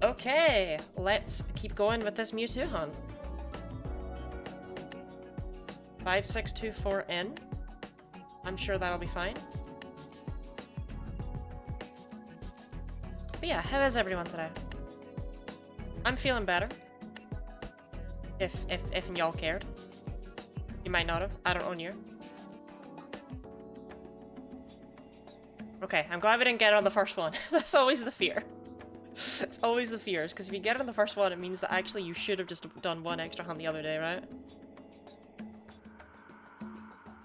Okay, let's keep going with this Mewtwo hunt. 5624N. I'm sure that'll be fine. But yeah, how is everyone today? I'm feeling better. If y'all cared. You might not have. I don't own you. Okay, I'm glad we didn't get it on the first one. That's always the fear. It's always the fears, because if you get it on the first one, it means that actually you should have just done one extra hunt the other day, right?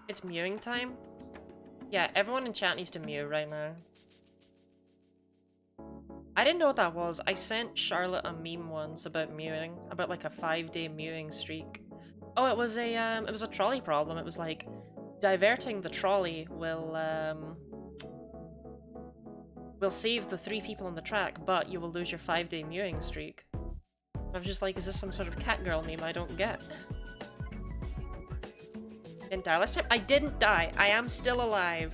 It's mewing time? Yeah, everyone in chat needs to mew right now. I didn't know what that was. I sent Charlotte a meme once about mewing, about like a 5-day mewing streak. Oh, it was a trolley problem. It was like, diverting the trolley will save the 3 people on the track, but you will lose your 5-day mewing streak. I was just like, is this some sort of cat girl meme I don't get? Didn't die last time? I didn't die. I am still alive.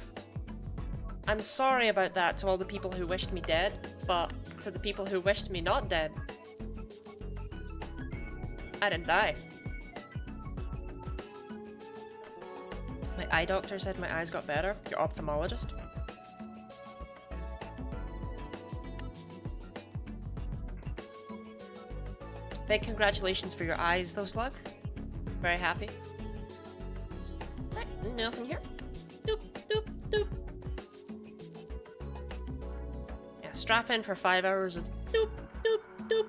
I'm sorry about that to all the people who wished me dead, but to the people who wished me not dead, I didn't die. My eye doctor said my eyes got better. Your ophthalmologist? Big congratulations for your eyes, though, Slug. Very happy. Right, nothing here. Doop, doop, doop. Yeah, strap in for 5 hours of doop, doop, doop.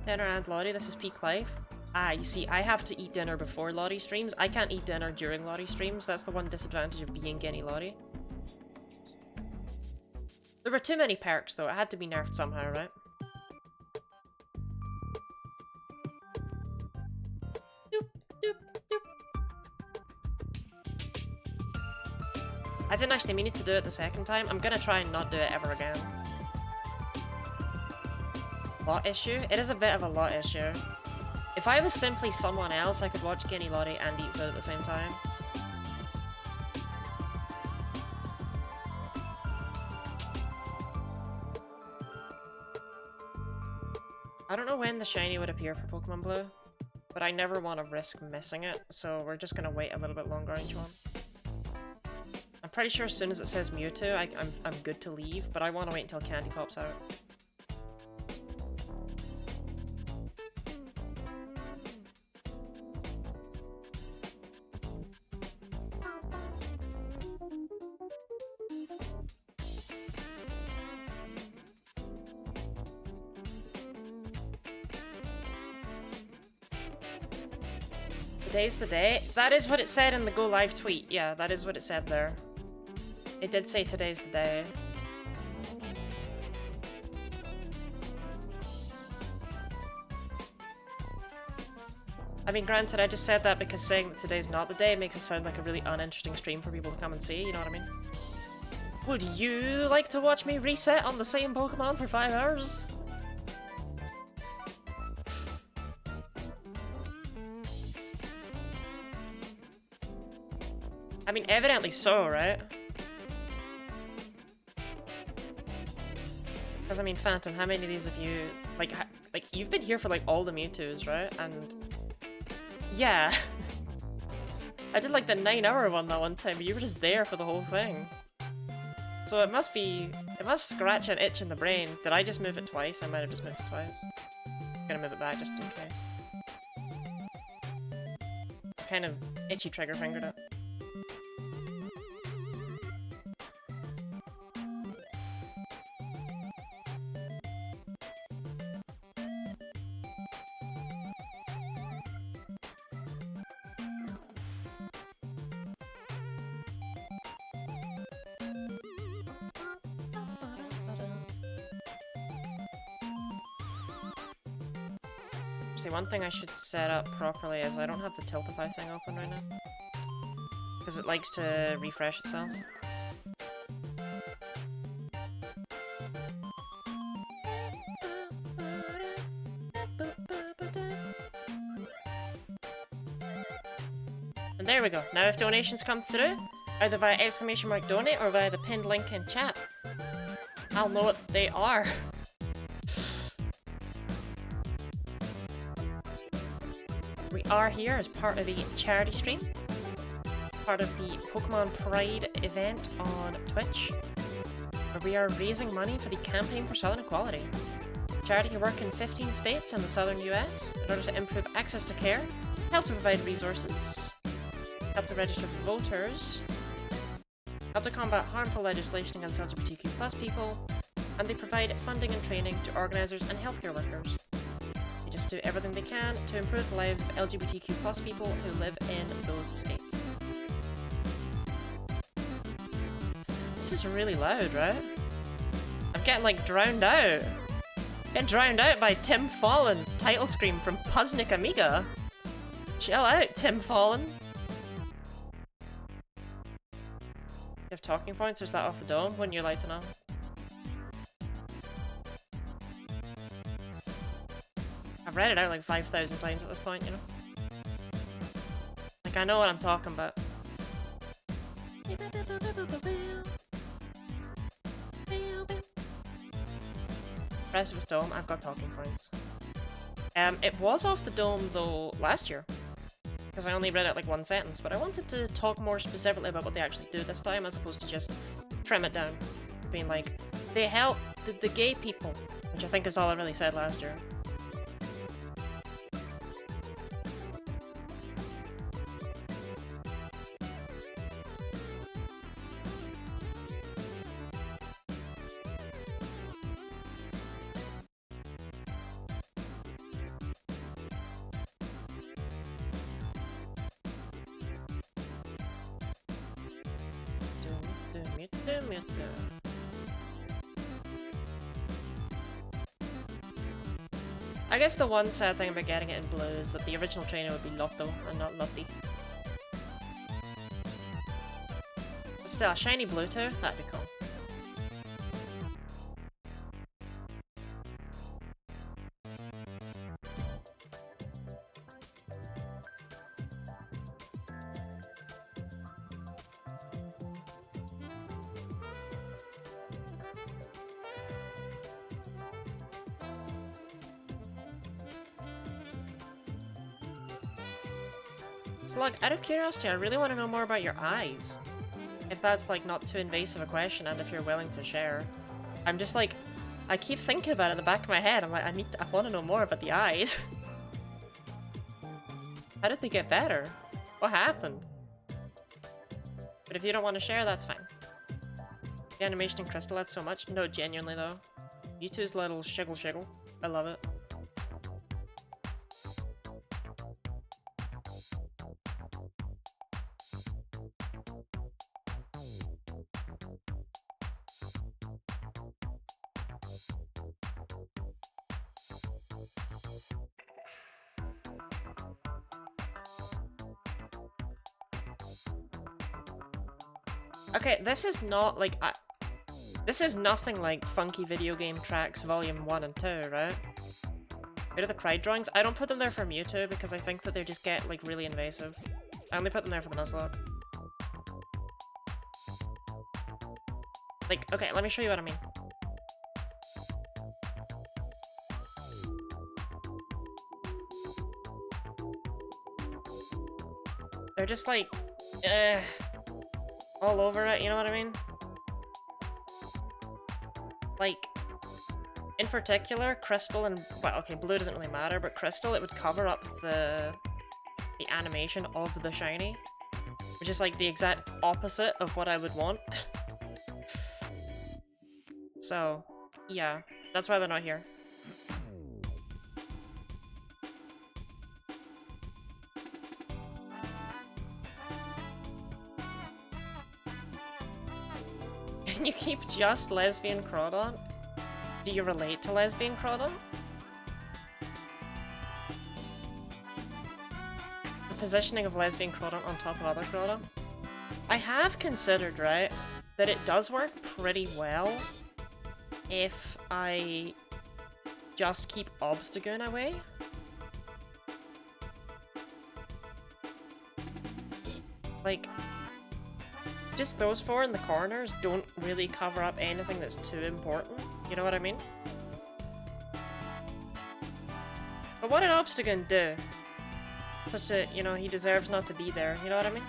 Dinner and Lottie, this is peak life. Ah, you see, I have to eat dinner before Lottie streams. I can't eat dinner during Lottie streams. That's the one disadvantage of being Genny Lottie. There were too many perks, though. It had to be nerfed somehow, right? Doop, doop, doop. I didn't actually mean to do it the second time. I'm gonna try and not do it ever again. Lot issue? It is a bit of a lot issue. If I was simply someone else, I could watch Genny Lottie and eat food at the same time. I don't know when the shiny would appear for Pokemon Blue, but I never want to risk missing it, so we're just gonna wait a little bit longer on each one. I'm pretty sure as soon as it says Mewtwo, I'm good to leave, but I want to wait until Candy pops out. Today's the day. That is what it said in the Go Live tweet. Yeah, that is what it said there. It did say today's the day. I mean, granted, I just said that because saying that today's not the day makes it sound like a really uninteresting stream for people to come and see, you know what I mean? Would you like to watch me reset on the same Pokemon for 5 hours? I mean, evidently so, right? Because, I mean, Phantom, how many of these of you... Like, you've been here for, like, all the Mewtwo's, right? And... yeah. I did, like, the 9-hour one that one time, but you were just there for the whole thing. So it must be... It must scratch an itch in the brain. Did I just move it twice? I might have just moved it twice. I'm gonna move it back just in case. Kind of itchy trigger fingered it. One thing I should set up properly is I don't have the Tiltify thing open right now. Because it likes to refresh itself. And there we go. Now if donations come through, either via !donate or via the pinned link in chat, I'll know what they are. We are here as part of a charity stream. Part of the PKMNpride event on Twitch, where we are raising money for the Campaign for Southern Equality. Charity can work in 15 states in the southern US in order to improve access to care, help to provide resources, help to register for voters, help to combat harmful legislation against LGBTQ+ people, and they provide funding and training to organisers and healthcare workers. They just do everything they can to improve the lives of LGBTQ+ people who live in those states. This is really loud, right? I'm getting like drowned out. Getting drowned out by Tim Fallon title screen from Puznik Amiga. Chill out, Tim Fallon. You have talking points, or is that off the dome? Wouldn't you like to know? I've read it out like 5,000 times at this point, you know? Like, I know what I'm talking about. Rest of it's dome, I've got talking points. It was off the dome though last year, because I only read it like one sentence, but I wanted to talk more specifically about what they actually do this time, as opposed to just trim it down, being like, they help the gay people, which I think is all I really said last year. I guess the one sad thing about getting it in blue is that the original trainer would be Lotto and not Lottie. But still, a shiny Bluetooth? That'd be cool. Slug, out of curiosity, I really want to know more about your eyes. If that's like not too invasive a question, and if you're willing to share. I'm just like, I keep thinking about it in the back of my head. I'm like, I want to know more about the eyes. How did they get better? What happened? But if you don't want to share, that's fine. The animation in Crystal adds so much. No, genuinely though. Mewtwo's little shiggle. I love it. Okay, this is not like this is nothing like Funky Video Game Tracks Volume 1 and 2, right? Where are the Pride drawings? I don't put them there for Mewtwo because I think that they just get like really invasive. I only put them there for the Nuzlocke. Like, okay, let me show you what I mean. They're just like, all over it, you know what I mean? Like, in particular, Crystal and, well, okay, blue doesn't really matter, but Crystal, it would cover up the animation of the shiny, which is like the exact opposite of what I would want. So, yeah, that's why they're not here. Can you keep just lesbian Crawdon? Do you relate to lesbian Crawdon? The positioning of lesbian Crawdon on top of other Crawdon? I have considered, right, that it does work pretty well if I just keep Obstagoon away. Like, just those four in the corners don't really cover up anything that's too important. You know what I mean? But what did Obstagoon do? Such a, you know, he deserves not to be there. You know what I mean?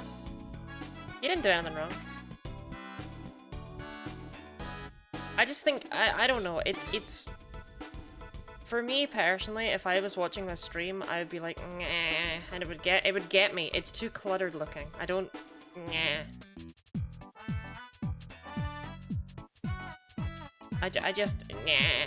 He didn't do anything wrong. I just think, I don't know, it's... For me, personally, if I was watching this stream, I would be like, nah, and it would get me. It's too cluttered looking. I don't, nah. I just, nah.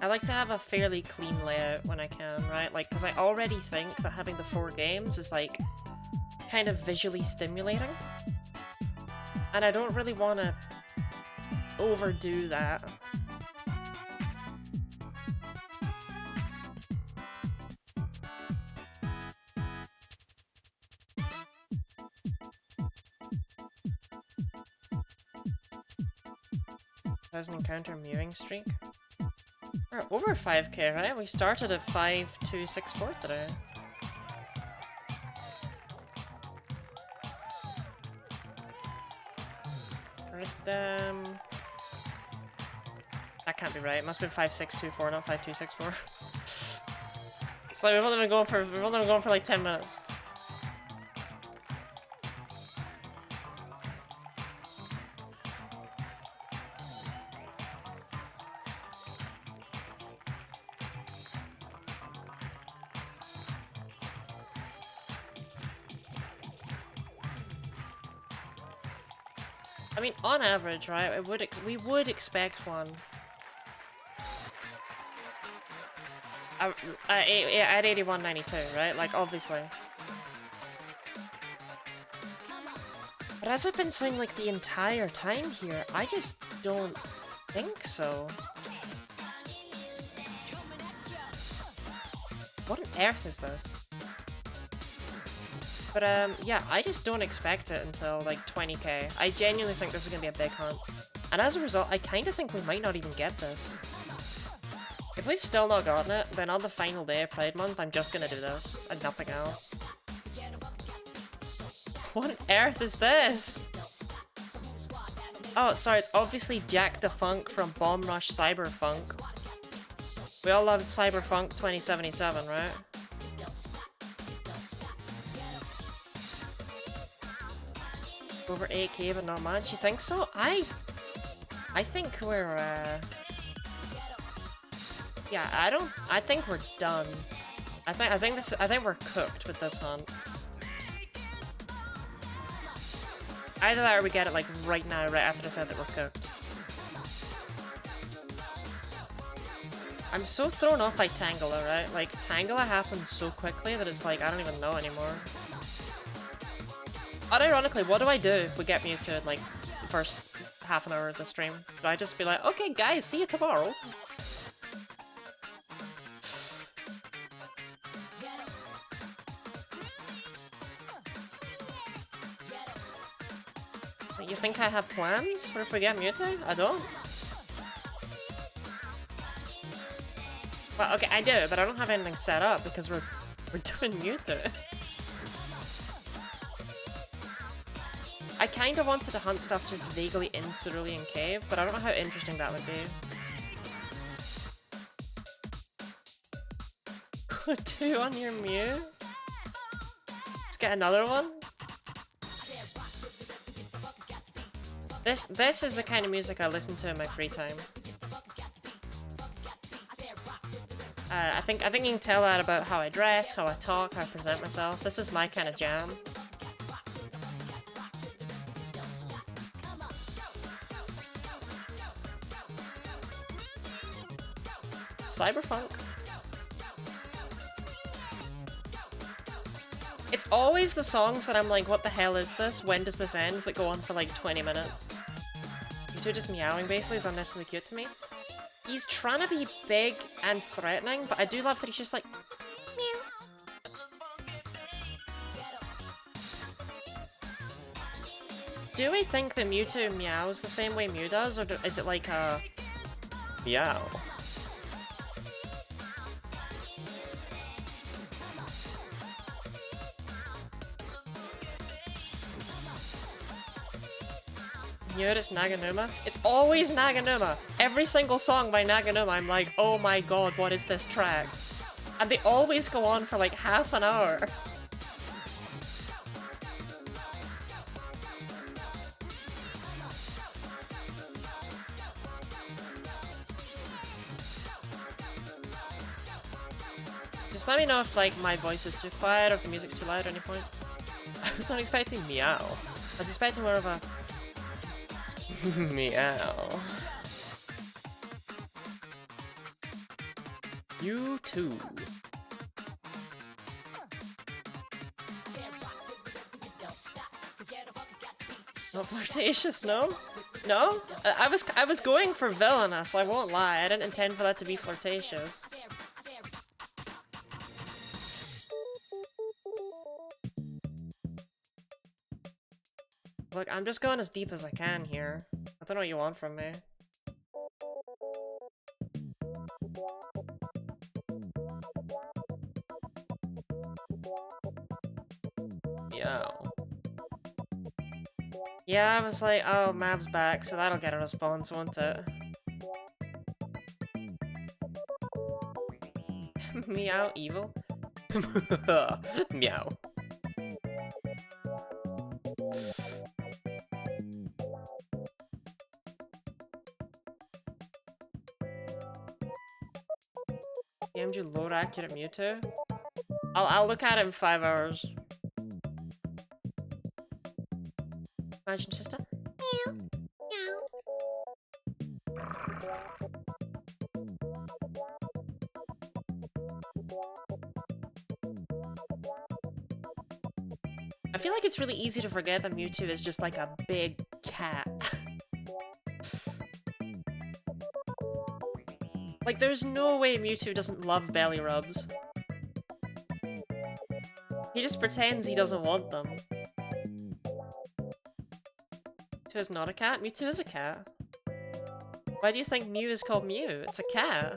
I like to have a fairly clean layout when I can, right? Like, because I already think that having the 4 games is, like, kind of visually stimulating. And I don't really want to overdo that. There's an encounter mewing streak. We're over 5k, right? We started at 5264 today. Right, that can't be right. It must have been 5624, not 5264. So we've only been going for like 10 minutes. I mean, on average, right, we would expect one. At 81.92, right? Like, obviously. But as I've been saying, like, the entire time here, I just don't think so. What on earth is this? But, yeah, I just don't expect it until, like, 20k. I genuinely think this is gonna be a big hunt. And as a result, I kinda think we might not even get this. If we've still not gotten it, then on the final day of Pride Month, I'm just gonna do this, and nothing else. What on earth is this? Oh, sorry, it's obviously Jack DeFunk from Bomb Rush Cyberfunk. We all loved Cyberfunk 2077, right? Over 8k but not much, you think so? I think we're yeah, I think we're done. I think we're cooked with this hunt. Either that or we get it like right now, right after I said that we're cooked. I'm so thrown off by Tangela, right? Like, Tangela happens so quickly that it's like, I don't even know anymore. Unironically, what do I do if we get Mewtwo in, like, the first half an hour of the stream? Do I just be like, okay guys, see you tomorrow? You think I have plans for if we get Mewtwo? I don't. Well, okay, I do, but I don't have anything set up because we're doing Mewtwo. I kind of wanted to hunt stuff just vaguely in Cerulean Cave, but I don't know how interesting that would be. 2 on your Mew? Let's get another one? This is the kind of music I listen to in my free time. I think you can tell that about how I dress, how I talk, how I present myself. This is my kind of jam. Cyberfunk. It's always the songs that I'm like, what the hell is this? When does this end? That go on for like 20 minutes. Mewtwo just meowing basically is unnecessarily cute to me. He's trying to be big and threatening, but I do love that he's just like, meow. Do we think that Mewtwo meows the same way Mew does, or is it like a meow? You heard it's Naganuma? It's always Naganuma! Every single song by Naganuma, I'm like, oh my god, what is this track? And they always go on for like half an hour. Just let me know if like my voice is too quiet or if the music's too loud at any point. I was not expecting meow. I was expecting more of a meow. You too. Not flirtatious, no? No? I was going for villainous, I won't lie. I didn't intend for that to be flirtatious. Look, I'm just going as deep as I can here. I don't know what you want from me. Yo. Yeah, I was like, oh, Mab's back, so that'll get a response, won't it? Meow evil? Meow. DMG load accurate Mewtwo? I'll look at it in 5 hours. Imagine just a meow, meow. I feel like it's really easy to forget that Mewtwo is just like a big cat. Like, there's no way Mewtwo doesn't love belly rubs. He just pretends he doesn't want them. Mewtwo is not a cat? Mewtwo is a cat. Why do you think Mew is called Mew? It's a cat.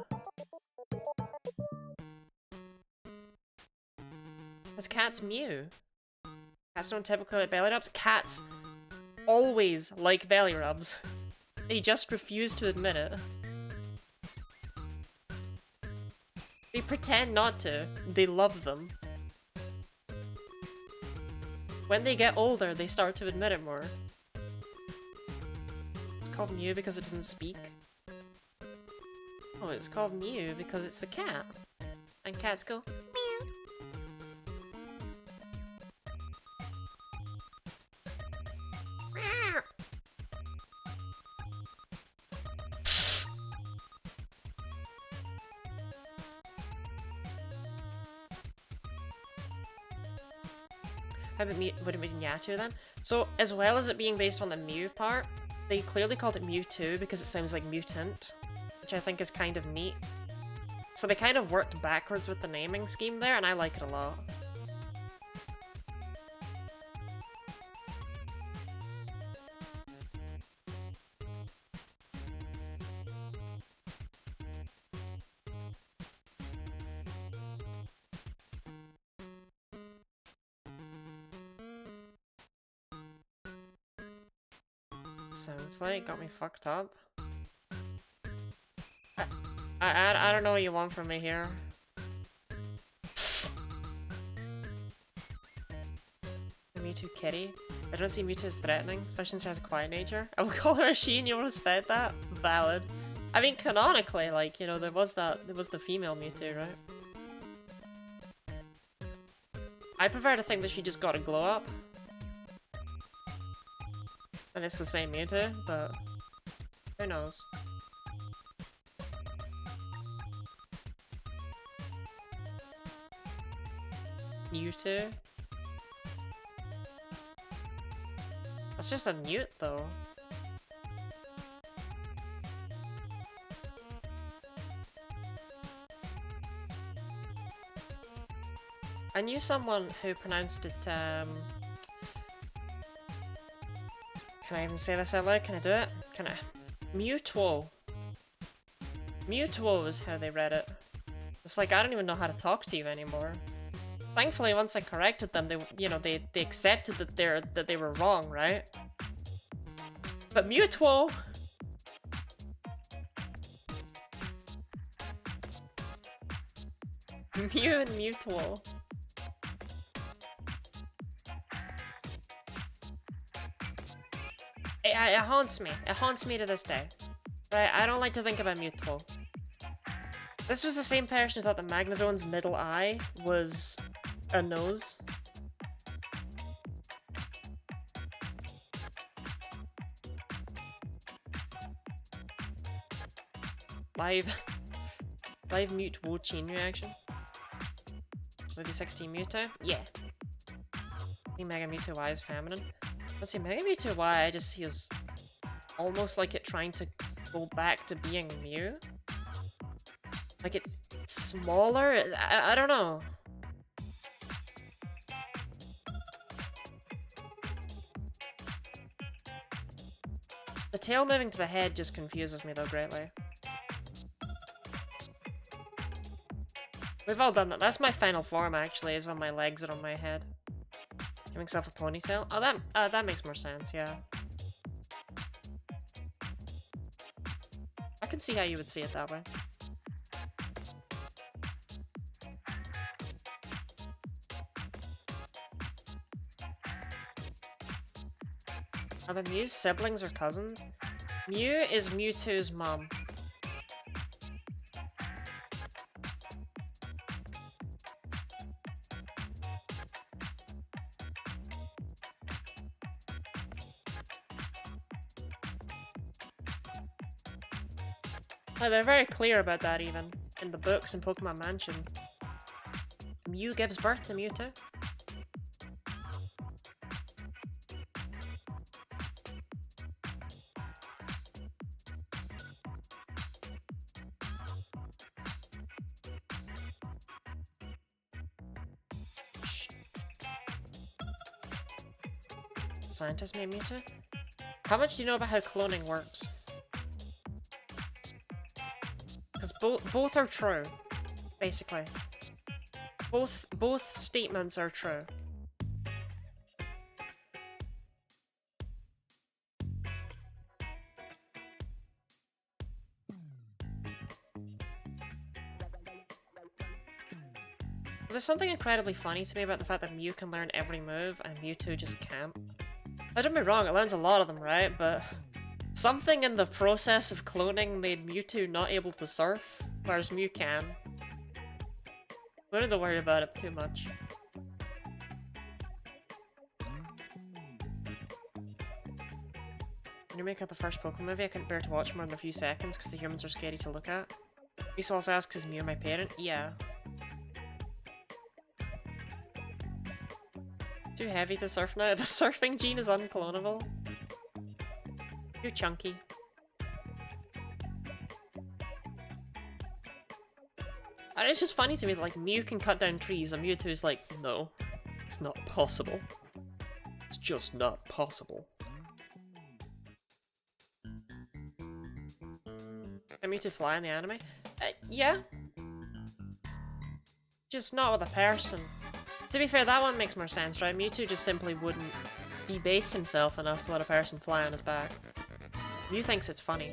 Because cats mew. Cats don't typically like belly rubs. Cats always like belly rubs. They just refuse to admit it. They pretend not to. They love them. When they get older, they start to admit it more. It's called Mew because it doesn't speak. Oh, it's called Mew because it's a cat. And cats go, meow. Meow. How about would it be Mewtwo then? So, as well as it being based on the Mew part, they clearly called it Mewtwo because it sounds like mutant, which I think is kind of neat. So they kind of worked backwards with the naming scheme there, and I like it a lot. Sounds like got me fucked up. I don't know what you want from me here. The Mewtwo kitty. I don't see Mewtwo as threatening, especially since she has a quiet nature. I will call her a she and you'll respect that. Valid. I mean, canonically, like, you know, there was the female Mewtwo, right? I prefer to think that she just got a glow up. And it's the same Mewtwo, but who knows? Mewtwo? That's just a newt, though. I knew someone who pronounced it, can I even say this out loud? Can I do it? Can I? Mewtwo. Mewtwo is how they read it. It's like, I don't even know how to talk to you anymore. Thankfully, once I corrected them, they accepted that they were wrong, right? But Mewtwo! Mew and Mewtwo. It haunts me. It haunts me to this day. Right, I don't like to think about Mewtwo. This was the same person who thought that Magnezone's middle eye was a nose. Live Mewtwo chain reaction. Maybe 16 Mewtwo? Yeah. I think Mega Mewtwo Y is feminine. Let's see, Mega Mewtwo Y I just see as almost like it trying to go back to being Mew. Like it's smaller? I don't know. The tail moving to the head just confuses me though greatly. We've all done that. That's my final form actually, is when my legs are on my head. Giving myself a ponytail. Oh, that makes more sense, yeah. I can see how you would see it that way. Are the Mew's siblings or cousins? Mew is Mewtwo's mom. They're very clear about that even, in the books in Pokemon Mansion. Mew gives birth to Mewtwo. Scientist made Mewtwo? How much do you know about how cloning works? Because both are true, basically. Both statements are true. There's something incredibly funny to me about the fact that Mew can learn every move and Mewtwo just can't. Now, don't be wrong, it learns a lot of them, right? But something in the process of cloning made Mewtwo not able to surf, whereas Mew can. We don't need to worry about it too much. When you make out the first Pokemon movie, I couldn't bear to watch more than a few seconds because the humans are scary to look at. Lisa also asks, is Mew my parent? Yeah. Too heavy to surf now? The surfing gene is unclonable. You're chunky. And it's just funny to me that like Mew can cut down trees and Mewtwo's like, no, it's not possible. It's just not possible. Can Mewtwo fly in the anime? Yeah. Just not with a person. To be fair, that one makes more sense, right? Mewtwo just simply wouldn't debase himself enough to let a person fly on his back. Mew thinks it's funny.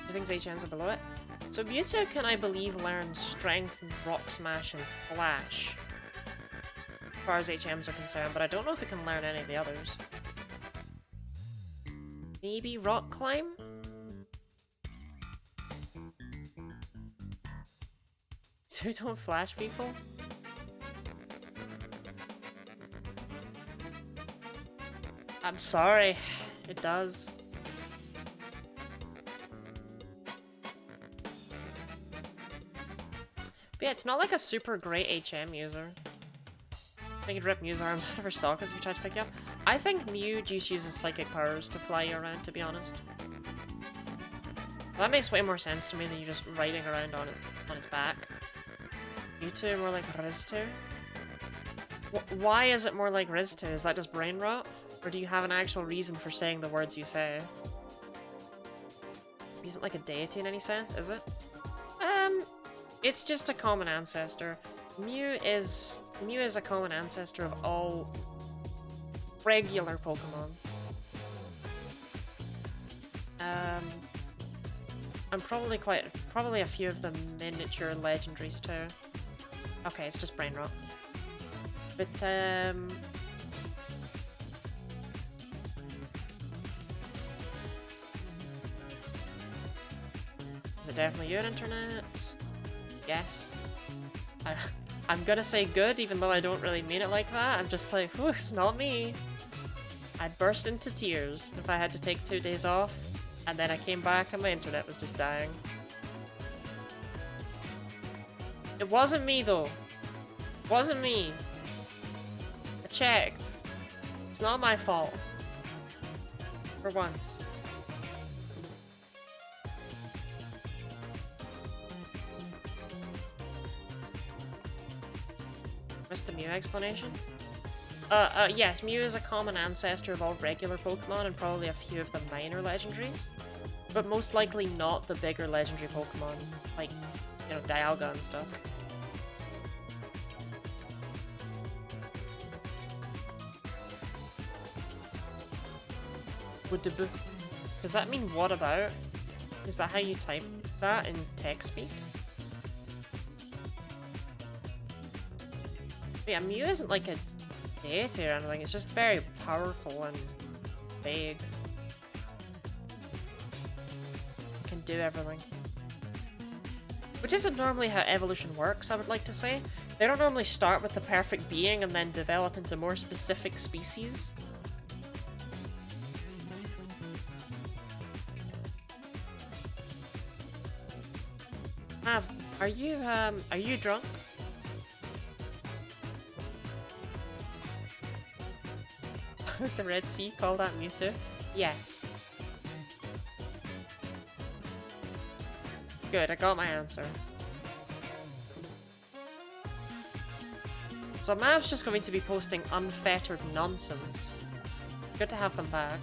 He thinks HMs are below it. So Mewtwo can, I believe, learn Strength, and Rock Smash, and Flash, as far as HMs are concerned, but I don't know if it can learn any of the others. Maybe Rock Climb? So we don't flash people? I'm sorry, it does. But yeah, it's not like a super great HM user. I think it'd rip Mew's arms out of her sockets if you tried to pick you up. I think Mew just uses psychic powers to fly you around, to be honest. Well, that makes way more sense to me than you just riding around on its back. Mewtwo more like Riz2? Why is it more like Riz2? Is that just brain rot? Or do you have an actual reason for saying the words you say? Isn't like a deity in any sense, is it? It's just a common ancestor. Mew is a common ancestor of all regular Pokemon. And probably a few of the miniature legendaries too. Okay, it's just brain rot. But is it definitely your internet? Yes. I'm gonna say good, even though I don't really mean it like that. I'm just like, whew, it's not me. I'd burst into tears if I had to take 2 days off, and then I came back and my internet was just dying. It wasn't me though. It wasn't me. I checked. It's not my fault. For once. Missed the Mew explanation? Yes, Mew is a common ancestor of all regular Pokemon and probably a few of the minor legendaries. But most likely not the bigger legendary Pokemon, like, you know, Dialga and stuff. Does that mean what about? Is that how you type that in text speak? Yeah, Mew isn't like a deity or anything, it's just very powerful and big. It can do everything. Which isn't normally how evolution works, I would like to say. They don't normally start with the perfect being and then develop into more specific species. Are you drunk? The Red Sea called that Mewtwo? Yes. Good, I got my answer. So Mav's just going to be posting unfettered nonsense. Good to have them back.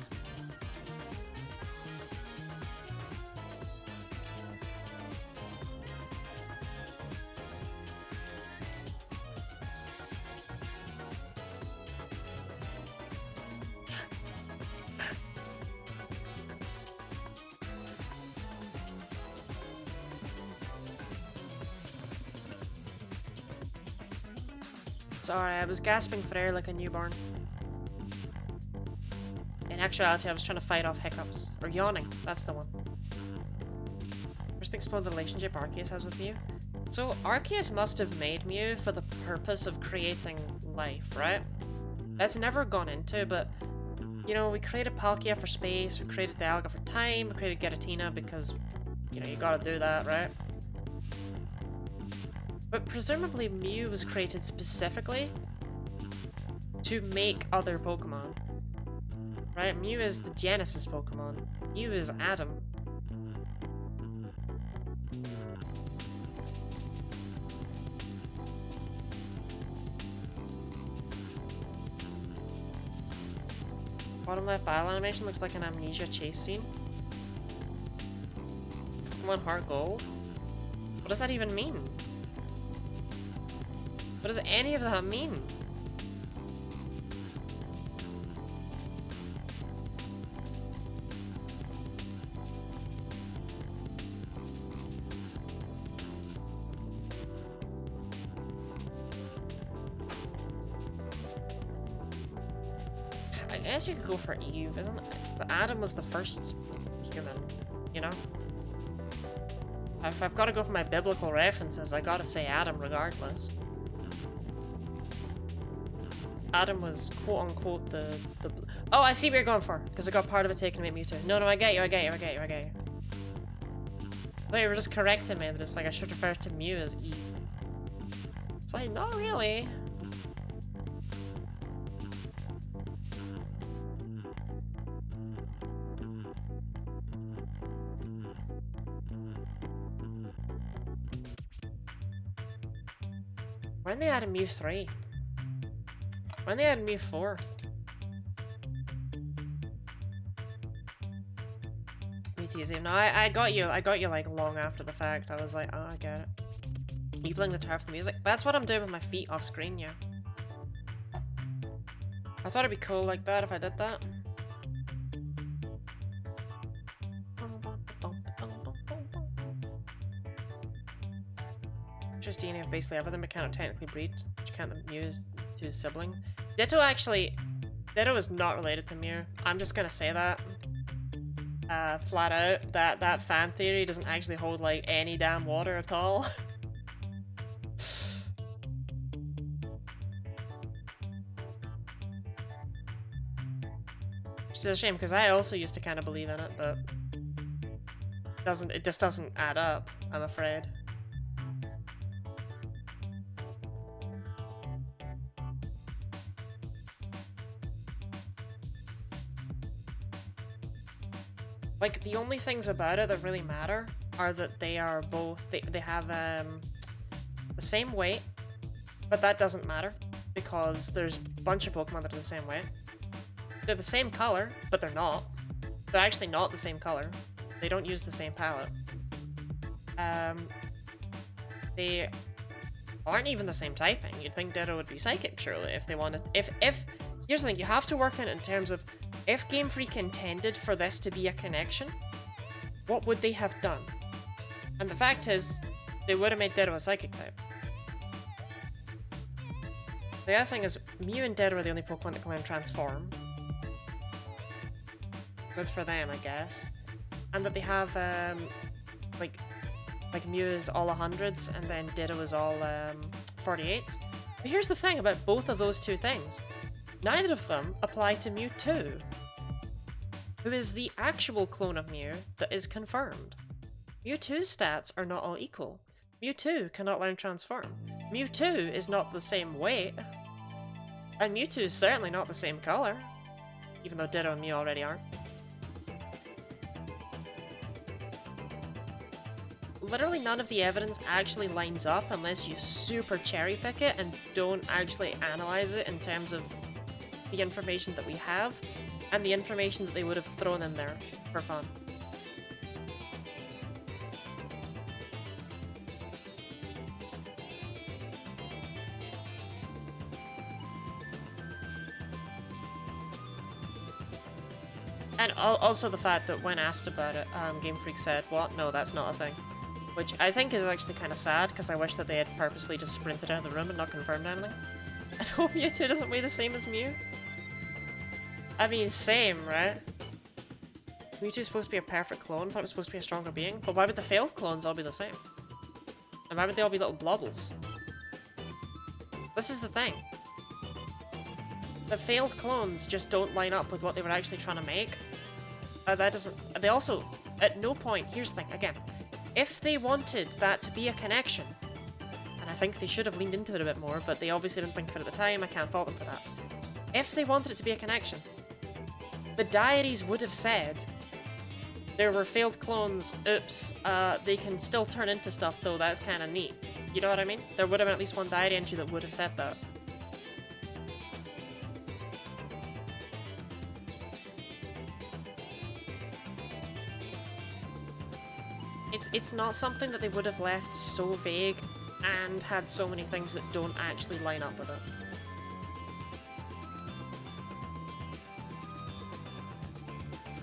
Sorry, I was gasping for air like a newborn. In actuality, I was trying to fight off hiccups. Or yawning, that's the one. First explore the relationship Arceus has with Mew. So, Arceus must have made Mew for the purpose of creating life, right? That's never gone into, but... You know, we created Palkia for space, we created Dialga for time, we created Giratina because... You know, you gotta do that, right? But presumably Mew was created specifically to make other Pokemon. Right? Mew is the Genesis Pokemon. Mew is Adam. Bottom left battle animation looks like an Amnesia chase scene. Pokemon Heart Gold? What does that even mean? What does any of that mean? I guess you could go for Eve, isn't it? But Adam was the first human, you know? If I've got to go for my biblical references, I gotta say Adam regardless. Adam was quote-unquote the... Oh, I see what you're going for, because I got part of it taken away Mewtwo. No, I get you. I thought you were just correcting me that it's like I should refer to Mew as Eve. like, not really. When they added Mew 3? When they added Mew 4? Easy. No, I got you like long after the fact. I was like, oh, I get it. You playing the guitar for the music? That's what I'm doing with my feet off screen, yeah. I thought it'd be cool like that if I did that. Justine have basically everything but cannot technically breed, which can't use to his sibling. Ditto is not related to Mew. I'm just gonna say that. Flat out, that fan theory doesn't actually hold like any damn water at all. Which is a shame because I also used to kind of believe in it, but it just doesn't add up, I'm afraid. Like, the only things about it that really matter are that they are both, they have the same weight, but that doesn't matter because there's a bunch of Pokemon that are the same weight. They're the same color, but they're not. They're actually not the same color. They don't use the same palette. They aren't even the same typing. You'd think Ditto would be Psychic, surely, if they wanted. If here's the thing, you have to work on it in terms of if Game Freak intended for this to be a connection, what would they have done? And the fact is, they would have made Ditto a Psychic type. The other thing is, Mew and Ditto are the only Pokemon that can learn Transform. Good for them, I guess. And that they have, like Mew is all 100s, and then Ditto is all 48s. But here's the thing about both of those two things. Neither of them apply to Mewtwo, who is the actual clone of Mew that is confirmed. Mewtwo's stats are not all equal. Mewtwo cannot learn Transform. Mewtwo is not the same weight. And Mewtwo is certainly not the same color, even though Ditto and Mew already aren't. Literally none of the evidence actually lines up unless you super cherry pick it and don't actually analyze it in terms of the information that we have and the information that they would have thrown in there for fun. And also the fact that when asked about it, Game Freak said, what? No, that's not a thing. Which I think is actually kind of sad, because I wish that they had purposely just sprinted out of the room and not confirmed anything. I hope Mewtwo doesn't weigh the same as Mew. I mean, same, right? Mewtwo's supposed to be a perfect clone, thought it was supposed to be a stronger being, but why would the failed clones all be the same? And why would they all be little blobbles? This is the thing. The failed clones just don't line up with what they were actually trying to make. That doesn't... They also... At no point... Here's the thing, again. If they wanted that to be a connection, and I think they should have leaned into it a bit more, but they obviously didn't think of it at the time, I can't fault them for that. If they wanted it to be a connection, the diaries would have said, there were failed clones, oops, they can still turn into stuff though, that's kind of neat. You know what I mean? There would have been at least one diary entry that would have said that. It's not something that they would have left so vague and had so many things that don't actually line up with it.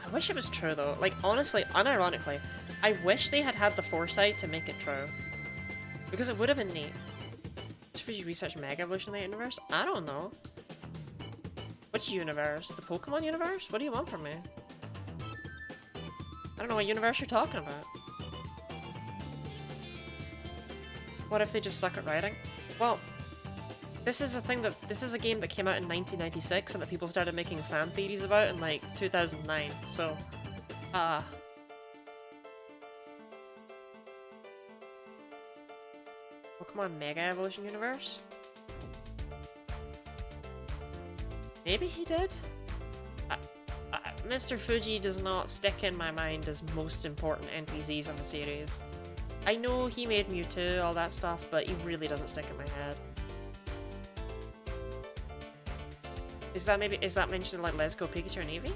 I wish it was true though. Like, honestly, unironically, I wish they had had the foresight to make it true. Because it would have been neat. Should you research Mega Evolution in the universe? I don't know. Which universe? The Pokemon universe? What do you want from me? I don't know what universe you're talking about. What if they just suck at writing? Well, this is a thing that this is a game that came out in 1996 and that people started making fan theories about in like 2009. So, Pokemon Mega Evolution Universe? Maybe he did? Mr. Fuji does not stick in my mind as most important NPCs in the series. I know he made Mewtwo, all that stuff, but he really doesn't stick in my head. Is that mentioned in like Let's Go Pikachu and Eevee?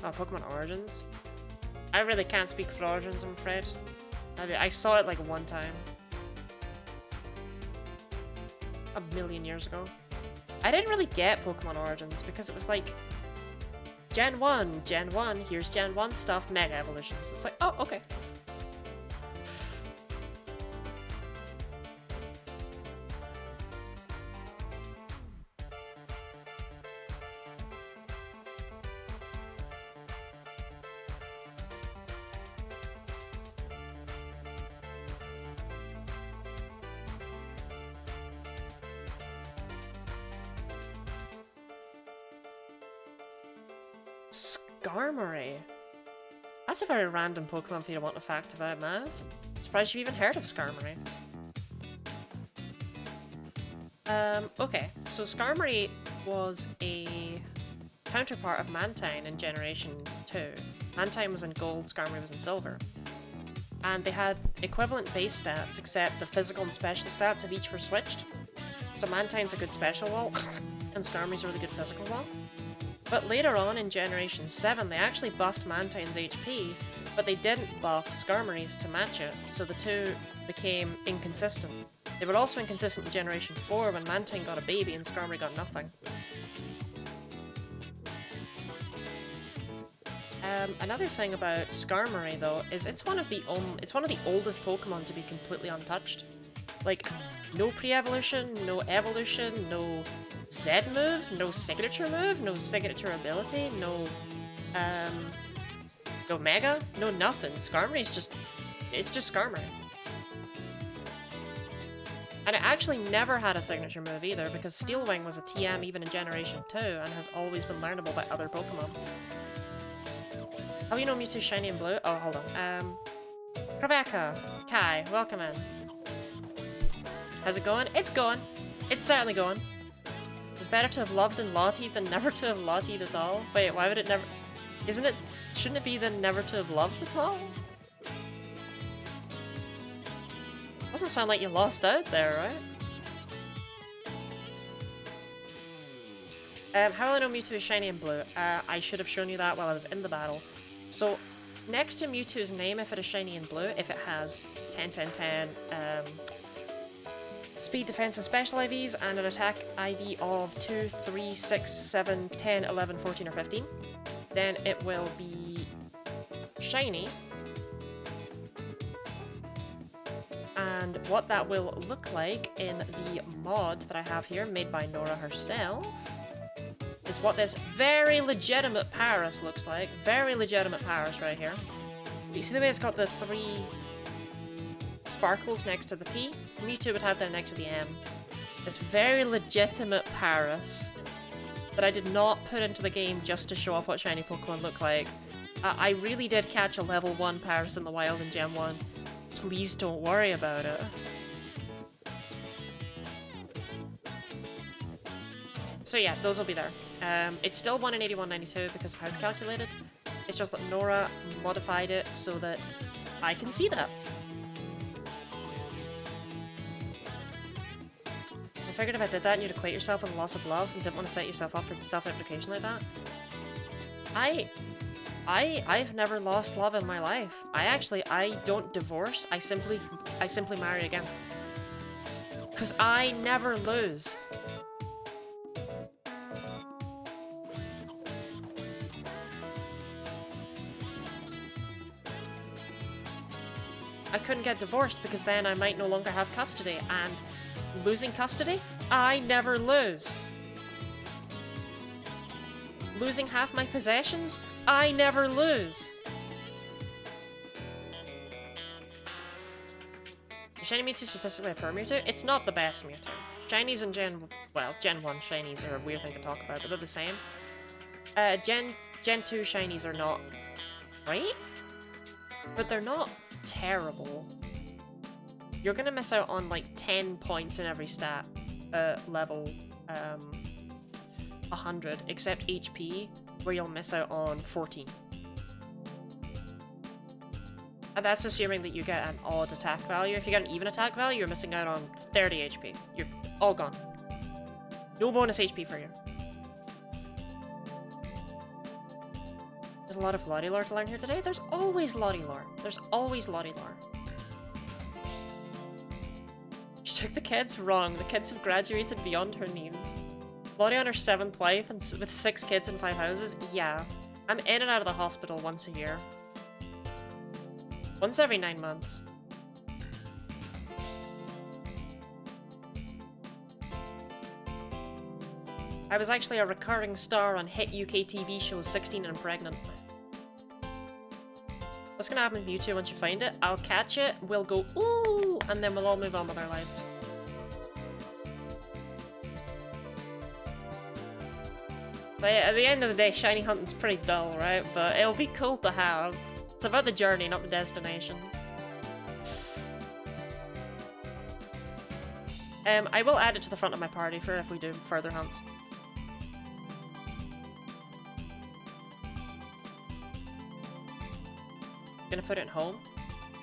Oh, Pokemon Origins? I really can't speak for Origins, I'm afraid. I saw it like one time. A million years ago. I didn't really get Pokemon Origins because it was like Gen 1, here's Gen 1 stuff, Mega Evolutions. It's like, oh, okay. Skarmory. That's a very random Pokemon for you to want a fact about, Mav. Surprised you've even heard of Skarmory. Okay, so Skarmory was a counterpart of Mantine in Generation 2. Mantine was in gold, Skarmory was in silver. And they had equivalent base stats, except the physical and special stats of each were switched. So Mantine's a good special wall, and Skarmory's a really good physical wall. But later on in Generation 7, they actually buffed Mantine's HP, but they didn't buff Skarmory's to match it, so the two became inconsistent. They were also inconsistent in Generation 4 when Mantine got a baby and Skarmory got nothing. Another thing about Skarmory though is it's one of the oldest Pokemon to be completely untouched. Like, no pre-evolution, no evolution, no Z move, no signature ability, no Mega, no nothing. Skarmory's just Skarmory. And it actually never had a signature move either, because Steel Wing was a TM even in Generation 2 and has always been learnable by other Pokemon. Oh, you know Mewtwo Shiny and Blue? Oh, hold on. Rebecca, Kai, welcome in. How's it going? It's going. It's certainly going. It's better to have loved and lottied than never to have lottied at all. Wait, why would it never... Shouldn't it be then never to have loved at all? Doesn't sound like you lost out there, right? How will I know Mewtwo is shiny and blue? I should have shown you that while I was in the battle. So, next to Mewtwo's name, if it is shiny and blue, if it has 10, 10, 10, speed, defense, and special IVs, and an attack IV of 2, 3, 6, 7, 10, 11, 14, or 15, then it will be shiny. And what that will look like in the mod that I have here, made by Nora herself, is what this very legitimate Paris looks like. Very legitimate Paris right here. You see the way it's got the 3 sparkles next to the P? Mewtwo would have that next to the M. This very legitimate Paris that I did not put into the game just to show off what shiny Pokemon look like. I really did catch a level 1 Paris in the wild in Gen 1. Please don't worry about it. So yeah, those will be there. It's still 1 in 8192 because of how it's calculated. It's just that Nora modified it so that I can see that. I figured if I did that and you'd equate yourself with loss of love and didn't want to set yourself up for self-implication like that. I've never lost love in my life. I don't divorce. I simply marry again. 'Cause I never lose. I couldn't get divorced because then I might no longer have custody, and losing custody? I never lose. Losing half my possessions? I never lose. Is Shiny Mewtwo statistically a pure Mewtwo? It's not the best Mewtwo. Shinies and Gen 1 Shinies are a weird thing to talk about, but they're the same. Gen 2 Shinies are not... Right? but they're not terrible. You're gonna miss out on like 10 points in every stat level 100, except HP, where you'll miss out on 14. And that's assuming that you get an odd attack value. If you get an even attack value, you're missing out on 30 HP. You're all gone. No bonus HP for you. There's a lot of Lottie lore to learn here today. There's always Lottie lore. There's always Lottie lore. She took the kids wrong. The kids have graduated beyond her needs. Lottie on her 7th wife and with 6 kids and 5 houses? Yeah. I'm in and out of the hospital once a year. Once every 9 months. I was actually a recurring star on hit UK TV show 16 and Pregnant. What's gonna happen with Mewtwo once you find it? I'll catch it, we'll go ooh, and then we'll all move on with our lives. But yeah, at the end of the day, shiny hunting's pretty dull, right? But it'll be cool to have. It's about the journey, not the destination. I will add it to the front of my party for if we do further hunts. Gonna put it in home.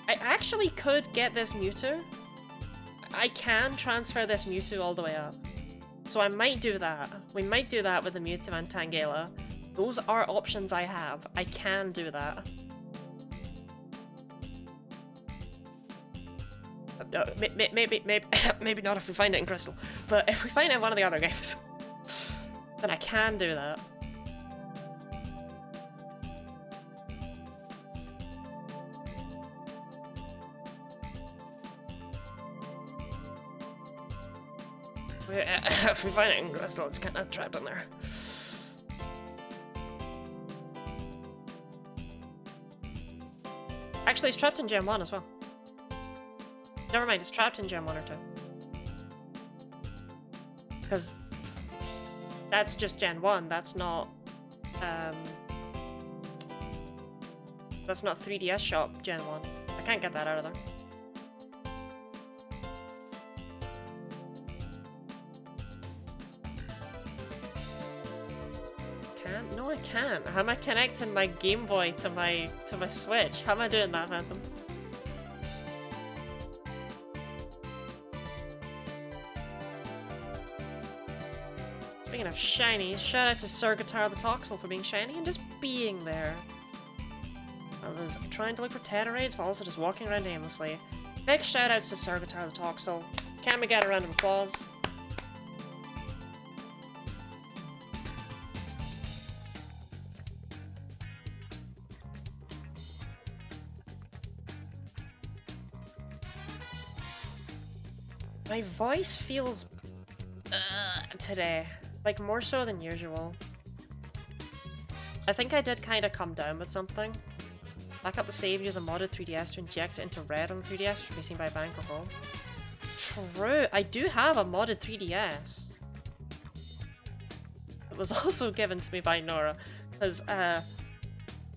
I actually could get this Mewtwo. I can transfer this Mewtwo all the way up. So I might do that. We might do that with the Mewtwo and Tangela. Those are options I have. I can do that. Maybe not if we find it in Crystal. But if we find it in one of the other games, then I can do that. If we find it in Crystal, it's kind of trapped in there. Actually, it's trapped in Gen 1 as well. Never mind, it's trapped in Gen 1 or 2. Because that's just Gen 1, that's not 3DS Shop Gen 1. I can't get that out of there. No, I can't. How am I connecting my Game Boy to my Switch? How am I doing that, Phantom? Speaking of shinies, shout out to Sir Guitar the Toxel for being shiny and just being there. I was trying to look for Tetarades, but also just walking around aimlessly. Big shout outs to Sir Guitar the Toxel. Can we get a round of applause? My voice feels today, like more so than usual. I think I did kind of come down with something. Back up the save, use a modded 3DS to inject it into red on the 3DS, which can be seen by bank or home. True, I do have a modded 3DS. It was also given to me by Nora, because well,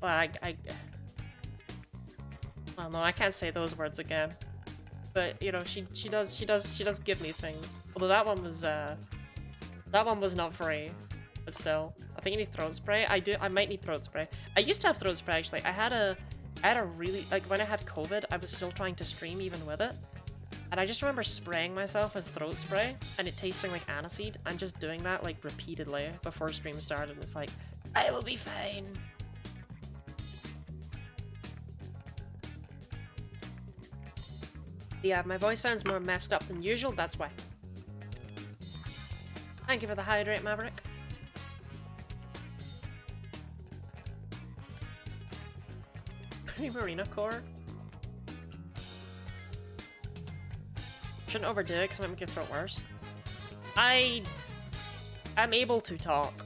well, no, I can't say those words again. But you know, she does give me things. Although that one was not free, but still, I think you need throat spray. I might need throat spray. I used to have throat spray actually. I had a really, like when I had COVID, I was still trying to stream even with it, and I just remember spraying myself with throat spray and it tasting like aniseed, and just doing that like repeatedly before stream started. It's like, I will be fine. Yeah, my voice sounds more messed up than usual, that's why. Thank you for the hydrate, Maverick. Marina core. Shouldn't overdo it because it might make your throat worse. I am able to talk.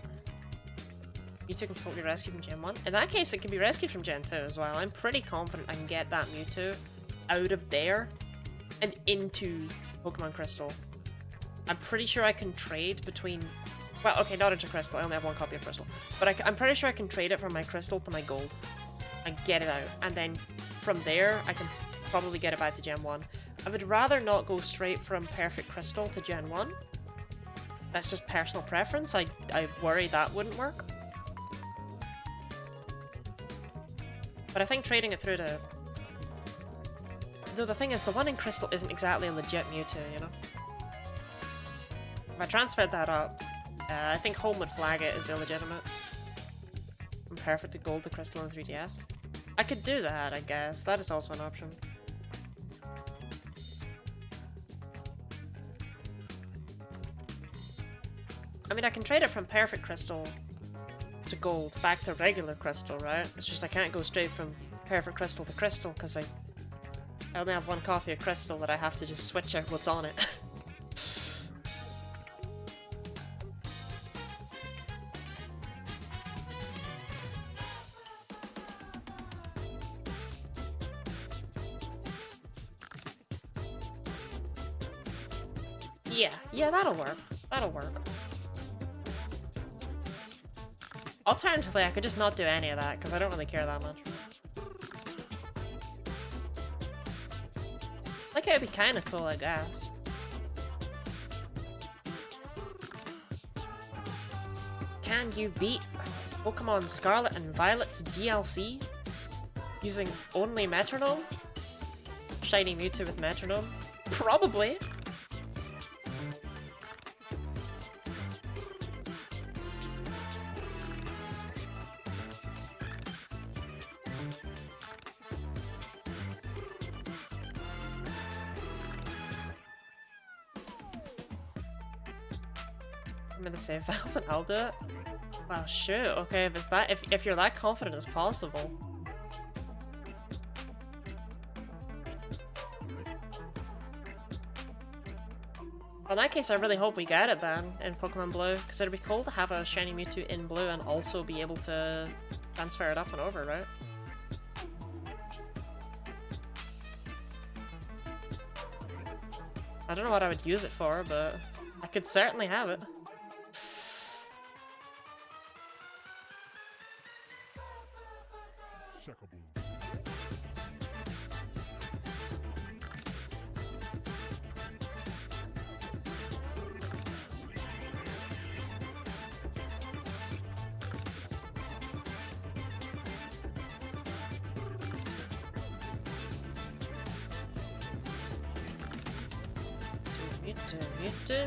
Mewtwo can totally rescue from Gen 1. In that case, it can be rescued from Gen 2 as well. I'm pretty confident I can get that Mewtwo out of there and into Pokemon Crystal. I'm pretty sure I can trade between... Well, okay, not into Crystal. I only have one copy of Crystal. But I'm pretty sure I can trade it from my Crystal to my Gold and get it out. And then from there, I can probably get it back to Gen 1. I would rather not go straight from Perfect Crystal to Gen 1. That's just personal preference. I worry that wouldn't work. But I think trading it through to... Though the thing is, the one in Crystal isn't exactly a legit Mewtwo, you know? If I transferred that up, I think Home would flag it as illegitimate. From Perfect to Gold to Crystal and 3DS. I could do that, I guess. That is also an option. I mean, I can trade it from Perfect Crystal to Gold back to regular Crystal, right? It's just I can't go straight from Perfect Crystal to Crystal because I only have one copy of Crystal that I have to just switch out what's on it. Yeah, that'll work. That'll work. Alternatively, I could just not do any of that, because I don't really care that much. Like, it'd be kind of cool, I guess. Can you beat Pokemon Scarlet and Violet's DLC using only Metronome? Shiny Mewtwo with Metronome? Probably! I'm in the save files and I'll do it. Wow, shoot. Okay, if it's that, if you're that confident it's possible. Well, in that case, I really hope we get it then in Pokemon Blue, because it'd be cool to have a shiny Mewtwo in Blue and also be able to transfer it up and over, right? I don't know what I would use it for, but I could certainly have it.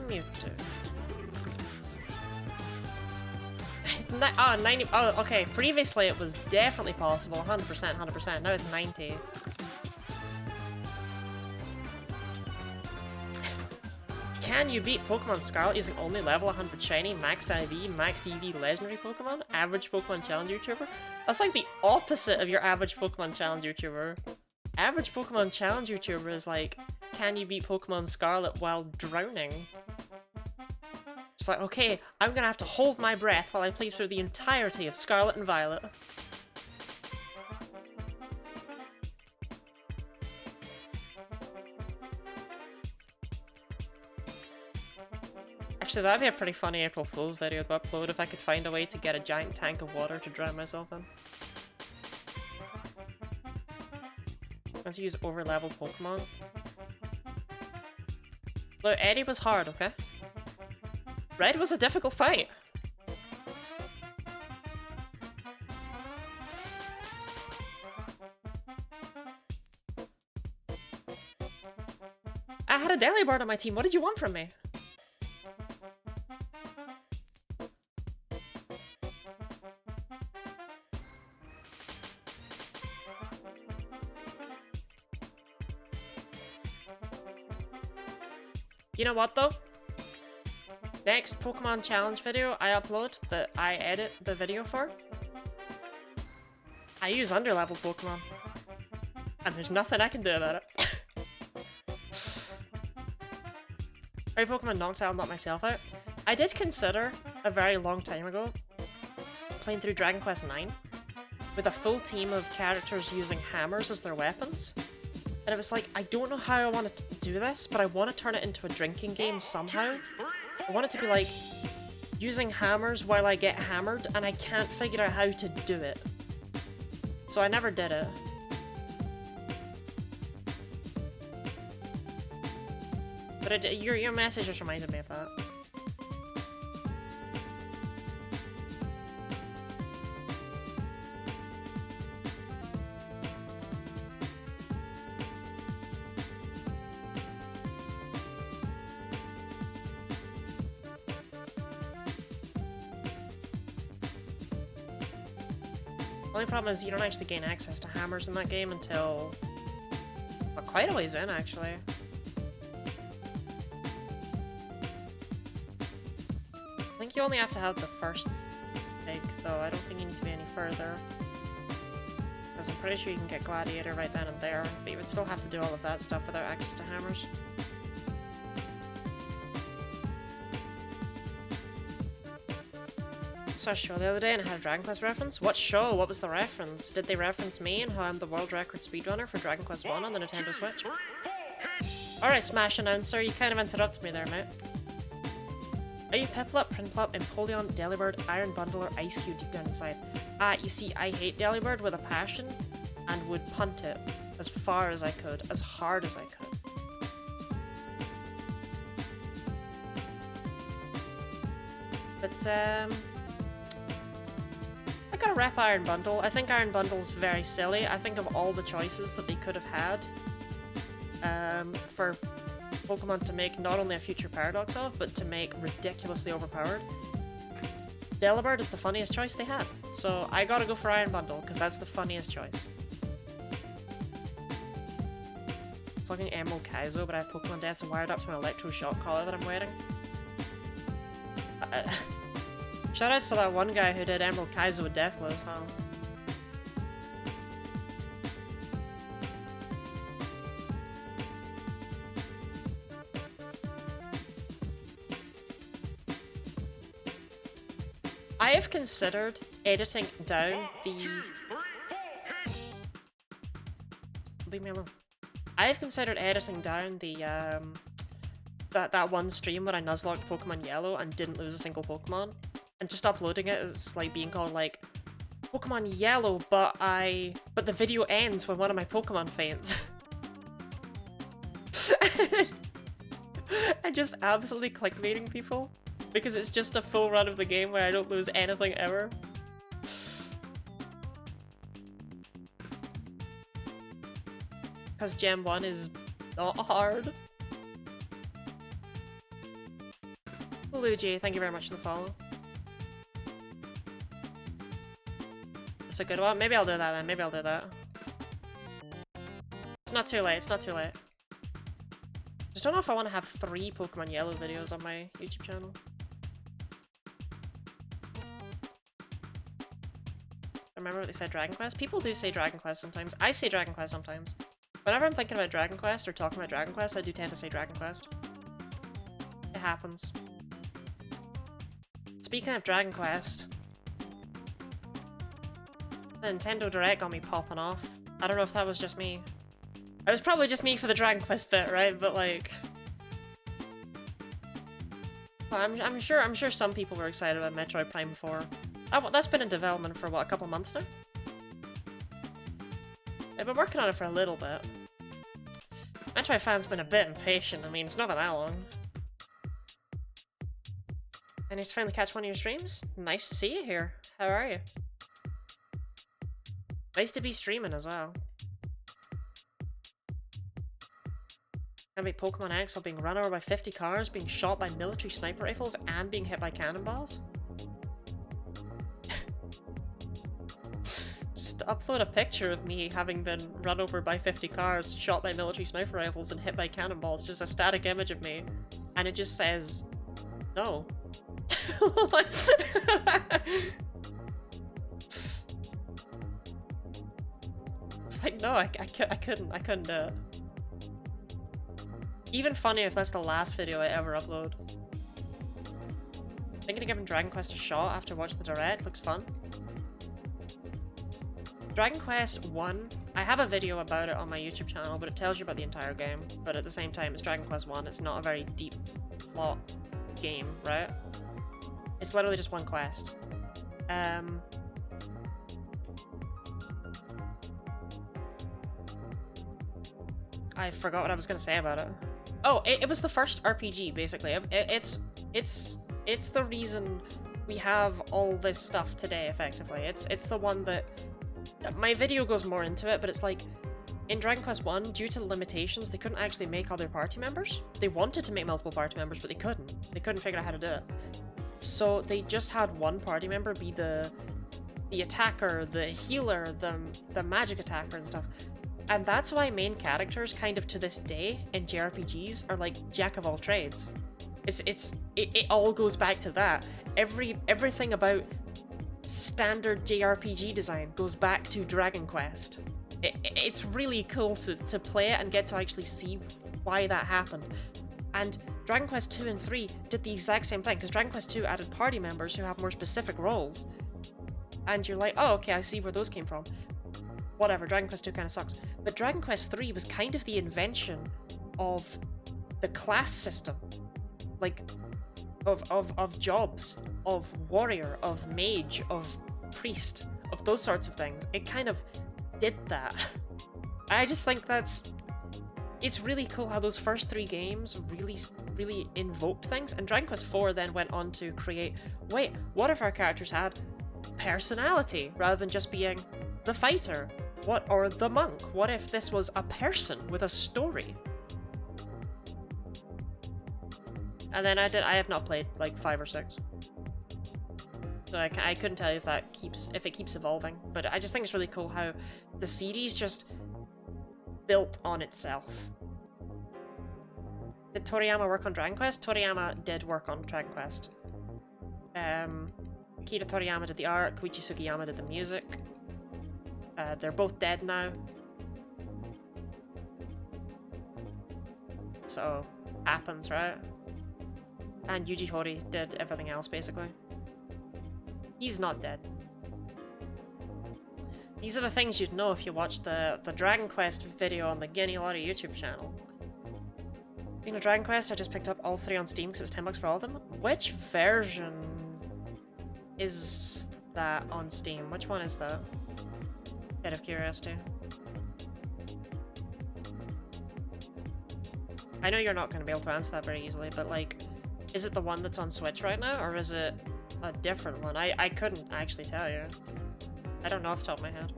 Mewtwo. Oh, 90. Oh, okay. Previously it was definitely possible. 100%, 100%. Now it's 90. Can you beat Pokemon Scarlet using only level 100 shiny, maxed IV, maxed EV legendary Pokemon? Average Pokemon Challenge YouTuber? That's like the opposite of your average Pokemon Challenge YouTuber. Average Pokemon Challenge YouTuber is like, can you beat Pokemon Scarlet while drowning? It's like, okay, I'm gonna have to hold my breath while I play through the entirety of Scarlet and Violet. Actually, that'd be a pretty funny April Fool's video to upload if I could find a way to get a giant tank of water to drown myself in. Once you use over-leveled Pokemon. Look, Eddie was hard, okay? Red was a difficult fight. I had a Delibird on my team, what did you want from me? You know what though? Next Pokemon Challenge video I upload that I edit the video for, I use underleveled Pokemon. And there's nothing I can do about it. Are Pokemon Noctowl not myself out? I did consider, a very long time ago, playing through Dragon Quest IX with a full team of characters using hammers as their weapons. And it was like, I don't know how I want to do this, but I want to turn it into a drinking game somehow. I want it to be like, using hammers while I get hammered, and I can't figure out how to do it. So I never did it. But your message just reminded me of that. The only problem is you don't actually gain access to hammers in that game until... well, quite a ways in, actually. I think you only have to have the first big, though. I don't think you need to be any further. Because I'm pretty sure you can get Gladiator right then and there, but you would still have to do all of that stuff without access to hammers. I saw a show the other day and it had a Dragon Quest reference. What show? What was the reference? Did they reference me and how I'm the world record speedrunner for Dragon Quest 1 on the Nintendo Switch? Alright, Smash Announcer, you kind of interrupted me there, mate. Are you Piplup, Prinplup, Empoleon, Delibird, Iron Bundle, or Ice Cube deep down inside? You see, I hate Delibird with a passion and would punt it as far as I could, as hard as I could. But, I gotta rep Iron Bundle. I think Iron Bundle's very silly. I think of all the choices that they could have had for Pokemon to make not only a future paradox of, but to make ridiculously overpowered, Delibird is the funniest choice they had. So I gotta go for Iron Bundle, because that's the funniest choice. It's looking Emerald Kaizo, but I have Pokemon Deaths wired up to an electroshock collar that I'm waiting. Shoutouts to that one guy who did Emerald Kaizo with Deathless, huh? I have considered editing down the... leave me alone. I have considered editing down the, that one stream where I nuzlocked Pokemon Yellow and didn't lose a single Pokemon. And just uploading it is like being called like Pokemon Yellow, but the video ends when one of my Pokemon faints. And just absolutely clickbaiting people because it's just a full run of the game where I don't lose anything ever. Because Gem 1 is not hard. Luigi, thank you very much for the follow. That's a good one. Maybe I'll do that then. Maybe I'll do that. It's not too late. It's not too late. Just don't know if I want to have 3 Pokemon Yellow videos on my YouTube channel. Remember what they said, Dragon Quest? People do say Dragon Quest sometimes. I say Dragon Quest sometimes. Whenever I'm thinking about Dragon Quest or talking about Dragon Quest, I do tend to say Dragon Quest. It happens. Speaking of Dragon Quest, the Nintendo Direct got me popping off. I don't know if that was just me. It was probably just me for the Dragon Quest bit, right? But like, I'm sure some people were excited about Metroid Prime 4. That's been in development for what, a couple months now? I've been working on it for a little bit. Metroid fans been a bit impatient. I mean, it's not been that long. And he's finally catch one of your streams. Nice to see you here. How are you? Nice to be streaming as well. I beat Pokemon X while being run over by 50 cars, being shot by military sniper rifles, and being hit by cannonballs. Just upload a picture of me having been run over by 50 cars, shot by military sniper rifles, and hit by cannonballs. Just a static image of me. And it just says, no. It's like, no, I couldn't do it. Even funny if that's the last video I ever upload. Thinking of giving Dragon Quest a shot after watching the Direct. Looks fun. Dragon Quest 1, I have a video about it on my YouTube channel, but it tells you about the entire game. But at the same time, it's Dragon Quest 1, it's not a very deep plot game, right? It's literally just one quest. I forgot what I was going to say about it. Oh, it was the first RPG, basically. It's the reason we have all this stuff today, effectively. It's the one that... My video goes more into it, but it's like, in Dragon Quest 1, due to limitations, they couldn't actually make other party members. They wanted to make multiple party members, but they couldn't. They couldn't figure out how to do it. So they just had one party member be the attacker, the healer, the magic attacker and stuff. And that's why main characters, kind of to this day, in JRPGs, are like jack of all trades. It all goes back to that. Everything about standard JRPG design goes back to Dragon Quest. It's really cool to play it and get to actually see why that happened. And Dragon Quest 2 and 3 did the exact same thing, because Dragon Quest 2 added party members who have more specific roles. And you're like, oh, okay, I see where those came from. Whatever, Dragon Quest 2 kind of sucks. But Dragon Quest 3 was kind of the invention of the class system. Like, of jobs, of warrior, of mage, of priest, of those sorts of things. It kind of did that. I just think it's really cool how those first 3 games really invoked things, and Dragon Quest 4 then went on to create, wait, what if our characters had personality rather than just being the fighter? Or the monk? What if this was a person with a story? And then I have not played like 5 or 6. So I couldn't tell you if it keeps evolving, but I just think it's really cool how the series just built on itself. Did Toriyama work on Dragon Quest? Toriyama did work on Dragon Quest. Akira Toriyama did the art, Koichi Sugiyama did the music. They're both dead now. So, happens, right? And Yuji Horii did everything else, basically. He's not dead. These are the things you'd know if you watched the Dragon Quest video on the Guinea Lottie YouTube channel. Being a Dragon Quest, I just picked up all 3 on Steam because it was $10 for all of them. Which version is that on Steam? Which one is that? Out of curiosity. I know you're not going to be able to answer that very easily, but like, is it the one that's on Switch right now, or is it a different one? I couldn't actually tell you. I don't know off the top of my head.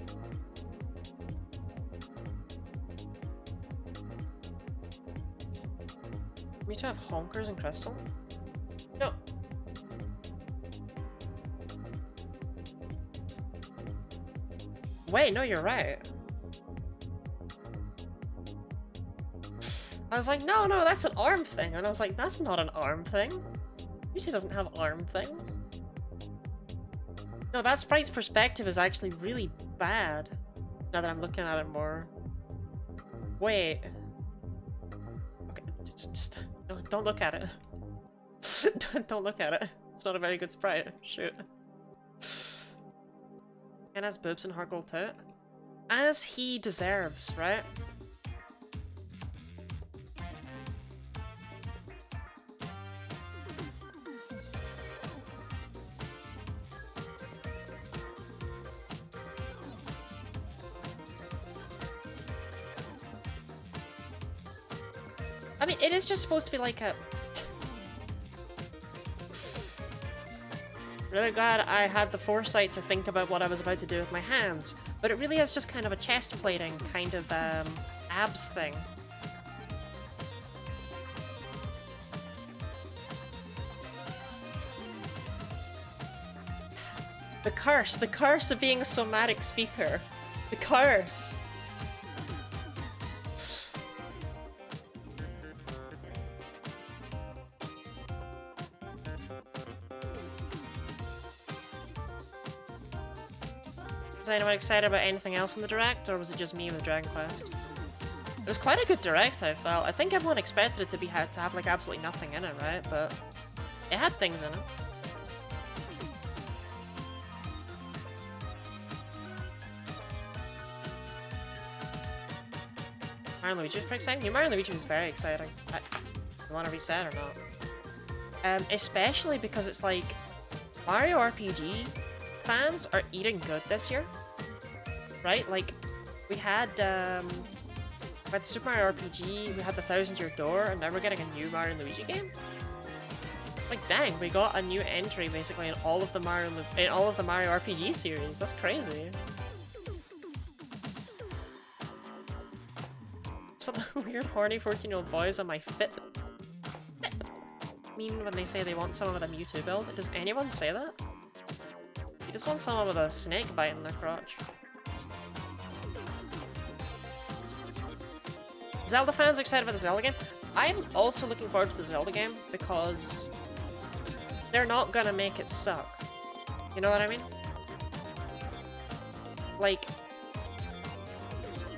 Mewtwo have honkers and crystal? No. Wait, no, you're right. I was like, no, that's an arm thing. And I was like, that's not an arm thing. Mewtwo doesn't have arm things. No, that sprite's perspective is actually really bad. Now that I'm looking at it more. Wait. Okay, just no, don't look at it. Don't look at it. It's not a very good sprite. Shoot. And has boobs and heart gold too. As he deserves, right? I mean, it is just supposed to be like a... Really glad I had the foresight to think about what I was about to do with my hands, but it really is just kind of a chest plating kind of abs thing. The curse of being a somatic speaker. The curse. Was anyone excited about anything else in the Direct, or was it just me with Dragon Quest? It was quite a good Direct, I felt. I think everyone expected it to have like absolutely nothing in it, right? But it had things in it. Mario and Luigi was pretty exciting. New Mario and Luigi was very exciting. You want to reset or not? Especially because it's like Mario RPG fans are eating good this year, right? Like we had We had Super Mario RPG, we had the 1000-Year Door, and now we're getting a new Mario and Luigi game? Like, dang, we got a new entry basically in all of the Mario RPG series. That's crazy. That's what the weird horny 14-year-old boys on my Fit mean when they say they want someone with a Mewtwo build. Does anyone say that? You just want someone with a snake bite in their crotch. Zelda fans are excited about the Zelda game. I'm also looking forward to the Zelda game because they're not gonna make it suck. You know what I mean? Like,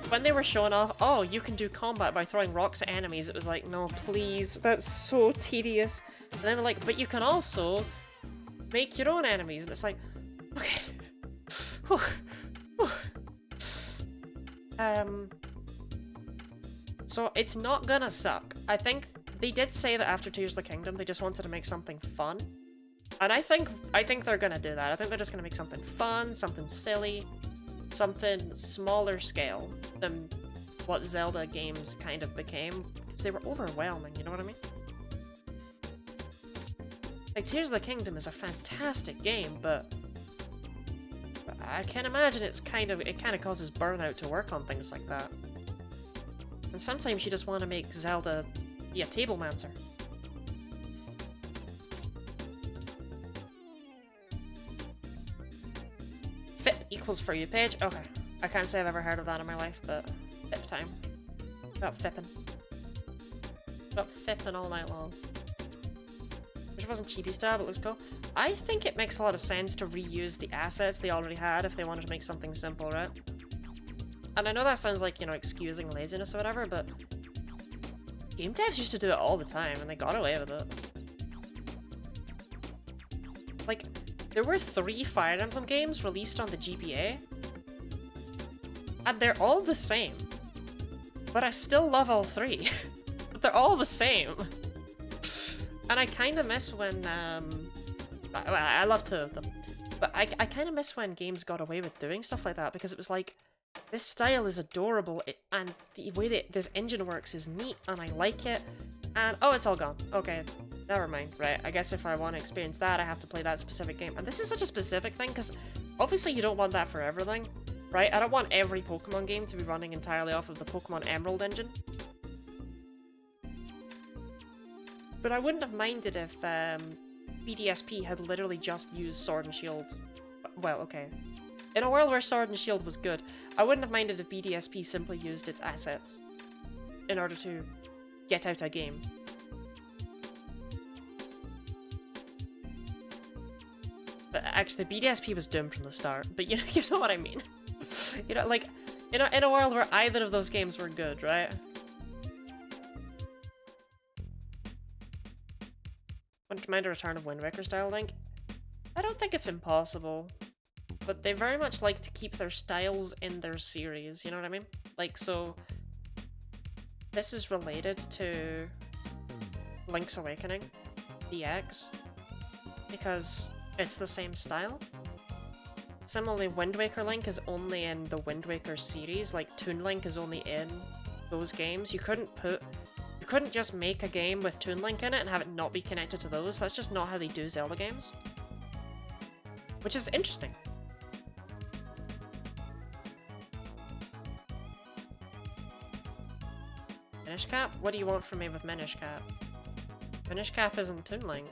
when they were showing off, oh, you can do combat by throwing rocks at enemies, it was like, no, please, that's so tedious. And then they're like, but you can also make your own enemies, and it's like, okay. So it's not gonna suck. I think they did say that after Tears of the Kingdom, they just wanted to make something fun. And I think they're gonna do that. I think they're just gonna make something fun, something silly, something smaller scale than what Zelda games kind of became, because they were overwhelming, you know what I mean? Like, Tears of the Kingdom is a fantastic game, but I can imagine it kind of causes burnout to work on things like that. And sometimes you just want to make Zelda be a tablemancer. Fit equals for you page? Okay. I can't say I've ever heard of that in my life, but Fit time. Got fippin'. Got fippin' all night long. Which wasn't cheapy style, but looks cool. I think it makes a lot of sense to reuse the assets they already had if they wanted to make something simple, right? And I know that sounds like, you know, excusing laziness or whatever, but game devs used to do it all the time, and they got away with it. Like, there were 3 Fire Emblem games released on the GBA, and they're all the same. But I still love all 3. But they're all the same. And I kind of miss when, I love 2 of them. But I kind of miss when games got away with doing stuff like that, because it was like, this style is adorable, and the way that this engine works is neat, and I like it. And, oh, it's all gone. Okay, never mind. Right, I guess if I want to experience that, I have to play that specific game. And this is such a specific thing, because obviously you don't want that for everything, right? I don't want every Pokemon game to be running entirely off of the Pokemon Emerald engine. But I wouldn't have minded if BDSP had literally just used Sword and Shield. Well, okay. In a world where Sword and Shield was good, I wouldn't have minded if BDSP simply used its assets in order to get out a game. But actually, BDSP was doomed from the start, but you know what I mean? You know, like, in a world where either of those games were good, right? When Commander Return of Wind Waker style Link? I don't think it's impossible. But they very much like to keep their styles in their series, you know what I mean? Like, so this is related to Link's Awakening, DX, because it's the same style. Similarly, Wind Waker Link is only in the Wind Waker series, like Toon Link is only in those games. You couldn't just make a game with Toon Link in it and have it not be connected to those. That's just not how they do Zelda games. Which is interesting. Minish Cap? What do you want from me with Minish Cap? Minish Cap isn't Toon Link.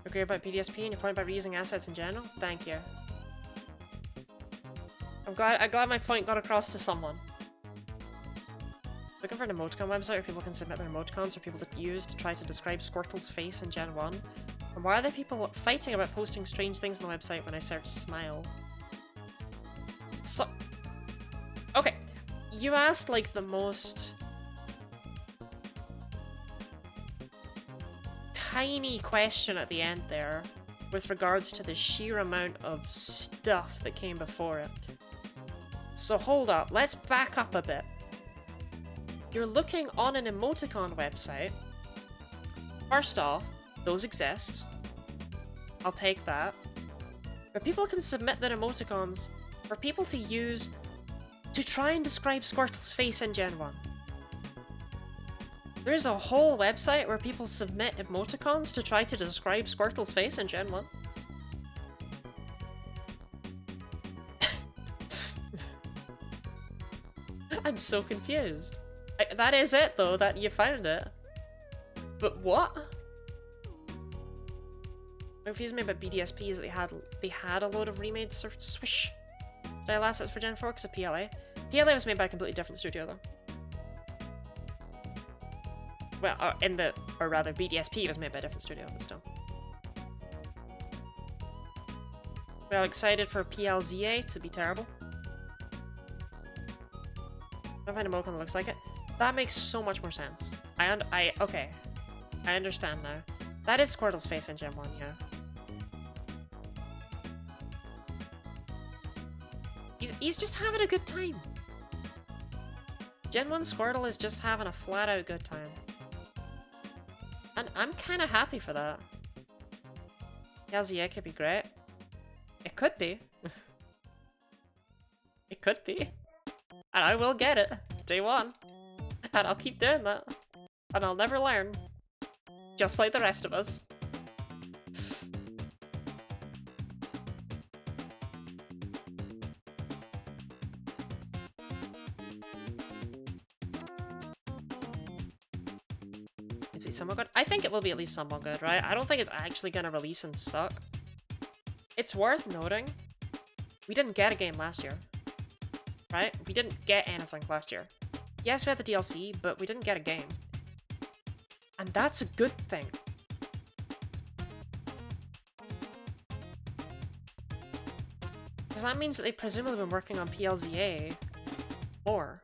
Agree about PDSP and your point about reusing assets in general? Thank you. I'm glad my point got across to someone. Looking for an emoticon website where people can submit their emoticons for people to use to try to describe Squirtle's face in Gen 1. And why are there people fighting about posting strange things on the website when I search smile? So, okay, you asked like the most tiny question at the end there with regards to the sheer amount of stuff that came before it. So hold up, let's back up a bit. You're looking on an emoticon website. First off, those exist. I'll take that. where people can submit their emoticons for people to use to try and describe Squirtle's face in Gen 1. There's a whole website where people submit emoticons to try to describe Squirtle's face in Gen 1. I'm so confused. That is it though, that you found it. But what? What confused me about BDSP is that they had a load of remade Swish style assets for Gen 4 because of PLA. PLA was made by a completely different studio though. Well, or rather BDSP was made by a different studio, but still. Well, excited for PLZA to be terrible. I find a emoticon that looks like it. That makes so much more sense. Okay. I understand now. That is Squirtle's face in Gen 1, yeah. He's just having a good time. Gen 1 Squirtle is just having a flat out good time. And I'm kinda happy for that. PLZA could be great. It could be. It could be. And I will get it. Day one. And I'll keep doing that. And I'll never learn. Just like the rest of us. Is it somewhat good? I think it will be at least somewhat good, right? I don't think it's actually gonna release and suck. It's worth noting, we didn't get a game last year. Right? We didn't get anything last year. Yes, we had the DLC, but we didn't get a game. And that's a good thing. Because that means that they've presumably been working on PLZA more.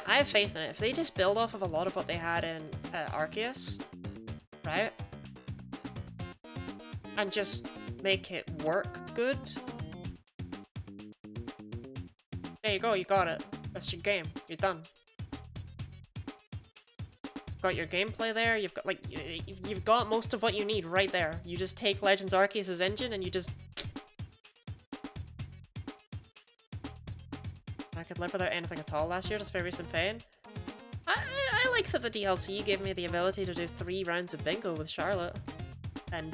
I have faith in it. If they just build off of a lot of what they had in Arceus, right? And just make it work good. There you go, you got it. That's your game. You're done. Got your gameplay there. You've got you've got most of what you need right there. You just take Legends Arceus' engine and you just. I could live without anything at all last year, despite recent pain. I like that the DLC gave me the ability to do 3 rounds of bingo with Charlotte. And,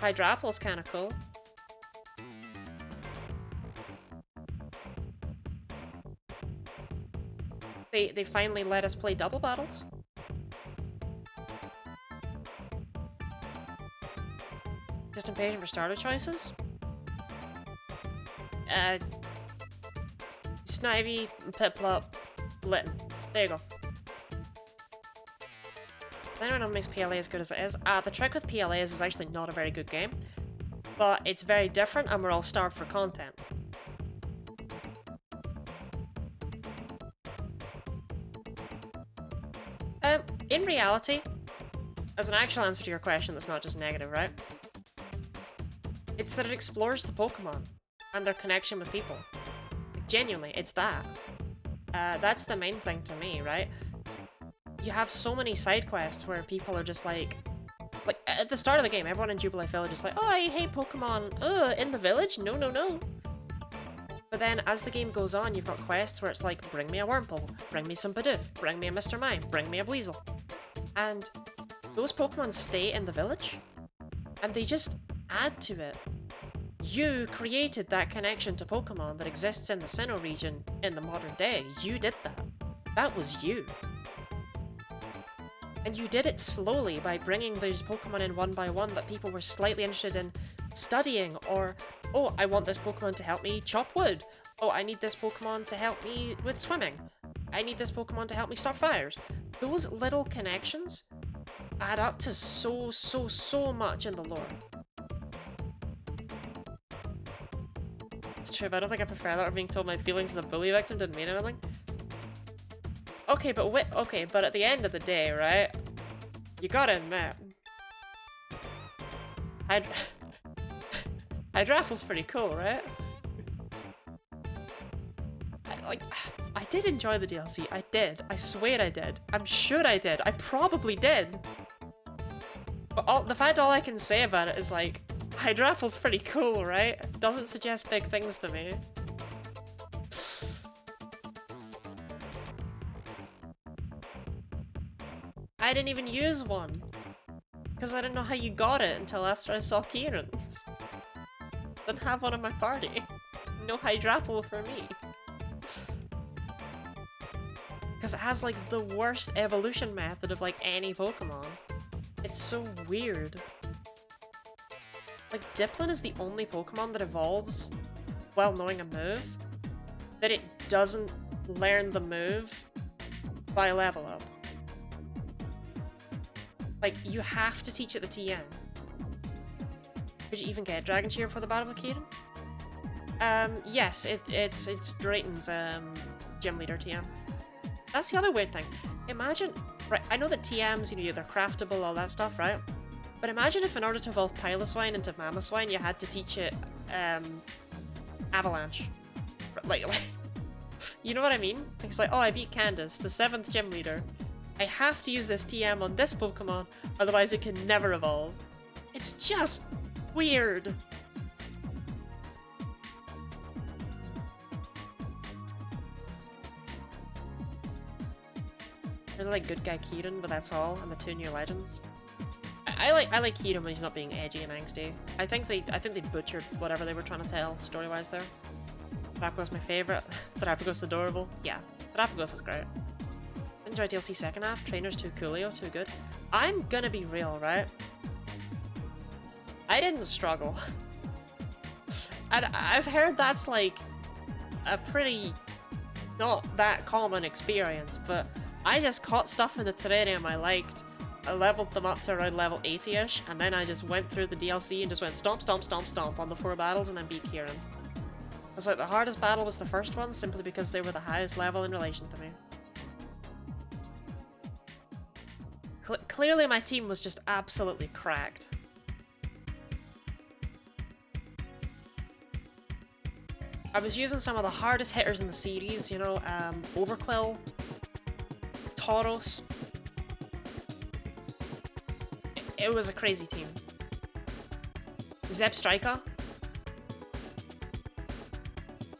Hydrapple's kinda cool. They finally let us play double battles. Just impatient for starter choices. Snivy, Piplup, Litten. There you go. I don't know what makes PLA as good as it is. The trick with PLA is it's actually not a very good game. But it's very different and we're all starved for content. In reality, as an actual answer to your question that's not just negative, right? It's that it explores the Pokemon and their connection with people. Like, genuinely, it's that. That's the main thing to me, right? You have so many side quests where people are just like at the start of the game, everyone in Jubilee Village is like, oh, I hate Pokemon. In the village? No, no, no. But then as the game goes on, you've got quests where it's like, bring me a Wurmple, bring me some Bidoof, bring me a Mr. Mime, bring me a Weasel. And those Pokemon stay in the village, and they just add to it. You created that connection to Pokemon that exists in the Sinnoh region in the modern day. You did that. That was you. And you did it slowly by bringing those Pokemon in one by one that people were slightly interested in studying, or, oh, I want this Pokemon to help me chop wood. Oh, I need this Pokemon to help me with swimming. I need this Pokemon to help me start fires. Those little connections add up to so much in the lore. It's true, but I don't think I prefer that or being told my feelings as a bully victim didn't mean anything. Okay, but at the end of the day, right? You gotta admit, Hydraffle's pretty cool, right? like, I did enjoy the DLC. I did. I swear I did. I'm sure I did. I probably did. But the fact all I can say about it is like, Hydrapple's pretty cool, right? Doesn't suggest big things to me. I didn't even use one. Because I didn't know how you got it until after I saw Kieran's. Didn't have one in my party. No Hydrapple for me. Because it has like the worst evolution method of like any Pokemon. It's so weird. Like Dipplin is the only Pokemon that evolves while knowing a move, that it doesn't learn the move by level up. Like, you have to teach it the TM. Did you even get Dragon Cheer for the Battle of Kieran? Yes, it's Drayton's gym leader TM. That's the other weird thing. Imagine, right, I know that TMs, you know, they're craftable, all that stuff, right? But imagine if in order to evolve Piloswine into Mamoswine, you had to teach it, Avalanche. Like, you know what I mean? It's like, oh, I beat Candace, the 7th gym leader. I have to use this TM on this Pokemon, otherwise it can never evolve. It's just weird. I really like good guy Kieran, but that's all, and the 2 new legends. I like Kieran when he's not being edgy and angsty. I think they butchered whatever they were trying to tell story-wise there. Therapagos my favourite. Therapagos adorable. Yeah, Therapagos is great. Enjoy DLC second half. Trainers too coolio, too good. I'm gonna be real, right? I didn't struggle. And I've heard that's like a pretty not that common experience, but I just caught stuff in the terrarium I liked. I leveled them up to around level 80-ish, and then I just went through the DLC and just went stomp, stomp, stomp, stomp on the 4 battles and then beat Kieran. It's like the hardest battle was the first one, simply because they were the highest level in relation to me. Clearly my team was just absolutely cracked. I was using some of the hardest hitters in the series, you know, Overquill, Tauros. It was a crazy team. Zebstrika.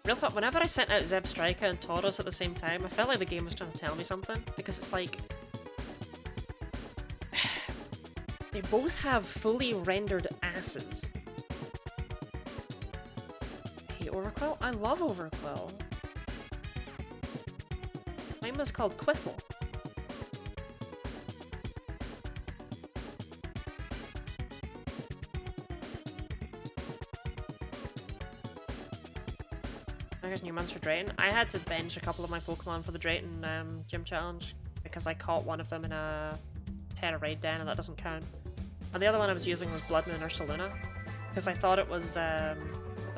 Real talk, whenever I sent out Zebstrika and Tauros at the same time, I felt like the game was trying to tell me something, because it's like... they both have fully rendered asses. I hate Overquill? I love Overquill. Mine was called Quiffle. There's new months for Drayton. I had to bench a couple of my Pokemon for the Drayton gym challenge because I caught one of them in a Terra raid den and that doesn't count. And the other one I was using was Blood Moon Ursaluna because I thought it was, I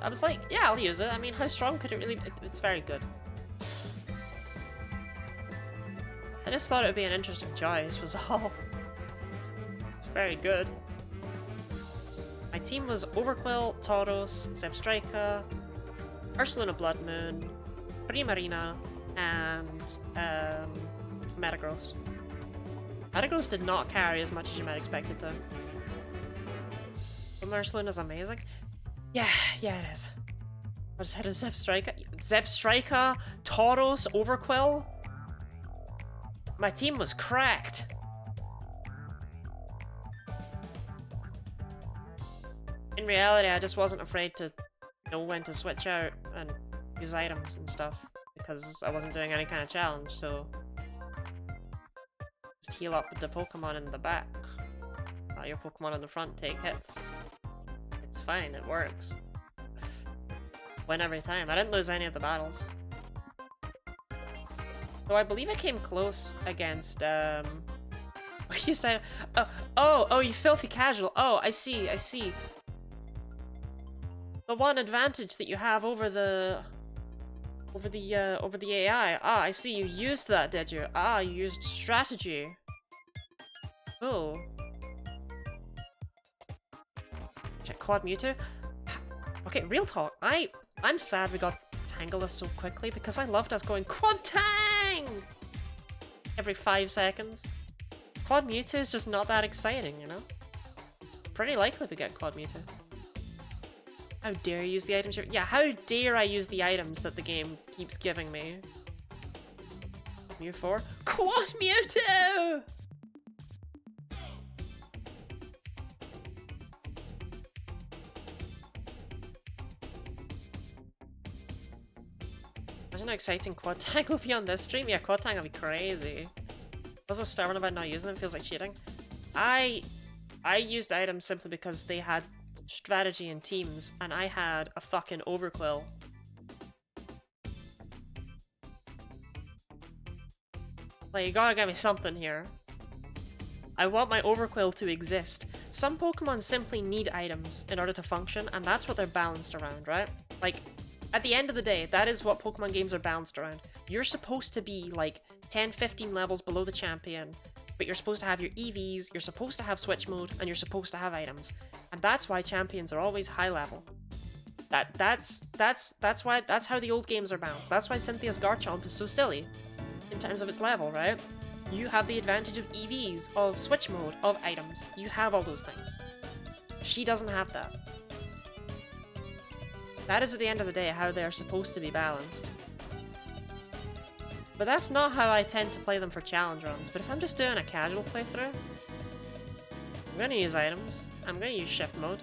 was like, yeah, I'll use it. I mean, how strong could it really be? It's very good. I just thought it would be an interesting choice was all. It's very good. My team was Overquill, Tauros, Zebstrika, Ursaluna Blood Moon, Primarina, and Metagross. Metagross did not carry as much as you might expect it to. But Ursaluna is amazing. Yeah, it is. I just had a Zebstrika, Tauros, Overquill. My team was cracked. In reality, I just wasn't afraid to know when to switch out and use items and stuff because I wasn't doing any kind of challenge, so just heal up with the Pokemon in the back. Your Pokemon in the front take hits. It's fine, it works. Win every time. I didn't lose any of the battles. So I believe I came close against, you said, oh, you filthy casual. Oh, I see. The one advantage that you have over the AI. Ah, I see. You used that, did you? Ah, you used strategy. Cool. Check Quad Mewtwo. Okay, real talk. I'm sad we got tangle us so quickly because I loved us going Quad Tang every 5 seconds. Quad Mewtwo is just not that exciting, you know? Pretty likely we get Quad Mewtwo. How dare you use the items? Yeah, how dare I use the items that the game keeps giving me? Mew 4? Quad Mewtwo! Imagine how exciting Quad Tang will be on this stream. Yeah, Quad Tang will be crazy. Also stubborn about not using them, feels like cheating. I used items simply because they had strategy in teams, and I had a fucking overquill. Like, you gotta give me something here. I want my overquill to exist. Some Pokemon simply need items in order to function, and that's what they're balanced around, right? Like, at the end of the day, that is what Pokemon games are balanced around. You're supposed to be, like, 10-15 levels below the champion, but you're supposed to have your EVs, you're supposed to have switch mode, and you're supposed to have items. And that's why champions are always high level. That's how the old games are balanced. That's why Cynthia's Garchomp is so silly in terms of its level, right? You have the advantage of EVs, of switch mode, of items. You have all those things. She doesn't have that. That is at the end of the day how they are supposed to be balanced. But that's not how I tend to play them for challenge runs. But if I'm just doing a casual playthrough, I'm gonna use items. I'm gonna use shift mode.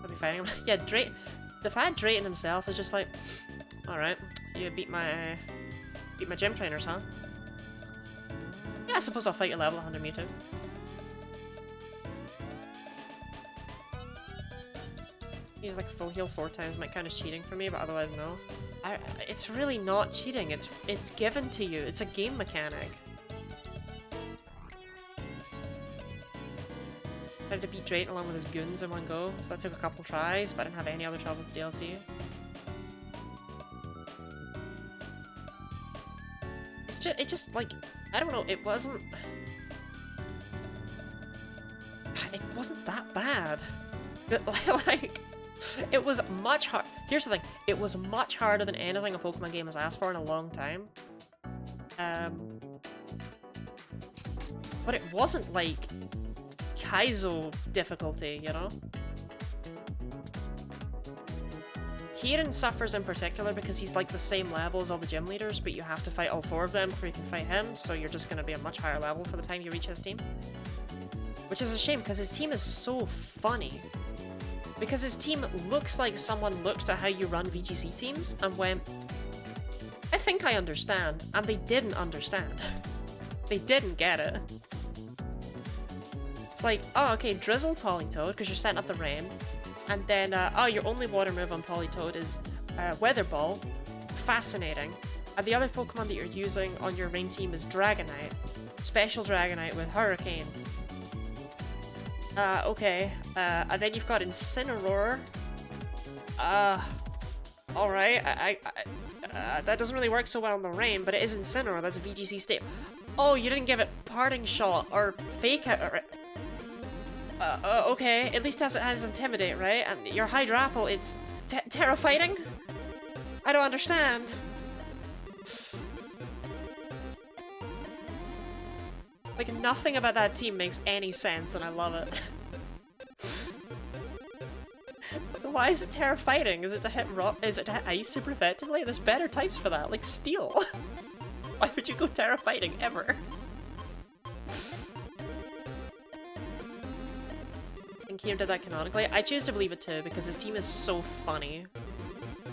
I'll be fighting him. Yeah, the fact Drayton himself is just like, alright, you beat my gym trainers, huh? Yeah, I suppose I'll fight your level 100 Mewtwo. He's like full heal 4 times, might count as cheating for me, but otherwise no. It's really not cheating, it's given to you, it's a game mechanic. Tried to beat Drayton along with his goons in one go, so that took a couple tries, but I didn't have any other trouble with DLC. It just like, I don't know, it wasn't that bad. But like, it was much hard. Here's the thing, it was much harder than anything a Pokemon game has asked for in a long time. But it wasn't like Kaizo difficulty, you know? Kieran suffers in particular because he's like the same level as all the gym leaders, but you have to fight all 4 of them before you can fight him, so you're just gonna be a much higher level for the time you reach his team. Which is a shame, because his team is so funny. Because his team looks like someone looked at how you run VGC teams and went, I think I understand, and they didn't understand. They didn't get it. It's like, oh okay, Drizzle Politoed, because you're setting up the rain. And then, oh, your only water move on Politoed is Weather Ball. Fascinating. And the other Pokemon that you're using on your rain team is Dragonite. Special Dragonite with Hurricane. Okay. And then you've got Incineroar. Alright. That doesn't really work so well in the rain, but it is Incineroar. That's a VGC state. Oh, you didn't give it Parting Shot or Fake It or... okay, at least it has Intimidate, right? And your Hydrapple, it's Terra Fighting? I don't understand. Like, nothing about that team makes any sense, and I love it. Why is it Terra Fighting? Is it to hit Ice super effectively? There's better types for that, like Steel. Why would you go Terra Fighting, ever? Kieran did that canonically. I choose to believe it too, because his team is so funny.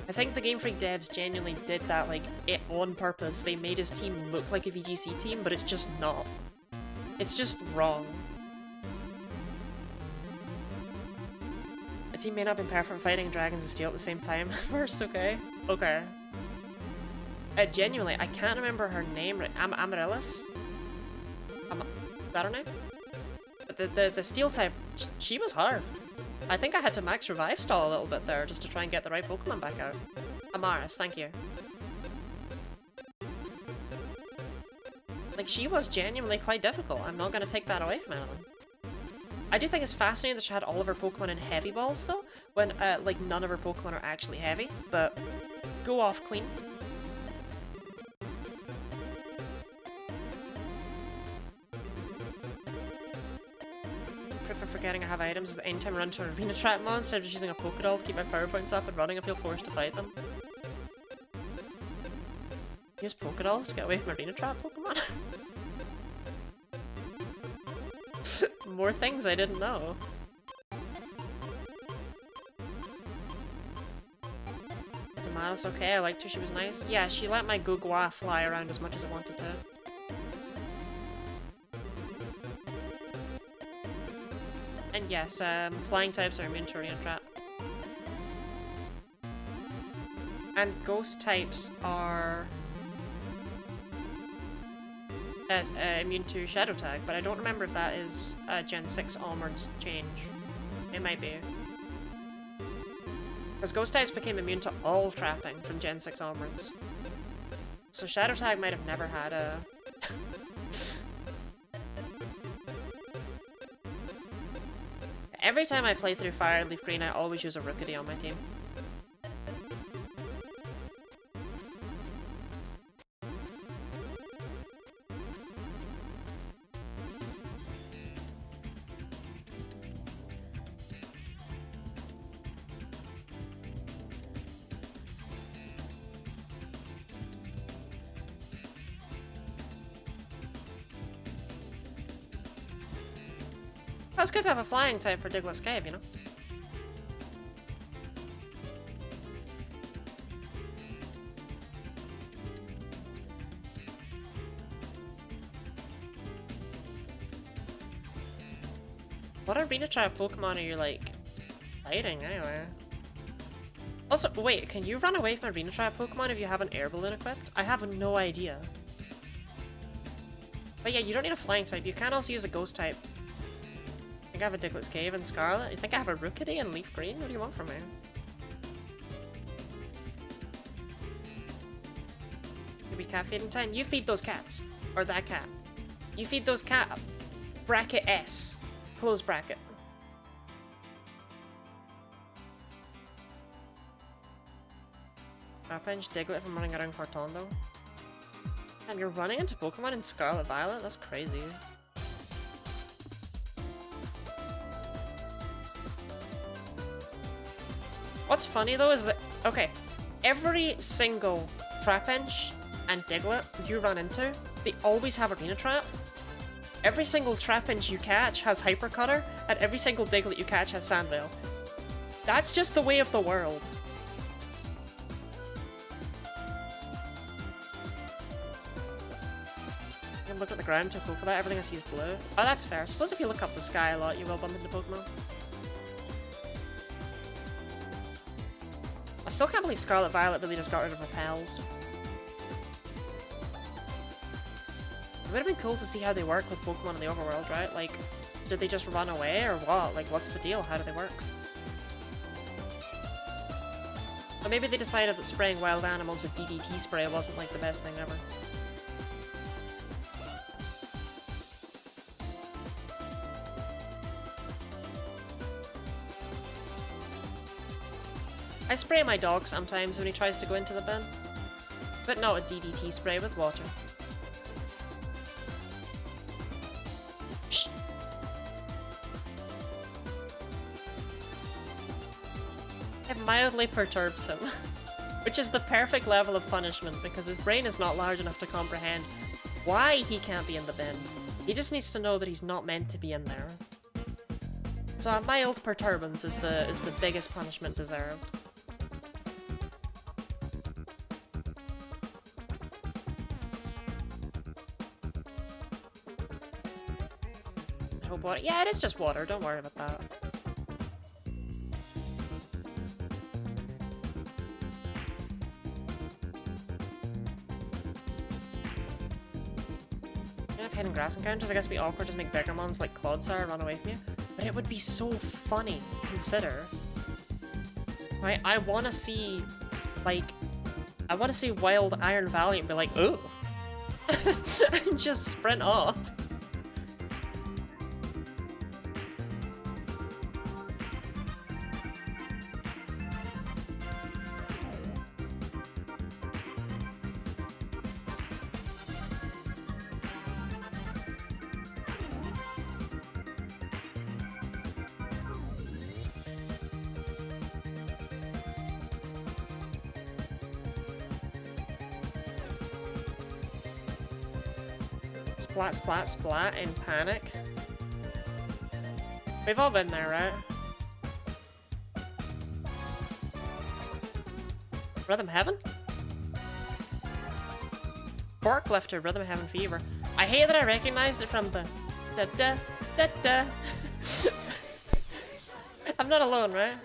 I think the Game Freak devs genuinely did that, like, on purpose. They made his team look like a VGC team, but it's just not. It's just wrong. A team may not have been perfect fighting dragons and steel at the same time. First, okay. Okay. Genuinely, I can't remember her name right. Amaryllis? Is that her name? The steel type, she was hard. I think I had to max revive stall a little bit there just to try and get the right Pokemon back out. Amaris, thank you. Like, she was genuinely quite difficult. I'm not going to take that away from anyone. I do think it's fascinating that she had all of her Pokemon in heavy balls though, when like none of her Pokemon are actually heavy, but go off, Queen. For forgetting I have items is that anytime I run to an arena trap mon, instead of just using a Pokédoll to keep my power points up and running, I feel forced to fight them. Use Pokédolls to get away from arena trap Pokemon? More things I didn't know. Tamara's okay, I liked her, she was nice. Yeah, she let my Gugwa fly around as much as I wanted to. And yes, flying types are immune to arena trap. And ghost types are immune to Shadow Tag, but I don't remember if that is a Gen 6 onwards change. It might be. Because ghost types became immune to all trapping from Gen 6 onwards. So Shadow Tag might have never had a... Every time I play through Fire and Leaf Green, I always use a Rookity on my team. Oh, it's good to have a flying type for Diglett's Cave, you know? What arena trap Pokemon are you, like, fighting, anyway? Also, wait, can you run away from arena trap Pokemon if you have an air balloon equipped? I have no idea. But yeah, you don't need a flying type. You can also use a ghost type. I think I have a Diglett's Cave and Scarlet. You think I have a Rookity and Leaf Green? What do you want from me? Maybe cat feeding time? You feed those cats. Or that cat. You feed those cat. Bracket S. Close bracket. Trapinch, Diglett from running around Cortondo. And you're running into Pokemon in Scarlet Violet? That's crazy. What's funny though is that, okay, every single Trapinch and Diglett you run into, they always have Arena Trap. Every single Trapinch you catch has Hyper Cutter, and every single Diglett you catch has Sandveil. That's just the way of the world. Look at the ground to go for that, everything I see is blue. Oh, that's fair. I suppose if you look up the sky a lot, you will bump into Pokemon. I still can't believe Scarlet Violet really just got rid of Repels. It would have been cool to see how they work with Pokemon in the overworld, right? Like, did they just run away or what? Like, what's the deal? How do they work? Or maybe they decided that spraying wild animals with DDT spray wasn't like the best thing ever. I spray my dog sometimes when he tries to go into the bin, but not with DDT spray, with water. Psst. It mildly perturbs him, which is the perfect level of punishment because his brain is not large enough to comprehend why he can't be in the bin. He just needs to know that he's not meant to be in there. So a mild perturbance is the biggest punishment deserved. Water. Yeah, it is just water, don't worry about that. You have hidden grass encounters, I guess it'd be awkward to make bigger mons like Clodsire run away from you, but it would be so funny, consider. Right, I wanna see, like, I wanna see Wild Iron Valley and be like, ooh! And just sprint off. splat, splat, splat in panic. We've all been there, right? Rhythm Heaven? Forklifter, Rhythm Heaven Fever. I hate that I recognized it from the da-da-da-da. I'm not alone, right?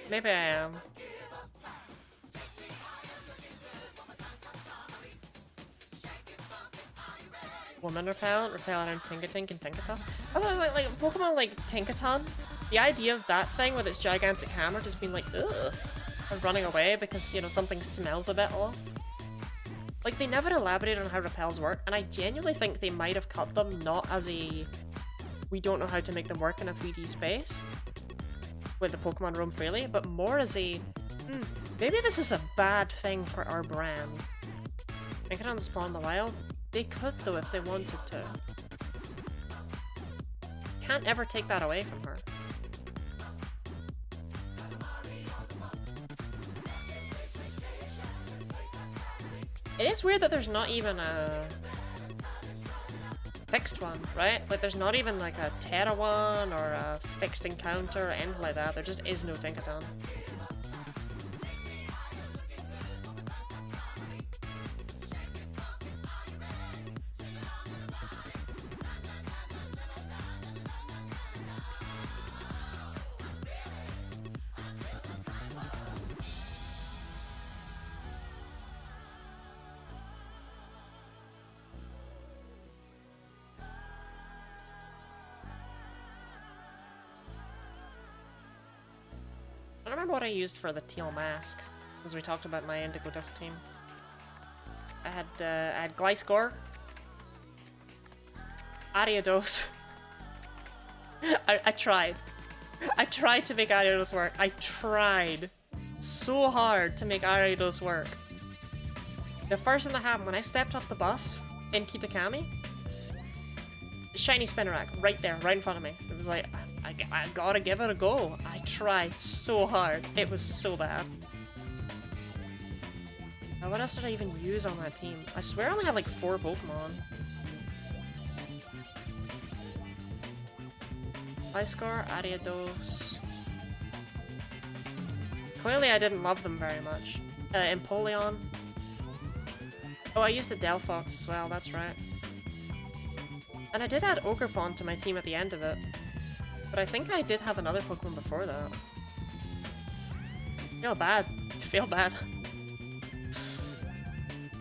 Maybe I am. Woman repellent and Tinkatink and Tinkaton. I thought like Pokemon like Tinkaton, the idea of that thing with its gigantic hammer just being like, ugh, and running away because, you know, something smells a bit off. Like, they never elaborated on how repels work, and I genuinely think they might have cut them not as a, we don't know how to make them work in a 3D space with the Pokemon roam freely, but more as a, maybe this is a bad thing for our brand. Tinkaton spawn in the wild? They could though if they wanted to. Can't ever take that away from her. It is weird that there's not even a fixed one, right? Like there's not even like a Terra one or a fixed encounter or anything like that. There just is no Tinkaton. I don't remember what I used for the teal mask, because we talked about my Indigo Disc team. I had Gliscor, Ariados. I tried. I tried to make Ariados work. I tried so hard to make Ariados work. The first thing that happened when I stepped off the bus in Kitakami, shiny Spinarak right there, right in front of me. It was like, I gotta give it a go. I tried so hard. It was so bad. Now, what else did I even use on that team? I swear I only had like 4 Pokemon. Gliscor, Ariados. Clearly I didn't love them very much. Empoleon. Oh, I used a Delphox as well, that's right. And I did add Ogerpon to my team at the end of it. But I think I did have another Pokemon before that. Feel bad. Feel bad.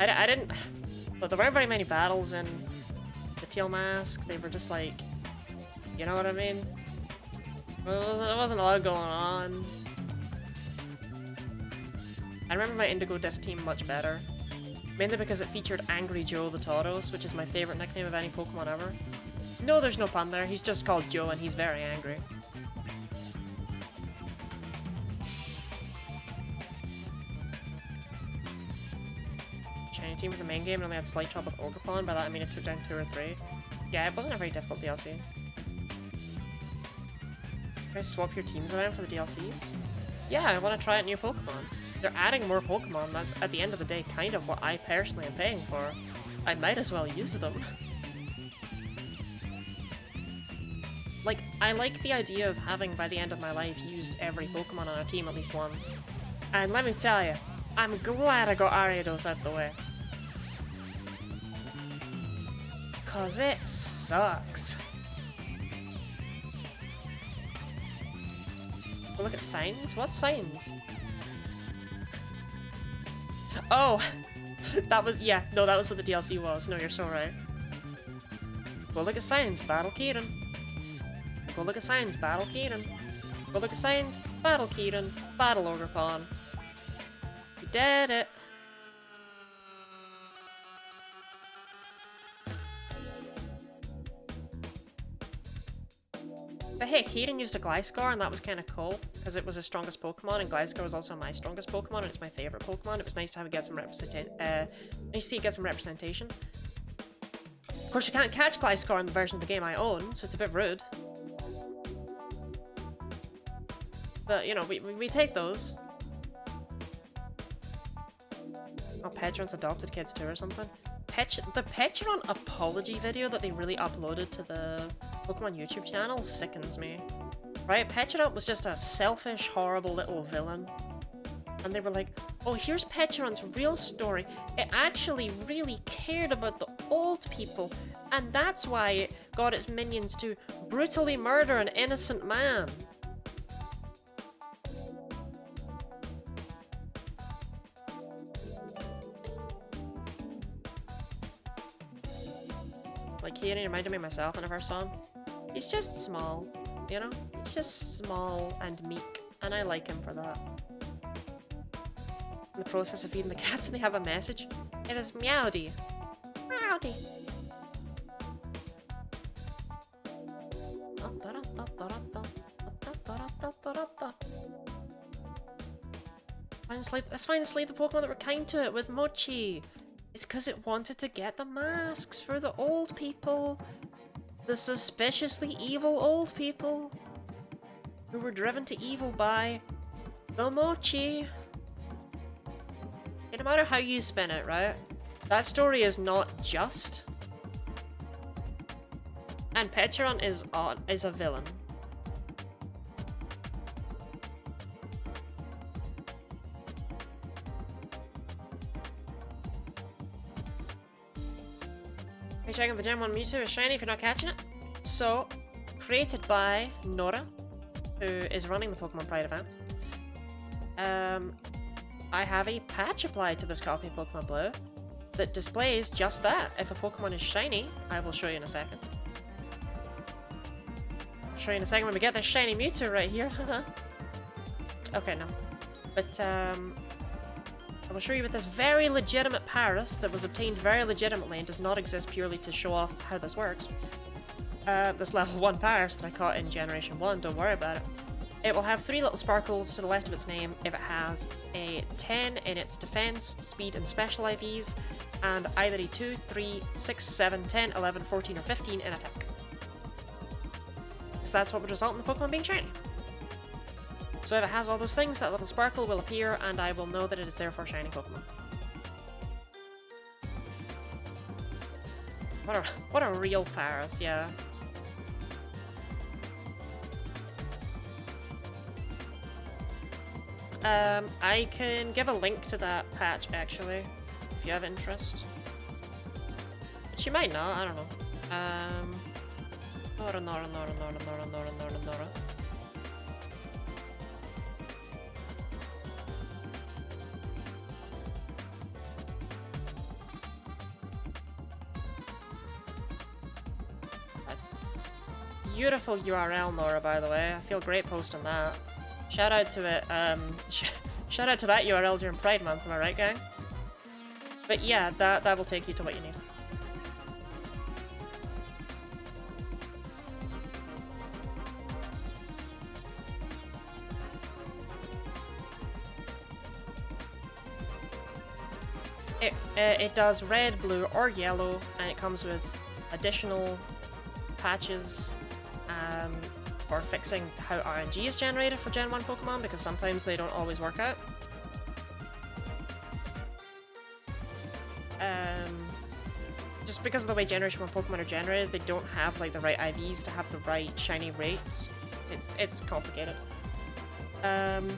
I didn't... But there weren't very many battles in the Teal Mask. They were just like... You know what I mean? There wasn't a lot going on. I remember my Indigo Disc team much better. Mainly because it featured Angry Joe the Tauros, which is my favourite nickname of any Pokemon ever. No, there's no pun there. He's just called Joe and he's very angry. Shiny team for the main game and only had slight trouble with Ogerpon. By that I mean it took down 2 or 3. Yeah, it wasn't a very difficult DLC. You guys swap your teams around for the DLCs? Yeah, I want to try out new Pokemon. They're adding more Pokemon. That's, at the end of the day, kind of what I personally am paying for. I might as well use them. Like, I like the idea of having, by the end of my life, used every Pokemon on our team at least once. And let me tell you, I'm glad I got Ariados out the way. Cause it sucks. Oh, look at signs? What signs? Oh! That was, yeah, no, that was what the DLC was. No, you're so right. Go look at signs, Battle Keaton. Go look at signs, Battle Keaton. Go look at signs, Battle Keaton, Battle Ogerpon. You did it! But hey, Keaton used a Gliscor and that was kind of cool, because it was his strongest Pokemon, and Gliscor was also my strongest Pokemon, and it's my favourite Pokemon. It was nice to have it get some representation. Nice to see it get some representation. Of course, you can't catch Gliscor in the version of the game I own, so it's a bit rude. But, you know, we take those. Oh, Petron's adopted kids too or something. The Petron apology video that they really uploaded to the Pokemon YouTube channel sickens me. Right? Petron was just a selfish, horrible little villain. And they were like, oh, here's Petron's real story. It actually really cared about the old people, and that's why it got its minions to brutally murder an innocent man. Like, Kieran reminded me of myself when I first saw him. He's just small, you know? He's just small and meek, and I like him for that. In the process of feeding the cats, and they have a message. It is Meowdy. Meowdy. Let's find the Pokemon that were kind to it with Mochi. It's because it wanted to get the masks for the old people. The suspiciously evil old people. Who were driven to evil by the Mochi. No matter how you spin it, right? That story is not just. And Petron is a villain. Hey, checking the Gen 1 Mewtwo is shiny if you're not catching it. So, created by Nora, who is running the PKMNpride event. I have a patch applied to this copy of Pokemon Blue that displays just that. If a Pokemon is shiny, I will show you in a second. I'll show you in a second when we get this shiny Mewtwo right here. Okay, no. But, I will show you with this very legitimate Paris that was obtained very legitimately and does not exist purely to show off how this works. This level 1 Paris that I caught in Generation 1, don't worry about it. It will have 3 little sparkles to the left of its name if it has a 10 in its defense, speed, and special IVs, and either a 2, 3, 6, 7, 10, 11, 14, or 15 in attack. So that's what would result in the Pokemon being shiny. So if it has all those things, that little sparkle will appear, and I will know that it is therefore shiny Pokemon. What a real Paris, yeah. I can give a link to that patch, actually, if you have interest. But you might not, I don't know. Nora. Beautiful URL, Nora, by the way. I feel great posting that. Shout out to it, shout out to that URL during Pride Month, am I right, gang? But yeah, that will take you to what you need. It does red, blue, or yellow, and it comes with additional patches for fixing how RNG is generated for Gen 1 Pokemon, because sometimes they don't always work out. Just because of the way Generation 1 Pokemon are generated, they don't have like the right IVs to have the right shiny rates. It's complicated. And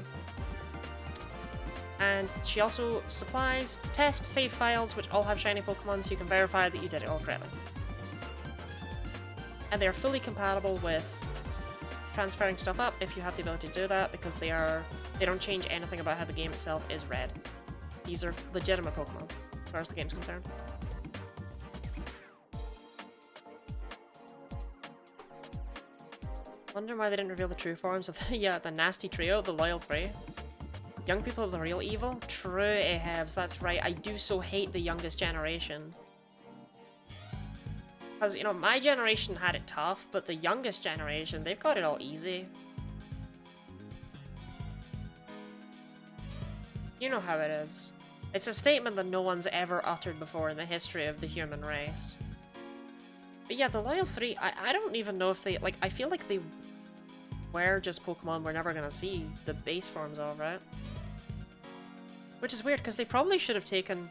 she also supplies test save files which all have shiny Pokemon, so you can verify that you did it all correctly. And they are fully compatible with transferring stuff up if you have the ability to do that, because they don't change anything about how the game itself is read. These are legitimate Pokemon, as far as the game's concerned. Wonder why they didn't reveal the true forms of the nasty trio, the loyal three. Young people are the real evil? True, Ahabs, that's right. I do so hate the youngest generation. Because, you know, my generation had it tough, but the youngest generation, they've got it all easy. You know how it is. It's a statement that no one's ever uttered before in the history of the human race. But yeah, the Loyal 3, I don't even know if they, like, I feel like they... were just Pokemon we're never gonna see the base forms of, right? Which is weird, because they probably should have taken...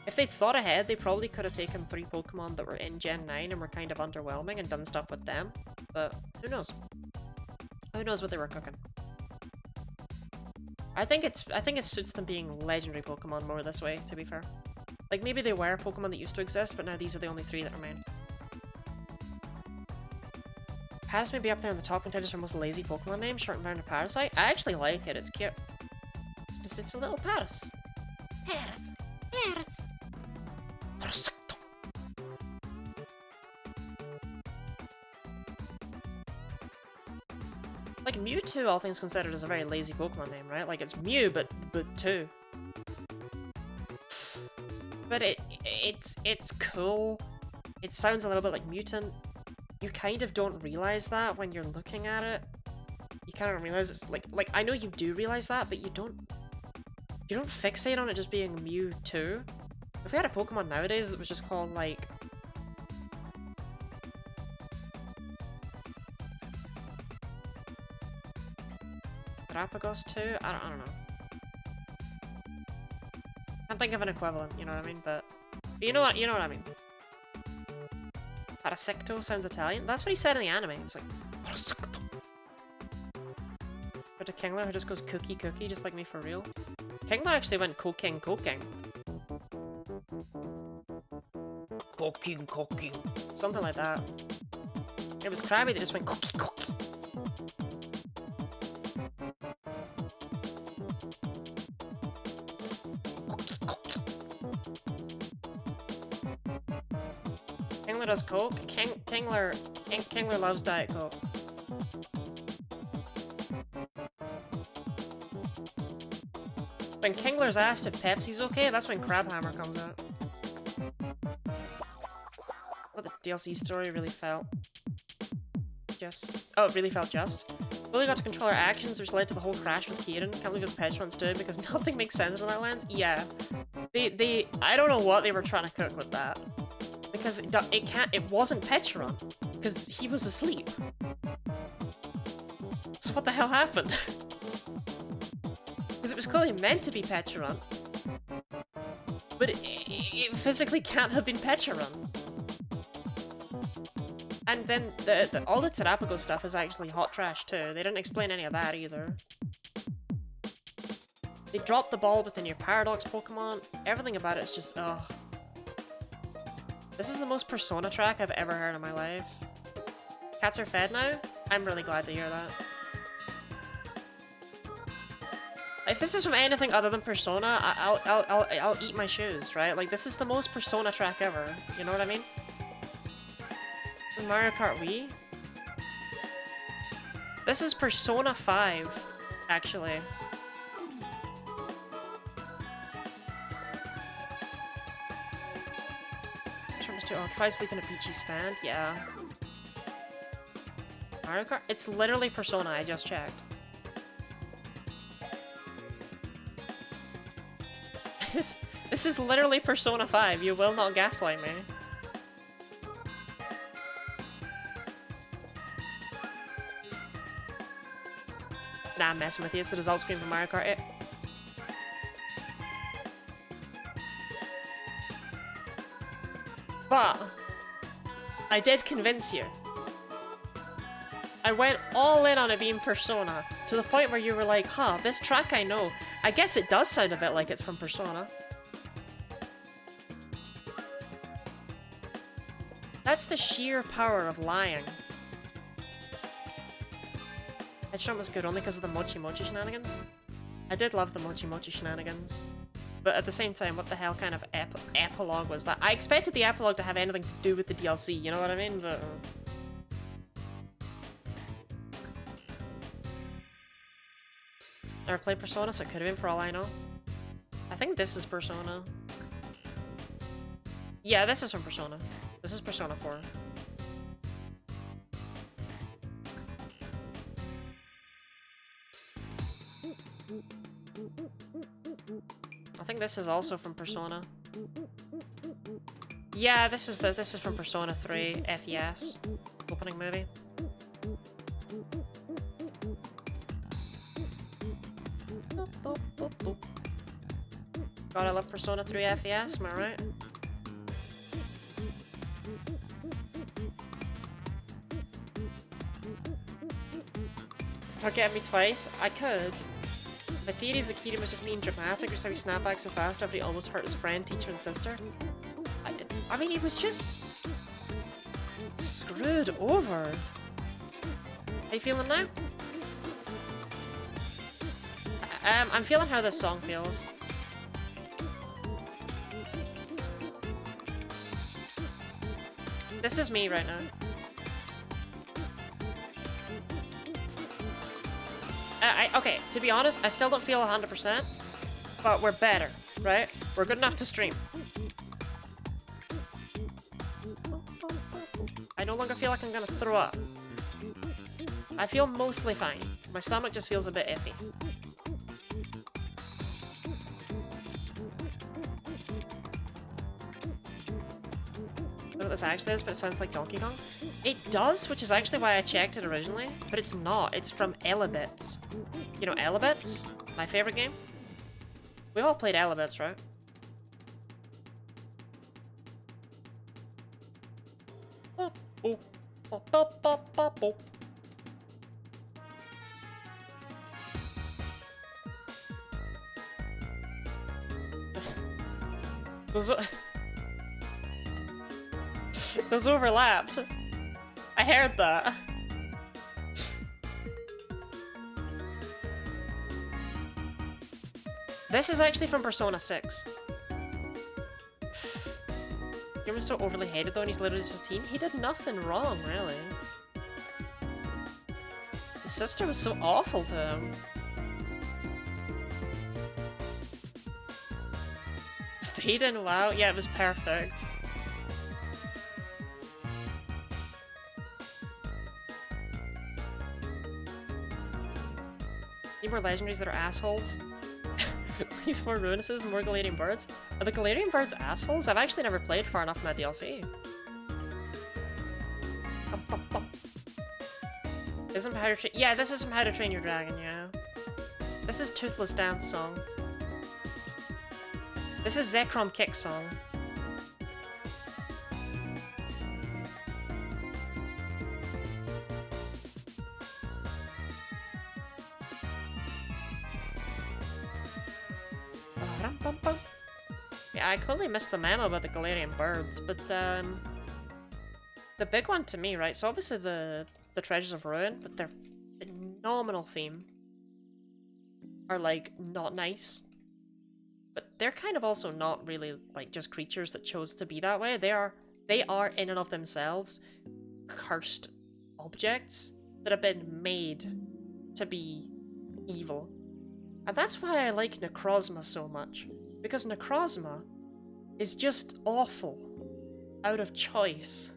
If they'd thought ahead, they probably could have taken 3 Pokemon that were in Gen 9 and were kind of underwhelming and done stuff with them. But who knows? Who knows what they were cooking? I think it suits them being legendary Pokemon more this way, to be fair. Like, maybe they were Pokemon that used to exist, but now these are the only 3 that remain. Paras may be up there on the top contenders for most lazy Pokemon names, shortened down to Parasite. I actually like it, it's cute. It's a little Paras. Paras. Paras. Parasecto. Like, Mewtwo, all things considered, is a very lazy Pokemon name, right? Like, it's Mew, but 2. But it's cool. It sounds a little bit like Mutant. You kind of don't realize that when you're looking at it. You kind of realize it's like I know you do realize that, but you don't fixate on it just being Mewtwo. If we had a Pokemon nowadays that was just called like Galapagos 2, I don't know. Can't think of an equivalent, you know what I mean? But you know what I mean. Parasecto sounds Italian. That's what he said in the anime. It's like Parasecto. But to Kingler who just goes cookie cookie, just like me for real. Kingler actually went coking. Coking, something like that. It was Krabby that just went cookie. Kingler does Coke? Kingler loves Diet Coke. When Kingler's asked if Pepsi's okay, that's when Crabhammer comes out. What the DLC story really felt. Oh, it really felt just. Willie got to control our actions, which led to the whole crash with Kieran. Can't believe his Petron's doing because nothing makes sense in that lens. Yeah. I don't know what they were trying to cook with that. Because it wasn't Petron. Because he was asleep. So what the hell happened? Because it was clearly meant to be Petron. But it physically can't have been Petron. And then all the Tarapago stuff is actually hot trash too. They didn't explain any of that either. They dropped the ball within your Paradox Pokemon. Everything about it is just, ugh. This is the most Persona track I've ever heard in my life. Cats are fed now? I'm really glad to hear that. If this is from anything other than Persona, I'll eat my shoes, right? Like, this is the most Persona track ever. You know what I mean? Mario Kart Wii? This is Persona 5, actually. Oh, try sleeping at Peachy's stand? Yeah. Mario Kart? It's literally Persona, I just checked. This is literally Persona 5, you will not gaslight me. Nah, I'm messing with you, it's the result screen from Mario Kart 8. But I did convince you. I went all in on it being Persona, to the point where you were like, huh, this track I know. I guess it does sound a bit like it's from Persona. That's the sheer power of lying. Headshot was good only because of the Mochi Mochi shenanigans. I did love the Mochi Mochi shenanigans. But at the same time, what the hell kind of epilogue was that? I expected the epilogue to have anything to do with the DLC, you know what I mean? But... Never played Persona, so it could have been for all I know. I think this is Persona. Yeah, this is from Persona. This is Persona 4. I think this is also from Persona. Yeah, this is from Persona 3 FES opening movie. God, I love Persona 3 FES, am I right? Don't get me twice. I could. My theory is that Kieran was just being dramatic or so he snapped back so fast after he almost hurt his friend, teacher, and sister. I mean, he was just screwed over. How you feeling now? I'm feeling how this song feels. This is me right now. Okay, to be honest, I still don't feel 100%, but we're better, right? We're good enough to stream. I no longer feel like I'm gonna throw up. I feel mostly fine. My stomach just feels a bit iffy. I don't know what this actually is, but it sounds like Donkey Kong. It does, which is actually why I checked it originally, but it's not. It's from Elebits. You know Elebits? My favorite game? We've all played Elebits, right? Those overlapped. I heard that. This is actually from Persona 6. He was so overly hated though, and he's literally just a teen. He did nothing wrong, really. His sister was so awful to him. Fade in WoW? Yeah, it was perfect. Need more legendaries that are assholes. Please, more Ruinuses and more Galarian Birds. Are the Galarian Birds assholes? I've actually never played far enough in that DLC. Isn't How to Train? Yeah, this is from How to Train Your Dragon, yeah. This is Toothless Dance Song. This is Zekrom Kick Song. Yeah, I clearly missed the memo about the Galarian Birds, but the big one to me, right? So obviously the Treasures of Ruin, but their phenomenal theme are like not nice. But they're kind of also not really like just creatures that chose to be that way. They are in and of themselves cursed objects that have been made to be evil. And that's why I like Necrozma so much. Because Necrozma is just awful. Out of choice.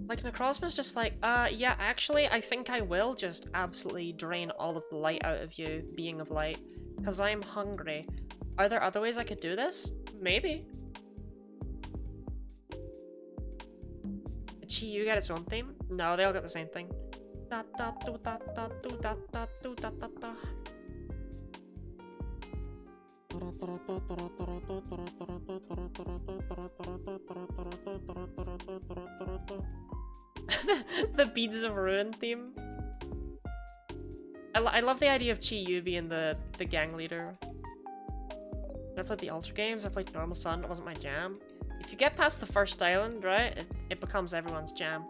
Like, Necrozma's just like, yeah, actually, I think I will just absolutely drain all of the light out of you, being of light. Because I'm hungry. Are there other ways I could do this? Maybe. Did you get its own theme? No, they all got the same thing. The Beads of Ruin theme. I love the idea of Chi-Yu being the gang leader. I played the Ultra games, I played Normal Sun, it wasn't my jam. If you get past the first island, right, it becomes everyone's jam.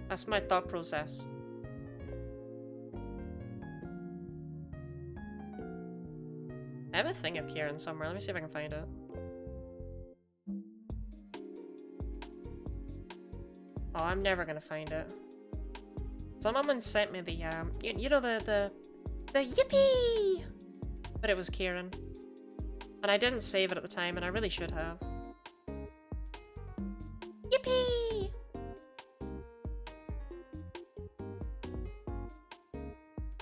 That's my thought process. I have a thing of Kieran somewhere, let me see if I can find it. Oh, I'm never gonna find it. Someone sent me the, you know the yippee! But it was Kieran. And I didn't save it at the time, and I really should have. Yippee!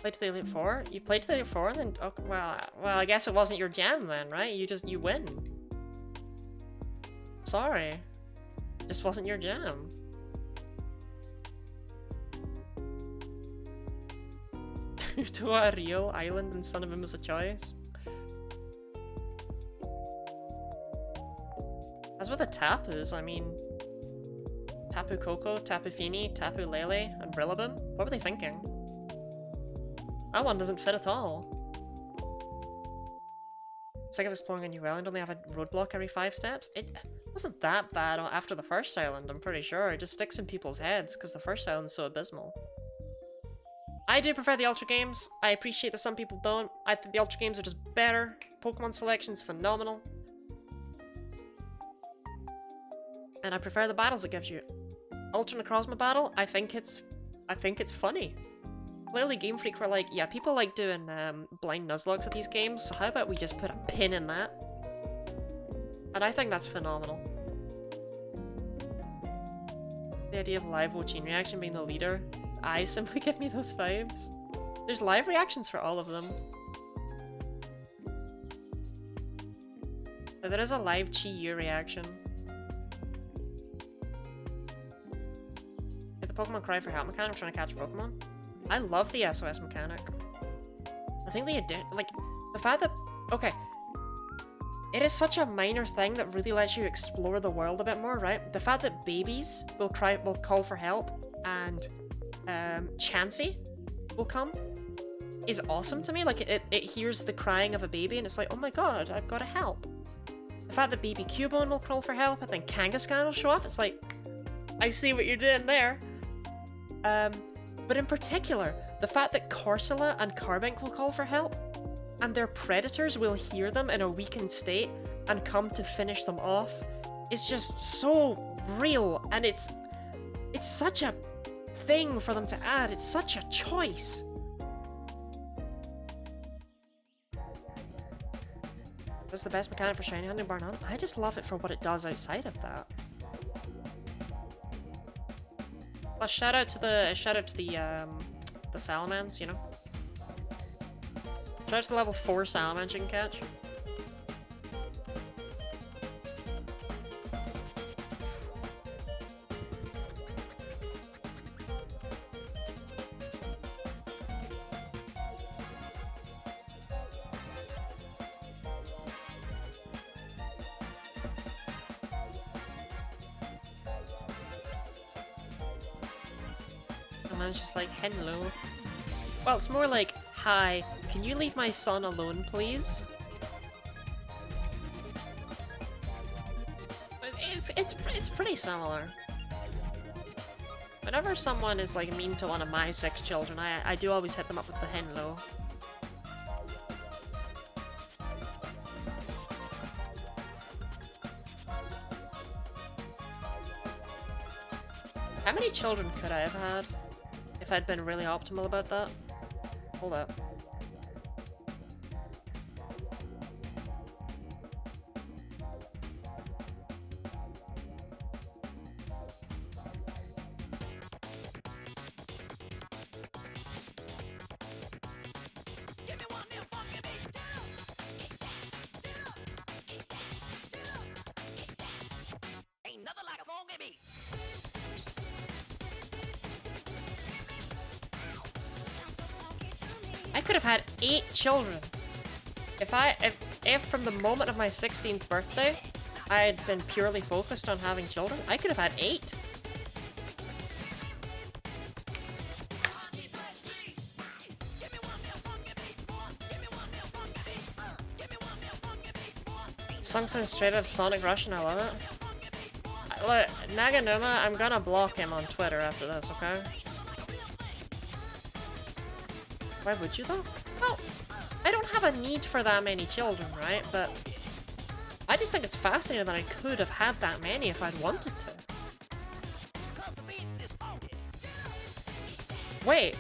Played to the Elite Four? You played to the Elite Four and then... Oh, well, I guess it wasn't your jam then, right? You win. Sorry. It just wasn't your jam. To a Rio Island and Son of Him is a choice. As with the Tapus, I mean... Tapu Koko, Tapu Fini, Tapu Lele, and Rillaboom? What were they thinking? That one doesn't fit at all. Sick of exploring a new island, only have a roadblock every 5 steps? It wasn't that bad after the first island, I'm pretty sure. It just sticks in people's heads, because the first island's so abysmal. I do prefer the Ultra games. I appreciate that some people don't. I think the Ultra games are just better. Pokemon selection's phenomenal. And I prefer the battles it gives you. Ultra Necrozma battle, I think it's funny. Clearly Game Freak were like, yeah, people like doing blind Nuzlockes at these games, so how about we just put a pin in that? And I think that's phenomenal. The idea of live chain reaction being the leader, I simply give me those vibes. There's live reactions for all of them. But there is a live Chi-Yu reaction. If the Pokemon cry for help mechanic, I'm trying to catch Pokemon. I love the SOS mechanic. I think they did, like, the fact that, okay, it is such a minor thing that really lets you explore the world a bit more, right? The fact that babies will call for help, and Chansey will come, is awesome to me. Like, it hears the crying of a baby and it's like, oh my god, I've got to help. The fact that Baby Cubone will call for help and then Kangaskhan will show up, it's like, I see what you're doing there. But in particular, the fact that Corsola and Carbink will call for help, and their predators will hear them in a weakened state and come to finish them off, is just so real, and it's such a thing for them to add. It's such a choice. That's the best mechanic for Shiny Hunting, bar none. I just love it for what it does outside of that. Plus, shout out to the Salamans, you know. Shout out to the level 4 Salamans you can catch. It's just like, hello. Well, it's more like, hi, can you leave my son alone, please? But it's pretty similar. Whenever someone is like mean to one of my 6 children, I do always hit them up with the hello. How many children could I have had if I'd been really optimal about that? Hold up. I could have had 8 children. If from the moment of my 16th birthday, I had been purely focused on having children, I could have had 8. Song sounds straight out of Sonic Rush and I love it. Look, Naganuma, I'm gonna block him on Twitter after this, okay? Why would you though? Well, I don't have a need for that many children, right? But I just think it's fascinating that I could have had that many if I'd wanted to. Wait.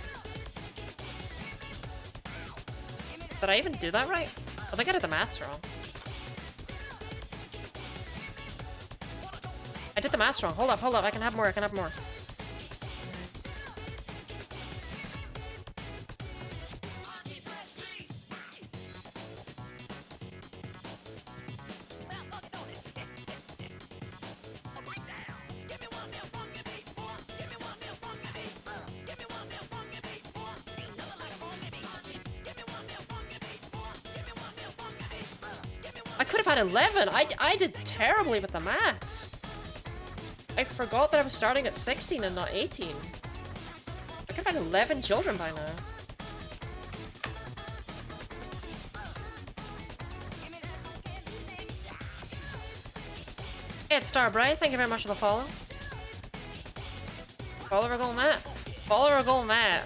Did I even do that right? I think I did the maths wrong. I did the maths wrong. Hold up, I can have more, I could have had 11! I did terribly with the maths! I forgot that I was starting at 16 and not 18. I could have had 11 children by now. Hey, it's Starbright, thank you very much for the follow. Follow our goal Matt. Follow our goal Matt.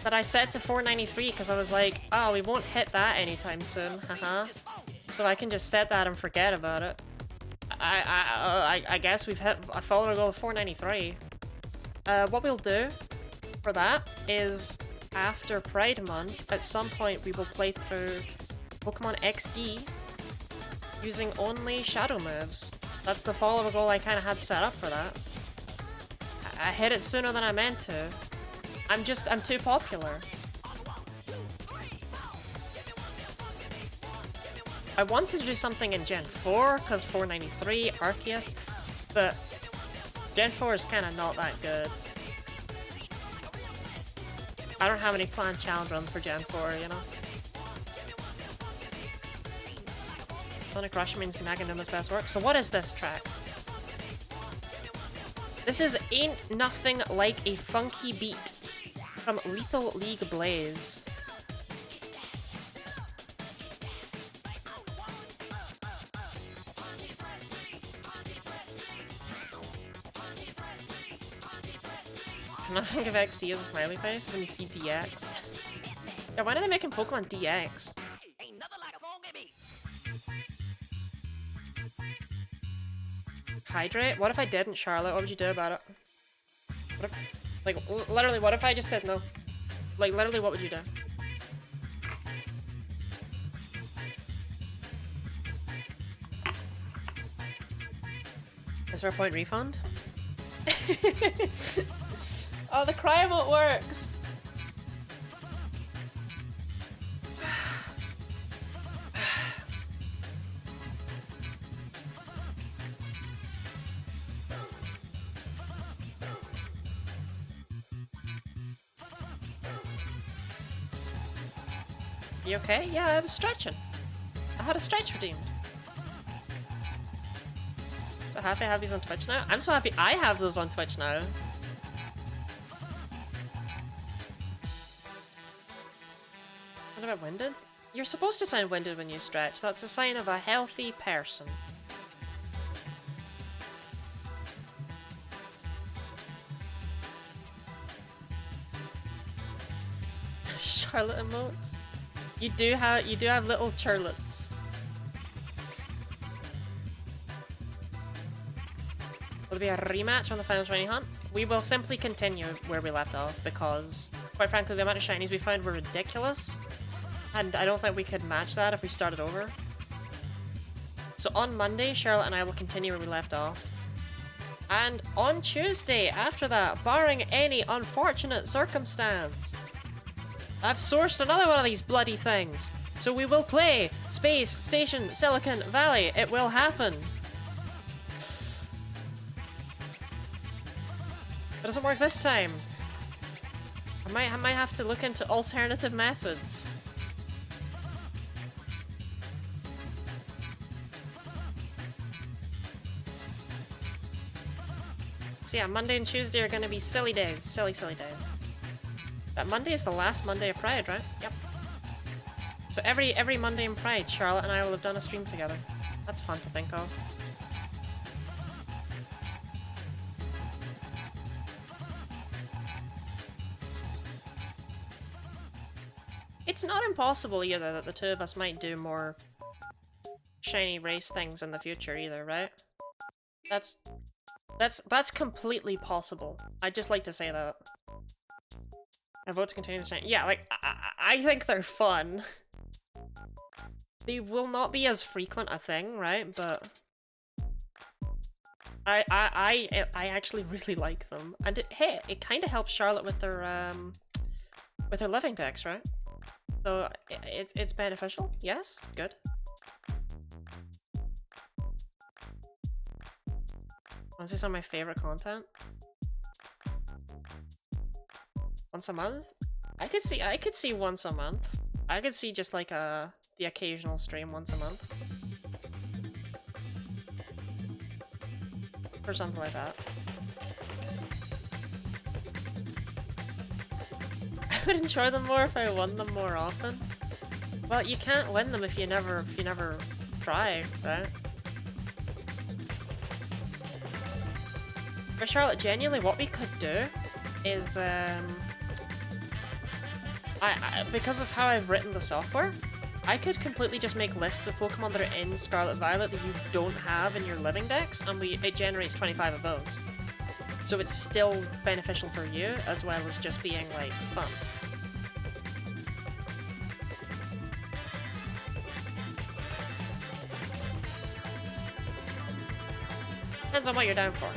That I set to 493 because I was like, oh, we won't hit that anytime soon, haha. So I can just set that and forget about it. I guess we've hit a follower goal of 493. What we'll do for that is after Pride Month, at some point we will play through Pokemon XD using only Shadow moves. That's the follower goal I kind of had set up for that. I hit it sooner than I meant to. I'm too popular. I wanted to do something in Gen 4, because 493, Arceus, but Gen 4 is kind of not that good. I don't have any planned challenge runs for Gen 4, you know? Sonic Rush means Naganuma's best work. So what is this track? This is Ain't Nothing Like a Funky Beat from Lethal League Blaze. Nothing of XD as a smiley face when you see DX. Yeah, why are they making Pokemon DX? Hydrate? What if I didn't, Charlotte? What would you do about it? What if, like, literally, what if I just said no? Like, literally, what would you do? Is there a point refund? Oh, the cry emote works! You okay? Yeah, I was stretching. I had a stretch redeemed. So happy I have these on Twitch now. I'm so happy I have those on Twitch now. What about winded? You're supposed to sound winded when you stretch. That's a sign of a healthy person. Charlotte emotes. You do have little Charlottes. Will there be a rematch on the final shiny hunt? We will simply continue where we left off because, quite frankly, the amount of shinies we found were ridiculous. And I don't think we could match that if we started over. So on Monday, Charlotte and I will continue where we left off. And on Tuesday, after that, barring any unfortunate circumstance, I've sourced another one of these bloody things. So we will play Space Station Silicon Valley. It will happen. It doesn't work this time. I might have to look into alternative methods. So yeah, Monday and Tuesday are gonna be silly days. Silly days. That Monday is the last Monday of Pride, right? Yep. So every Monday in Pride, Charlotte and I will have done a stream together. That's fun to think of. It's not impossible either that the two of us might do more shiny race things in the future either, right? That's completely possible. I'd just like to say that. I vote to continue the shiny. Yeah, like, I think they're fun. They will not be as frequent a thing, right? But I actually really like them. And hey, it kind of helps Charlotte with her living decks, right? So it's beneficial. Yes, good. Want to see some of my favorite content? Once a month? I could see once a month. I could see just like the occasional stream once a month. or something like that. I would enjoy them more if I won them more often. Well, you can't win them if you never try, right? But Charlotte, genuinely, what we could do is, because of how I've written the software, I could completely just make lists of Pokemon that are in Scarlet Violet that you don't have in your living dex, and it generates 25 of those. So it's still beneficial for you, as well as just being, like, fun. Depends on what you're down for.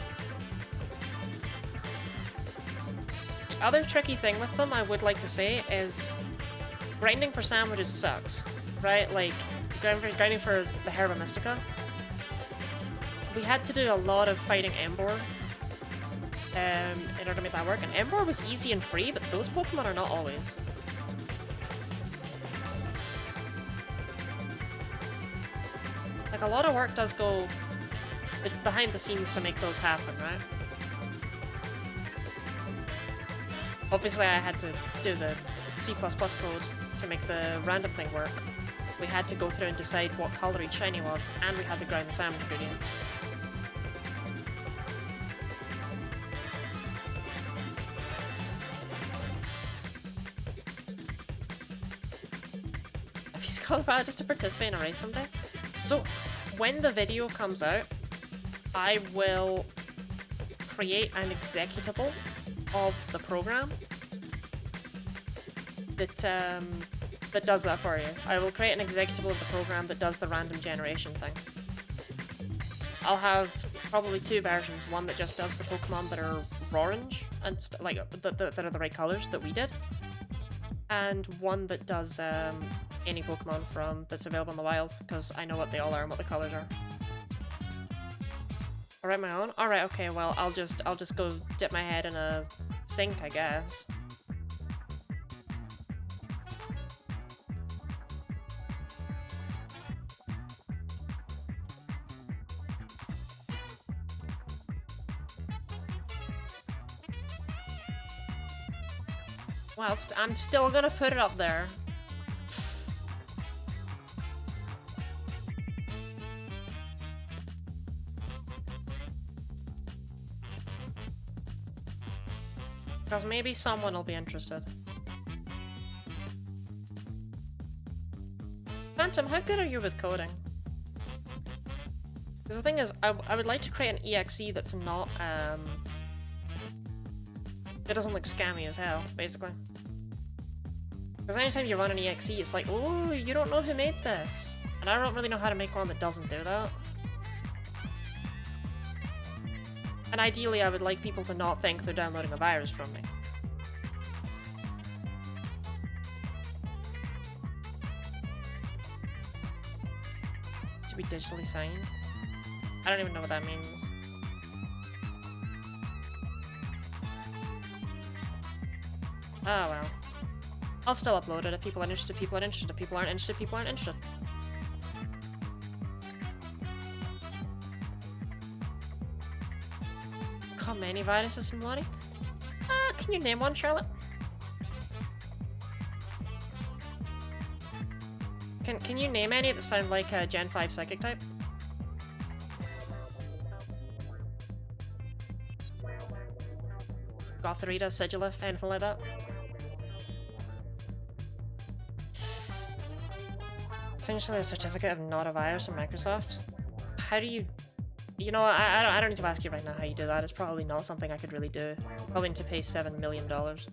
The other tricky thing with them, I would like to say, is grinding for sandwiches sucks, right? Like, grinding for the Herba Mystica. We had to do a lot of fighting Emboar in order to make that work, and Emboar was easy and free, but those Pokemon are not always. Like, a lot of work does go behind the scenes to make those happen, right? Obviously, I had to do the C++ code to make the random thing work. We had to go through and decide what color each shiny was, and we had to grind the salmon ingredients. Have you called about just to participate in a race someday? So, when the video comes out, I will create an executable of the program that does that for you. I will create an executable of the program that does the random generation thing. I'll have probably two versions, one that just does the Pokemon that are orange and like that are the right colors that we did, and one that does any Pokemon that's available in the wild, because I know what they all are and what the colors are. I'll write my own? Alright, okay, well, I'll just go dip my head in a sink, I guess. Well, I'm still gonna put it up there. Because maybe someone will be interested. Phantom, how good are you with coding? Because the thing is, I would like to create an EXE that's not, it doesn't look scammy as hell, basically. Because anytime you run an EXE, it's like, oh, you don't know who made this. And I don't really know how to make one that doesn't do that. And ideally, I would like people to not think they're downloading a virus from me. To be digitally signed? I don't even know what that means. Oh well. I'll still upload it if people are interested, people are interested, if people aren't interested, people aren't interested. How many viruses from Lottie? Can you name one, Charlotte? Can you name any that sound like a Gen 5 Psychic type? Gotharita, Sigilif, anything like that? Essentially a certificate of not a virus from Microsoft. How do you... You know, I don't need to ask you right now how you do that. It's probably not something I could really do. Probably need to pay $7 million. $7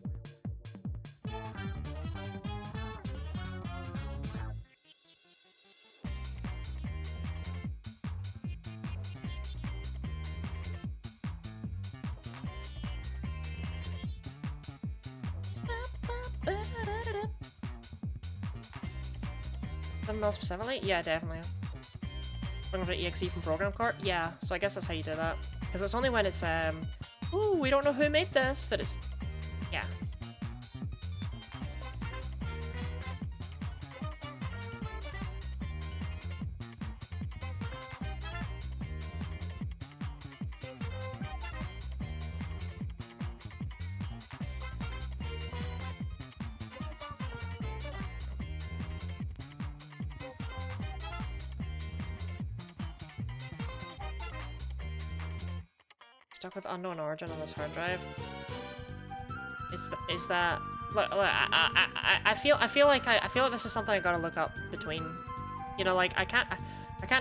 million specifically? Yeah, definitely. Looking for EXE from Program Cart? Yeah, so I guess that's how you do that. Because it's only when it's, ooh, we don't know who made this, that it's, yeah. Stuck with unknown origin on this hard drive. Is that? Look, I feel like this is something I gotta look up between. You know, like I can't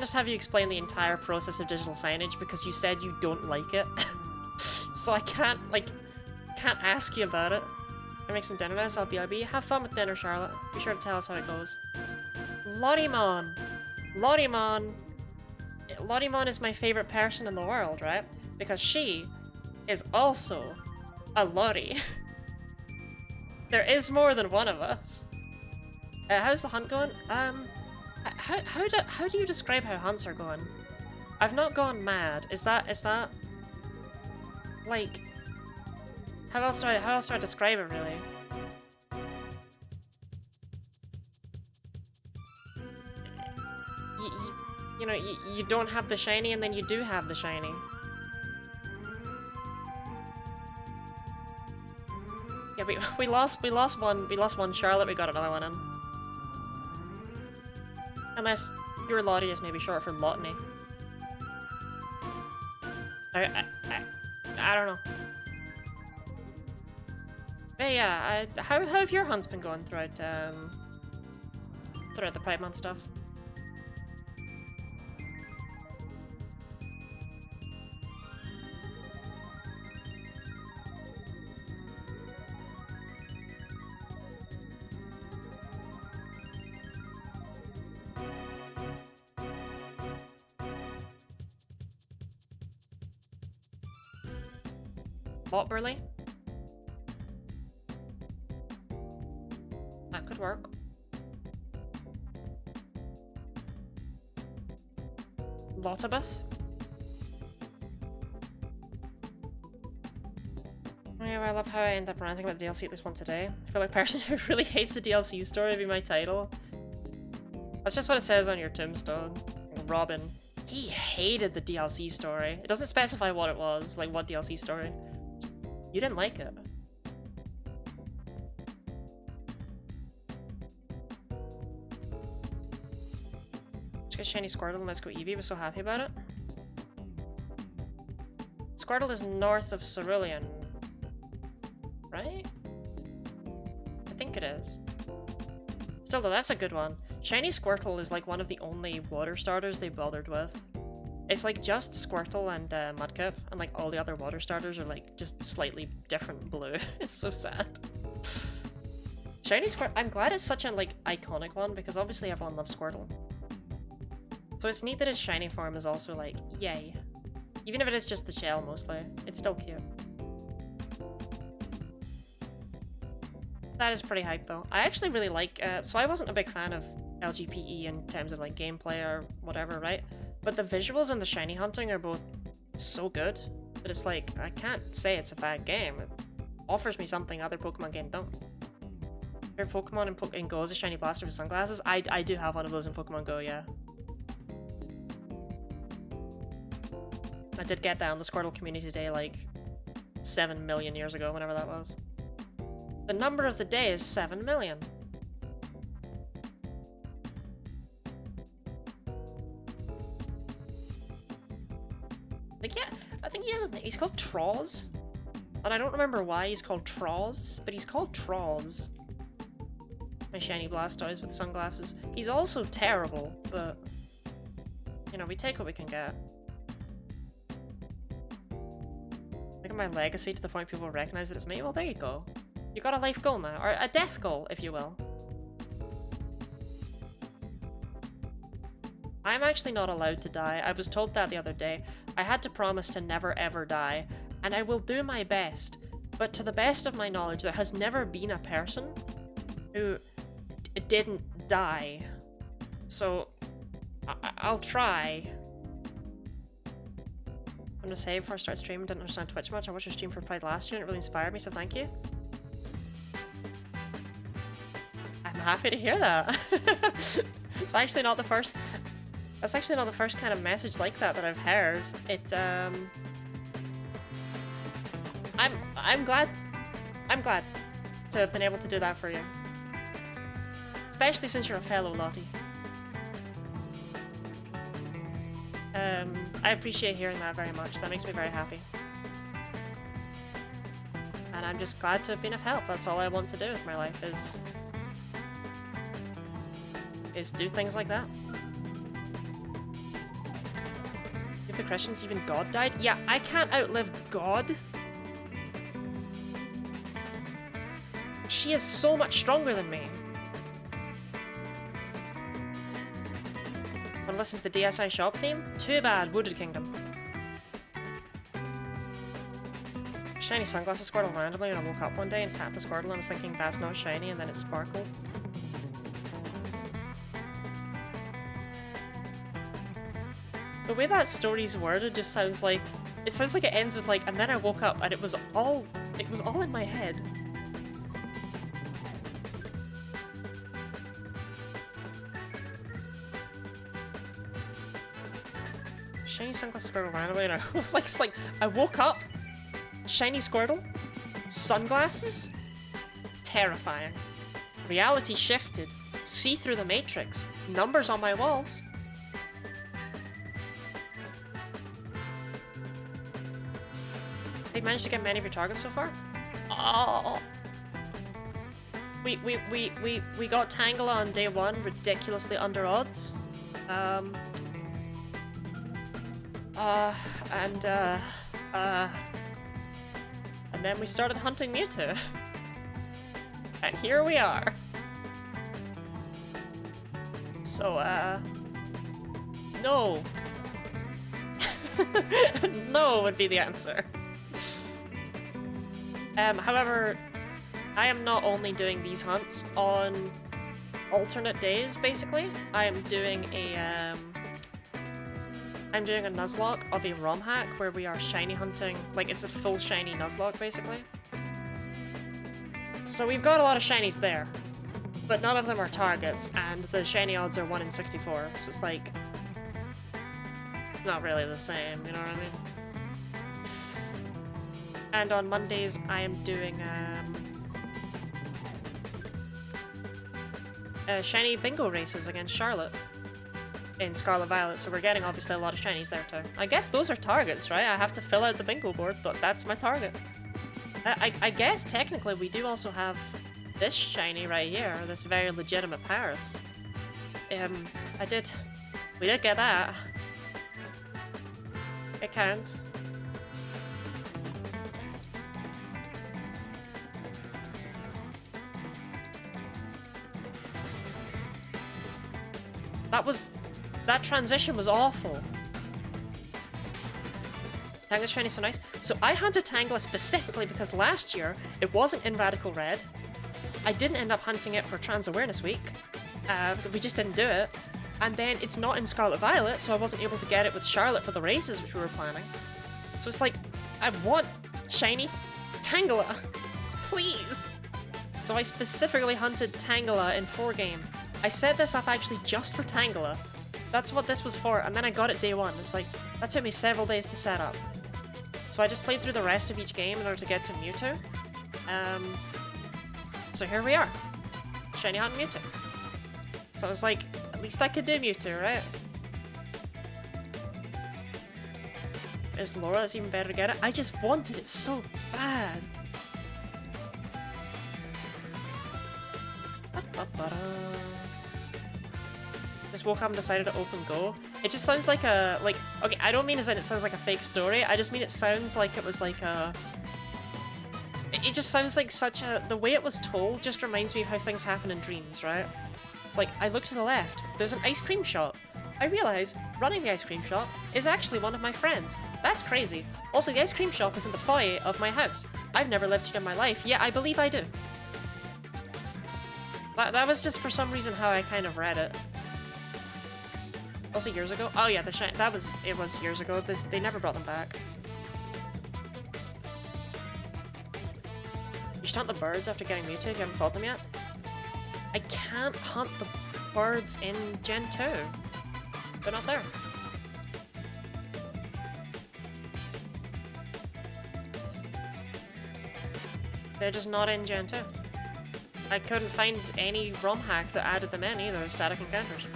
just have you explain the entire process of digital signage because you said you don't like it. So I can't ask you about it. I make some dinner now, so I'll BRB. Have fun with dinner, Charlotte. Be sure to tell us how it goes. Lottymon! Lottymon! Lottymon is my favorite person in the world, right? Because she is also a Lottie. There is more than one of us. How's the hunt going? How do you describe how hunts are going? I've not gone mad. Is that like how else do I describe it really? You know, you don't have the shiny and then you do have the shiny. Yeah, we lost one Charlotte, we got another one in. Unless your Lottie is maybe short for Lotney. I don't know. But yeah, how have your hunts been going throughout the Pride Month stuff? Lot Burley? That could work. Lotabeth? Yeah, I love how I end up ranting about the DLC at least once a day. I feel like a person who really hates the DLC story would be my title. That's just what it says on your tombstone. Robin. He hated the DLC story. It doesn't specify what it was, like what DLC story. You didn't like it. Just get shiny Squirtle and let's go Eevee. I was so happy about it. Squirtle is north of Cerulean, right? I think it is. Still though, that's a good one. Shiny Squirtle is like one of the only water starters they bothered with. It's like just Squirtle and Mudkip, and like all the other water starters are like just slightly different blue. It's so sad. Shiny Squirtle, I'm glad it's such a like iconic one because obviously everyone loves Squirtle. So it's neat that its shiny form is also like, yay. Even if it is just the shell mostly, it's still cute. That is pretty hype though. I actually really like, so I wasn't a big fan of LGPE in terms of like gameplay or whatever, right? But the visuals and the shiny hunting are both so good that it's like, I can't say it's a bad game. It offers me something other Pokemon games don't. Your Pokemon in Go is a shiny blaster with sunglasses? I do have one of those in Pokemon Go, yeah. I did get that on the Squirtle community day like 7 million years ago, whenever that was. The number of the day is 7 million. Like, yeah, I think he has a name. He's called Troz. And I don't remember why he's called Troz, but he's called Troz. My shiny Blastoise with sunglasses. He's also terrible, but you know, we take what we can get. Look at my legacy to the point people recognize that it's me. Well, there you go. You got a life goal now, or a death goal, if you will. I'm actually not allowed to die. I was told that the other day. I had to promise to never ever die, and I will do my best. But to the best of my knowledge, there has never been a person who didn't die. So, I'll try. I'm gonna say before I start streaming, didn't understand Twitch much. I watched your stream for Pride last year and it really inspired me, so thank you. I'm happy to hear that. It's actually not the first... That's actually not the first kind of message like that I've heard. I'm glad to have been able to do that for you. Especially since you're a fellow Lottie. I appreciate hearing that very much. That makes me very happy. and I'm just glad to have been of help. That's all I want to do with my life is do things like that. If the Christians, even God died? Yeah, I can't outlive God. She is so much stronger than me. Wanna listen to the DSI shop theme? Too bad, Wooded Kingdom. Shiny sunglasses squirtled randomly and I woke up one day and tapped the squirtle and I was thinking that's not shiny and then it sparkled. The way that story's worded just sounds like it ends with like, and then I woke up and it was all in my head. Shiny sunglasses squirtle randomly and it's like I woke up, shiny squirtle, sunglasses, terrifying. Reality shifted, see through the matrix, numbers on my walls. Have you managed to get many of your targets so far? Oh. We got Tangela on day 1, ridiculously under odds. And then we started hunting Mewtwo. And here we are. So, no. No would be the answer. However, I am not only doing these hunts on alternate days, basically. I'm doing a Nuzlocke of a ROM hack where we are shiny hunting. Like, it's a full shiny Nuzlocke, basically. So we've got a lot of shinies there, but none of them are targets, and the shiny odds are 1 in 64, so it's like, not really the same, you know what I mean? And on Mondays, I am doing shiny bingo races against Charlotte in Scarlet Violet, so we're getting obviously a lot of shinies there too. I guess those are targets, right? I have to fill out the bingo board, but that's my target. I guess technically we do also have this shiny right here, this very legitimate Paris. We did get that. It counts. That transition was awful. Tangela's shiny so nice. So I hunted Tangela specifically because last year it wasn't in Radical Red. I didn't end up hunting it for Trans Awareness Week. We just didn't do it. And then it's not in Scarlet Violet, so I wasn't able to get it with Charlotte for the races which we were planning. So it's like, I want shiny Tangela. Please. So I specifically hunted Tangela in 4 games. I set this up actually just for Tangela. That's what this was for, and then I got it day 1. It's like, that took me several days to set up. So I just played through the rest of each game in order to get to Mewtwo. So here we are. Shiny hunting Mewtwo. So I was like, at least I could do Mewtwo, right? Is Laura, that's even better to get it. I just wanted it so bad. Just woke up and decided to open Go. It just sounds like a, okay, I don't mean as in it sounds like a fake story, I just mean it sounds like it was like a... It just sounds like such a... The way it was told just reminds me of how things happen in dreams, right? Like, I look to the left, there's an ice cream shop. I realise running the ice cream shop is actually one of my friends. That's crazy. Also, the ice cream shop is in the foyer of my house. I've never lived here in my life, yet I believe I do. That was just for some reason how I kind of read it. Also years ago? Oh yeah, it was years ago. They never brought them back. You should hunt the birds after getting Mewtwo if you haven't fought them yet. I can't hunt the birds in Gen 2. They're not there. They're just not in Gen 2. I couldn't find any ROM hack that added them in either, static encounters.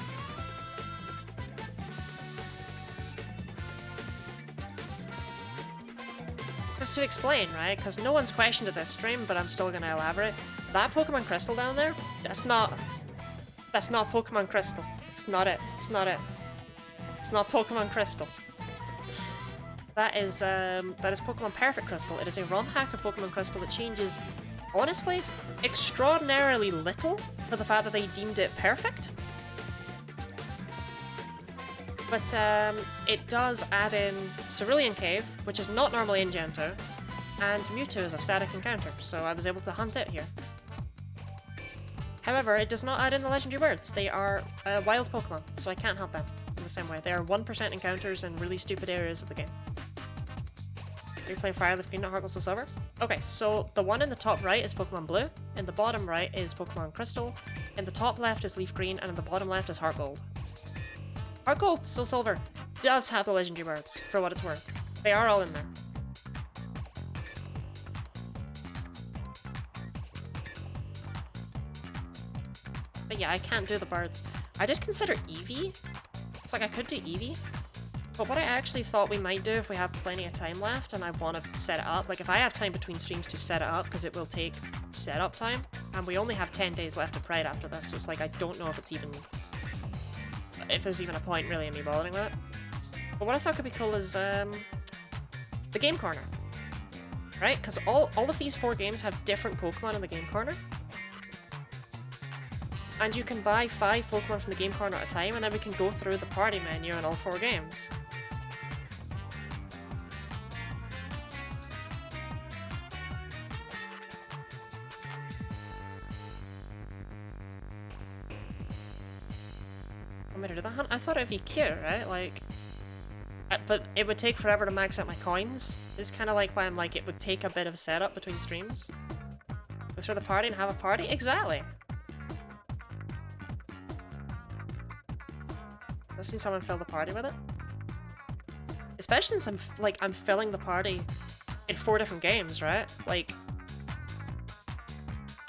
Just to explain, right? Because no one's questioned it this stream, but I'm still gonna elaborate. That Pokemon Crystal down there, that's not Pokemon Crystal. It's not it. It's not it. It's not Pokemon Crystal. That is Pokemon Perfect Crystal. It is a ROM hack of Pokemon Crystal that changes, honestly, extraordinarily little for the fact that they deemed it perfect. But it does add in Cerulean Cave, which is not normally in Gen 2, and Mewtwo is a static encounter, so I was able to hunt it here. However, it does not add in the legendary birds. They are wild Pokemon, so I can't hunt them in the same way. They are 1% encounters in really stupid areas of the game. You're playing Fire Leaf Green, not Heart Gold Soul Silver? Okay, so the one in the top right is Pokemon Blue, in the bottom right is Pokemon Crystal, in the top left is Leaf Green, and in the bottom left is Heart Gold. Heart Gold Soul Silver does have the legendary birds, for what it's worth. They are all in there. But yeah, I can't do the birds. I did consider Eevee. It's like I could do Eevee. But what I actually thought we might do if we have plenty of time left and I want to set it up, like if I have time between streams to set it up, because it will take setup time, and we only have 10 days left of Pride after this, so it's like I don't know if it's even... if there's even a point really in me bothering with it. But what I thought could be cool is the Game Corner. Right? Because all of these 4 games have different Pokemon in the Game Corner. And you can buy 5 Pokemon from the Game Corner at a time, and then we can go through the party menu in all 4 games. Want me to do that hunt? I thought it'd be cute, right? Like, but it would take forever to max out my coins. It's kind of like why I'm like, it would take a bit of setup between streams. Go through the party and have a party? Exactly! I've seen someone fill the party with it. Especially since I'm filling the party in 4 different games, right? Like,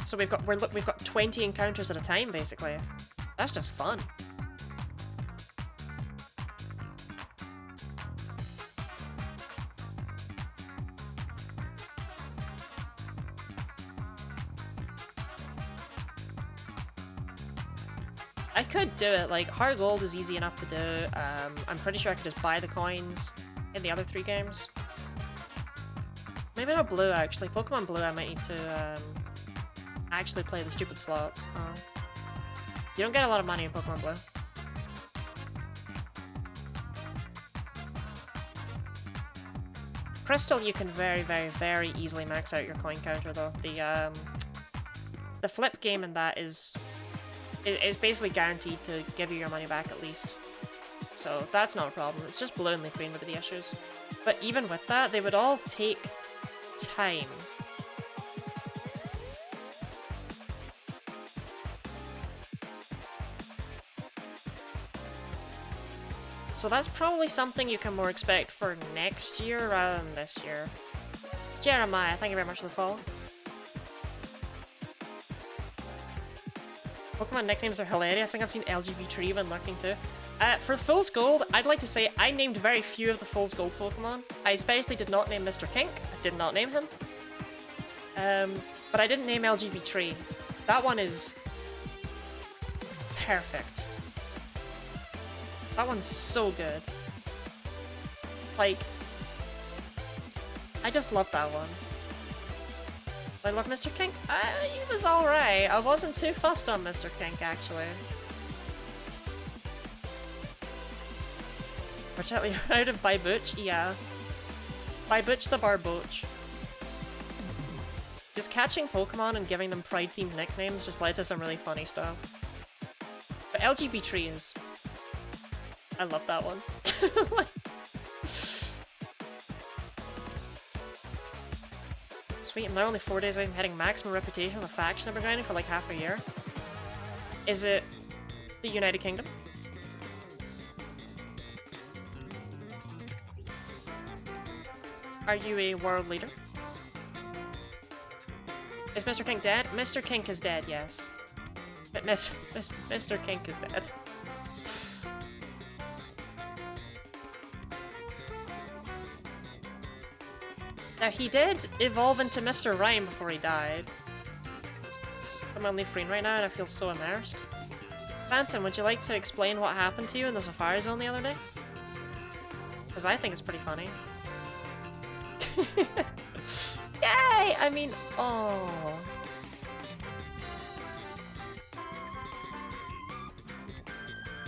so we've got 20 encounters at a time, basically. That's just fun. I could do it, like, Heart Gold is easy enough to do. I'm pretty sure I could just buy the coins in the other 3 games. Maybe not Blue, actually. Pokemon Blue, I might need to actually play the stupid slots. You don't get a lot of money in Pokemon Blue. Crystal, you can very, very, very easily max out your coin counter, though. The flip game in that is basically guaranteed to give you your money back at least. So that's not a problem. It's just Blue and Leaf Green would be the issues. But even with that, they would all take time. So that's probably something you can more expect for next year rather than this year. Jeremiah, thank you very much for the follow. Pokemon nicknames are hilarious. I think I've seen LGB3 when lurking too. For Fool's Gold, I'd like to say I named very few of the Fool's Gold Pokemon. I especially did not name Mr. Kink. I did not name him. But I didn't name LGB3. That one is perfect. That one's so good. Like, I just love that one. I love Mr. Kink. He was alright. I wasn't too fussed on Mr. Kink, actually. Watch out, you're out of Butch? Yeah. Butch the Barboach. Just catching Pokemon and giving them Pride-themed nicknames just led to some really funny stuff. But LGB3 is... I love that one. Sweet, I'm now only 4 days away from hitting maximum reputation with a faction I've been grinding for like half a year. Is it the United Kingdom? Are you a world leader? Is Mr. Kink dead? Mr. Kink is dead, yes. But Mr. Kink is dead. Now, he did evolve into Mr. Rhyme before he died. I'm on Leaf Green right now and I feel so immersed. Phantom, would you like to explain what happened to you in the Safari Zone the other day? Because I think it's pretty funny. Yay! I mean, oh.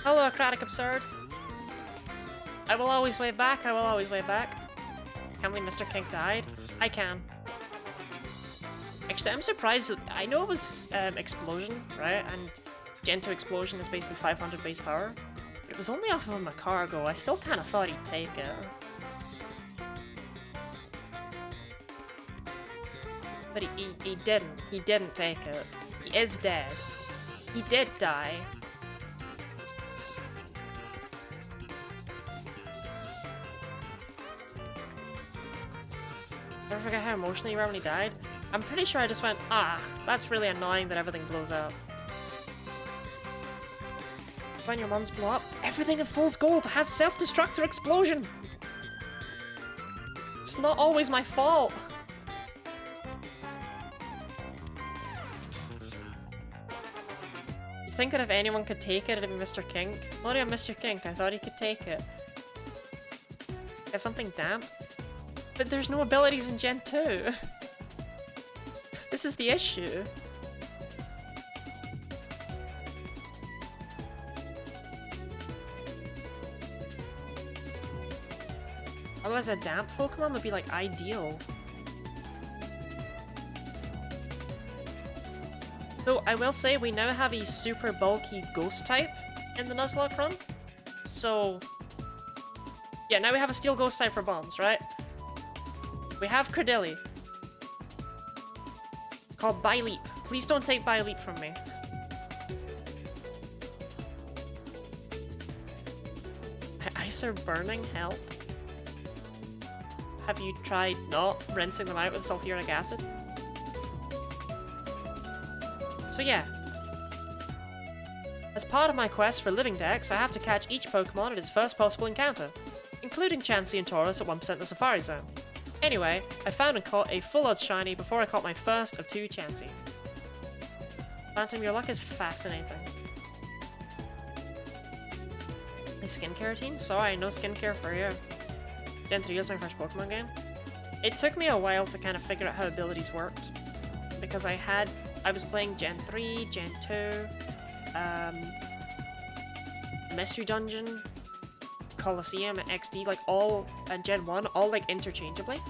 Hello, Acrotic Absurd. I will always wave back, I will always wave back. Can't believe Mr. Kink died. I can. Actually, I'm surprised that I know it was Explosion, right? And Gen 2 Explosion is basically 500 base power. But it was only off of a Macargo. I still kind of thought he'd take it. But he didn't. He didn't take it. He is dead. He did die. Never forget how emotional you were when he died? I'm pretty sure I just went, ah, that's really annoying that everything blows up. When your mons blow up, everything in Fool's Gold has self-destruct or explosion! It's not always my fault! You think that if anyone could take it, it'd be Mr. Kink? Only on Mr. Kink, I thought he could take it. Get something damp? But there's no abilities in Gen 2. This is the issue. Otherwise a damp Pokemon would be like ideal. Though I will say we now have a super bulky ghost type in the Nuzlocke run. So yeah, now we have a steel ghost type for bombs, right? We have Credilli. Called Byleap. Please don't take Byleap from me. My eyes are burning, help. Have you tried not rinsing them out with sulfuric acid? So yeah. As part of my quest for living decks, I have to catch each Pokemon at its first possible encounter, including Chansey and Tauros at 1% in the Safari Zone. Anyway, I found and caught a full odds shiny before I caught my first of 2 Chansey. Phantom, your luck is fascinating. A skincare routine? Sorry, no skincare for you. Gen 3 was my first Pokemon game. It took me a while to kind of figure out how abilities worked. Because I was playing Gen 3, Gen 2, Mystery Dungeon, Colosseum, and XD, like all, and Gen 1, all like interchangeably.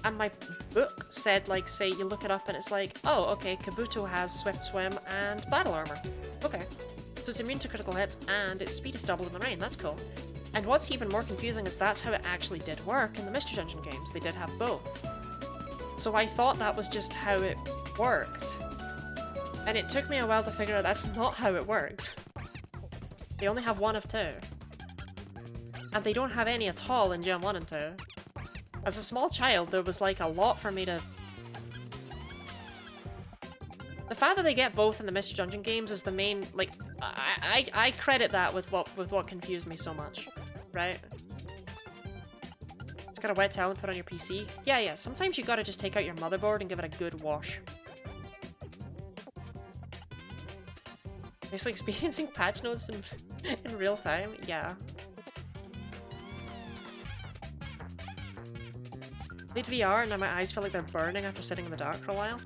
And my book said, like, say you look it up and it's like, oh, okay, Kabuto has Swift Swim and Battle Armor. Okay. So it's immune to critical hits and its speed is doubled in the rain, that's cool. And what's even more confusing is that's how it actually did work in the Mystery Dungeon games. They did have both. So I thought that was just how it worked. And it took me a while to figure out that's not how it works. They only have one of 2. And they don't have any at all in Gen 1 and 2. As a small child, there was like a lot for me to... The fact that they get both in the Mystery Dungeon games is the main, like, I credit that with what confused me so much, right? Just got a wet towel and put on your PC. Yeah, sometimes you gotta just take out your motherboard and give it a good wash. Basically experiencing patch notes in real time? Yeah. Played VR and now my eyes feel like they're burning after sitting in the dark for a while.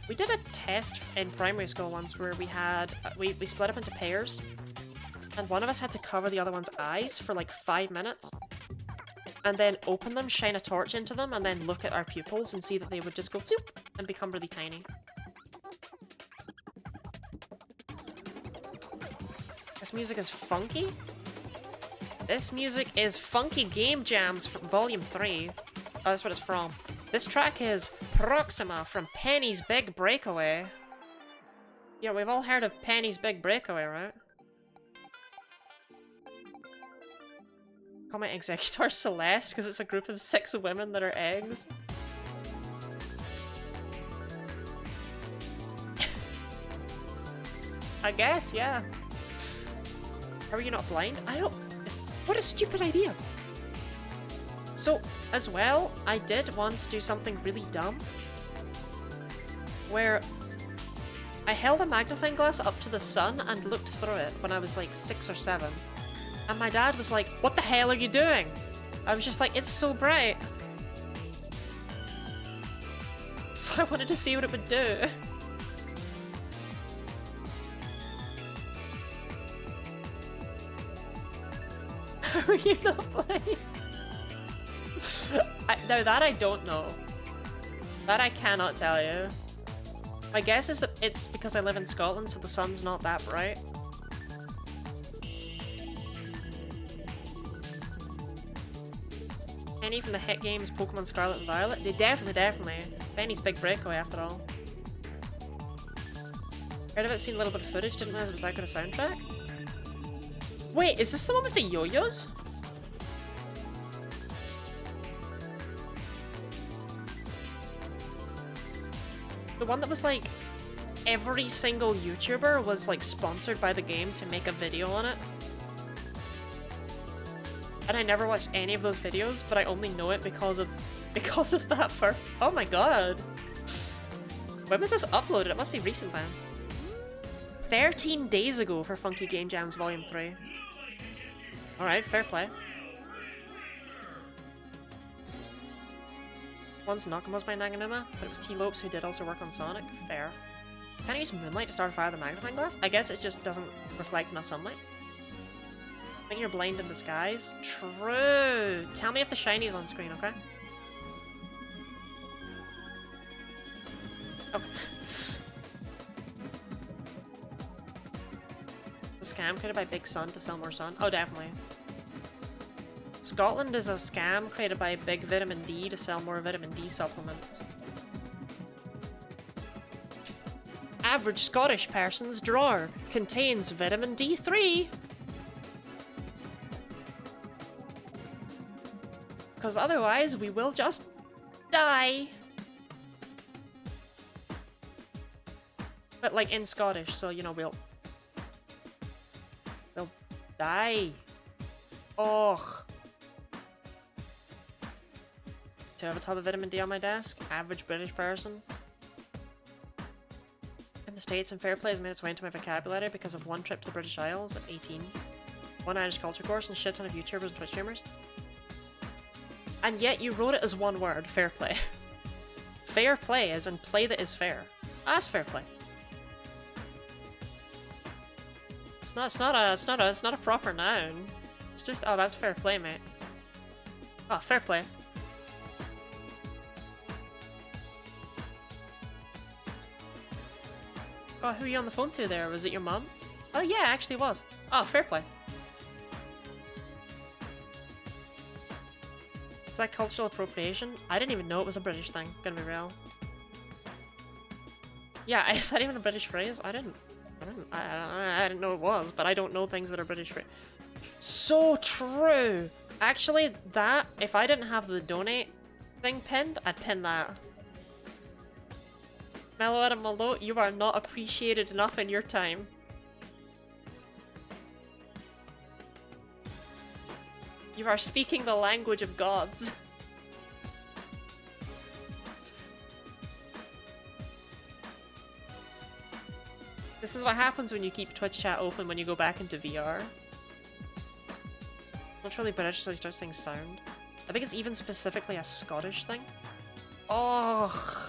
We did a test in primary school once where we had, we split up into pairs, and one of us had to cover the other one's eyes for like 5 minutes, and then open them, shine a torch into them, and then look at our pupils and see that they would just go floop and become really tiny. This music is funky? This music is Funky Game Jams from Volume 3. Oh, that's what it's from. This track is Proxima from Penny's Big Breakaway. Yeah, we've all heard of Penny's Big Breakaway, right? Call my executor Celeste because it's a group of 6 women that are eggs. I guess, yeah. How are you not blind? I don't... What a stupid idea. So, as well, I did once do something really dumb. Where I held a magnifying glass up to the sun and looked through it when I was like 6 or 7. And my dad was like, "What the hell are you doing?" I was just like, "It's so bright." So I wanted to see what it would do. How are you not playing? Now that I don't know. That I cannot tell you. My guess is that it's because I live in Scotland, so the sun's not that bright. Penny from the hit games Pokemon Scarlet and Violet? They definitely. Penny's big breakaway after all. Heard of it, seen a little bit of footage, didn't realize it was that good a soundtrack. Wait, is this the one with the yo-yos? The one that was like, every single YouTuber was like sponsored by the game to make a video on it. And I never watched any of those videos, but I only know it because of that for— oh my god. When was this uploaded? It must be recent then. 13 days ago for Funky Game Jams Volume 3. Alright, fair play. Once Nakamo's by Naganuma, but it was T-Lopes who did also work on Sonic. Fair. Can I use Moonlight to start a fire with a magnifying glass? I guess it just doesn't reflect enough sunlight. I think you're blind in disguise. True! Tell me if the shiny's on screen, okay? Okay. The scam created by Big Sun to sell more sun? Oh, definitely. Scotland is a scam created by Big Vitamin D to sell more vitamin D supplements. Average Scottish person's drawer contains vitamin D3. Because otherwise we will just die. But like in Scottish, so you know we'll die. Oh. Do I have a tub of vitamin D on my desk? Average British person. In the States, and fair play has made its way into my vocabulary because of one trip to the British Isles at 18. One Irish culture course and a shit ton of YouTubers and Twitch streamers. And yet you wrote it as one word, fair play. Fair play as in play that is fair. That's fair play. It's not a proper noun. It's just, oh, that's fair play, mate. Oh, fair play. Oh, who are you on the phone to there? Was it your mum? Oh yeah, actually it was. Oh, fair play. Is that cultural appropriation? I didn't even know it was a British thing, gonna be real. Yeah, is that even a British phrase? I didn't know it was, but I don't know things that are British phrase. So true! Actually, that, if I didn't have the donate thing pinned, I'd pin that. Mellow Adam Malo, you are not appreciated enough in your time. You are speaking the language of gods. This is what happens when you keep Twitch chat open when you go back into VR. Not really British until you start saying sound. I think it's even specifically a Scottish thing. Oh.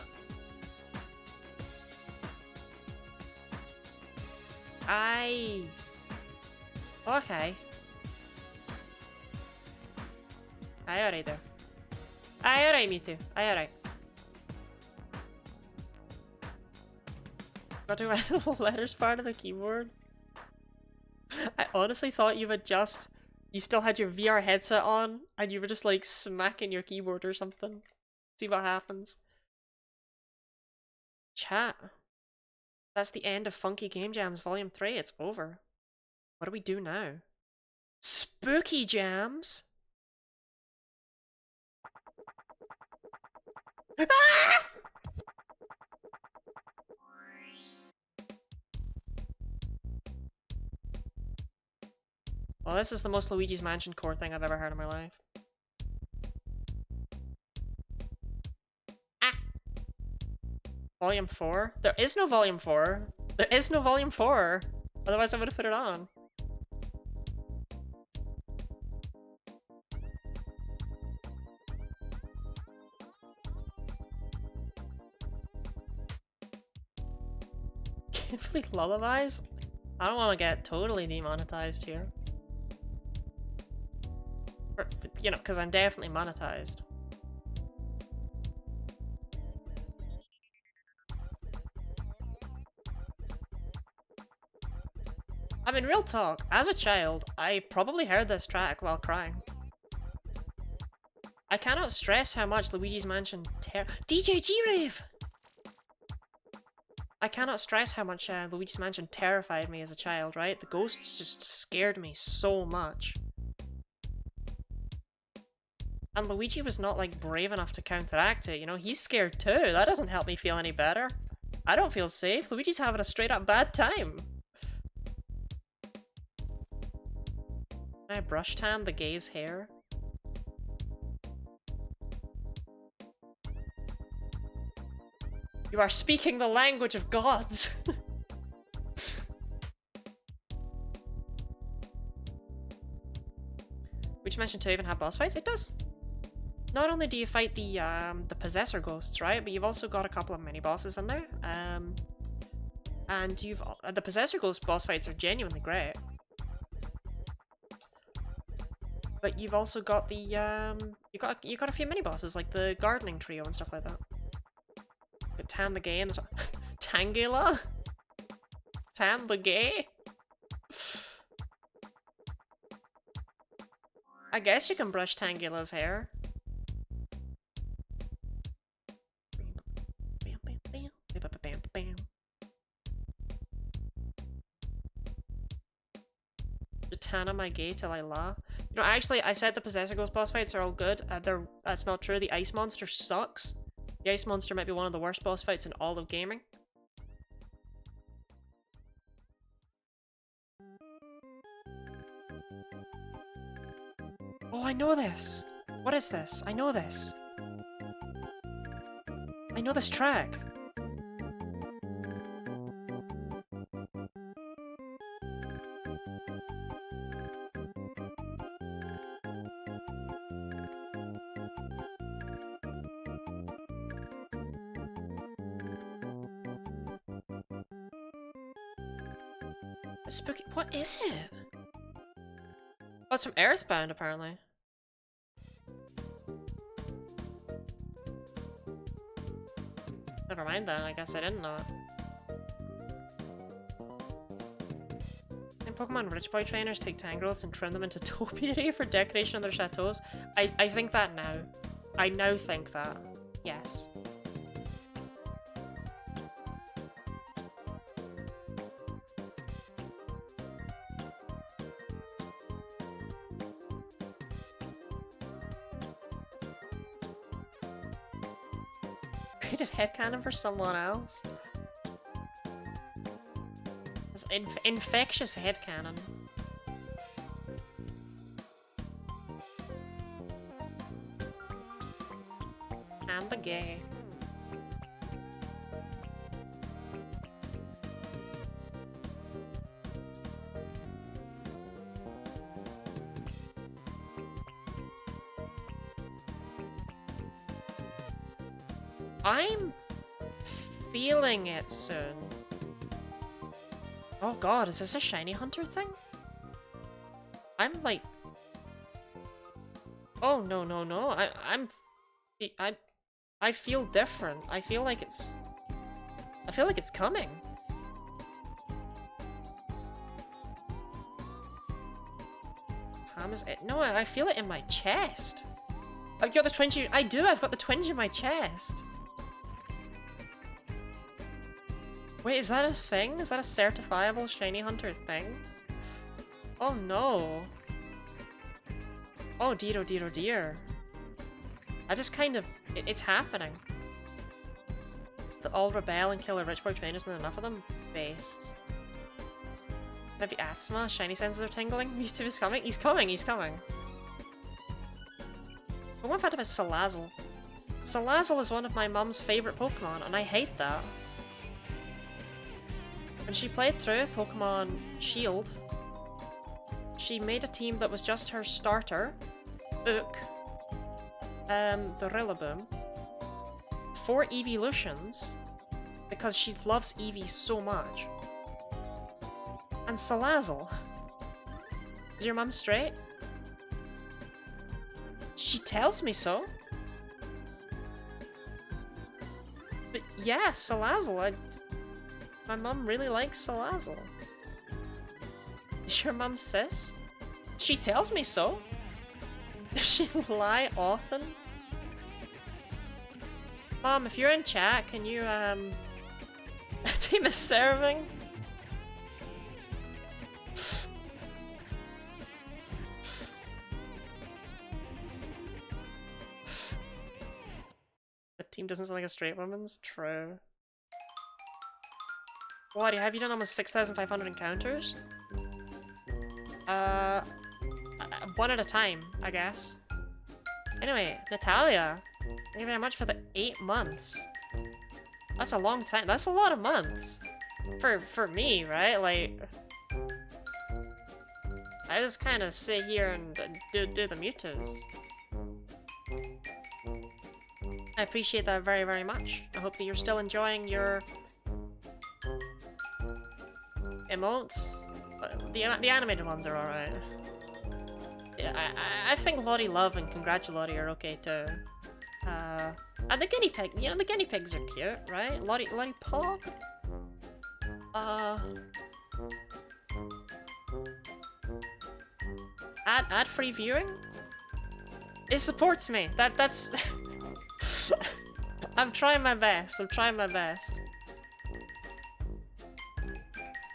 Okay. Aye, alright there. Aye, alright, Mewtwo. Aye, alright. Got to write the letters part of the keyboard. I honestly thought you still had your VR headset on and you were just like smacking your keyboard or something. See what happens. Chat. That's the end of Funky Game Jams Volume 3. It's over. What do we do now? Spooky Jams? Ah! Well, this is the most Luigi's Mansion core thing I've ever heard in my life. Volume 4? There is no Volume 4! There is no Volume 4! Otherwise I would have put it on. Complete lullabies? I don't want to get totally demonetized here. Or, you know, because I'm definitely monetized. I mean, real talk, as a child, I probably heard this track while crying. I cannot stress how much Luigi's Mansion DJ G-Rave! I cannot stress how much Luigi's Mansion terrified me as a child, right? The ghosts just scared me so much. And Luigi was not, like, brave enough to counteract it, you know? He's scared too. That doesn't help me feel any better. I don't feel safe. Luigi's having a straight-up bad time. Can I brush tan the gay's hair? You are speaking the language of gods! Which Mansion 2 even have boss fights? It does! Not only do you fight the Possessor ghosts, right? But you've also got a couple of mini-bosses in there. And you've... the Possessor ghost boss fights are genuinely great. But you've also got the, you got a few mini-bosses, like the Gardening Trio and stuff like that. But Tan the Gay and the Tangela? Tan the Gay? I guess you can brush Tangela's hair. Tana my gay till I laugh. You know, actually, I said the Possessor Ghost boss fights are all good. That's not true. The Ice Monster sucks. The Ice Monster might be one of the worst boss fights in all of gaming. Oh, I know this! What is this? I know this. I know this track. Spooky. What is it? Oh, it's from Earthbound, apparently. Never mind then, I guess I didn't know it. And Pokemon Rich Boy trainers take Tangrowths and trim them into topiary for decoration of their chateaus. I think that now. I now think that. Yes. Created headcanon for someone else. It's infectious headcanon. And the gay. I'm feeling it soon. Oh god, is this a shiny hunter thing? I'm like... Oh no no no, I feel different. I feel like it's coming. Ham is it? No, I feel it in my chest. I've got the twinge. I do. I've got the twinge in my chest. Wait, is that a thing? Is that a certifiable shiny hunter thing? Oh no. Oh dear, oh dear, oh dear. I just kind of... it's happening. The all rebel and kill a rich boy trainers and enough of them? Based. Maybe asthma? Shiny senses are tingling? Mewtwo is coming? He's coming, he's coming. But what if I have a Salazzle? Salazzle is one of my mum's favorite Pokemon, and I hate that. When she played through Pokemon Shield, she made a team that was just her starter, Ook, the Rillaboom, 4 evolutions, because she loves Eevee so much. And Salazzle. Is your mum straight? She tells me so. But yeah, Salazzle, my mum really likes Salazzle. Is your mum cis? She tells me so. Does she lie often? Mom, if you're in chat, can you, team is serving? The team doesn't sound like a straight woman's? True. What, have you done almost 6,500 encounters? One at a time, I guess. Anyway, Natalia, thank you very much for the 8 months. That's a long time. That's a lot of months. For me, right? Like, I just kind of sit here and do the Mewtwo's. I appreciate that very, very much. I hope that you're still enjoying your emotes. The animated ones are alright. Yeah, I think Lottie Love and Congratulati are okay too. And the guinea pig, you know, the guinea pigs are cute, right? Lottie Pog? Ad-free viewing? It supports me. That's... I'm trying my best.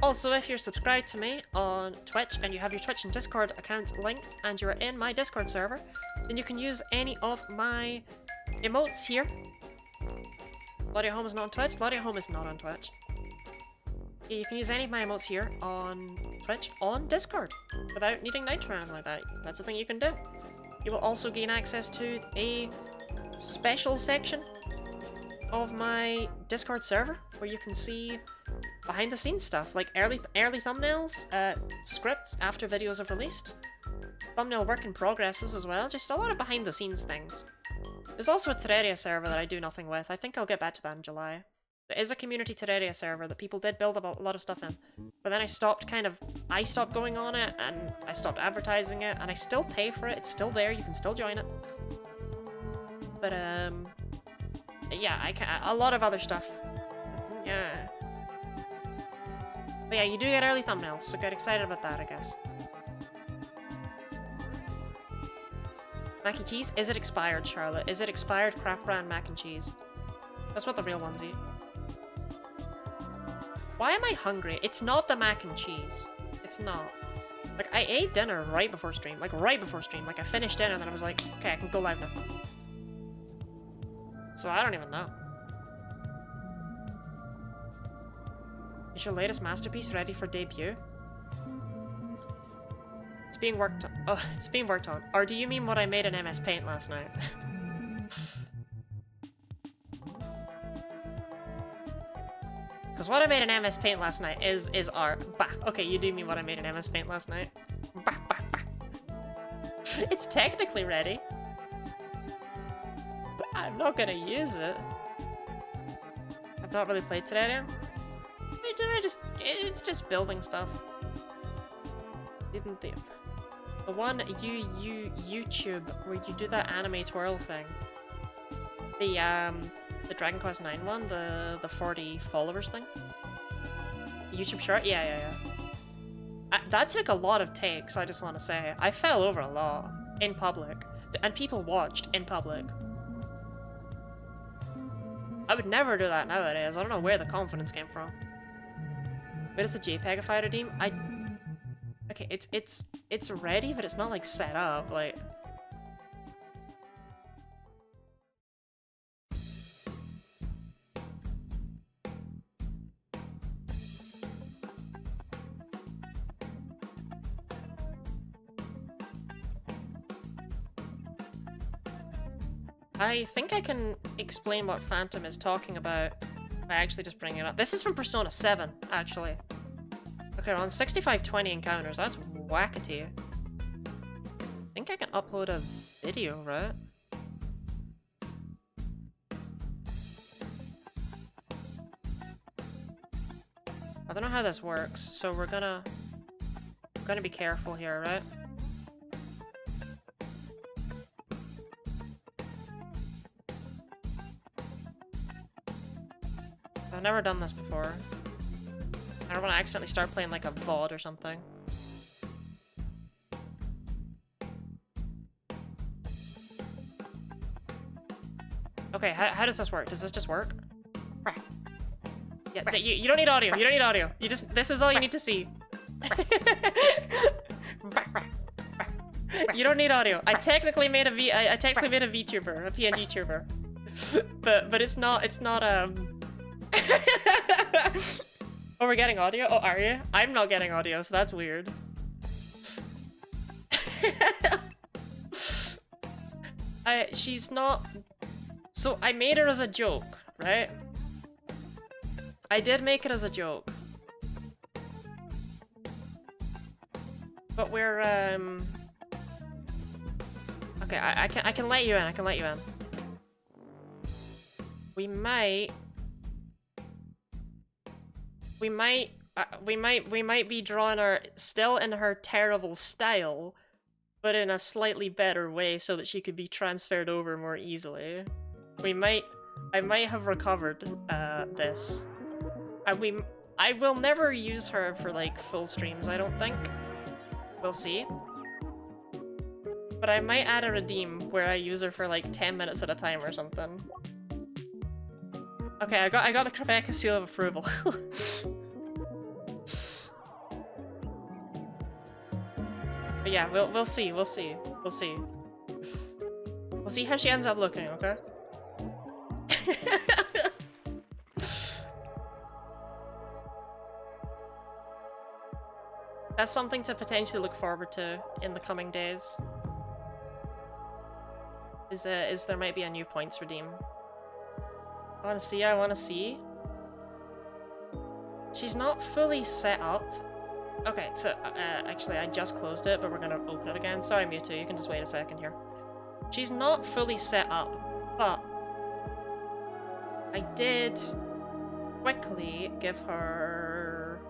Also, if you're subscribed to me on Twitch and you have your Twitch and Discord accounts linked and you're in my Discord server, then you can use any of my emotes here. Lottie Home is not on Twitch. Lottie Home is not on Twitch. Yeah, you can use any of my emotes here on Twitch on Discord without needing Nitro or anything like that. That's a thing you can do. You will also gain access to a special section of my Discord server where you can see behind the scenes stuff like early thumbnails, scripts after videos have released, thumbnail work in progresses as well, just a lot of behind the scenes things. There's also a Terraria server that I do nothing with. I think I'll get back to that in July. There is a community Terraria server that people did build a lot of stuff in, but then I stopped going on it and I stopped advertising it, and I still pay for it. It's still there. You can still join it. But yeah, a lot of other stuff. Yeah. But yeah, you do get early thumbnails, so get excited about that, I guess. Mac and cheese? Is it expired, Charlotte? Is it expired craft brand mac and cheese? That's what the real ones eat. Why am I hungry? It's not the mac and cheese. It's not. Like, I ate dinner right before stream. Like, right before stream. Like, I finished dinner and then I was like, okay, I can go live now. So I don't even know. Is your latest masterpiece ready for debut? It's being worked on. Oh, it's being worked on. Or do you mean what I made in MS Paint last night? Because what I made in MS Paint last night is art. Bah. Okay, you do mean what I made in MS Paint last night. Bah, bah, bah. It's technically ready. But I'm not gonna use it. I've not really played today, it's just building stuff. Didn't they? The one YouTube where you do that anime twirl thing. The Dragon Quest IX one, the 40 followers thing. YouTube short? Yeah. That took a lot of takes, I just want to say. I fell over a lot in public, and people watched in public. I would never do that nowadays. I don't know where the confidence came from. Where does the JPEGify redeem? Okay, it's ready, but it's not like set up. Like, I think I can explain what Phantom is talking about by actually just bringing it up. This is from Persona 7, actually. Okay, we're on 6520 encounters. That's wackety. I think I can upload a video, right? I don't know how this works, so we're gonna be careful here, right? I've never done this before. I don't want to accidentally start playing like a VOD or something. Okay, how does this work? Does this just work? Yeah, you don't need audio. You don't need audio. You just, this is all you need to see. You don't need audio. I technically made a VTuber, a PNG tuber, but it's not Oh, we're getting audio? Oh, are you? I'm not getting audio, so that's weird. She's not... So, I made her as a joke, right? I did make it as a joke. But we're, okay, I can let you in, I can let you in. We might be drawing her still in her terrible style, but in a slightly better way so that she could be transferred over more easily. I might have recovered this. I will never use her for like full streams, I don't think. We'll see. But I might add a redeem where I use her for like 10 minutes at a time or something. Okay, I got the Rebecca seal of approval. But yeah, we'll see. We'll see how she ends up looking, okay? That's something to potentially look forward to in the coming days. Is there might be a new points redeem. I wanna see. She's not fully set up. Okay, so, actually I just closed it, but we're gonna open it again. Sorry, Mewtwo, you can just wait a second here. She's not fully set up, but I did quickly give her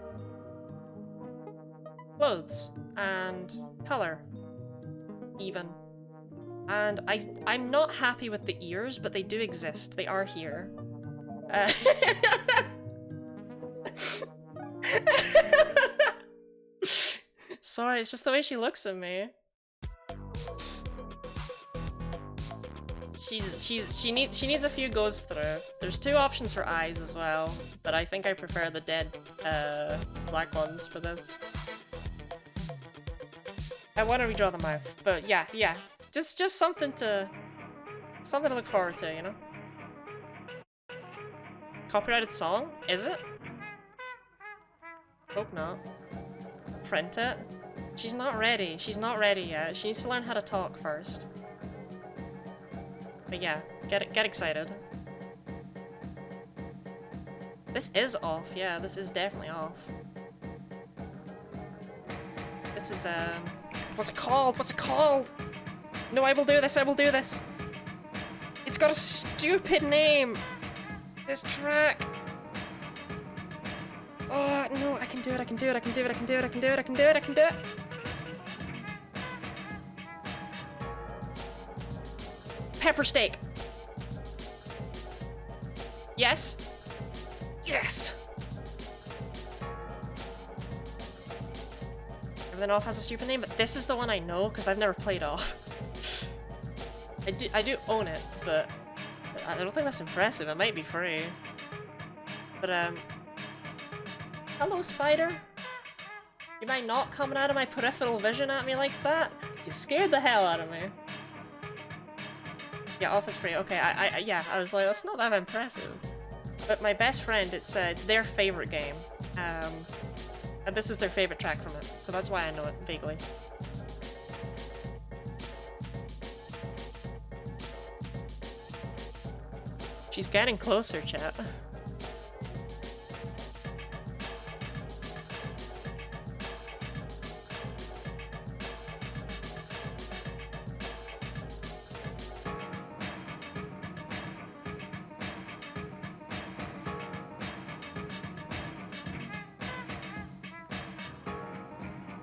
clothes and color, even. And I'm not happy with the ears, but they do exist. They are here. Sorry, it's just the way she looks at me. She needs a few goes through. There's 2 options for eyes as well, but I think I prefer the dead black ones for this. I want to redraw the mouth, but yeah. Just something to look forward to, you know? Copyrighted song? Is it? Hope not. Print it? She's not ready. She's not ready yet. She needs to learn how to talk first. But yeah, get excited. This is off, yeah, this is definitely off. This is, what's it called? What's it called? No, I will do this, I will do this! It's got a stupid name! This track! Oh, no, I can do it, I can do it, I can do it, I can do it, I can do it, I can do it, I can do it! Pepper steak! Yes? Yes! Everything off has a stupid name, but this is the one I know, because I've never played off. I do own it, but I don't think that's impressive. It might be free. But, hello, spider. You might not coming out of my peripheral vision at me like that? You scared the hell out of me. Yeah, off is free. Okay, yeah, I was like, that's not that impressive. But my best friend, it's their favorite game. And this is their favorite track from it, so that's why I know it vaguely. She's getting closer, chat.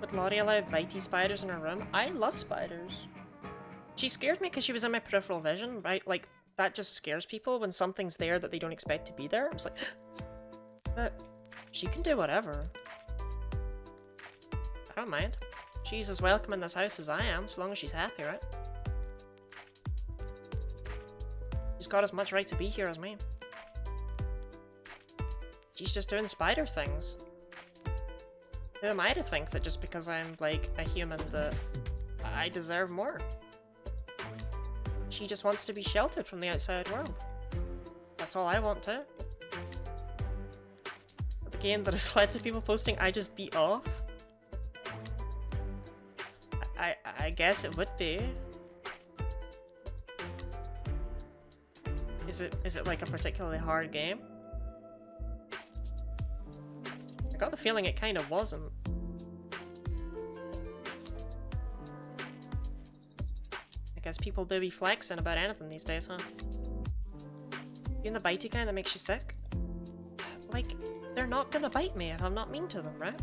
Would Lottie allow bitey spiders in her room? I love spiders. She scared me because she was in my peripheral vision, right? Like, that just scares people when something's there that they don't expect to be there. I was like, but she can do whatever. I don't mind. She's as welcome in this house as I am, so long as she's happy, right? She's got as much right to be here as me. She's just doing spider things. Who am I to think that just because I'm, like, a human that I deserve more? She just wants to be sheltered from the outside world. That's all I want too. The game that has led to people posting I just beat off? I guess it would be. Is it like a particularly hard game? I got the feeling it kind of wasn't. I guess people do be flexing about anything these days, huh? Being the bitey kind that makes you sick? Like, they're not gonna bite me if I'm not mean to them, right?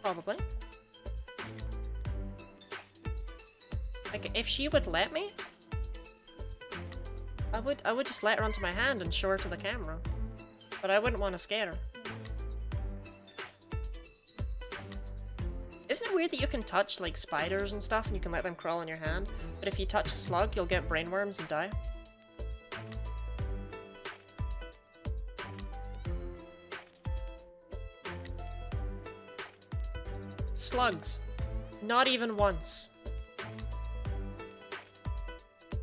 Probably. Like, if she would let me, I would just let her onto my hand and show her to the camera. But I wouldn't want to scare her. Isn't it weird that you can touch, like, spiders and stuff and you can let them crawl in your hand, but if you touch a slug, you'll get brainworms and die? Slugs. Not even once.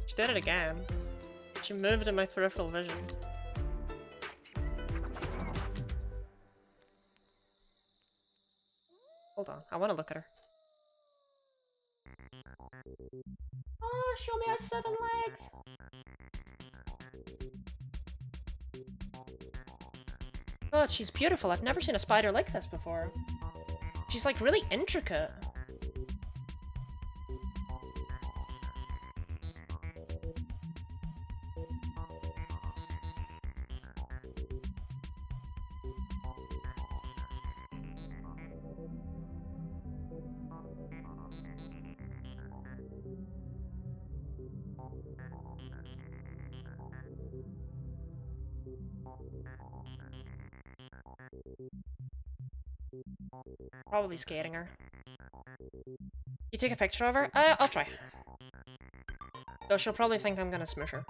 She did it again. She moved in my peripheral vision. Hold on, I want to look at her. Oh, she only has 7 legs! God, she's beautiful. I've never seen a spider like this before. She's like really intricate. Probably scaring her. You take a picture of her? I'll try. Though she'll probably think I'm gonna smush her.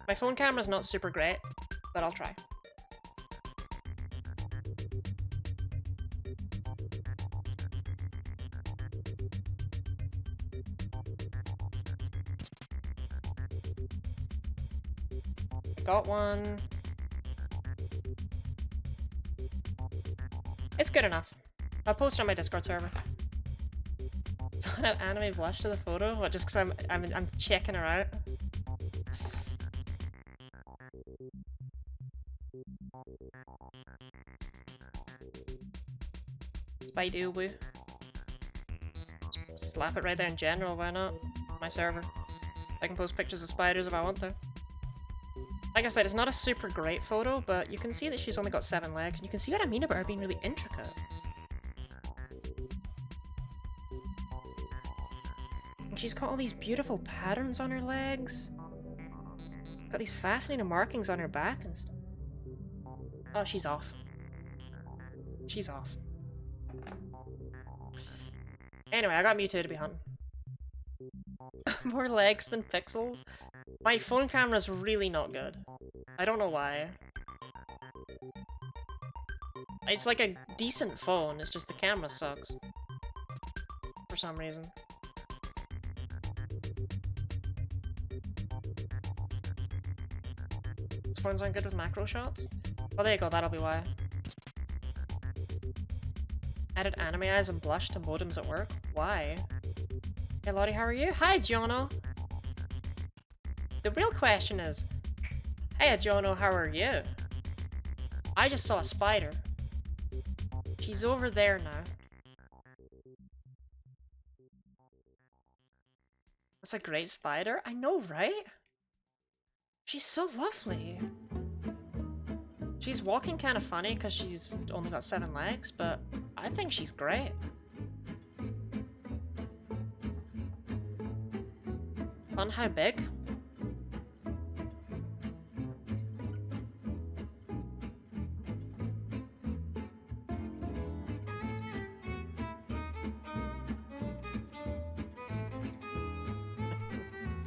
My phone camera's not super great, but I'll try. Got one. It's good enough. I'll post it on my Discord server. Someone had anime blush to the photo? What, just because I'm checking her out? Spidey woo. Slap it right there in general, why not? My server. I can post pictures of spiders if I want to. Like I said, it's not a super great photo, but you can see that she's only got 7 legs, and you can see what I mean about her being really intricate. And she's got all these beautiful patterns on her legs. Got these fascinating markings on her back and stuff. Oh, she's off. She's off. Anyway, I got Mewtwo to be hunting. More legs than pixels? My phone camera's really not good. I don't know why. It's like a decent phone, it's just the camera sucks. For some reason. These phones aren't good with macro shots? Well, there you go, that'll be why. Added anime eyes and blush to modems at work? Why? Hey Lottie, how are you? Hi, Jono! The real question is, hey Jono, how are you? I just saw a spider. She's over there now. That's a great spider. I know, right? She's so lovely. She's walking kind of funny because she's only got 7 legs, but I think she's great. Fun how big?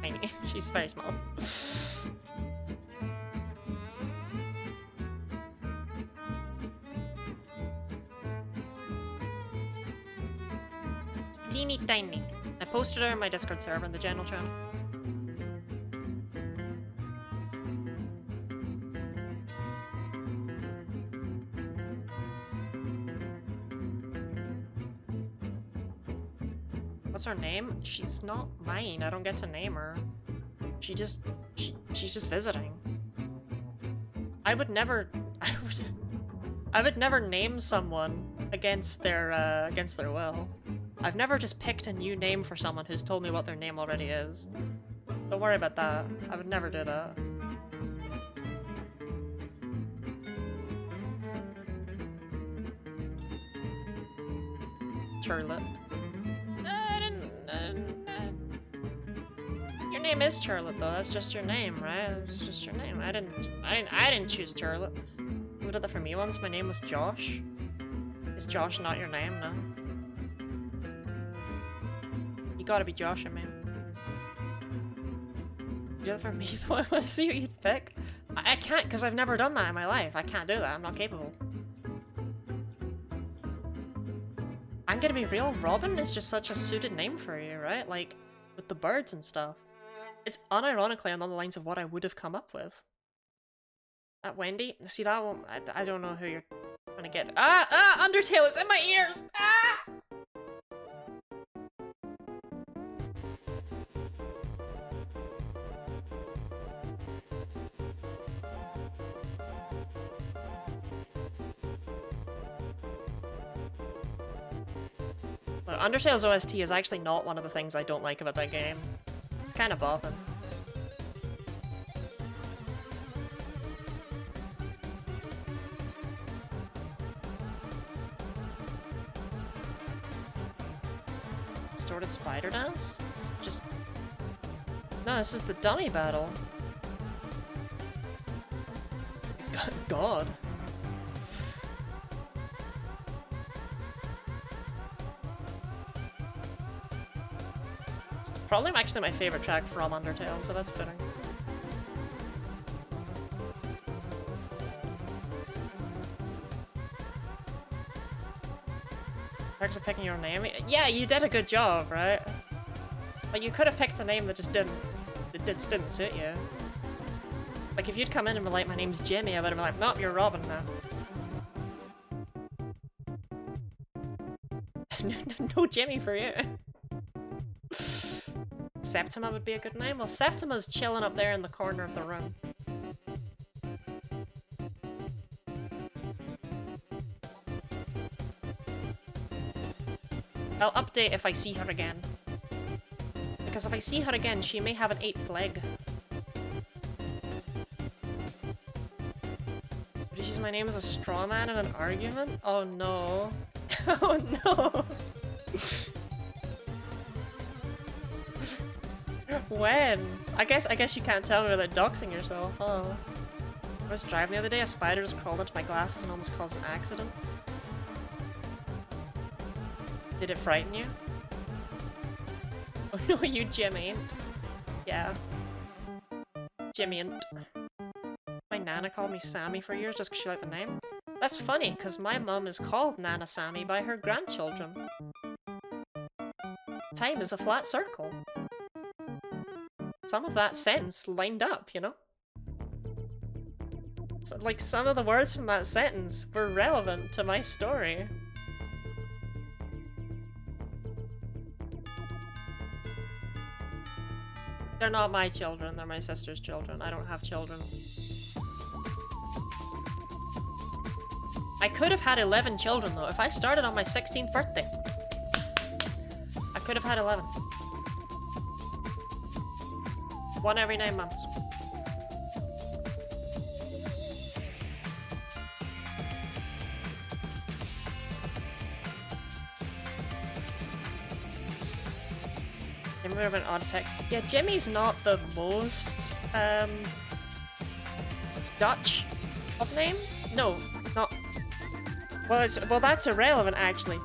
Tiny. She's very small. It's teeny tiny. I posted her in my Discord server in the general channel. What's her name? She's not mine. I don't get to name her. She's just visiting. I would never name someone against their will. I've never just picked a new name for someone who's told me what their name already is. Don't worry about that. I would never do that. Charlotte. Your name is Charlotte though, that's just your name, right? It's just your name. I didn't choose Charlotte. Who did that for me once? My name was Josh. Is Josh not your name? No. You gotta be Josh, I mean. You did that for me though? I wanna see what you'd pick. I can't, because I've never done that in my life. I can't do that, I'm not capable. I'm gonna be real, Robin is just such a suited name for you, right? Like, with the birds and stuff. It's unironically on the lines of what I would have come up with. That Wendy? See that one? I don't know who you're gonna get. Undertale, it's in my ears! Ah! Look, Undertale's OST is actually not one of the things I don't like about that game. It's kind of bopping. Distorted spider dance? Just... No, this is the dummy battle. God. It's probably actually my favorite track from Undertale, so that's fitting. Perks of picking your name? Yeah, you did a good job, right? Like, you could have picked a name that just didn't suit you. Like, if you'd come in and be like, my name's Jimmy, I would have been like, nope, you're Robin now. No Jimmy for you. Septima would be a good name? Well, Septima's chilling up there in the corner of the room. I'll update if I see her again. Because if I see her again, she may have an 8th leg. Would you use my name as a straw man in an argument? Oh no. Oh no. When? I guess you can't tell me without doxing yourself, huh? I was driving the other day, a spider just crawled into my glasses and almost caused an accident. Did it frighten you? Oh no, you Jimmy. Yeah. Jimmy. My nana called me Sammy for years just because she liked the name. That's funny, because my mum is called Nana Sammy by her grandchildren. Time is a flat circle. Some of that sentence lined up, you know? So, like, some of the words from that sentence were relevant to my story. They're not my children, they're my sister's children. I don't have children. I could have had 11 children though. If I started on my 16th birthday, I could have had 11. One every 9 months. Jimmy would have been odd pick. Yeah, Jimmy's not the most Dutch of names. No, not. Well, that's irrelevant actually.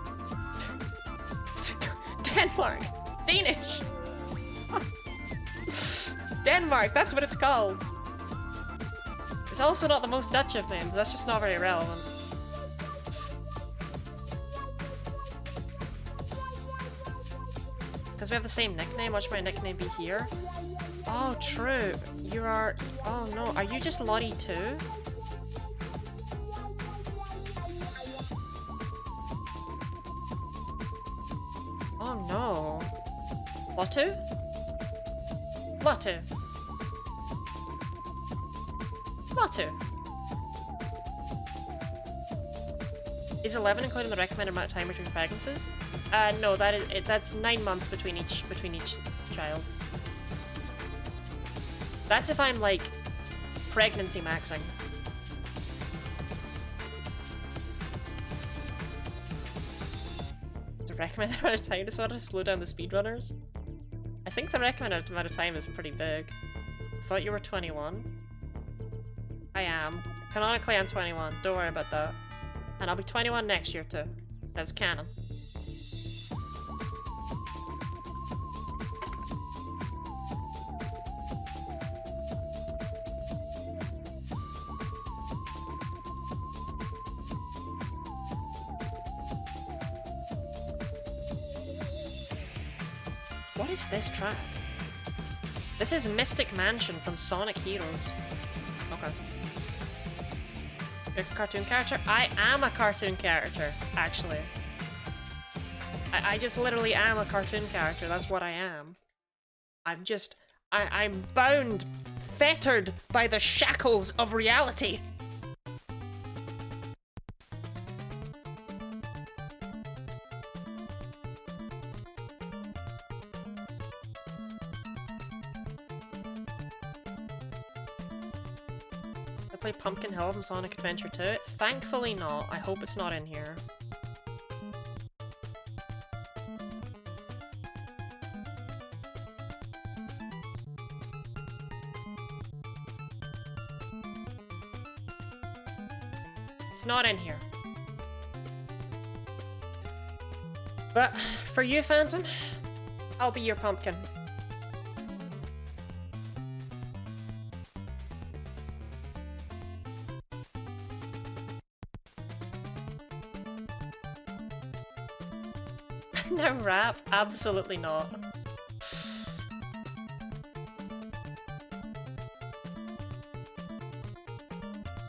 Denmark, Danish. Denmark, that's what it's called. It's also not the most Dutch of names. That's just not very relevant. Because we have the same nickname, what should my nickname be here? Oh, true. You are... Oh no, are you just Lottie too? Oh no. Lotto? Lotto. Lotto. Is 11 including the recommended amount of time between pregnancies? No, that's 9 months between each child. That's if I'm like pregnancy maxing. The recommended amount of time to sort of slow down the speedrunners? I think the recommended amount of time is pretty big. I thought you were 21. I am. Canonically, I'm 21. Don't worry about that. And I'll be 21 next year too. That's canon. What is this track? This is Mystic Mansion from Sonic Heroes. Okay. You're a cartoon character? I am a cartoon character, actually. I just literally am a cartoon character. That's what I am. I'm bound, fettered by the shackles of reality. Play Pumpkin Hill from Sonic Adventure 2? Thankfully not. I hope it's not in here. It's not in here. But for you, Phantom, I'll be your pumpkin. No rap? Absolutely not.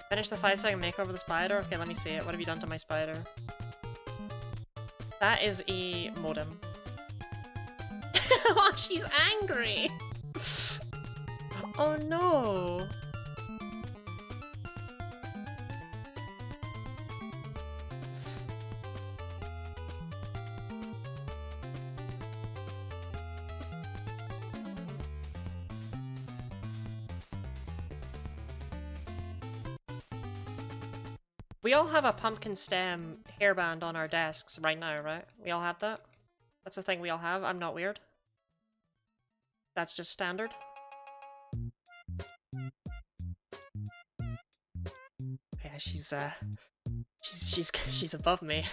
Finish the 5-second makeover of the spider? Okay, let me see it. What have you done to my spider? That is a modem. Oh, she's angry! Oh no! We all have a pumpkin stem hairband on our desks right now, right? We all have that? That's the thing we all have. I'm not weird. That's just standard. Okay, she's above me.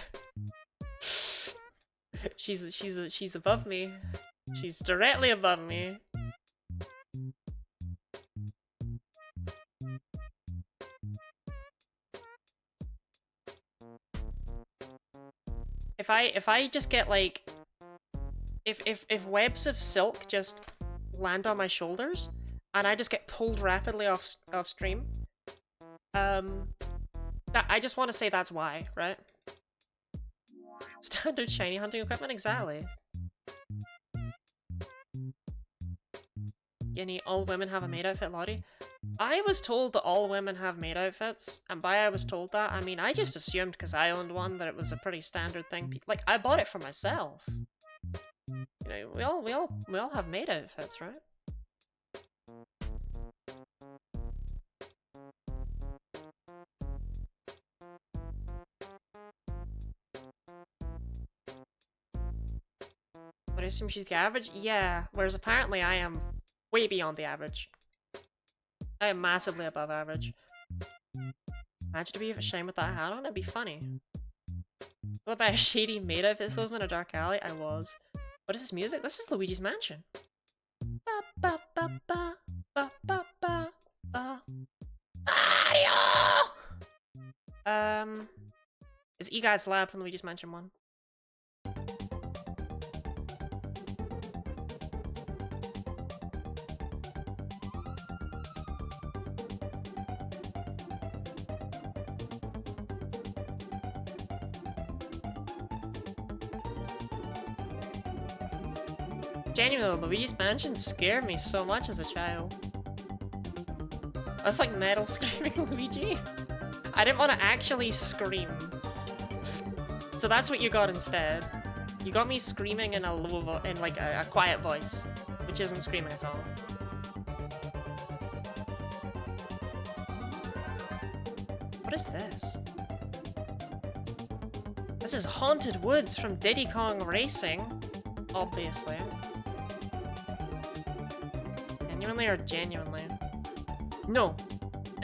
She's above me. She's directly above me. If I just get like, if webs of silk just land on my shoulders and I just get pulled rapidly off stream, that I just want to say that's why, right? Standard shiny hunting equipment, exactly. Guinea, all women have a maid outfit, Lottie. I was told that all women have maid outfits, and by I was told that, I mean, I just assumed because I owned one that it was a pretty standard thing. Like, I bought it for myself. You know, we all have maid outfits, right? But I assume she's the average? Yeah, whereas apparently I am way beyond the average. I am massively above average. Imagine to be ashamed with that hat on, it'd be funny. What about a shady maid outfit salesman in a dark alley? I was. What is this music? This is Luigi's Mansion. Ba ba ba ba ba ba ba ba. Mario! Is E-Guide's Lab from Luigi's Mansion 1? Genuinely, Luigi's Mansion scared me so much as a child. That's like metal screaming Luigi. I didn't want to actually scream. So that's what you got instead. You got me screaming in a low in like a quiet voice, which isn't screaming at all. What is this? This is Haunted Woods from Diddy Kong Racing. Obviously. Genuinely or genuinely? No.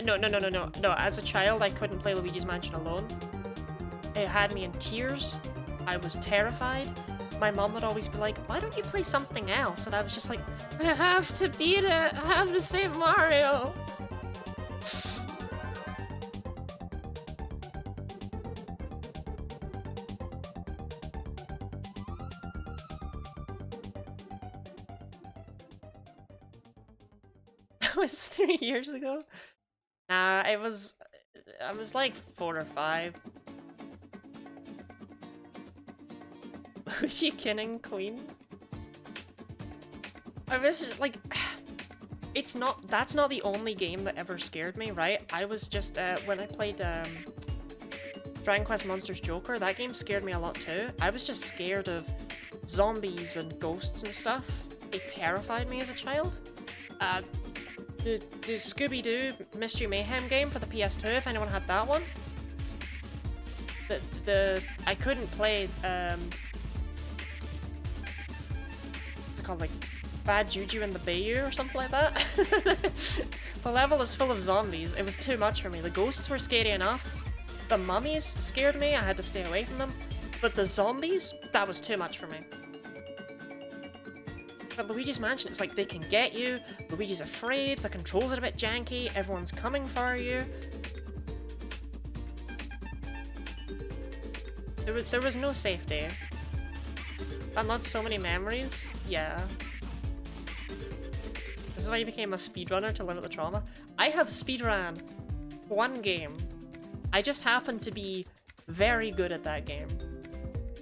No, as a child I couldn't play Luigi's Mansion alone. It had me in tears. I was terrified. My mom would always be like, why don't you play something else? And I was just like, I have to beat it! I have to save Mario! That was 3 years ago? Nah, I was like 4 or 5. Was you kidding, Queen? I was just, like, that's not the only game that ever scared me, right? I was just, when I played, Dragon Quest Monsters Joker, that game scared me a lot too. I was just scared of zombies and ghosts and stuff. It terrified me as a child. The Scooby-Doo Mystery Mayhem game for the PS2, if anyone had that one. I couldn't play, what's it called, like, Bad Juju and the Bayou or something like that? The level is full of zombies, it was too much for me. The ghosts were scary enough. The mummies scared me, I had to stay away from them. But the zombies, that was too much for me. But Luigi's Mansion, it's like they can get you, Luigi's afraid, the controls are a bit janky, everyone's coming for you. There was no safety. Unlocked so many memories, yeah. This is why you became a speedrunner, to limit the trauma. I have speedrun one game. I just happen to be very good at that game.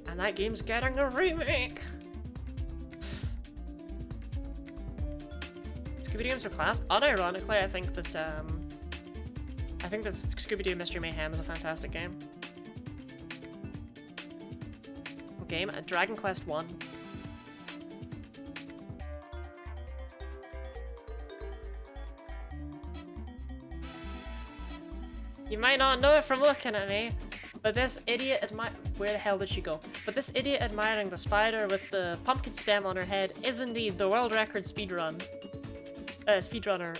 And that game's getting a remake! Scooby-Doo games are class. Unironically, I think that Scooby-Doo Mystery Mayhem is a fantastic game. What game? Dragon Quest 1. You might not know it from looking at me, but this idiot where the hell did she go? But this idiot admiring the spider with the pumpkin stem on her head is indeed the world record speedrunner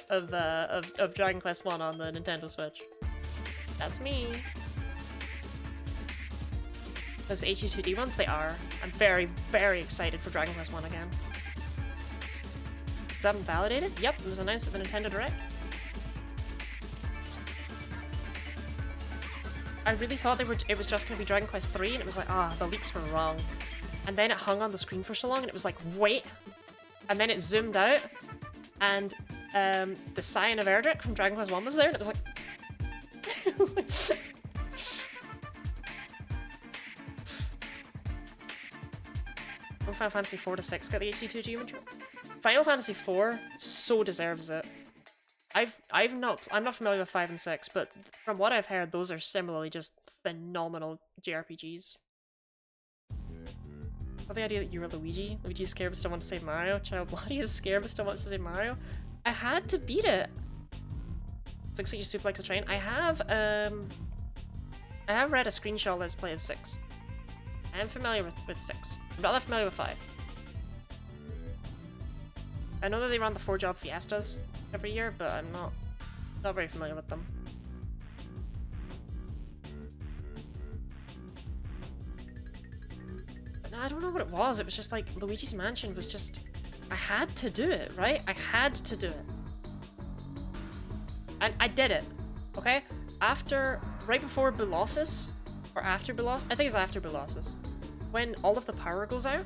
of Dragon Quest 1 on the Nintendo Switch. That's me. Those HU2D ones, they are. I'm very, very excited for Dragon Quest 1 again. Is that validated? Yep, it was announced at the Nintendo Direct. I really thought it was just gonna be Dragon Quest 3, and it was like, the leaks were wrong. And then it hung on the screen for so long, and it was like, wait! And then it zoomed out, and the Scion of Erdrick from Dragon Quest 1 was there, and it was like... Final Fantasy 4 to 6 got the HD2 geometry. Final Fantasy IV so deserves it. I'm not familiar with 5 and 6, but from what I've heard, those are similarly just phenomenal JRPGs. Or the idea that you were Luigi. Luigi's scared but still wants to save Mario. Child Bloody is scared but still wants to save Mario. I had to beat it. It's like you suplex a train. I have read a screenshot let's play of 6. I am familiar with 6. I'm not that familiar with 5. I know that they run the 4-job fiestas every year, but I'm not very familiar with them. But no, I don't know what it was. It was just like Luigi's Mansion was just... I had to do it, right? I had to do it. And I did it, okay? Right before Bulossus, or after Bulossus, I think it's after Bulossus, when all of the power goes out,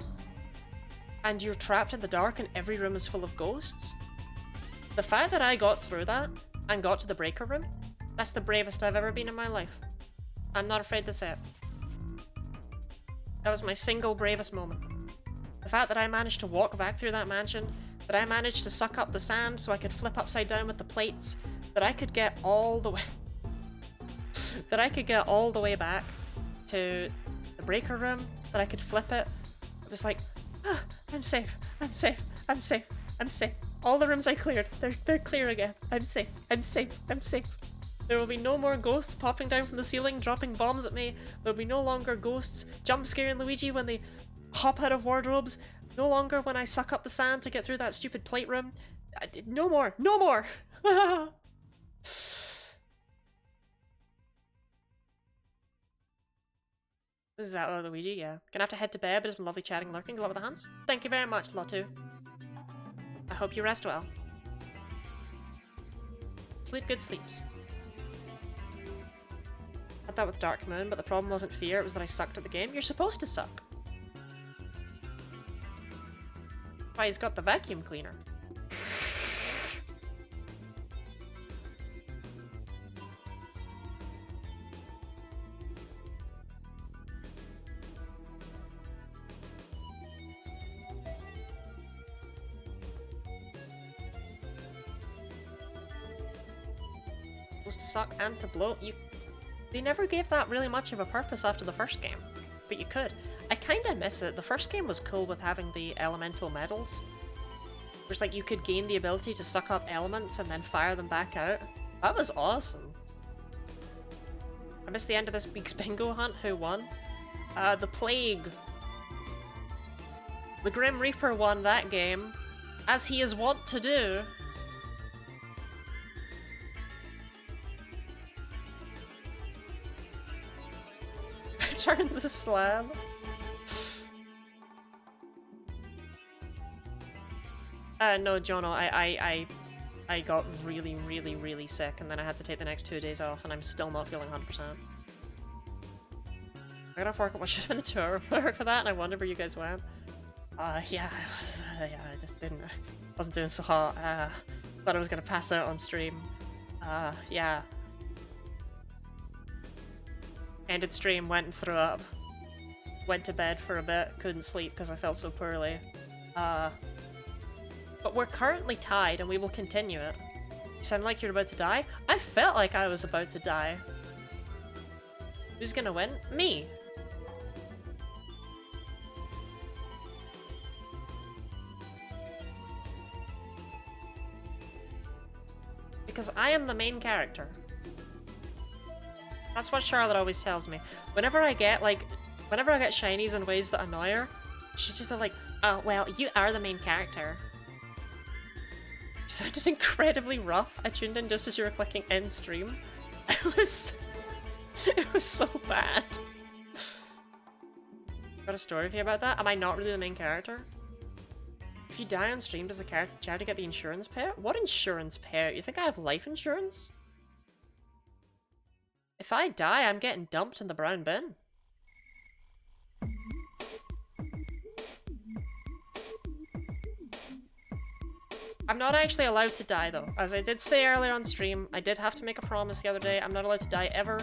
and you're trapped in the dark and every room is full of ghosts, the fact that I got through that and got to the breaker room, that's the bravest I've ever been in my life. I'm not afraid to say it. That was my single bravest moment. The fact that I managed to walk back through that mansion, that I managed to suck up the sand so I could flip upside down with the plates, that I could get all the way back to the breaker room, that I could flip it. It was like, ah, I'm safe, I'm safe, I'm safe, I'm safe. All the rooms I cleared, they're clear again. I'm safe, I'm safe, I'm safe. There will be no more ghosts popping down from the ceiling, dropping bombs at me. There will be no longer ghosts jump scaring Luigi when they hop out of wardrobes. No longer when I suck up the sand to get through that stupid plate room. No more, no more! This is that Luigi, yeah. Gonna have to head to bed, but it's been lovely chatting and lurking. Good luck with the hands. Thank you very much, Lotto. I hope you rest well. Sleep good sleeps. Had that with Dark Moon, but the problem wasn't fear, it was that I sucked at the game. You're supposed to suck. Why, he's got the vacuum cleaner. Supposed to suck and to blow. They never gave that really much of a purpose after the first game, but you could. I kinda miss it. The first game was cool with having the elemental medals. Whereas like you could gain the ability to suck up elements and then fire them back out. That was awesome. I missed the end of this week's bingo hunt. Who won? The Plague. The Grim Reaper won that game, as he is wont to do. Turn the slab. No, Jono, I got really sick, and then I had to take the next 2 days off, and I'm still not feeling 100%. I got off work at what should have been the 2-hour work for that, and I wonder where you guys went. Yeah, I just didn't. Wasn't doing so hot. Thought I was gonna pass out on stream. Yeah. Ended stream, went and threw up. Went to bed for a bit, couldn't sleep because I felt so poorly. But we're currently tied and we will continue it. You sound like you're about to die? I felt like I was about to die. Who's gonna win? Me! Because I am the main character. That's what Charlotte always tells me. Whenever I get shinies in ways that annoy her, she's just like, oh, well, you are the main character. You sounded incredibly rough. I tuned in just as you were clicking end stream. It was so bad. Got a story for you about that? Am I not really the main character? If you die on stream, does the character get the insurance payout? What insurance payout? You think I have life insurance? If I die, I'm getting dumped in the brown bin. I'm not actually allowed to die though. As I did say earlier on stream, I did have to make a promise the other day. I'm not allowed to die ever.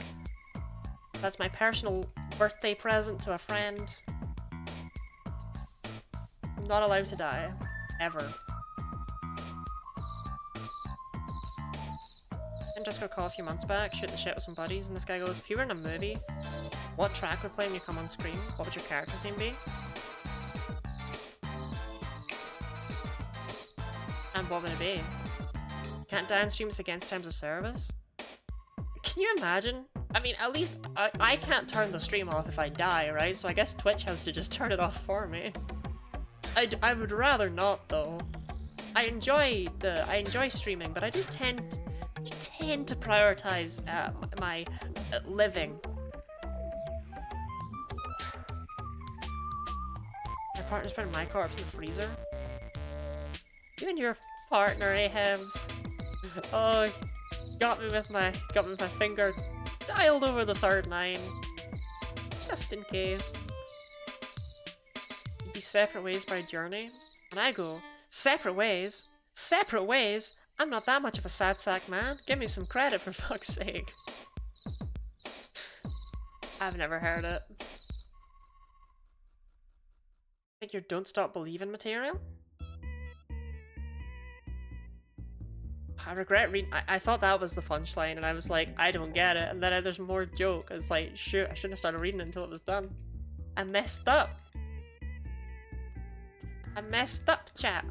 That's my personal birthday present to a friend. I'm not allowed to die. Ever. and just got a call a few months back, shooting the shit with some buddies, and this guy goes, if you were in a movie, what track would play when you come on screen? What would your character theme be? And what would it be? Can't downstream us against terms of service? Can you imagine? I mean, at least I can't turn the stream off if I die, right? So I guess Twitch has to just turn it off for me. I would rather not, though. I enjoy streaming, but I do tend to prioritize my living. My partner's putting my corpse in the freezer. You and your partner, Ahabs. Oh, got me with my finger dialed over the third line, just in case. You'd be separate ways by journey, and I go separate ways. Separate ways. I'm not that much of a sad sack, man. Give me some credit for fuck's sake. I've never heard it. Think your Don't Stop Believing material? I regret reading. I thought that was the punchline, and I was like, I don't get it. And then there's more joke. I was like, shoot, I shouldn't have started reading it until it was done. I messed up. I messed up, chat.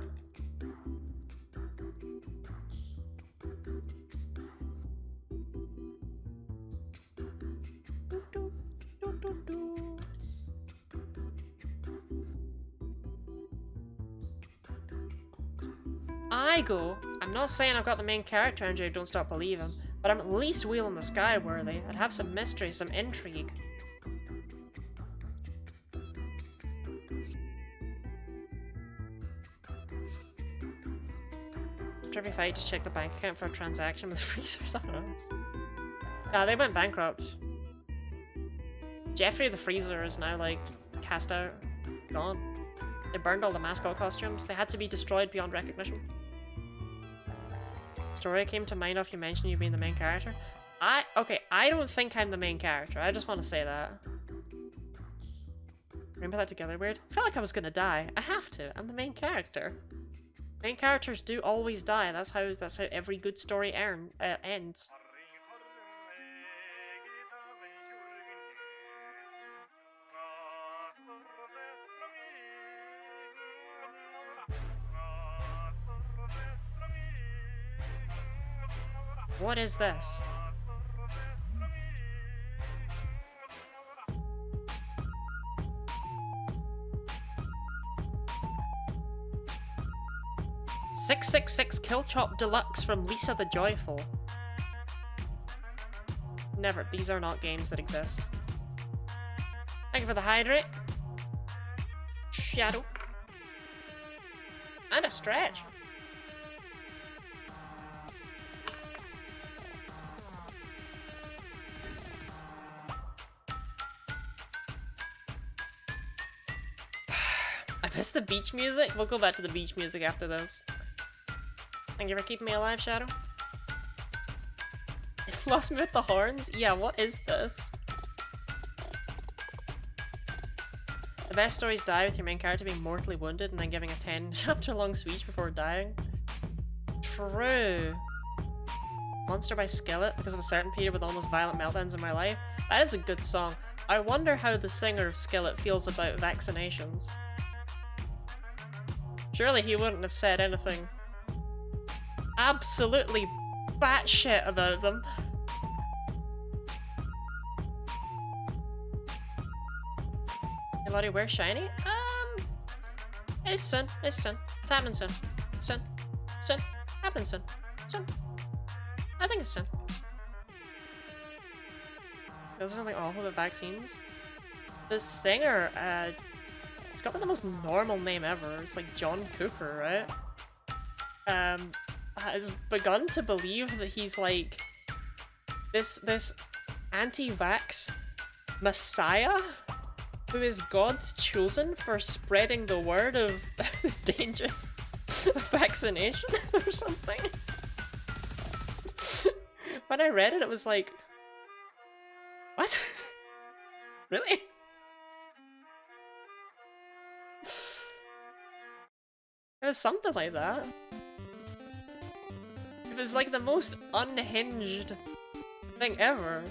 I'm not saying I've got the main character energy, Don't Stop Believing, but I'm at least wheeling the sky worthy. I'd have some mystery, some intrigue. After every fight, just check the bank account for a transaction with freezers on us. Nah, they went bankrupt. Jeffrey the Freezer is now, like, cast out. Gone. They burned all the mascot costumes. They had to be destroyed beyond recognition. Story came to mind after you mentioned you being the main character. Okay, I don't think I'm the main character. I just want to say that. Remember that together weird? I felt like I was gonna die. I have to. I'm the main character. Main characters do always die. That's how every good story ends. What is this? "666 Kill Chop Deluxe" from Lisa the Joyful. Never. These are not games that exist. Thank you for the hydrate. Shadow. And a stretch. I missed the beach music. We'll go back to the beach music after this. Thank you for keeping me alive, Shadow. It lost me with the horns? Yeah, what is this? The best stories die with your main character being mortally wounded and then giving a 10-chapter long speech before dying. True. Monster by Skillet, because of a certain period with almost violent meltdowns in my life. That is a good song. I wonder how the singer of Skillet feels about vaccinations. Surely he wouldn't have said anything absolutely batshit about them. Hey Lottie, where's Shiny? It's soon. It's soon. It's happening soon. Soon. Soon. Happening soon. Soon. I think it's soon. There's something awful about vaccines. The singer, it's got the most normal name ever. It's like John Cooper, right? Has begun to believe that he's like this anti-vax messiah who is God's chosen for spreading the word of dangerous vaccination or something. When I read it, it was like, what? Really? It was something like that. was like the most unhinged thing ever.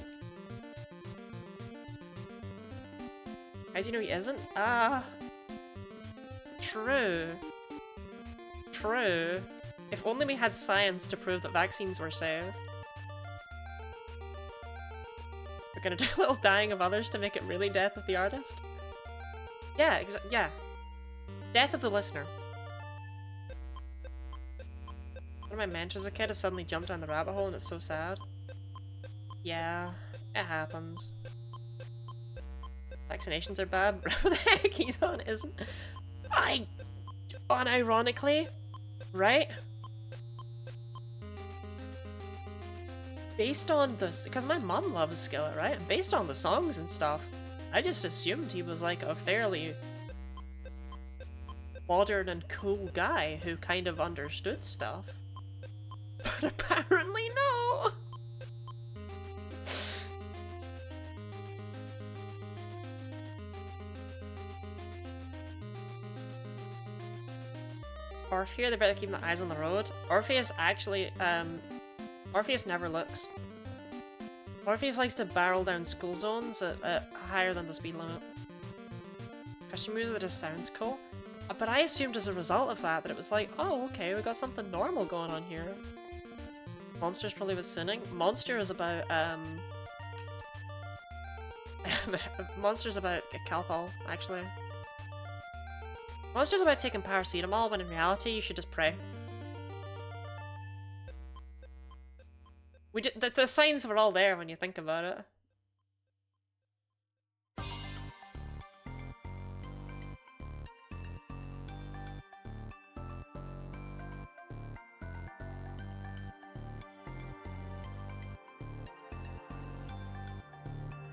How do you know he isn't? True. True. If only we had science to prove that vaccines were safe. We're gonna do a little dying of others to make it really death of the artist? Yeah, yeah. Death of the listener. One of my mentors as a kid has suddenly jumped down the rabbit hole and it's so sad. Yeah, it happens. Vaccinations are bad, but what the heck he's on isn't. Unironically, right? Based on this, because my mom loves Skillet, right? And based on the songs and stuff, I just assumed he was like a fairly modern and cool guy who kind of understood stuff. But apparently no! Orpheus, they better keep my eyes on the road. Orpheus actually, Orpheus never looks. Orpheus likes to barrel down school zones at higher than the speed limit. Christian music that just sounds cool. But I assumed as a result of that it was like, oh okay, we got something normal going on here. Monster's probably was sinning. Monster is about, Monster's about Calpol, actually. Monster's about taking paracetamol, when in reality you should just pray. The signs were all there when you think about it.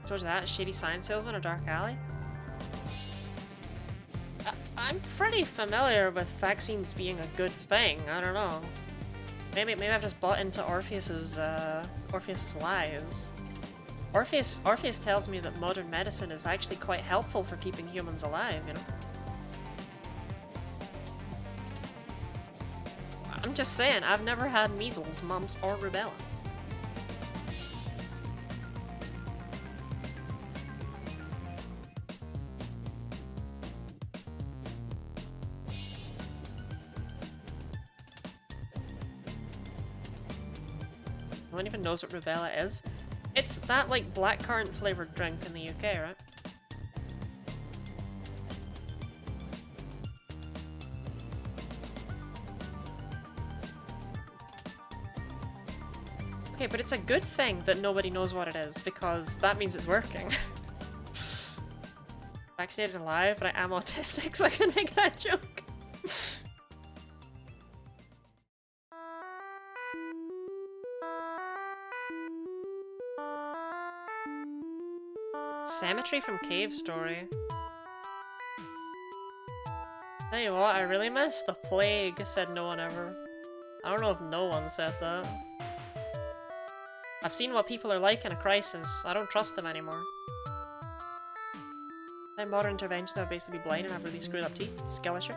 Towards that, shady science salesman or dark alley? I'm pretty familiar with vaccines being a good thing. I don't know. Maybe I've just bought into Orpheus's lies. Orpheus tells me that modern medicine is actually quite helpful for keeping humans alive, you know? I'm just saying, I've never had measles, mumps, or rubella. No one even knows what rubella is. It's that, like, blackcurrant flavored drink in the UK, right? Okay, but it's a good thing that nobody knows what it is, because that means it's working. Vaccinated and alive, but I am autistic, so I can make that joke. Cemetery from Cave Story. Tell you what, I really miss the plague, said no one ever. I don't know if no one said that. I've seen what people are like in a crisis. I don't trust them anymore. My modern interventions are basically blind and have really screwed up teeth. Skeleton.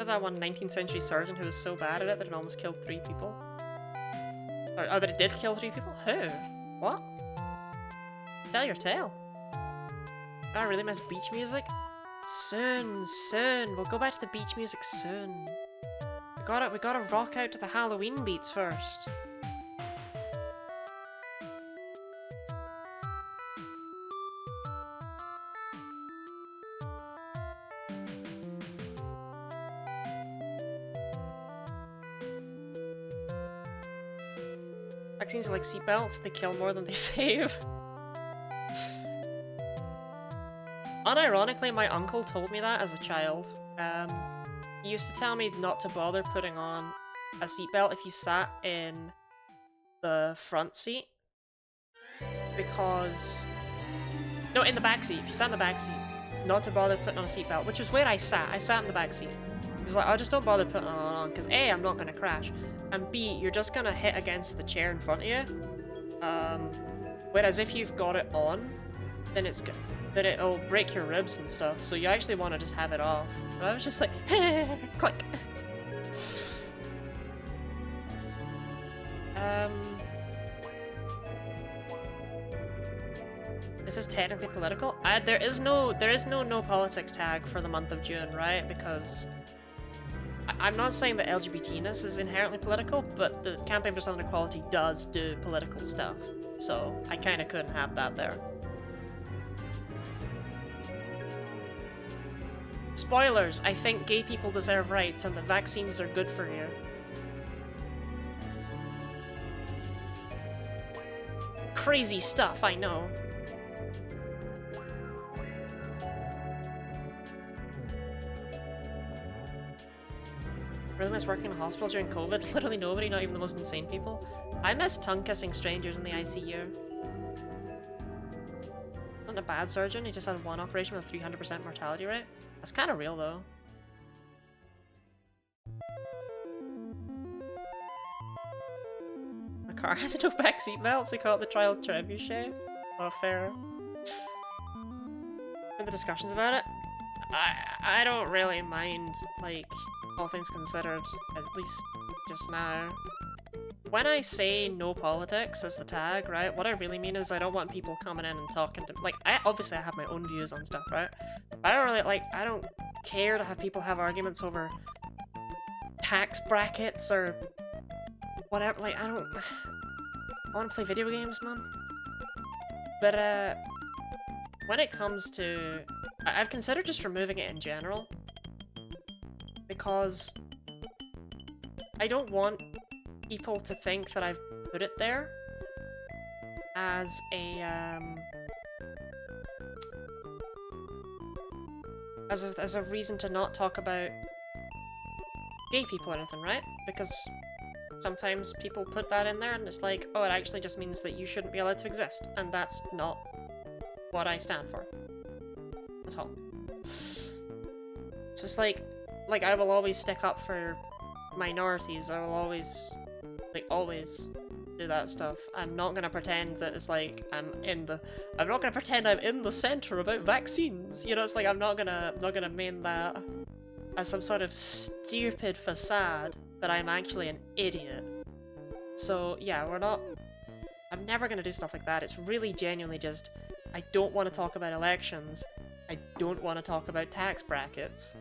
That one 19th century surgeon who was so bad at it that it almost killed 3 people. Oh, that it did kill 3 people? Who? What? Tell your tale. I really miss beach music. Soon. We'll go back to the beach music soon. We gotta rock out to the Halloween beats first. Vaccines are like seatbelts, they kill more than they save. Unironically, my uncle told me that as a child. He used to tell me not to bother putting on a seatbelt if you sat in the front seat. Because... No, in the back seat. If you sat in the back seat, not to bother putting on a seatbelt, which is where I sat. I sat in the back seat. He was like, oh, just don't bother putting it on, because A, I'm not going to crash, and B, you're just going to hit against the chair in front of you. Whereas if you've got it on, then but it'll break your ribs and stuff, so you actually want to just have it off. And I was just like, click. Is this technically political? There is no no politics tag for the month of June, right? Because I'm not saying that LGBTness is inherently political, but the Campaign for Southern Equality does do political stuff, so I kind of couldn't have that there. Spoilers, I think gay people deserve rights and that vaccines are good for you. Crazy stuff, I know. Really miss working in a hospital during COVID. Literally nobody, not even the most insane people. I miss tongue-kissing strangers in the ICU. Wasn't a bad surgeon, he just had one operation with a 300% mortality rate. That's kind of real though. My car has no back seat belts, we call it the trial trebuchet. Oh, fair. In the discussions about it, I don't really mind, like, all things considered, at least just now. When I say no politics as the tag, right, what I really mean is I don't want people coming in and talking to, like, obviously I have my own views on stuff, right? But I don't really, like, I don't care to have people have arguments over tax brackets or whatever, like, I want to play video games, man. But, when it comes to, I've considered just removing it in general, because I don't want people to think that I've put it there as a as a reason to not talk about gay people or anything, right? Because sometimes people put that in there and it's like, oh, it actually just means that you shouldn't be allowed to exist, and that's not what I stand for at all. So it's like I will always stick up for minorities. I will always do that stuff. I'm not gonna pretend that it's like I'm not gonna pretend I'm in the center about vaccines. You know, it's like I'm not gonna mean that as some sort of stupid facade that I'm actually an idiot. So yeah, I'm never gonna do stuff like that. It's really genuinely just, I don't want to talk about elections. I don't want to talk about tax brackets.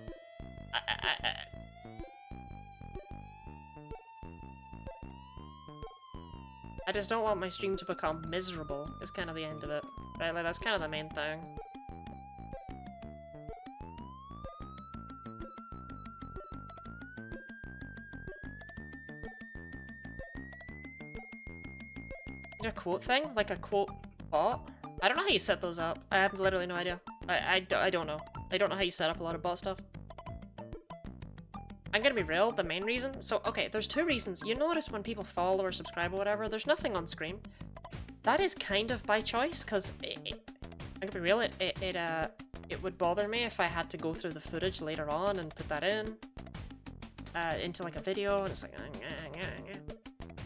I just don't want my stream to become miserable, is kind of the end of it. Right, like that's kind of the main thing. Need a quote thing? Like a quote bot? I don't know how you set those up. I have literally no idea. I don't know. I don't know how you set up a lot of bot stuff. I'm gonna be real, the main reason, so okay, there's two reasons. You notice when people follow or subscribe or whatever, there's nothing on screen. That is kind of by choice, because I'm gonna be real, it would bother me if I had to go through the footage later on and put that into like a video, and it's like,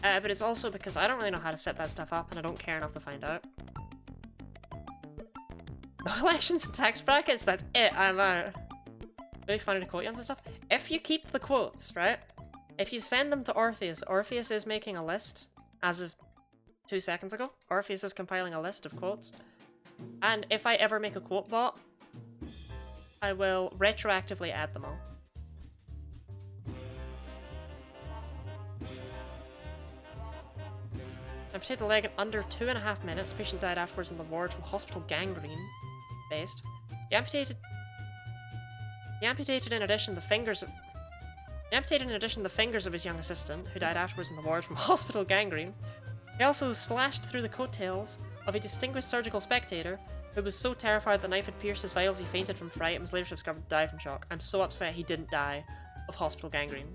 but it's also because I don't really know how to set that stuff up, and I don't care enough to find out. No elections and tax brackets, that's it, I'm out. Really funny to quote you and stuff. If you keep the quotes, right? If you send them to Orpheus, Orpheus is making a list as of 2 seconds ago. Orpheus is compiling a list of quotes. And if I ever make a quote bot, I will retroactively add them all. Amputated the leg in under 2.5 minutes. Patient died afterwards in the ward from hospital gangrene. Based. He amputated in addition the fingers of his young assistant, who died afterwards in the ward from hospital gangrene. He also slashed through the coattails of a distinguished surgical spectator who was so terrified the knife had pierced his vitals he fainted from fright and was later discovered to die from shock. I'm so upset he didn't die of hospital gangrene.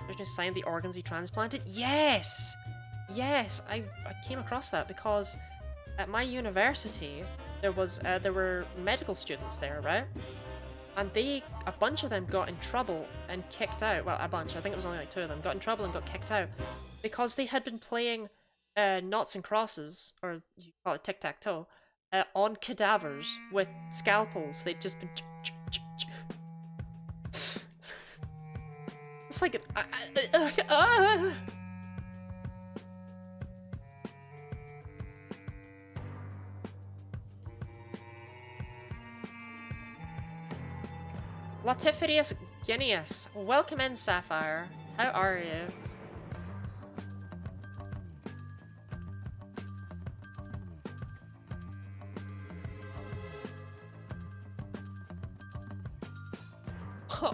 Surgeon signed the organs he transplanted? Yes! Yes! I came across that because at my university there were medical students there, right? And a bunch of them got in trouble and kicked out. Well, a bunch, I think it was only like 2 of them, got in trouble and got kicked out because they had been playing knots and crosses, or you call it tic-tac-toe, on cadavers with scalpels. They'd just been... It's like... Latiferius Guineas. Welcome in, Sapphire. How are you?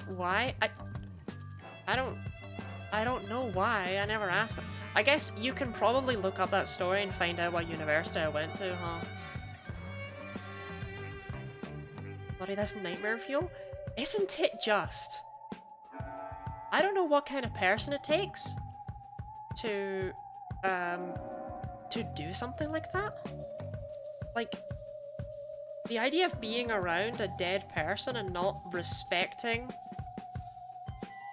Why? I don't know why. I never asked them. I guess you can probably look up that story and find out what university I went to, huh? Buddy, that's nightmare fuel? Isn't it just? I don't know what kind of person it takes to do something like that. Like, the idea of being around a dead person and not respecting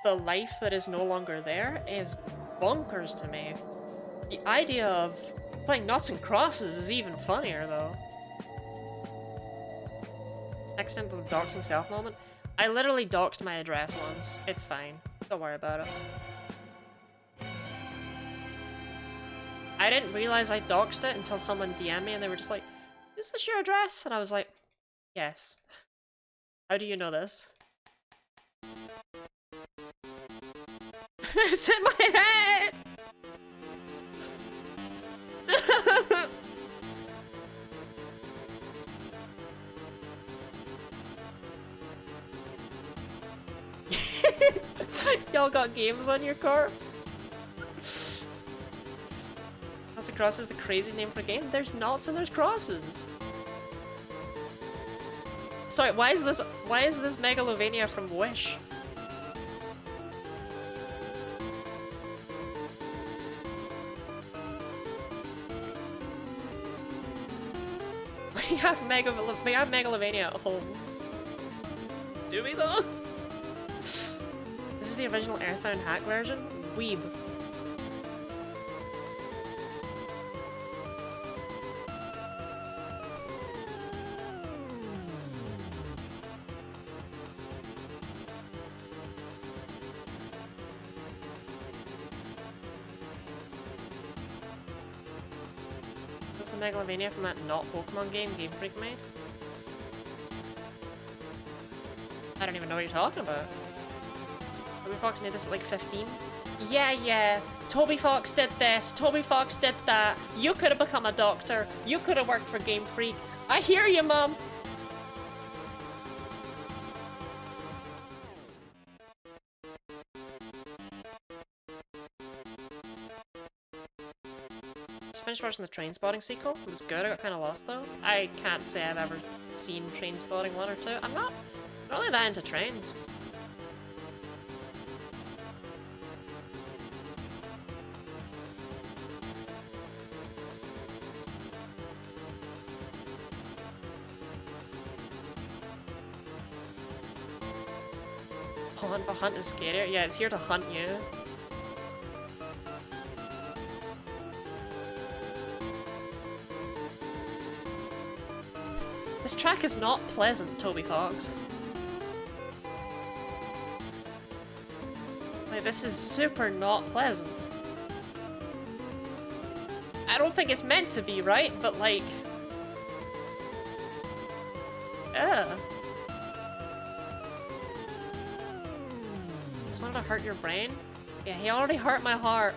the life that is no longer there is bonkers to me. The idea of playing Noughts and Crosses is even funnier, though. Next into the doxing self moment. I literally doxed my address once. It's fine. Don't worry about it. I didn't realize I doxed it until someone DM'd me and they were just like, "Is this your address?" And I was like, "Yes." How do you know this? It's in my head! Y'all got games on your corpse? Knots and Crosses is the crazy name for a game. There's knots and there's crosses. Sorry, why is this Megalovania from Wish? We have Megalovania at home. Do we though? This is the original Earthbound hack version? Weeb. What's the Megalovania from that not Pokemon game Game Freak made? I don't even know what you're talking about. Toby Fox made this at like 15? Yeah. Toby Fox did this, Toby Fox did that. You could have become a doctor. You could have worked for Game Freak. I hear you, Mum! Just finished watching the Train Spotting sequel. It was good, I got kind of lost though. I can't say I've ever seen Train Spotting 1 or 2. I'm not really that into trains. Hunt, but hunt is scarier. Yeah, it's here to hunt you. This track is not pleasant, Toby Fox. Like, this is super not pleasant. I don't think it's meant to be, right? But like... Ugh. Just wanted to hurt your brain? Yeah, he already hurt my heart.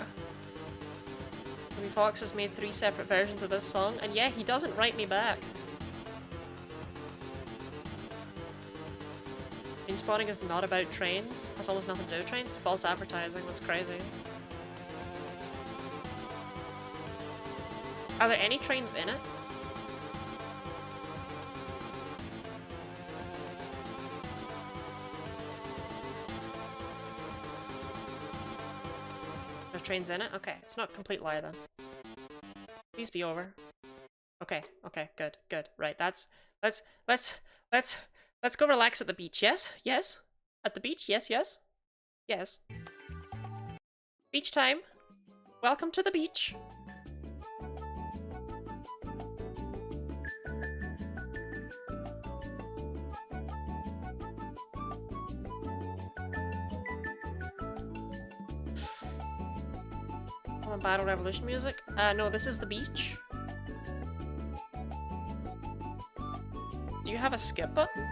Toby Fox has made 3 separate versions of this song, and yeah, he doesn't write me back. Train Spotting is not about trains. Has almost nothing to do with trains. False advertising, that's crazy. Are there any trains in it? There are trains in it? Okay, it's not a complete lie then. Please be over. Okay, good. Right, let's go relax at the beach, yes? Yes? At the beach, yes. Beach time. Welcome to the beach. Some Battle Revolution music? No, this is the beach. Do you have a skip button?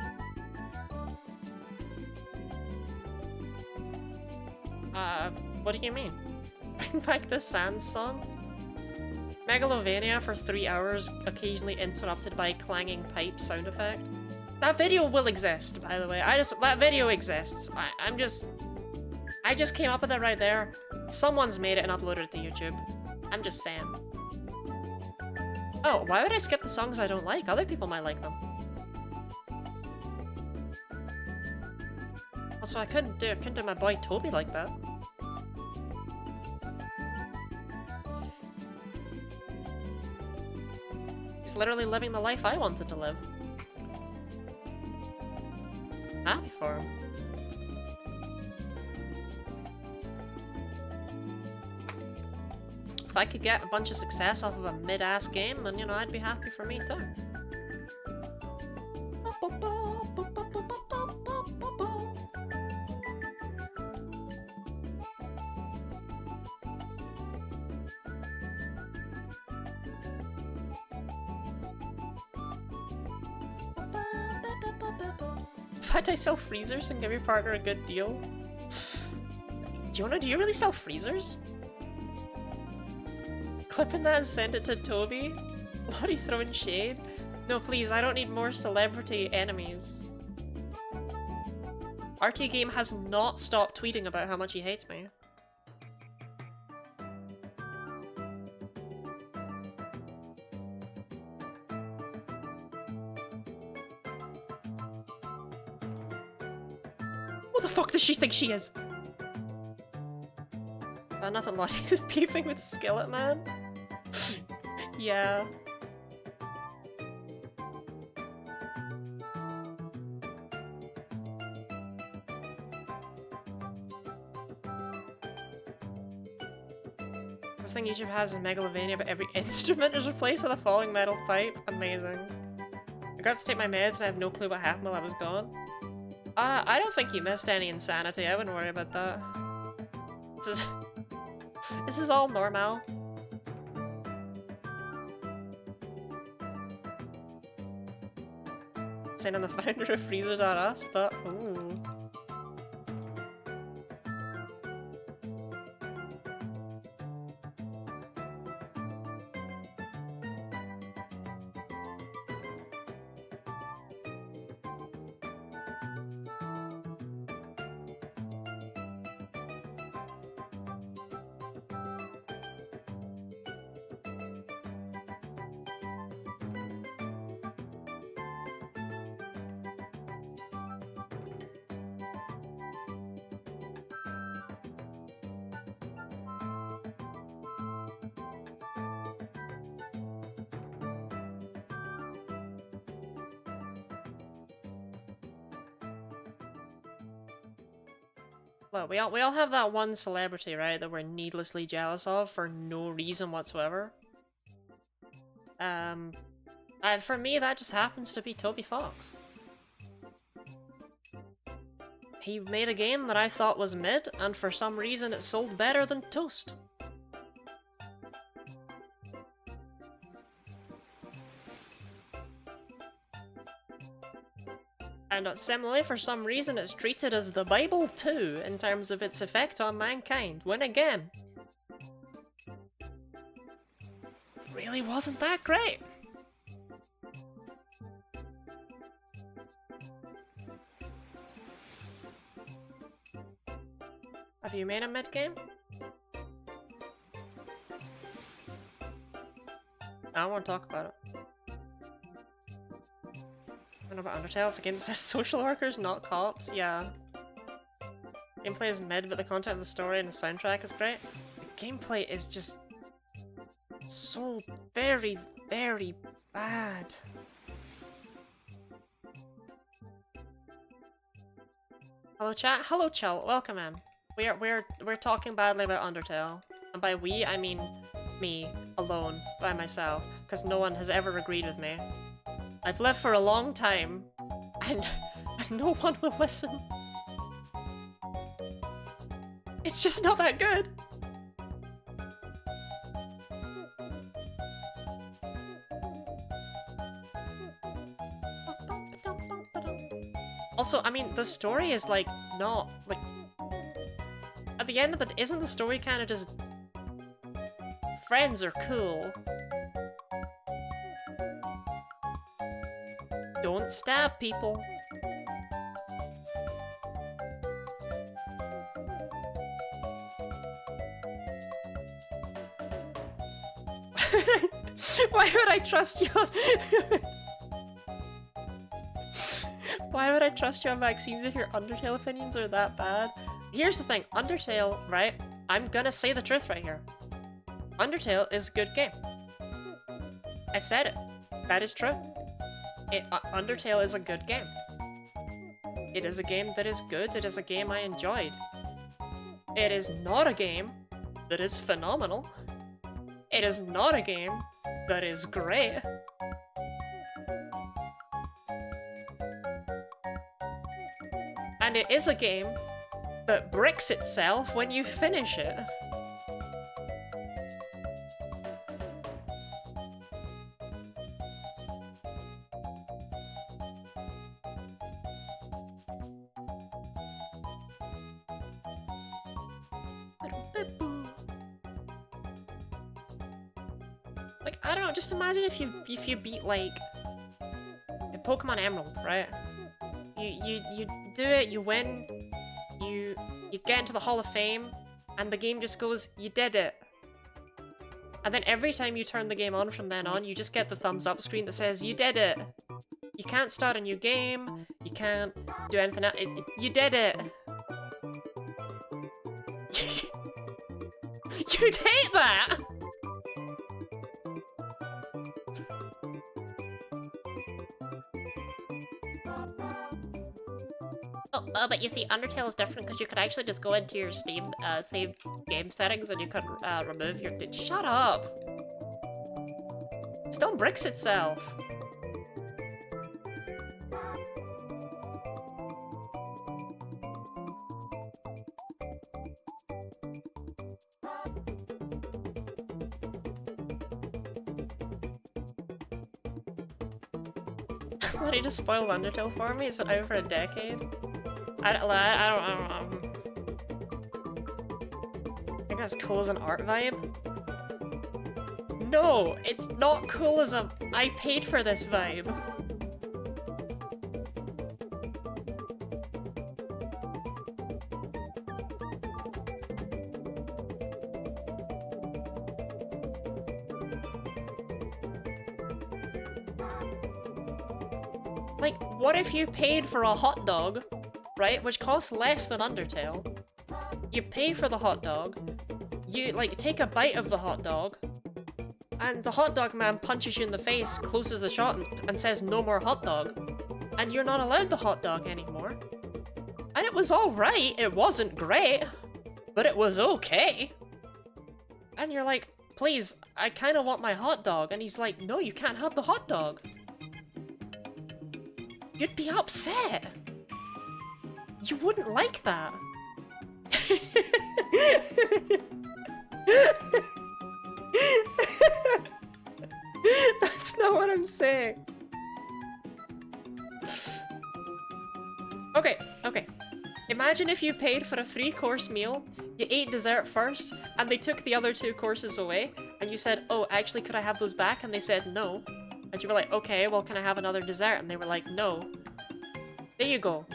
What do you mean? Bring back the Sans song? Megalovania for 3 hours, occasionally interrupted by clanging pipe sound effect. That video will exist, by the way. That video exists. I just came up with it right there. Someone's made it and uploaded it to YouTube. I'm just saying. Oh, why would I skip the songs I don't like? Other people might like them. Also, I couldn't do my boy Toby like that. He's literally living the life I wanted to live. Happy for him. If I could get a bunch of success off of a mid-ass game, then, you know, I'd be happy for me too. Why'd I sell freezers and give your partner a good deal? Do you really sell freezers? Clipping that and send it to Toby? Bloody throwing shade? No, please, I don't need more celebrity enemies. RT Game has not stopped tweeting about how much he hates me. What the fuck does she think she is? Nothing like he's beefing with Skillet Man. Yeah. This thing YouTube has is Megalovania, but every instrument is replaced with a falling metal pipe. Amazing. I got to take my meds and I have no clue what happened while I was gone. I don't think you missed any insanity. I wouldn't worry about that. This is all normal. Saying the founder of Freezers are us, but ooh. Look, we all have that one celebrity, right, that we're needlessly jealous of for no reason whatsoever. And for me, that just happens to be Toby Fox. He made a game that I thought was mid, and for some reason it sold better than toast. And similarly, for some reason, it's treated as the Bible too, in terms of its effect on mankind, when again, really wasn't that great. Have you made a mid-game? I don't want to talk about it. I don't know about Undertale, it's a game that says social workers, not cops. Yeah. Gameplay is mid, but the content of the story and the soundtrack is great. The gameplay is just so very, very bad. Hello chat, hello Chell, welcome in. We're talking badly about Undertale. And by we, I mean me, alone, by myself, because no one has ever agreed with me. I've lived for a long time, and no one will listen. It's just not that good. Also, I mean, the story is like not like at the end of it, isn't the story kind of just friends are cool? Don't stab people. Why would I trust you? Why would I trust you on vaccines if your Undertale opinions are that bad? Here's the thing, Undertale, right? I'm gonna say the truth right here. Undertale is a good game. I said it. That is true. Undertale is a good game. It is a game that is good. It is a game I enjoyed. It is not a game that is phenomenal. It is not a game that is great. And it is a game that bricks itself when you finish it. Like, I don't know, just imagine if you beat, like, in Pokemon Emerald, right? You do it, you win, you get into the Hall of Fame, and the game just goes, you did it. And then every time you turn the game on from then on, you just get the thumbs up screen that says, you did it. You can't start a new game, you can't do anything else, you did it. You'd hate that! Oh, but you see, Undertale is different because you could actually just go into your Steam save game settings and you could remove your... Shut up! Still bricks itself! Let me just spoil Undertale for me. It's been out for a decade. I don't know. I think that's cool as an art vibe. No, it's not cool as a I paid for this vibe. Like, what if you paid for a hot dog, right, which costs less than Undertale? You pay for the hot dog, you, like, take a bite of the hot dog, and the hot dog man punches you in the face, closes the shop, and says no more hot dog. And you're not allowed the hot dog anymore. And it was alright, it wasn't great, but it was okay. And you're like, please, I kinda want my hot dog. And he's like, no, you can't have the hot dog. You'd be upset. You wouldn't like that. That's not what I'm saying. Okay. Imagine if you paid for a 3-course meal, you ate dessert first, and they took the other 2 courses away, and you said, oh, actually, could I have those back? And they said no. And you were like, okay, well, can I have another dessert? And they were like, no. There you go.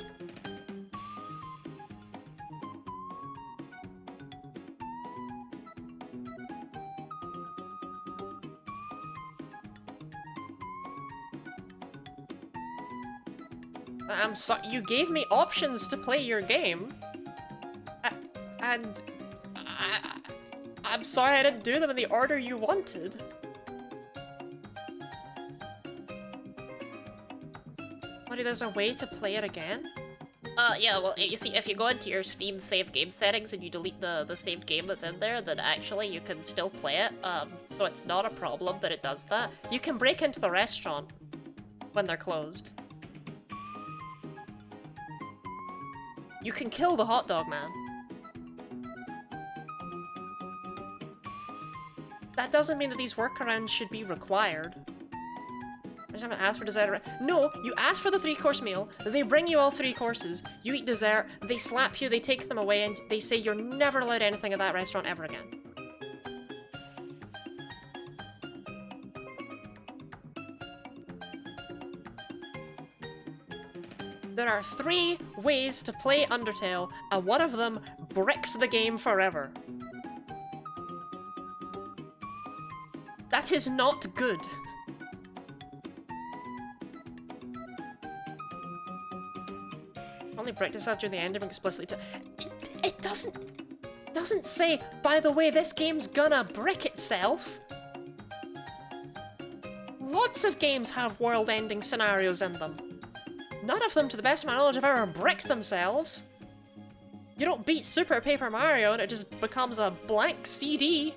I'm sorry, you gave me options to play your game. And I'm sorry I didn't do them in the order you wanted. Buddy, there's a way to play it again? Yeah, well, you see, if you go into your Steam save game settings and you delete the saved game that's in there, then actually you can still play it, so it's not a problem that it does that. You can break into the restaurant when they're closed. You can kill the hot dog man. That doesn't mean that these workarounds should be required. just haven't asked for dessert. No, you ask for the 3-course meal, they bring you all 3 courses, you eat dessert, they slap you, they take them away, and they say you're never allowed anything at that restaurant ever again. There are 3 ways to play Undertale, and one of them bricks the game forever. That is not good. Only bricked itself during the ending explicitly it doesn't say, by the way, this game's gonna brick itself. Lots of games have world-ending scenarios in them. None of them, to the best of my knowledge, have ever bricked themselves. You don't beat Super Paper Mario and it just becomes a blank CD.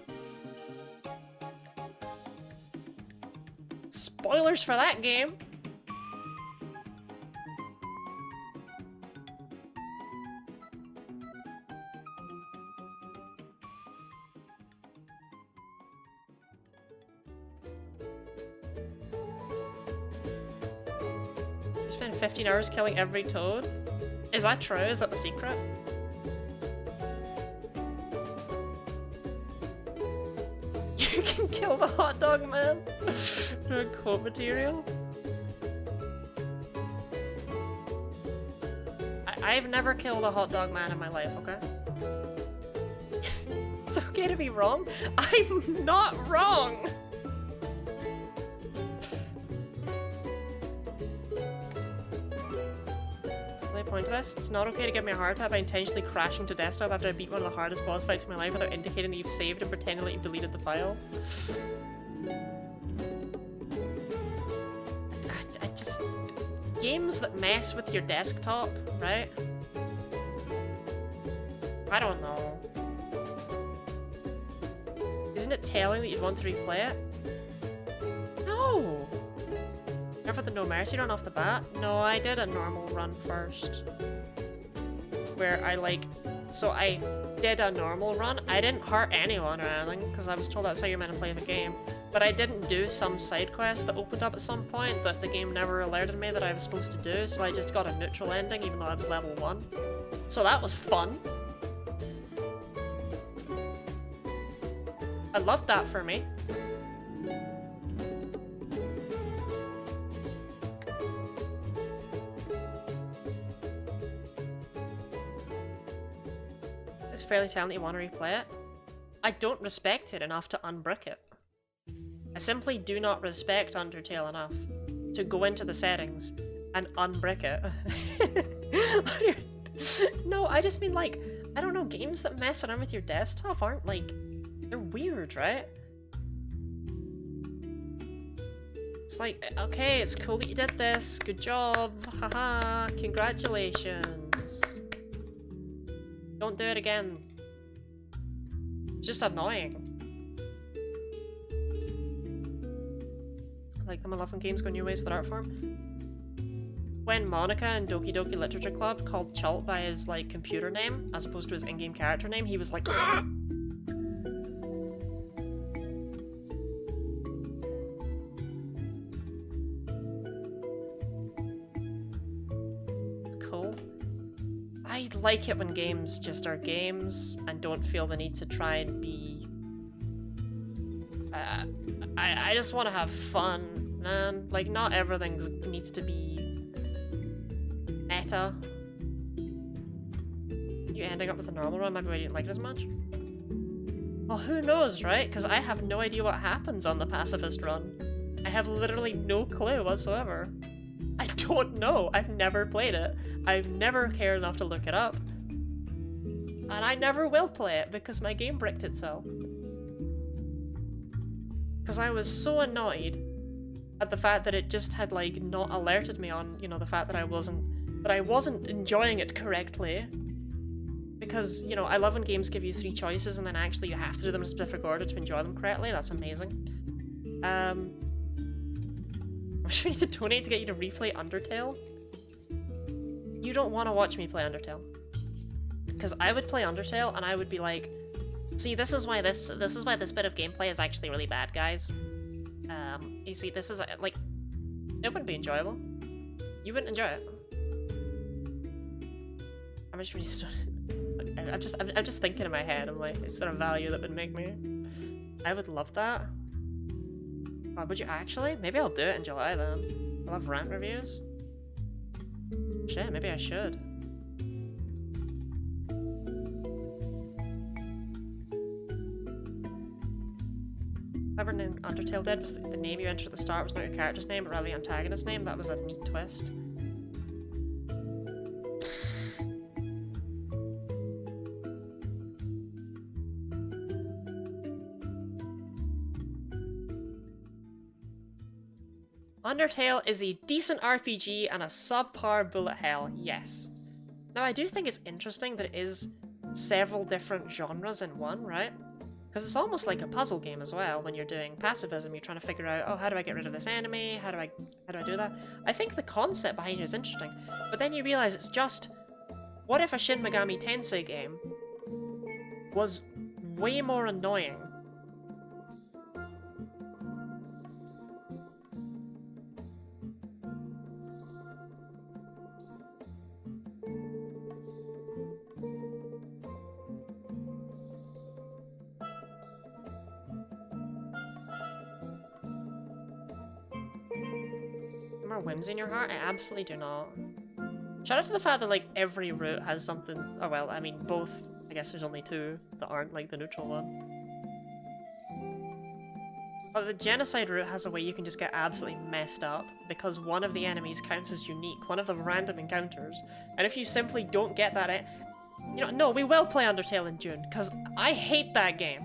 Spoilers for that game. You spend 15 hours killing every toad? Is that true? Is that the secret? You can kill the hot dog man for quote material. I've never killed a hot dog man in my life, okay? It's okay to be wrong. I'm not wrong! Point to this. It's not okay to give me a heart attack by intentionally crashing to desktop after I beat one of the hardest boss fights in my life without indicating that you've saved and pretending that you've deleted the file. I just... Games that mess with your desktop, right? I don't know. Isn't it telling that you'd want to replay it? No! For the No Mercy run off the bat? No, I did a normal run first. Where I I did a normal run. I didn't hurt anyone or anything, because I was told that's how you're meant to play the game. But I didn't do some side quest that opened up at some point that the game never alerted me that I was supposed to do, so I just got a neutral ending even though I was level 1. So that was fun. I loved that for me. Fairly telling that you want to replay it. I don't respect it enough to unbrick it. I simply do not respect Undertale enough to go into the settings and unbrick it. No, I just mean like, I don't know, games that mess around with your desktop aren't like, they're weird, right? It's like, okay, it's cool that you did this, good job, haha, congratulations. Don't do it again. It's just annoying. Like them, I love when games go new ways for the art form. When Monica in Doki Doki Literature Club called Chult by his like computer name as opposed to his in-game character name, he was like cool. I like it when games just are games and don't feel the need to try and be... I just want to have fun, man. Like, not everything needs to be meta. You ending up with a normal run, maybe why you didn't like it as much? Well, who knows, right? Because I have no idea what happens on the pacifist run. I have literally no clue whatsoever. I don't know. I've never played it. I've never cared enough to look it up. And I never will play it because my game bricked itself. Because I was so annoyed at the fact that it just had like not alerted me on, you know, the fact that I wasn't enjoying it correctly. Because, you know, I love when games give you 3 choices and then actually you have to do them in a specific order to enjoy them correctly. That's amazing. I'm sure I need to donate to get you to replay Undertale. You don't want to watch me play Undertale. Because I would play Undertale and I would be like, see, this is why this bit of gameplay is actually really bad, guys. You see, this is like, It wouldn't be enjoyable. You wouldn't enjoy it. I'm just thinking in my head. I'm like, is there a value that would make me? I would love that. Oh, would you actually? Maybe I'll do it in July then. I'll have rant reviews. Shit, maybe I should. Whoever named Undertale did was the name you entered at the start was not your character's name, but rather the antagonist's name. That was a neat twist. Undertale is a decent RPG and a subpar bullet hell, yes. Now I do think it's interesting that it is several different genres in one, right? Because it's almost like a puzzle game as well. When you're doing pacifism, you're trying to figure out, oh, how do I get rid of this enemy? How do I do that? I think the concept behind it is interesting, but then you realize it's just, what if a Shin Megami Tensei game was way more annoying? More whimsy in your heart? I absolutely do not. Shout out to the fact that like every route has something. Oh well, I mean both. I guess there's only two that aren't like the neutral one. But the genocide route has a way you can just get absolutely messed up because one of the enemies counts as unique, one of the random encounters, and if you simply don't get that, you know, no, we will play Undertale in June because I hate that game.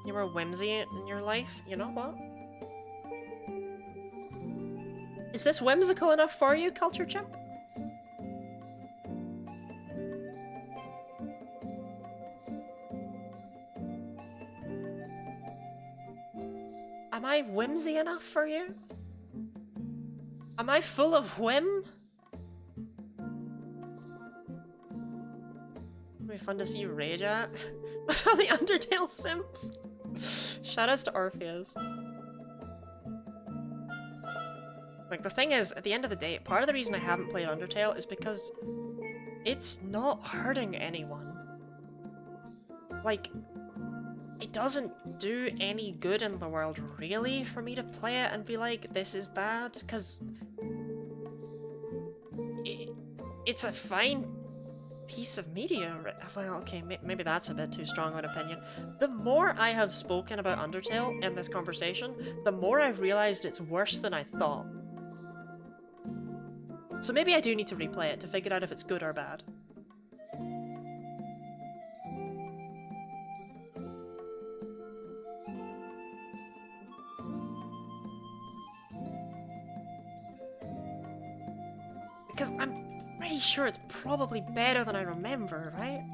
You were whimsy in your life, you know what? Is this whimsical enough for you, Culture Chimp? Am I whimsy enough for you? Am I full of whim? It'd be fun to see you rage at. What are the Undertale simps? Shoutouts to Orpheus. Like, the thing is, at the end of the day, part of the reason I haven't played Undertale is because it's not hurting anyone. Like, it doesn't do any good in the world, really, for me to play it and be like, this is bad, because it's a fine piece of media. Well, okay, maybe that's a bit too strong an opinion. The more I have spoken about Undertale in this conversation, the more I've realized it's worse than I thought. So maybe I do need to replay it to figure out if it's good or bad. Because I'm pretty sure it's probably better than I remember, right?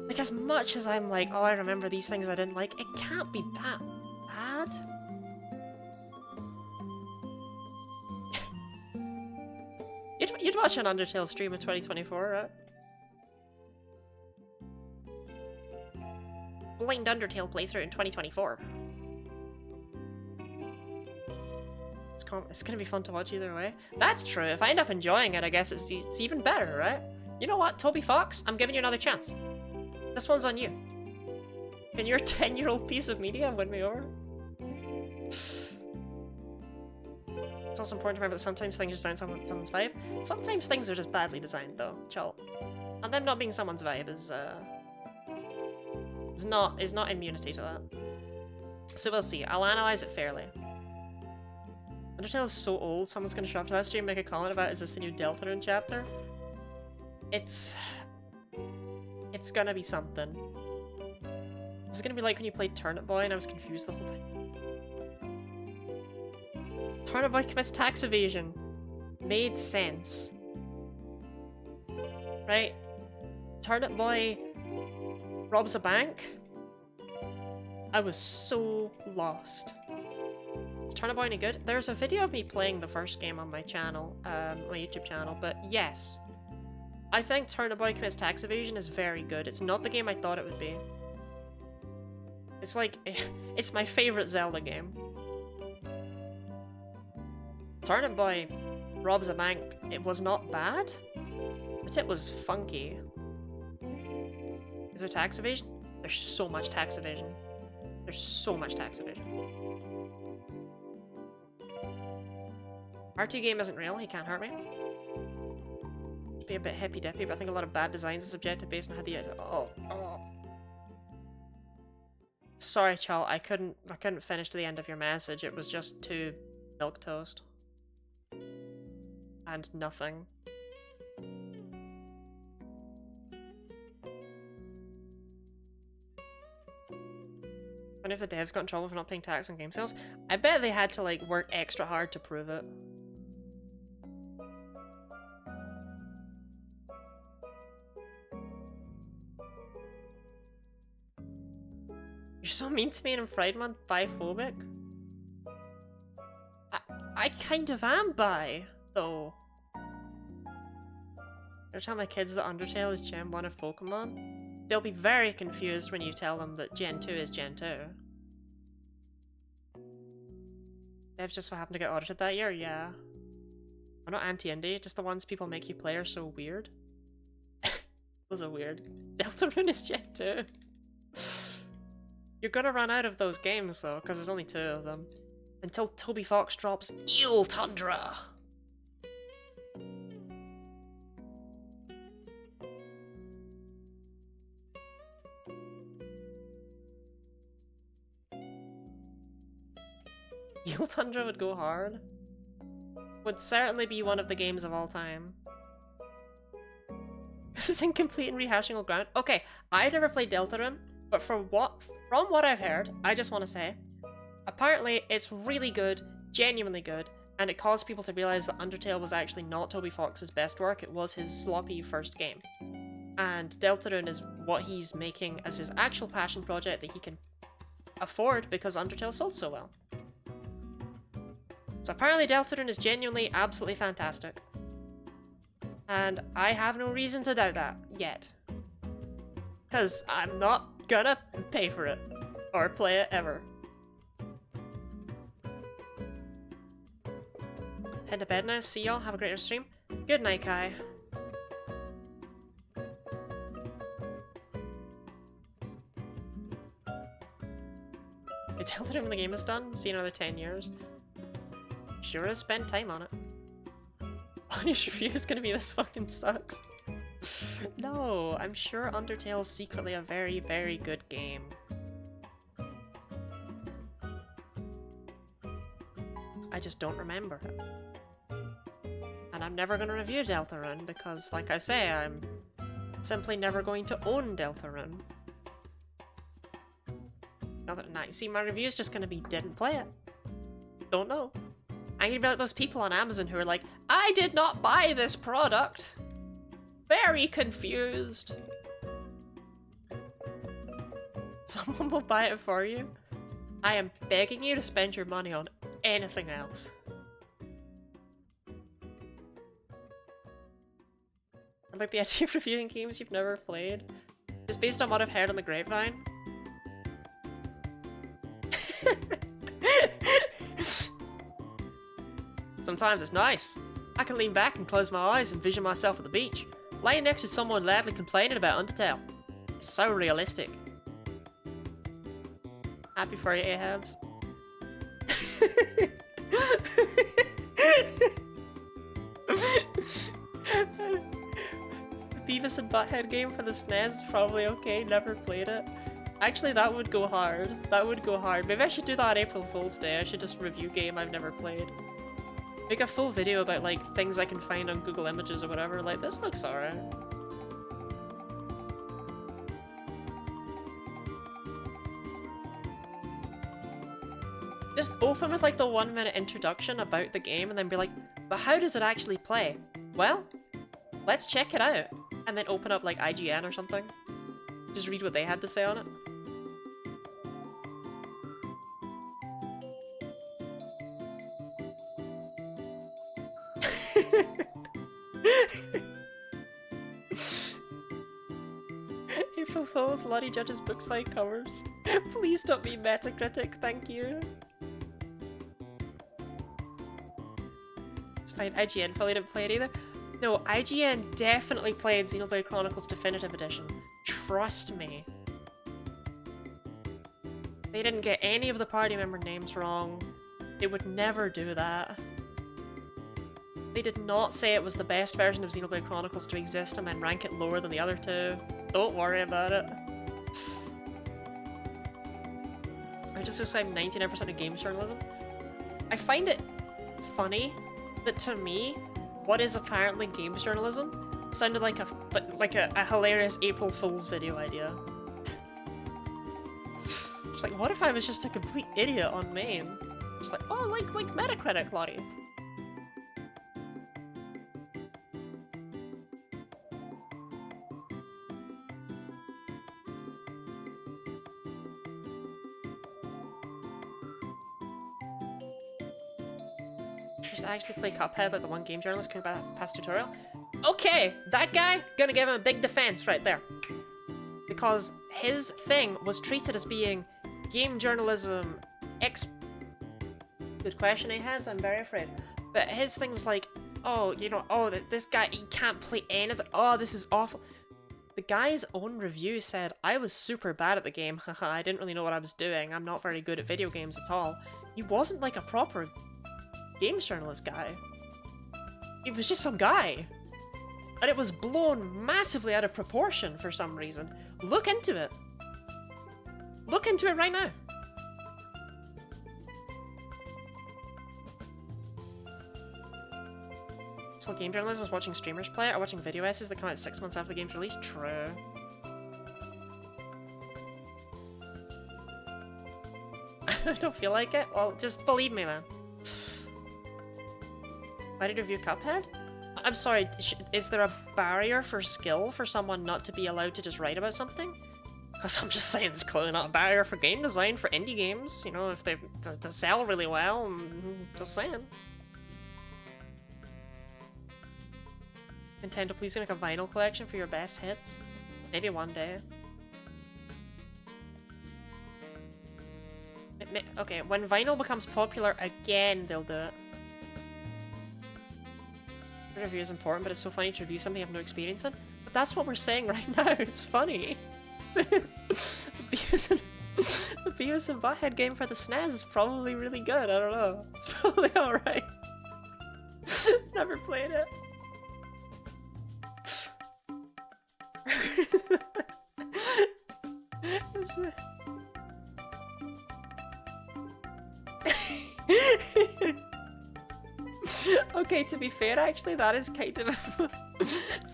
Like, as much as I'm like, oh, I remember these things I didn't like, it can't be that bad. You'd watch an Undertale stream in 2024, right? Blind Undertale playthrough in 2024. It's gonna be fun to watch either way. That's true. If I end up enjoying it, I guess it's even better, right? You know what, Toby Fox? I'm giving you another chance. This one's on you. Can your 10-year-old piece of media win me over? It's also important to remember that sometimes things just aren't someone's vibe. Sometimes things are just badly designed, though. Chill. And them not being someone's vibe is not immunity to that. So we'll see. I'll analyze it fairly. Undertale is so old, someone's gonna show up to that stream and make a comment about, is this the new Deltarune chapter? It's gonna be something. This is gonna be like when you played Turnip Boy and I was confused the whole time. Turnip Boy commits tax evasion. Made sense. Right? Turnip Boy robs a bank? I was so lost. Is Turnip Boy any good? There's a video of me playing the first game on my channel, my YouTube channel, but yes. I think Turner Boy Commits Tax Evasion is very good. It's not the game I thought it would be. It's like, it's my favorite Zelda game. Turnip Boy robs a bank. It was not bad, but it was funky. Is there tax evasion? There's so much tax evasion. There's so much tax evasion. RT game isn't real, he can't hurt me. Be a bit hippy dippy, but I think a lot of bad designs is subjective based on how the oh. Sorry, Chal, I couldn't finish to the end of your message. It was just too milquetoast. And nothing. And if the devs got in trouble for not paying tax on game sales, I bet they had to like work extra hard to prove it. You're so mean to me and in Pride Month, biphobic. I kind of am bi, though. Every time my kids that Undertale is Gen 1 of Pokemon, they'll be very confused when you tell them that Gen 2 is Gen 2. Devs just so happened to get audited that year? Yeah. I'm not anti-indie, just the ones people make you play are so weird. Those are weird. Deltarune is Gen 2. You're gonna run out of those games though, because there's only 2 of them. Until Toby Fox drops Eel Tundra! Eel Tundra would go hard. Would certainly be one of the games of all time. This is incomplete and rehashing old ground. Okay, I've never played Deltarune, but from what I've heard, I just want to say, apparently it's really good, genuinely good, and it caused people to realize that Undertale was actually not Toby Fox's best work, it was his sloppy first game. And Deltarune is what he's making as his actual passion project that he can afford because Undertale sold so well. So apparently Deltarune is genuinely absolutely fantastic. And I have no reason to doubt that, yet. Because I'm not gonna pay for it, or play it ever. Head to bed now, see y'all, have a great stream. Good night, Kai. I tell him when the game is done, see another 10 years. Sure to spend time on it. Punish review is gonna be this fucking sucks. No, I'm sure Undertale's secretly a very, very good game. I just don't remember it. And I'm never gonna review Deltarune because, like I say, I'm simply never going to own Deltarune. Other than that, you see, my review's just gonna be didn't play it. Don't know. I'm gonna be like those people on Amazon who are like, I did not buy this product! Very confused. Someone will buy it for you. I am begging you to spend your money on anything else. I like the idea of reviewing games you've never played. It's based on what I've heard on the grapevine. Sometimes it's nice. I can lean back and close my eyes and vision myself at the beach, lying next to someone loudly complaining about Undertale. It's so realistic. Happy for you, Ahabs. Beavis and Butthead game for the SNES is probably okay, never played it. Actually, that would go hard. That would go hard. Maybe I should do that on April Fool's Day. I should just review game I've never played. Make a full video about, like, things I can find on Google Images or whatever. Like, this looks alright. Just open with, like, the 1-minute introduction about the game and then be like, but how does it actually play? Well, let's check it out. And then open up, like, IGN or something. Just read what they had to say on it. April Fools, Lottie judges books by covers. Please don't be Metacritic, thank you. It's fine, IGN probably didn't play it either. No, IGN definitely played Xenoblade Chronicles Definitive Edition. Trust me. They didn't get any of the party member names wrong. They would never do that. They did not say it was the best version of Xenoblade Chronicles to exist and then rank it lower than the other two. Don't worry about it. I just subscribe 99% of games journalism. I find it funny that to me, what is apparently games journalism sounded like a hilarious April Fool's video idea. Just like, what if I was just a complete idiot on main? Just like, oh, like Metacritic, Lottie. Just actually play Cuphead like the one game journalist could pass tutorial. Okay, that guy, gonna give him a big defense right there. Because his thing was treated as being game journalism Good question, A-Heads, I'm very afraid. But his thing was like, oh, you know, oh, this guy, he can't play anything. Oh, this is awful. The guy's own review said, I was super bad at the game, haha, I didn't really know what I was doing, I'm not very good at video games at all. He wasn't like a proper games journalist guy. He was just some guy. And it was blown massively out of proportion for some reason. Look into it. Look into it right now. So game journalism was watching streamers play it or watching video essays that come out 6 months after the game's release? True. I don't feel like it? Well, just believe me, man. Why did you review Cuphead? I'm sorry, is there a barrier for skill for someone not to be allowed to just write about something? Because I'm just saying, it's clearly not a barrier for game design for indie games, you know, if they to sell really well, just saying. Nintendo, please make a vinyl collection for your best hits. Maybe one day. Okay, when vinyl becomes popular again, they'll do it. Review is important, but it's so funny to review something you have no experience in. But that's what we're saying right now, it's funny. The Beavis and Butthead game for the SNES is probably really good, I don't know. It's probably alright. Never played it. Okay, to be fair, actually, that is kind of...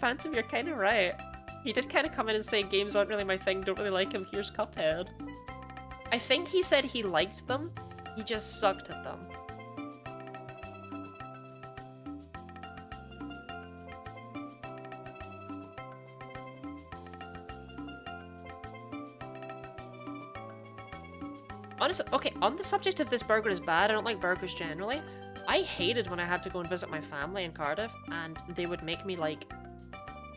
Phantom, you're kind of right. He did kind of come in and say, games aren't really my thing, don't really like him, here's Cuphead. I think he said he liked them, he just sucked at them. Honestly, okay, on the subject of this burger is bad, I don't like burgers generally. I hated when I had to go and visit my family in Cardiff and they would make me like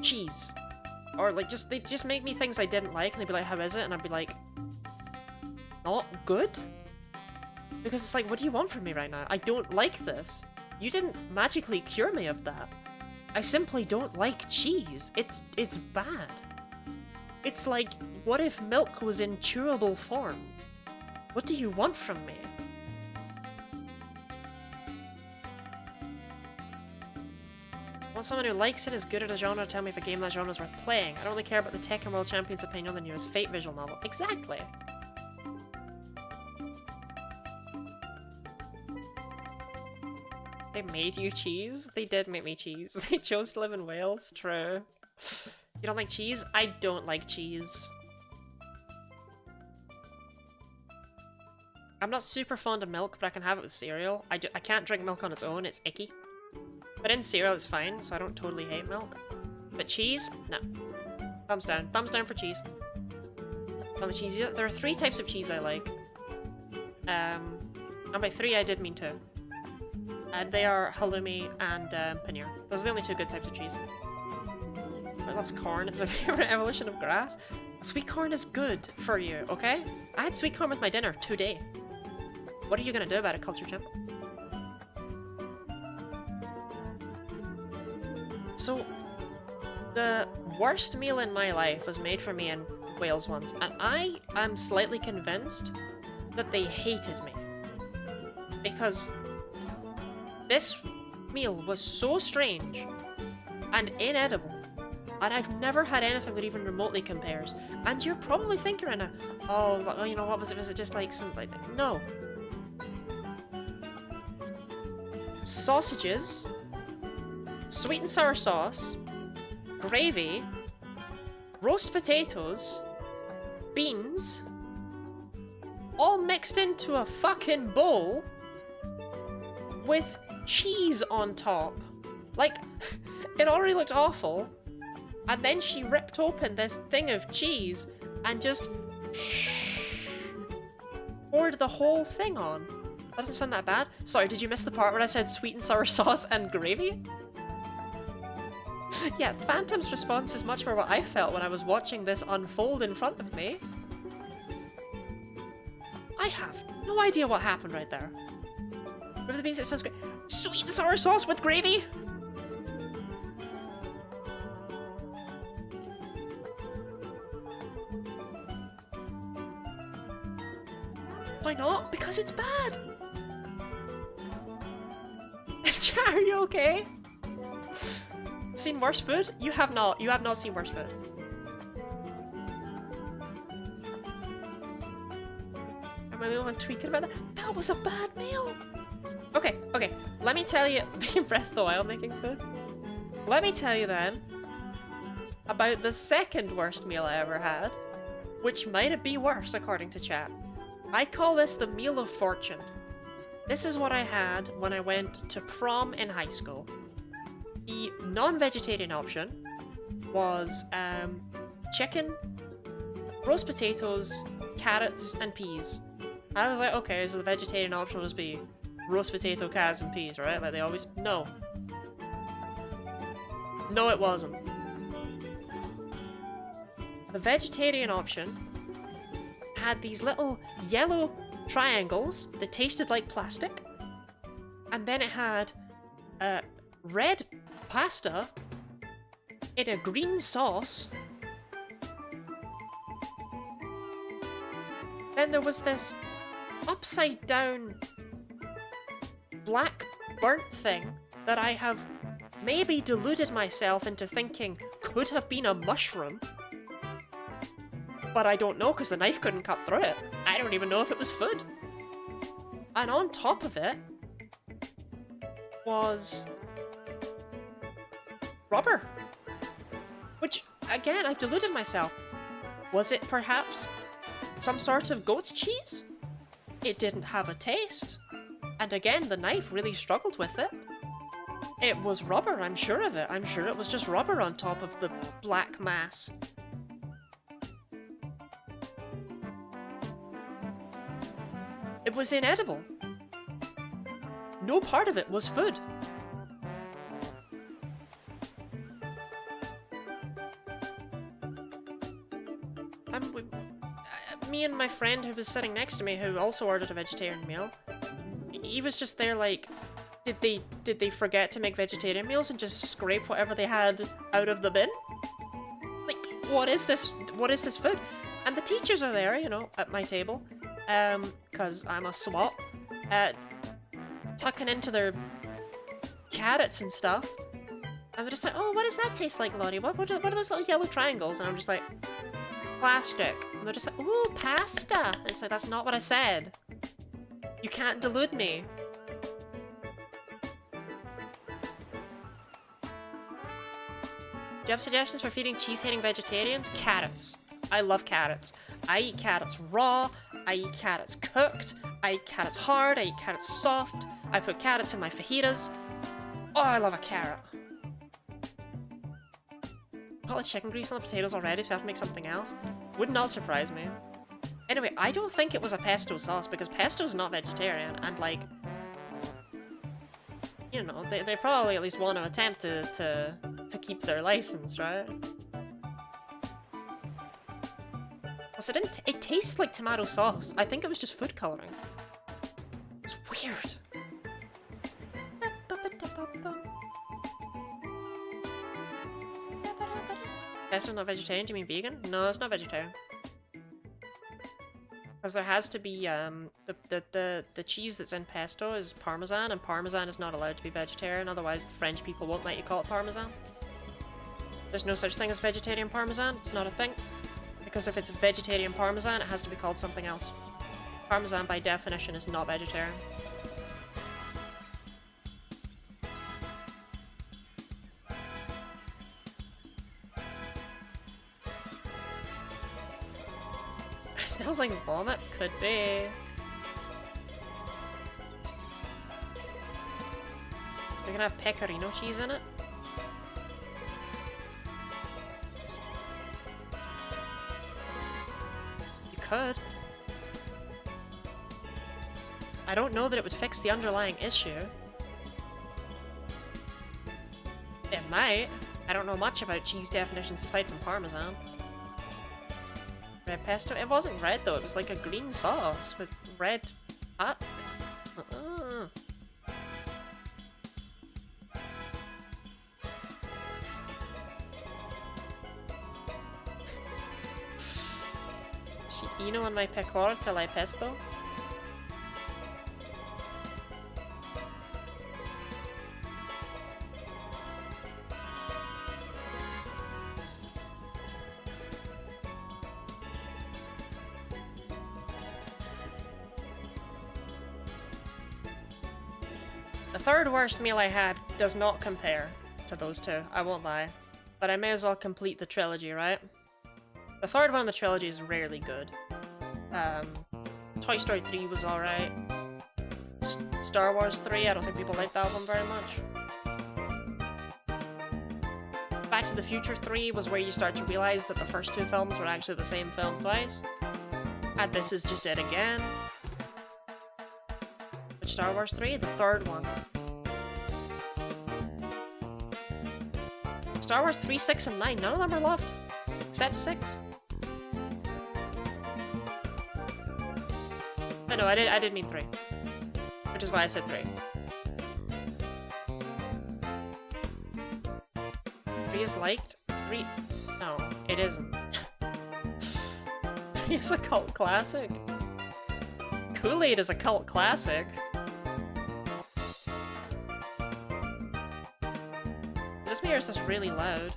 cheese. Or like they'd just make me things I didn't like and they'd be like, how is it? And I'd be like, not good? Because it's like, what do you want from me right now? I don't like this. You didn't magically cure me of that. I simply don't like cheese. It's bad. It's like, what if milk was in chewable form? What do you want from me? I want someone who likes it, is good at a genre, to tell me if a game that genre is worth playing. I don't really care about the Tekken World Champion's opinion on the newest Fate visual novel. Exactly! They made you cheese? They did make me cheese. They chose to live in Wales? True. You don't like cheese? I don't like cheese. I'm not super fond of milk, but I can have it with cereal. I can't drink milk on its own, it's icky. But in cereal it's fine, so I don't totally hate milk. But cheese? No. Thumbs down. Thumbs down for cheese. On the cheese, there are 3 types of cheese I like. And by 3 I did mean 2. And they are halloumi and paneer. Those are the only 2 good types of cheese. I love corn. It's my favorite evolution of grass. Sweet corn is good for you, okay? I had sweet corn with my dinner today. What are you gonna do about it, Culture Chimp? So, the worst meal in my life was made for me in Wales once, and I am slightly convinced that they hated me. Because this meal was so strange and inedible, and I've never had anything that even remotely compares. And you're probably thinking right now, oh, you know, what was it? Was it just like something like that? No. Sausages, sweet and sour sauce, gravy, roast potatoes, beans, all mixed into a fucking bowl with cheese on top. Like, it already looked awful, and then she ripped open this thing of cheese and just poured the whole thing on. That doesn't sound that bad. Sorry, did you miss the part where I said sweet and sour sauce and gravy? Yeah, Phantom's response is much more what I felt when I was watching this unfold in front of me. I have no idea what happened right there. Whatever the beans, it sounds great. Sweet and sour sauce with gravy? Why not? Because it's bad! Are you okay? Seen worse food? You have not. You have not seen worse food. Am I the only one tweaking about that? That was a bad meal! Okay, okay. Let me tell you, being Breath of the Wild making food. Let me tell you then about the second worst meal I ever had, which might be worse according to chat. I call this the Meal of Fortune. This is what I had when I went to prom in high school. The non-vegetarian option was chicken, roast potatoes, carrots, and peas. I was like, okay, so the vegetarian option will just be roast potato, carrots, and peas, right? Like they always... No. No, it wasn't. The vegetarian option had these little yellow triangles that tasted like plastic, and then it had red pasta in a green sauce. Then there was this upside down black burnt thing that I have maybe deluded myself into thinking could have been a mushroom. But I don't know because the knife couldn't cut through it. I don't even know if it was food. And on top of it was rubber. Which, again, I've deluded myself. Was it perhaps some sort of goat's cheese? It didn't have a taste. And again, the knife really struggled with it. It was rubber, I'm sure of it. I'm sure it was just rubber on top of the black mass. It was inedible. No part of it was food. Me and my friend who was sitting next to me, who also ordered a vegetarian meal, he was just there like, did they forget to make vegetarian meals and just scrape whatever they had out of the bin? Like, what is this? What is this food? And the teachers are there, you know, at my table. Cause I'm a swot, tucking into their carrots and stuff, and they're just like, oh, what does that taste like, Lottie? What are those little yellow triangles? And I'm just like, plastic. And they're just like, ooh, pasta. And it's like, that's not what I said. You can't delude me. Do you have suggestions for feeding cheese-hating vegetarians? Carrots. I love carrots. I eat carrots raw, I eat carrots cooked, I eat carrots hard, I eat carrots soft, I put carrots in my fajitas. Oh, I love a carrot. Put the chicken grease on the potatoes already, so I have to make something else. Would not surprise me. Anyway, I don't think it was a pesto sauce, because pesto's not vegetarian, and like... You know, they probably at least want to attempt to keep their license, right? Plus, it tastes like tomato sauce. I think it was just food coloring. It's weird. Pesto's not vegetarian? Do you mean vegan? No, it's not vegetarian. Because there has to be, the cheese that's in pesto is Parmesan, and Parmesan is not allowed to be vegetarian, otherwise the French people won't let you call it Parmesan. There's no such thing as vegetarian Parmesan, it's not a thing. Because if it's vegetarian Parmesan, it has to be called something else. Parmesan, by definition, is not vegetarian. It smells like vomit. Could be. You're gonna have pecorino cheese in it? You could. I don't know that it would fix the underlying issue. It might. I don't know much about cheese definitions aside from Parmesan. Red pesto? It wasn't red though, it was like a green sauce with red fat. Scino on my pecora till I pesto? The third worst meal I had does not compare to those two, I won't lie. But I may as well complete the trilogy, right? The third one in the trilogy is rarely good. Toy Story 3 was alright. Star Wars 3, I don't think people like that one very much. Back to the Future 3 was where you start to realise that the first two films were actually the same film twice. And this is just it again. Which Star Wars 3? The third one. Star Wars 3, 6, and 9, none of them are loved. Except 6. I know, I did mean 3. Which is why I said 3. 3 is liked? 3... No, it isn't. 3 is a cult classic. Kool-Aid is a cult classic. Just me or is this really loud?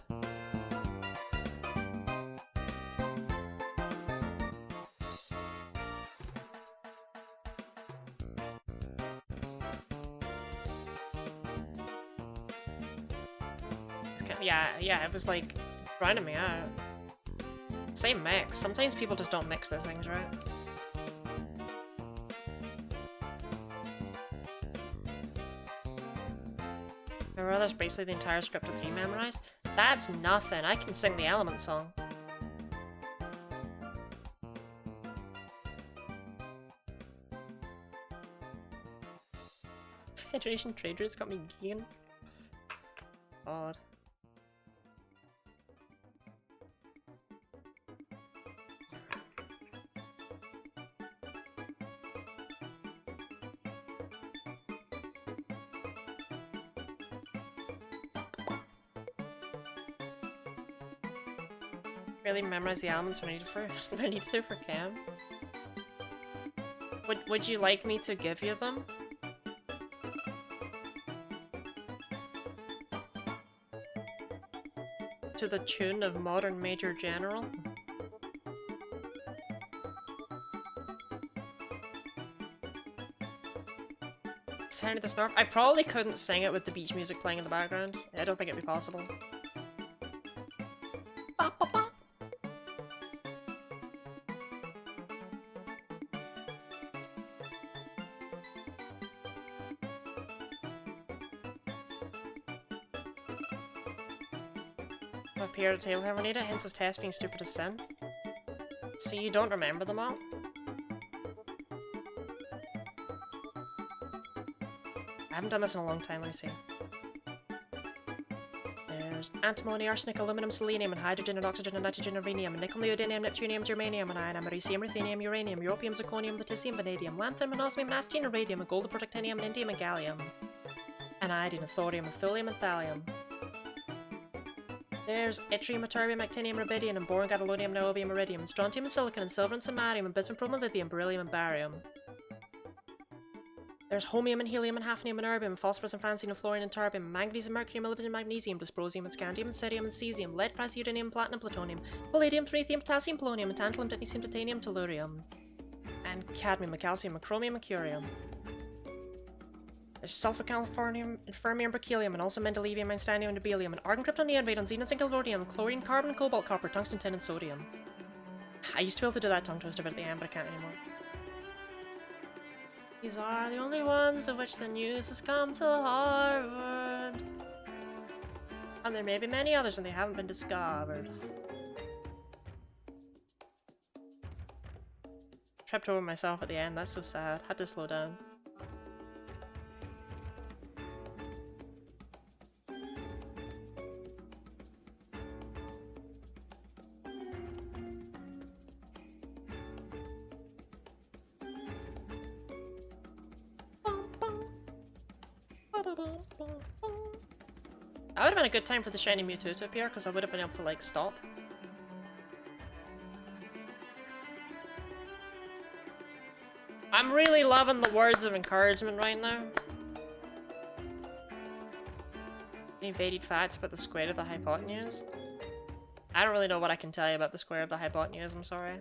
Yeah, it was like grinding me out. Same mix. Sometimes people just don't mix their things right. My brother's basically the entire script of 3 memorized. That's nothing. I can sing the Element song. Federation Trade Routes got me geeking. God. Really memorize the elements when I need to for Cam. Would you like me to give you them? To the tune of Modern Major General? Sound of the Snarf? I probably couldn't sing it with the beach music playing in the background. I don't think it'd be possible. Ba, ba, ba. Appear at a table here, Renita, hence was test being stupid as sin. So you don't remember them all? I haven't done this in a long time, let me see. there's antimony, arsenic, aluminum, selenium, and hydrogen, and oxygen, and nitrogen, and rhenium, and nickel, neodymium, neptunium, germanium, and iron, americium, ruthenium, uranium, europium, zirconium, lutetium, vanadium, lanthanum, and osmium, and astatine, and radium, and gold, and protactinium, and indium, and gallium, and iodine, and thorium, and thulium, and thallium. There's yttrium, ytterbium, actinium, rubidium, and boron, gadolinium, niobium, iridium, and strontium, and silicon, and silver, and samarium, and bismuth, chromium, lithium, beryllium, and barium. There's holmium, and helium, and hafnium, and erbium, and phosphorus, and francium, and fluorine, and terbium, and manganese, and mercury, and molybdenum, and magnesium, dysprosium, and scandium, and cerium, and cesium, lead, praseodymium, platinum, plutonium, palladium, promethium, potassium, polonium, and tantalum, technetium, titanium, tellurium, and cadmium, and calcium, and chromium, and curium. There's sulfur, californium, and fermium, berkelium, and also mendelevium, einsteinium, and nobelium, and argon, krypton, neon, radon, xenon, zinc, galvanium, chlorine, carbon, cobalt, copper, tungsten, tin, and sodium. I used to be able to do that tongue twister bit at the end, but I can't anymore. These are the only ones of which the news has come to Harvard. And there may be many others and they haven't been discovered. Tripped over myself at the end, that's so sad. Had to slow down. That would have been a good time for the shiny Mewtwo to appear, because I would have been able to, like, stop. I'm really loving the words of encouragement right now. Any varied facts about the square of the hypotenuse? I don't really know what I can tell you about the square of the hypotenuse, I'm sorry.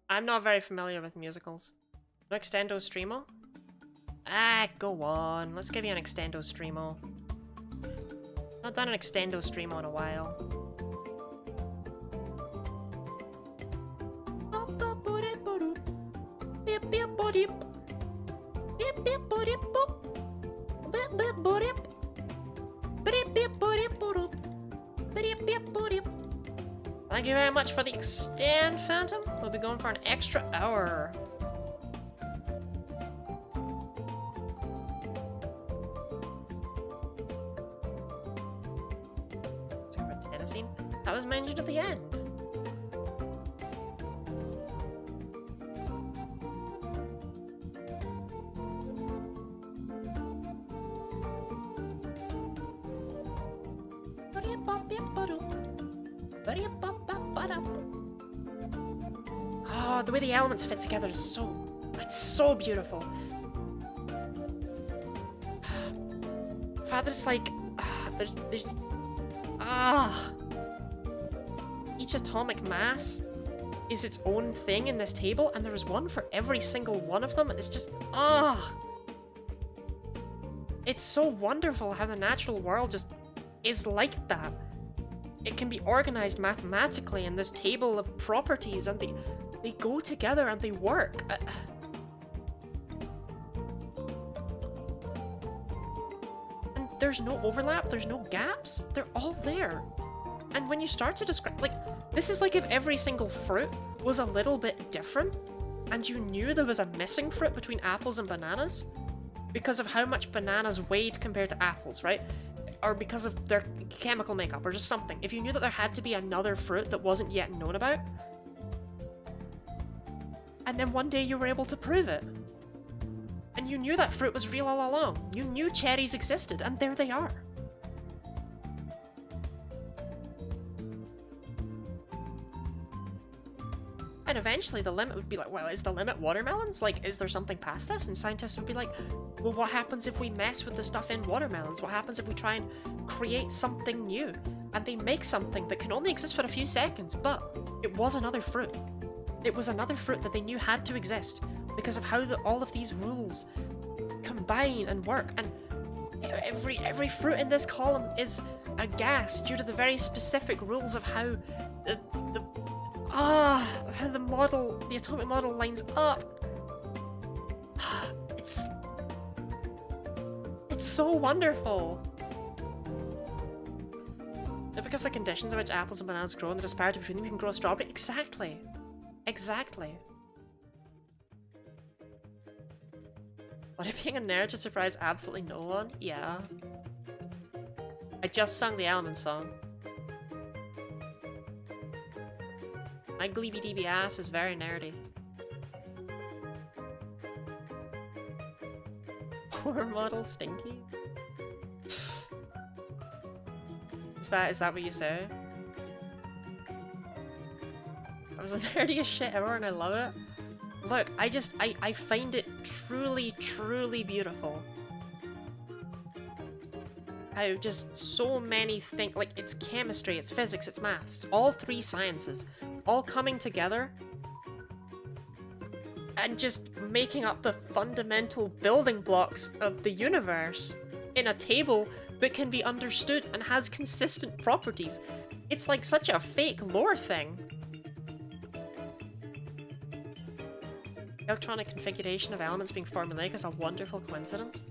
I'm not very familiar with musicals. No Extendo Streamo? Ah, go on. Let's give you an Extendo Streamo. Not done an Extendo Streamo in a while. Thank you very much for the extend, Phantom. We'll be going for an extra hour. Talk about Tennessee. That was mentioned at the end. Oh, the way the elements fit together is it's so beautiful. Father, it's like, each atomic mass is its own thing in this table, and there is one for every single one of them, and it's just, it's so wonderful how the natural world just is like that. It can be organized mathematically in this table of properties, and they go together and they work. And there's no overlap, there's no gaps, they're all there. And when you start to describe, like, this is like if every single fruit was a little bit different, and you knew there was a missing fruit between apples and bananas, because of how much bananas weighed compared to apples, right? Or because of their chemical makeup, or just something. If you knew that there had to be another fruit that wasn't yet known about, and then one day you were able to prove it, and you knew that fruit was real all along. You knew cherries existed, and there they are. And eventually the limit would be like, well, is the limit watermelons? Like, is there something past this? And scientists would be like, well, what happens if we mess with the stuff in watermelons? What happens if we try and create something new? And they make something that can only exist for a few seconds, but it was another fruit. It was another fruit that they knew had to exist because of how all of these rules combine and work. And every fruit in this column is a gas due to the very specific rules of how how the atomic model lines up. It's so wonderful. because the conditions in which apples and bananas grow and the disparity between them, you can grow a strawberry? Exactly. Exactly. Would it being a nerd to surprise absolutely no one? Yeah. I just sung the Element song. My gleeby deeby ass is very nerdy. Poor model stinky. Is that what you say? That was the nerdiest shit ever and I love it. Look, I find it truly, truly beautiful. How just so many things, like it's chemistry, it's physics, it's maths, it's all three sciences, all coming together and just making up the fundamental building blocks of the universe in a table that can be understood and has consistent properties. It's like such a fake lore thing. Electronic configuration of elements being formulaic is a wonderful coincidence.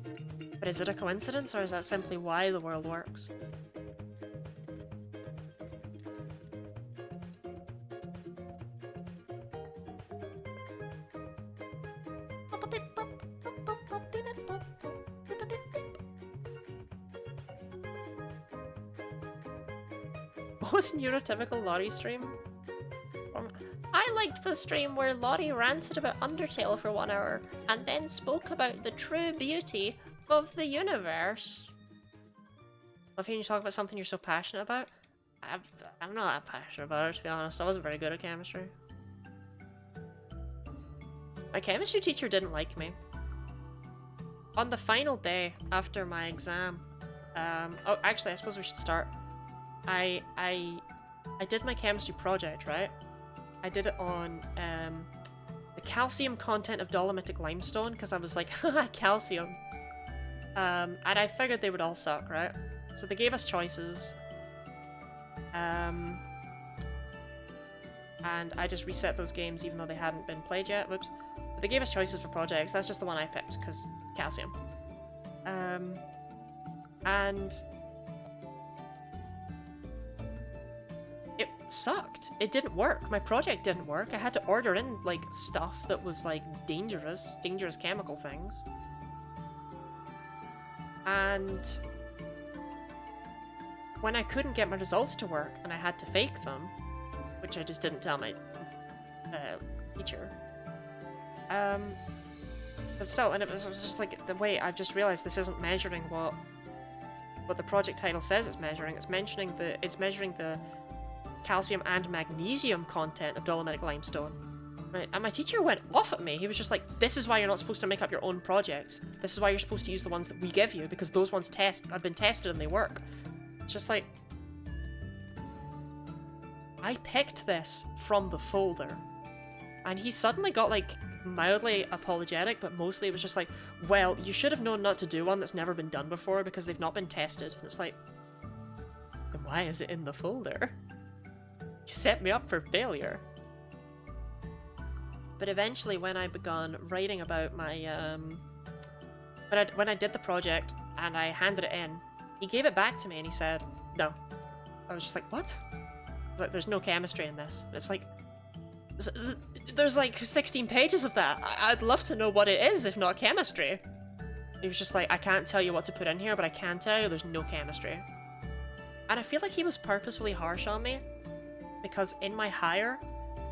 But is it a coincidence, or is that simply why the world works? What was neurotypical Lottie stream? I liked the stream where Lottie ranted about Undertale for 1 hour, and then spoke about the true beauty of the universe. Love hearing you talk about something you're so passionate about. I'm not that passionate about it, to be honest. I wasn't very good at chemistry. My chemistry teacher didn't like me. On the final day after my exam, oh, actually, I suppose we should start. I did my chemistry project, right? I did it on the calcium content of dolomitic limestone, because I was like, haha, calcium. And I figured they would all suck, right? So they gave us choices. And I just reset those games even though they hadn't been played yet. Whoops. But they gave us choices for projects. That's just the one I picked, because calcium. And it sucked. It didn't work. My project didn't work. I had to order in, like, stuff that was, like, dangerous chemical things. And when I couldn't get my results to work and I had to fake them, which I just didn't tell my teacher, but still, and it was just like, the way I've just realized this isn't measuring what the project title says it's measuring. It's measuring the calcium and magnesium content of dolomitic limestone. Right? And my teacher went off at me. He was just like, this is why you're not supposed to make up your own projects. This is why you're supposed to use the ones that we give you, because those ones have been tested and they work. It's just like, I picked this from the folder. And he suddenly got, like, mildly apologetic, but mostly it was just like, well, you should have known not to do one that's never been done before because they've not been tested. And it's like, then why is it in the folder? You set me up for failure. But eventually, when I began writing about my, when I did the project and I handed it in, he gave it back to me and he said, no. I was just like, what? I was like, there's no chemistry in this. And it's like, there's like 16 pages of that. I'd love to know what it is, if not chemistry. He was just like, I can't tell you what to put in here, but I can tell you there's no chemistry. And I feel like he was purposefully harsh on me, because in my higher,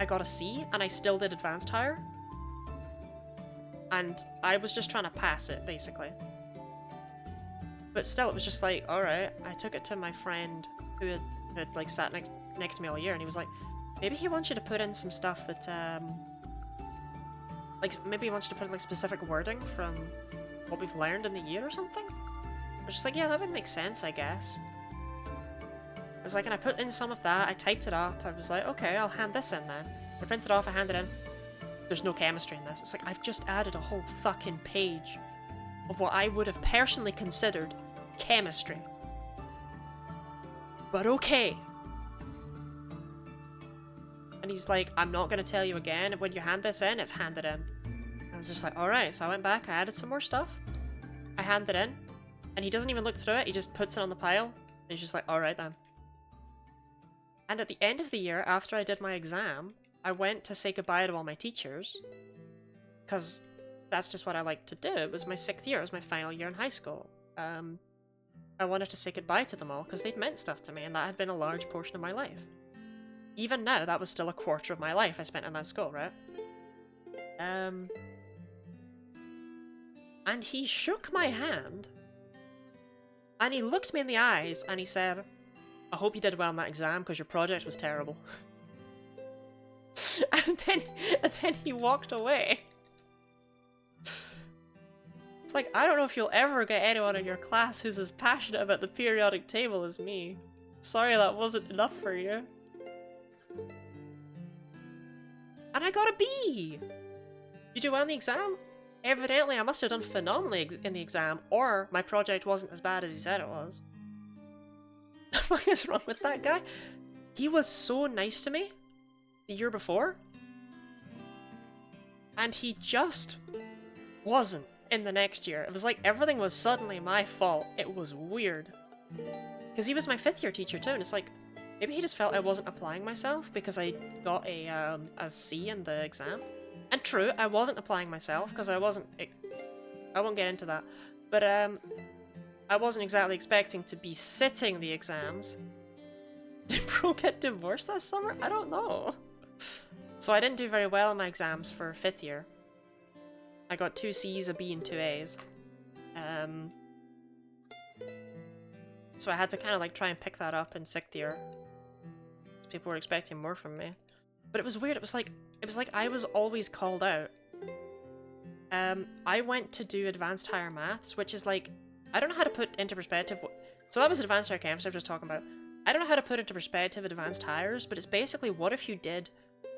I got a C, and I still did advanced higher. And I was just trying to pass it, basically. But still, it was just like, alright. I took it to my friend who had like sat next to me all year, and he was like, maybe he wants you to put in some stuff that, like, maybe he wants you to put in, like, specific wording from what we've learned in the year or something? I was just like, yeah, that would make sense, I guess. I was like, and I put in some of that, I typed it up, I was like, okay, I'll hand this in then. I printed it off, I handed it in. There's no chemistry in this. It's like, I've just added a whole fucking page of what I would have personally considered chemistry. But okay. And he's like, I'm not going to tell you again. When you hand this in, it's handed in. I was just like, alright. So I went back, I added some more stuff. I hand it in. And he doesn't even look through it. He just puts it on the pile. And he's just like, alright then. And at the end of the year, after I did my exam, I went to say goodbye to all my teachers, because that's just what I like to do. It was my 6th year, it was my final year in high school. I wanted to say goodbye to them all because they'd meant stuff to me, and that had been a large portion of my life. Even now, that was still a quarter of my life I spent in that school, right? And he shook my hand, and he looked me in the eyes, and he said, I hope you did well in that exam, because your project was terrible. and then he walked away. It's like, I don't know if you'll ever get anyone in your class who's as passionate about the periodic table as me. Sorry that wasn't enough for you. And I got a B! Did you do well in the exam? Evidently I must have done phenomenally in the exam, or my project wasn't as bad as he said it was. What is wrong with that guy? He was so nice to me the year before, and he just wasn't in the next year. It was like everything was suddenly my fault. It was weird. Because he was my 5th year teacher too, and it's like, maybe he just felt I wasn't applying myself because I got a C in the exam. And true, I wasn't applying myself because I wasn't... I won't get into that. But I wasn't exactly expecting to be sitting the exams. Did bro get divorced that summer? I don't know. So I didn't do very well in my exams for 5th year. I got 2 C's, a B, and 2 A's. So I had to kind of like try and pick that up in 6th year. People were expecting more from me. But it was weird, it was like I was always called out. I went to do advanced higher maths, which is like, I don't know how to put into perspective so that was advanced higher chemistry I was just talking about. I don't know how to put into perspective advanced hires, but it's basically what if you did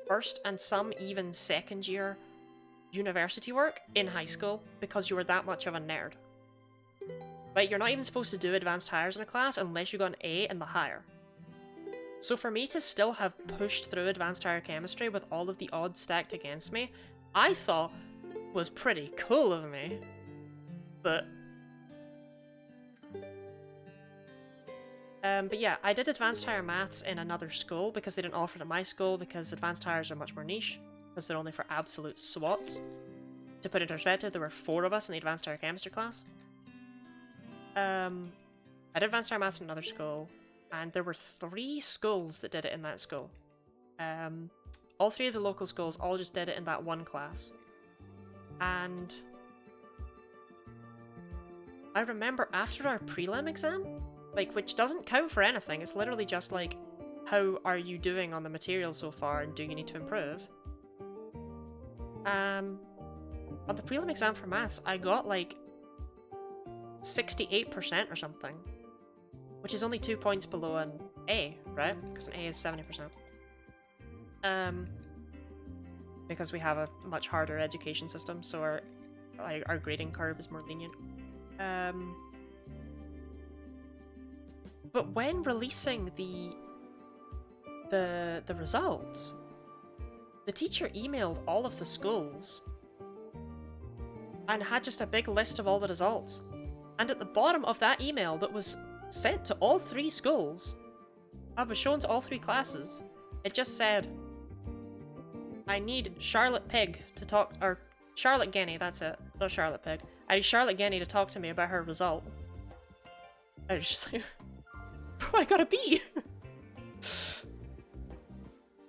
first and some even 2nd year university work in high school because you were that much of a nerd. Right, you're not even supposed to do advanced hires in a class unless you got an A in the higher. So for me to still have pushed through advanced higher chemistry with all of the odds stacked against me, I thought was pretty cool of me. But yeah, I did advanced higher maths in another school because they didn't offer it at my school because advanced hires are much more niche because they're only for absolute swats. To put it in perspective, there were 4 of us in the advanced higher chemistry class. I did advanced higher maths in another school, and there were 3 schools that did it in that school. All 3 of the local schools all just did it in that one class. And I remember after our prelim exam, like, which doesn't count for anything, it's literally just like, how are you doing on the material so far and do you need to improve? On the prelim exam for maths, I got like 68% or something, which is only 2 points below an A, right? Because an A is 70%. Because we have a much harder education system, so our grading curve is more lenient. But when releasing the results, the teacher emailed all of the schools and had just a big list of all the results. And at the bottom of that email that was sent to all 3 schools, I was shown to all 3 classes, it just said, I need Charlotte Pig to talk, or Charlotte Guinea, that's it, not Charlotte Pig. I need Charlotte Guinea to talk to me about her result. I was just like, bro, I got a B!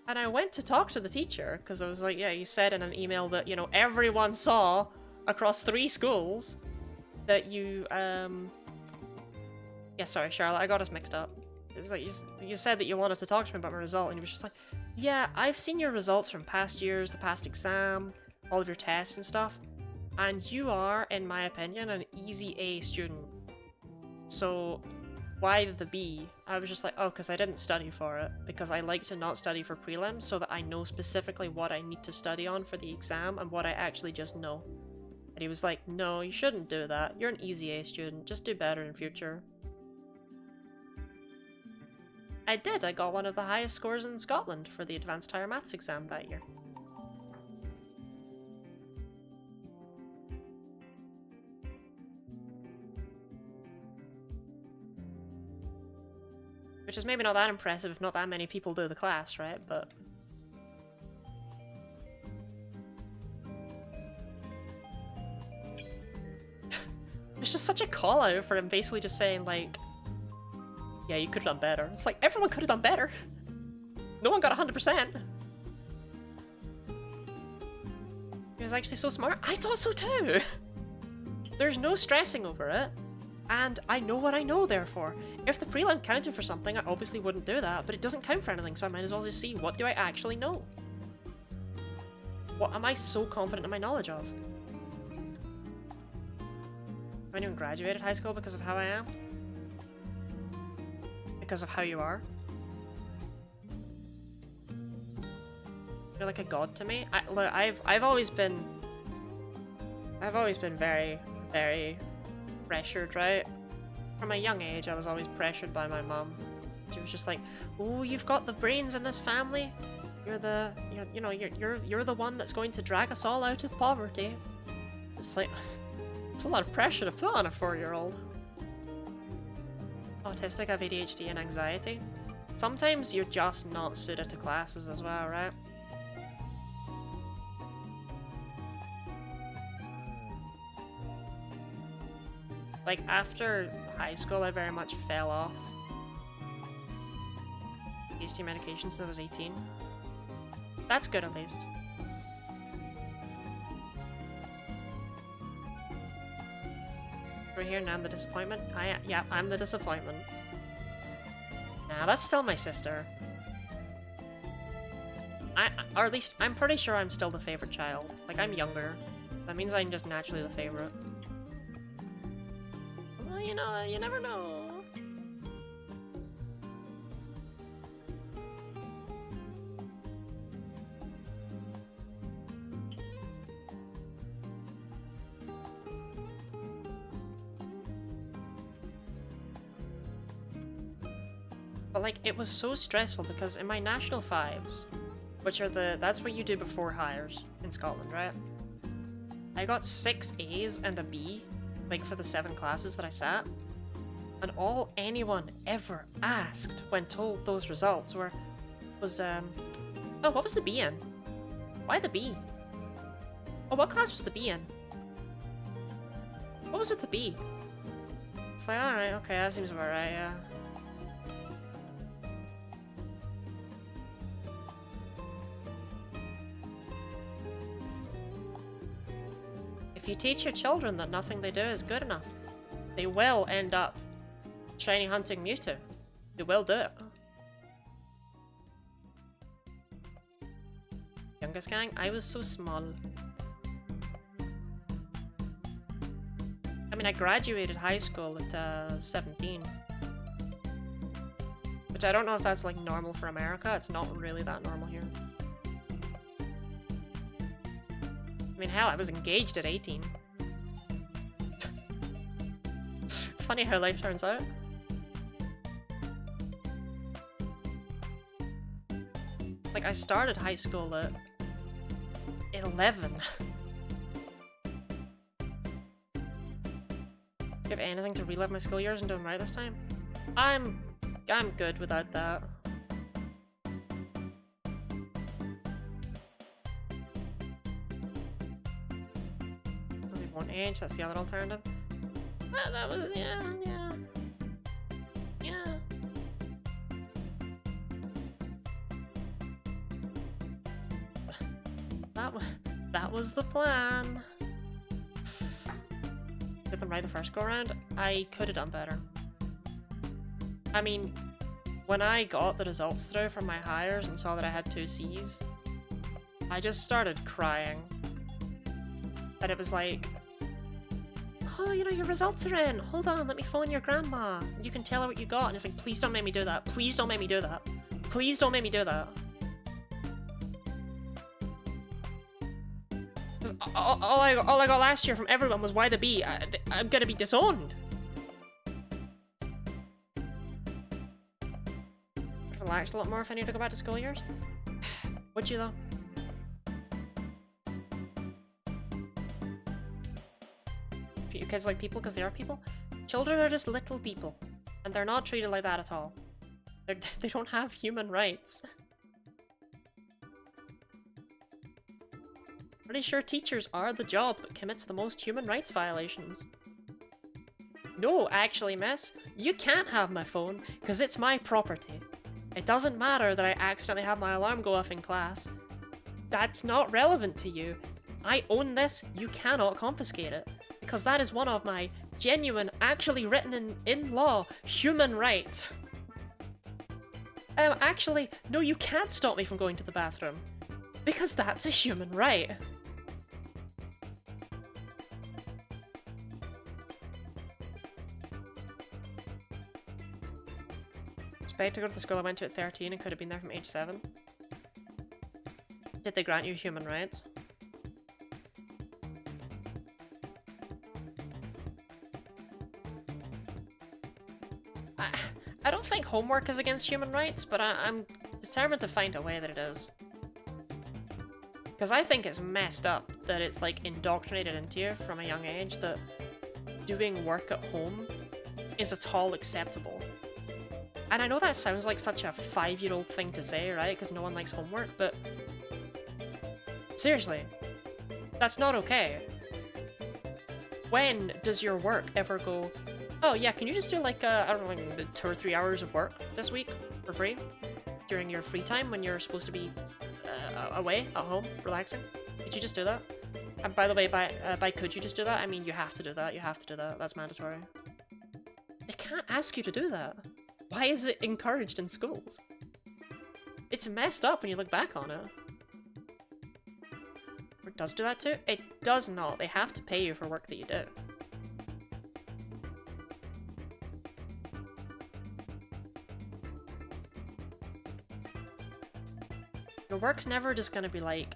And I went to talk to the teacher, because I was like, yeah, you said in an email that, you know, everyone saw across 3 schools that you, yeah, sorry, Charlotte, I got us mixed up. It's like, you said that you wanted to talk to me about my result, and you was just like, yeah, I've seen your results from past years, the past exam, all of your tests and stuff, and you are, in my opinion, an easy A student. So why the B? I was just like, oh, because I didn't study for it, because I like to not study for prelims so that I know specifically what I need to study on for the exam and what I actually just know. And he was like, no, you shouldn't do that. You're an easy A student. Just do better in future. I did. I got one of the highest scores in Scotland for the advanced higher maths exam that year. Which Which is maybe not that impressive if not that many people do the class, right? But... It's just such a call out for him basically just saying like, yeah, you could have done better. It's like, everyone could have done better. No one got 100%. He was actually so smart. I thought so too. There's no stressing over it. And I know what I know, therefore. If the prelim counted for something, I obviously wouldn't do that, but it doesn't count for anything, so I might as well just see, what do I actually know? What am I so confident in my knowledge of? Have anyone graduated high school because of how I am? Because of how you are? You're like a god to me. Look, I've always been very, very pressured, right? From a young age, I was always pressured by my mom. She was just like, "Oh, you've got the brains in this family. You're the one that's going to drag us all out of poverty." It's like, it's a lot of pressure to put on a 4-year-old. Autistic, have ADHD and anxiety. Sometimes you're just not suited to classes as well, right? Like, after high school, I very much fell off ADHD medication since I was 18. That's good, at least. We're here now, I'm the disappointment. Yeah, I'm the disappointment. Nah, that's still my sister. Or at least, I'm pretty sure I'm still the favorite child. Like, I'm younger. That means I'm just naturally the favorite. Well, you know, you never know. But like, it was so stressful because in my national fives, which are that's what you do before hires in Scotland, right? I got 6 A's and a B, like for the 7 classes that I sat. And all anyone ever asked when told those results was, oh, what was the B in? Why the B? Oh, what class was the B in? What was with the B? It's like, alright, okay, that seems about right, yeah. If you teach your children that nothing they do is good enough, they will end up shiny hunting Mewtwo. They will do it. Youngest gang? I was so small. I mean, I graduated high school at 17. Which I don't know if that's like normal for America. It's not really that normal here. I mean, hell, I was engaged at 18. Funny how life turns out. Like, I started high school at 11. Do you have anything to relive my school years and do them right this time? I'm good without that. Age, that's the other alternative. That was, yeah. That was the plan. Get them right the first go around. I could have done better. I mean, when I got the results through from my hires and saw that I had 2 C's, I just started crying. And it was like, oh, you know, your results are in. Hold on, let me phone your grandma. You can tell her what you got. And it's like, please don't make me do that. Please don't make me do that. Please don't make me do that. Because all I got last year from everyone was why the B. I'm gonna be disowned. Relaxed a lot more if I need to go back to school years. Would you though? Treat your kids like people because they are people. Children are just little people, and they're not treated like that at all. They don't have human rights. Pretty sure teachers are the job that commits the most human rights violations. No, actually, miss, you can't have my phone, because it's my property. It doesn't matter that I accidentally have my alarm go off in class. That's not relevant to you. I own this, you cannot confiscate it. Because that is one of my genuine, actually written in law, human rights. Actually, no, you can't stop me from going to the bathroom. Because that's a human right. Expect to go to the school I went to at 13 and could have been there from age 7. Did they grant you human rights? I don't think homework is against human rights, but I'm determined to find a way that it is. Because I think it's messed up that it's like indoctrinated into you from a young age that doing work at home is at all acceptable. And I know that sounds like such a 5-year-old thing to say, right? Because no one likes homework, but seriously, that's not okay. When does your work ever go, oh yeah, can you just do like, I don't know, like 2 or 3 hours of work this week for free? During your free time when you're supposed to be away, at home, relaxing? Could you just do that? And by the way, by could you just do that, I mean you have to do that, you have to do that, that's mandatory. They can't ask you to do that. Why is it encouraged in schools? It's messed up when you look back on it. It does do that too? It does not. They have to pay you for work that you do. Your work's never just gonna be like,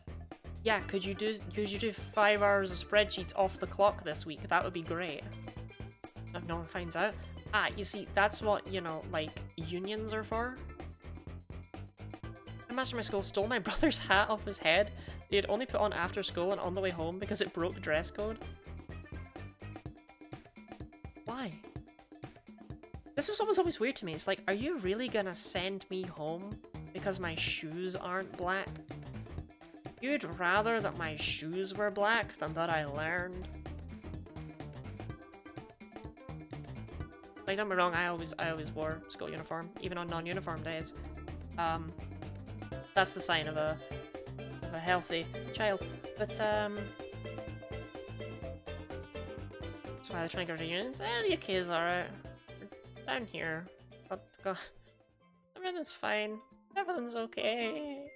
yeah, could you do 5 hours of spreadsheets off the clock this week? That would be great. If no one finds out. Ah, you see, that's what, you know, like, unions are for. The master of my school stole my brother's hat off his head. He had only put on after school and on the way home because it broke dress code. Why? This was always weird to me. It's like, are you really gonna send me home because my shoes aren't black? You'd rather that my shoes were black than that I learned? Like, don't get me wrong, I always wore school uniform, even on non-uniform days. That's the sign of a healthy child. But that's why they're trying to get rid of unions. The UK is alright. Down here, but God, everything's fine. Everything's okay.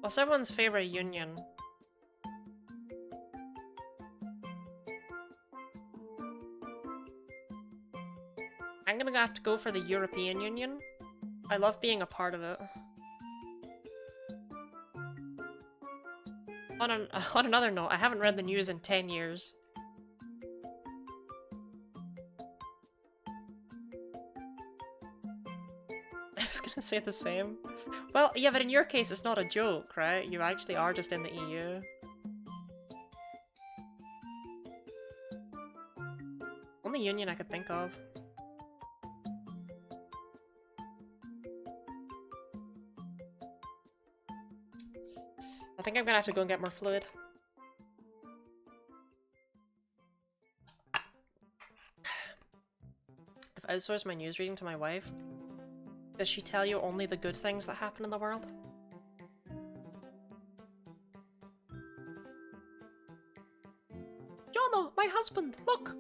What's everyone's favorite union? I'm gonna have to go for the European Union. I love being a part of it. On another note, I haven't read the news in 10 years. I was gonna say the same. Well, yeah, but in your case, it's not a joke, right? You actually are just in the EU. Only union I could think of. I think I'm gonna have to go and get more fluid. If I outsource my news reading to my wife, does she tell you only the good things that happen in the world? Jono, my husband, look!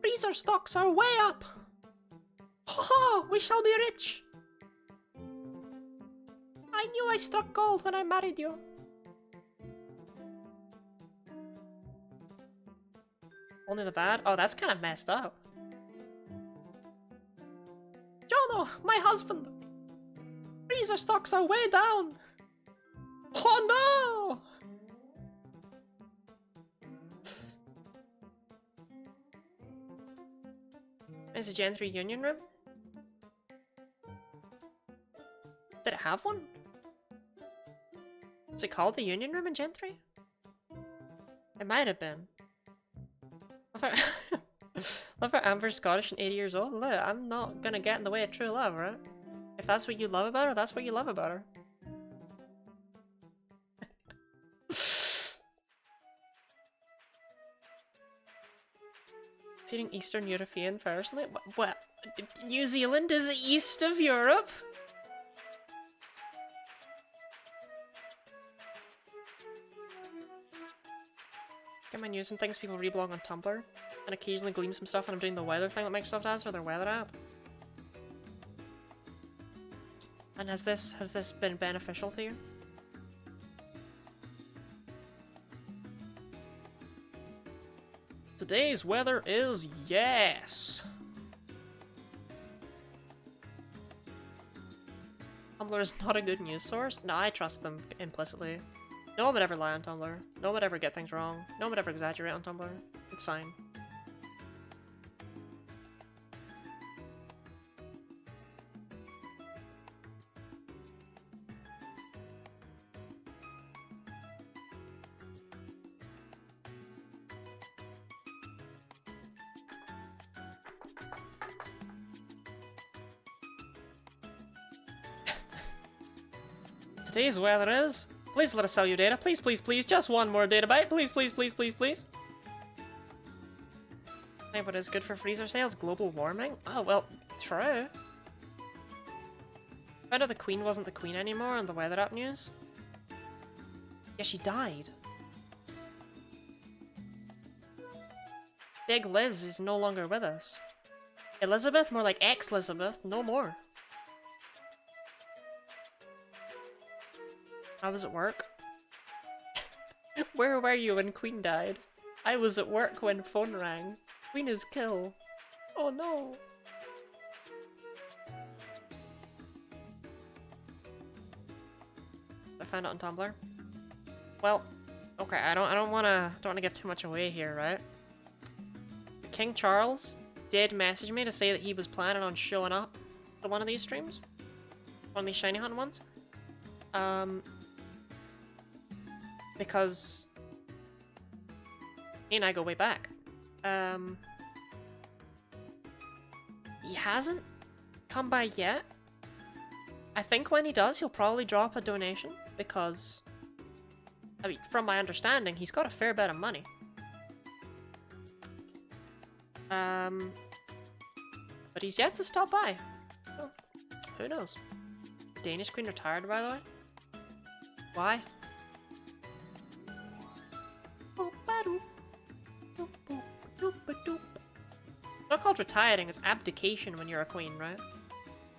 Freezer stocks are way up! Ho ho, we shall be rich! I knew I struck gold when I married you. Only the bad? Oh, that's kind of messed up. Jono, my husband! Freezer stocks are way down! Oh no! Is a Gen 3 union room? Did it have one? Is it called the Union Room in Gen 3? It might have been. Love how Amber's Scottish and 80 years old. Look, I'm not gonna get in the way of true love, right? If that's what you love about her, that's what you love about her. Eating Eastern European personally? What? New Zealand is east of Europe? Get my news and things people reblog on Tumblr, and occasionally gleam some stuff when I'm doing the weather thing that Microsoft has for their weather app. And has this been beneficial to you? Today's weather is yes! Tumblr is not a good news source? No, I trust them implicitly. No one would ever lie on Tumblr. No one would ever get things wrong. No one would ever exaggerate on Tumblr. It's fine. Today's weather is... Please let us sell you data. Please, please, please. Just one more data byte. Please, please, please, please, please. Hey, what is good for freezer sales? Global warming? Oh, well, true. Found out the Queen wasn't the Queen anymore on the weather app news. Yeah, she died. Big Liz is no longer with us. Elizabeth? More like ex-Elizabeth. No more. I was at work. Where were you when Queen died? I was at work when phone rang. Queen is kill. Oh no. I found it on Tumblr. Well, okay, I don't wanna give too much away here, right? King Charles did message me to say that he was planning on showing up to one of these streams. One of these shiny hunt ones. Because he and I go way back. He hasn't come by yet. I think when he does, he'll probably drop a donation because, I mean, from my understanding, he's got a fair bit of money. But he's yet to stop by. So, who knows? The Danish Queen retired, by the way. Why? Not called retiring, it's abdication when you're a queen, right?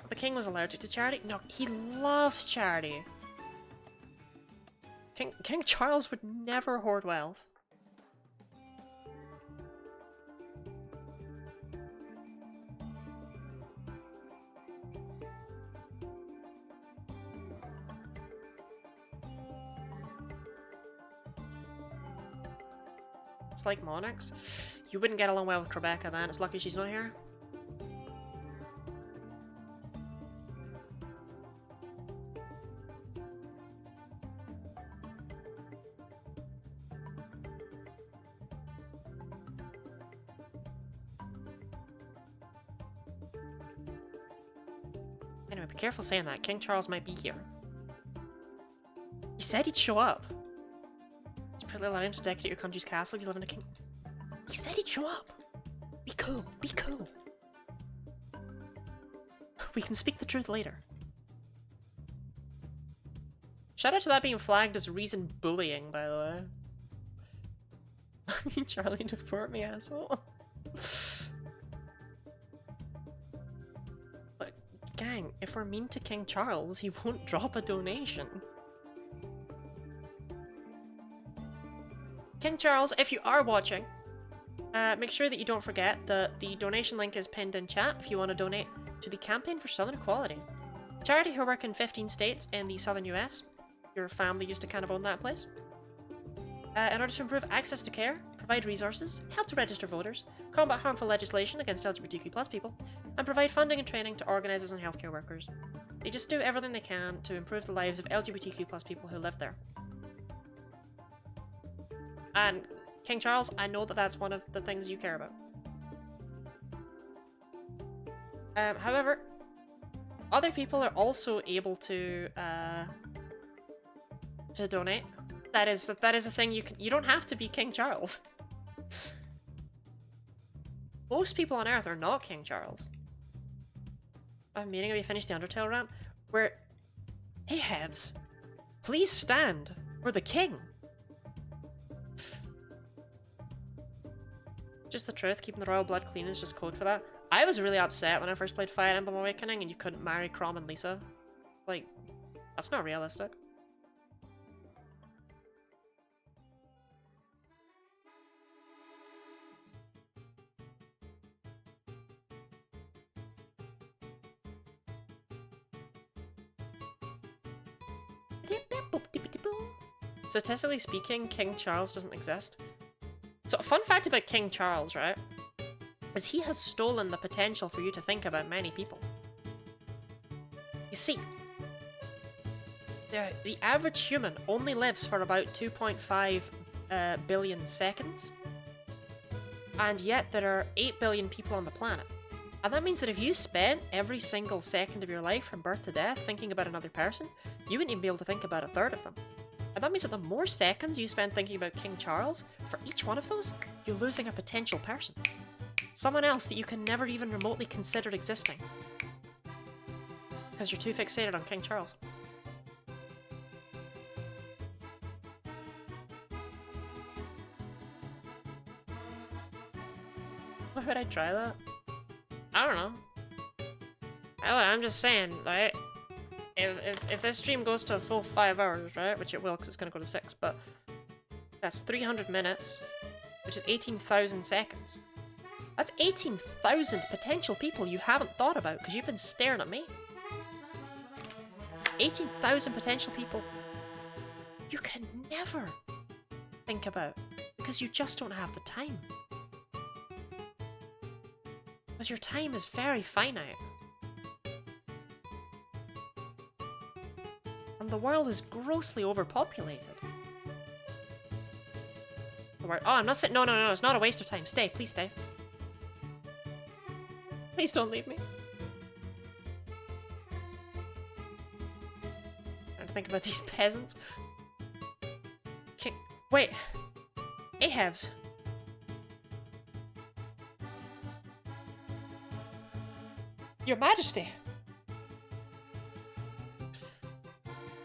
The king was allergic to charity? No, he loves charity. King Charles would never hoard wealth. It's like monarchs. You wouldn't get along well with Rebecca then. It's lucky she's not here. Anyway, be careful saying that. King Charles might be here. He said he'd show up. It's pretty little items to decorate your country's castle if you live in a king. He said he'd show up. Be cool. Be cool. We can speak the truth later. Shout out to that being flagged as reason bullying, by the way. I mean, Charlie, deport me, asshole. But, gang, if we're mean to King Charles, he won't drop a donation. King Charles, if you are watching, make sure that you don't forget that the donation link is pinned in chat if you want to donate to the Campaign for Southern Equality. A charity who work in 15 states in the southern US. Your family used to kind of own that place. In order to improve access to care, provide resources, help to register voters, combat harmful legislation against LGBTQ+ people, and provide funding and training to organisers and healthcare workers. They just do everything they can to improve the lives of LGBTQ plus people who live there. And King Charles, I know that that's one of the things you care about. However, other people are also able to donate. That is a thing you don't have to be King Charles. Most people on Earth are not King Charles. I'm meaning, have you finished the Undertale rant? Where, Ahabs, please stand for the king. Just the truth, keeping the royal blood clean is just code for that. I was really upset when I first played Fire Emblem Awakening and you couldn't marry Chrom and Lisa. Like, that's not realistic. Statistically speaking, King Charles doesn't exist. So a fun fact about King Charles, right, is he has stolen the potential for you to think about many people. You see, the average human only lives for about 2.5 billion seconds, and yet there are 8 billion people on the planet. And that means that if you spent every single second of your life from birth to death thinking about another person, you wouldn't even be able to think about a third of them. And that means that the more seconds you spend thinking about King Charles, for each one of those, you're losing a potential person. Someone else that you can never even remotely consider existing. Because you're too fixated on King Charles. Why would I try that? I don't know. I'm just saying, right? If this stream goes to a full 5 hours, right? Which it will, because it's going to go to 6, but that's 300 minutes, which is 18,000 seconds. That's 18,000 potential people you haven't thought about because you've been staring at me. 18,000 potential people you can never think about because you just don't have the time. Because your time is very finite. And the world is grossly overpopulated. Oh, I'm not saying- no, it's not a waste of time. Stay, please stay. Please don't leave me. I'm trying to think about these peasants. Wait. Ahabs. Your Majesty!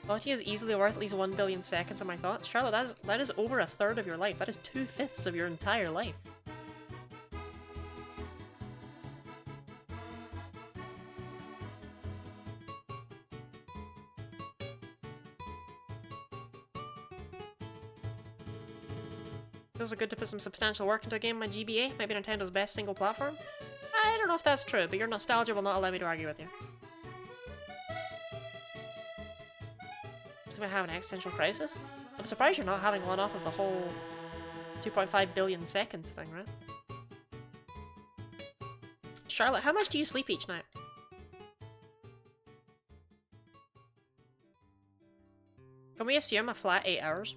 Bounty is easily worth at least 1 billion seconds of my thoughts. Charlotte, that is over a third of your life. That is 2/5 of your entire life. Feels good to put some substantial work into a game on GBA. Maybe Nintendo's best single platform? I don't know if that's true, but your nostalgia will not allow me to argue with you. Do I have an existential crisis? I'm surprised you're not having one off of the whole 2.5 billion seconds thing, right? Charlotte, how much do you sleep each night? Can we assume a flat 8 hours?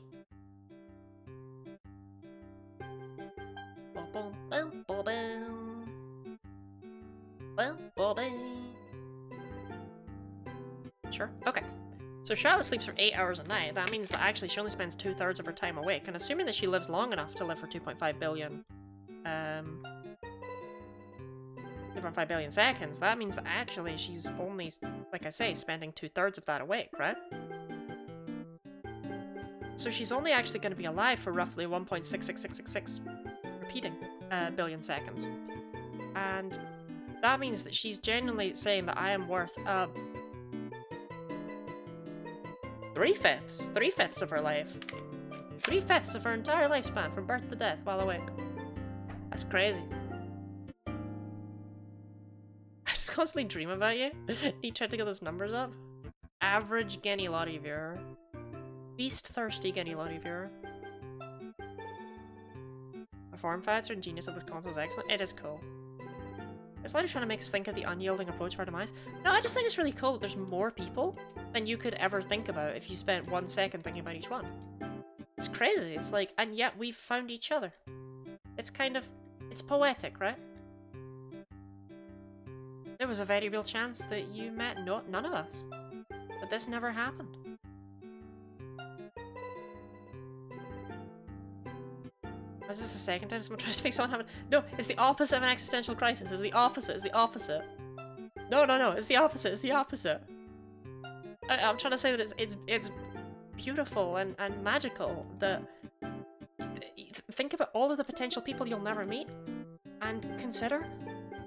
Sure, okay. So Charlotte sleeps for 8 hours a night. That means that actually she only spends 2/3 of her time awake. And assuming that she lives long enough to live for 2.5 billion, 2.5 billion seconds, that means that actually she's only, like I say, spending 2/3 of that awake, right? So she's only actually going to be alive for roughly 1.66666 repeating billion seconds. And that means that she's genuinely saying that I am worth 3/5 of her life. 3/5 of her entire lifespan from birth to death while awake. That's crazy. I just constantly dream about you. You tried to get those numbers up. Average Genny Lottie viewer. Least thirsty Genny Lottie viewer. The form factor and genius of this console is excellent. It is cool. It's literally trying to make us think of the unyielding approach of our demise. No, I just think it's really cool that there's more people than you could ever think about if you spent 1 second thinking about each one. It's crazy. It's like, and yet we've found each other. It's kind of, it's poetic, right? There was a very real chance that you met none of us. But this never happened. Is this the second time someone tries to make someone happen? No, it's the opposite of an existential crisis. It's the opposite. It's the opposite. No, no, no. It's the opposite. It's the opposite. I'm trying to say that it's beautiful and magical. That think about all of the potential people you'll never meet, and consider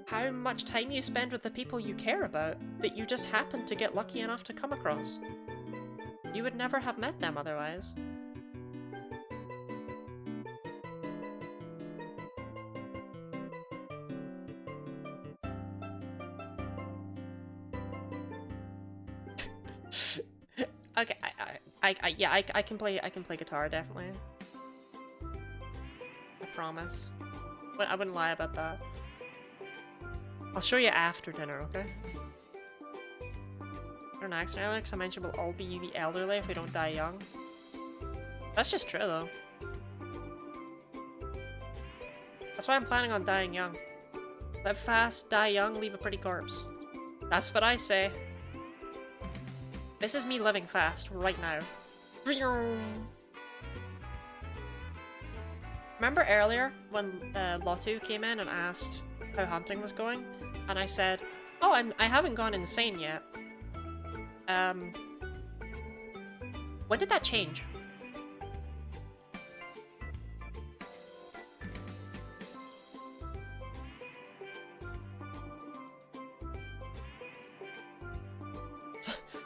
how much time you spend with the people you care about that you just happen to get lucky enough to come across. You would never have met them otherwise. Okay, I can play guitar, definitely. I promise. But I wouldn't lie about that. I'll show you after dinner, okay? Or an accident earlier, because I mentioned we'll all be the elderly if we don't die young. That's just true, though. That's why I'm planning on dying young. Live fast, die young, leave a pretty corpse. That's what I say. This is me living fast, right now. Remember earlier when Lotto came in and asked how hunting was going? And I said, oh, I haven't gone insane yet. When did that change?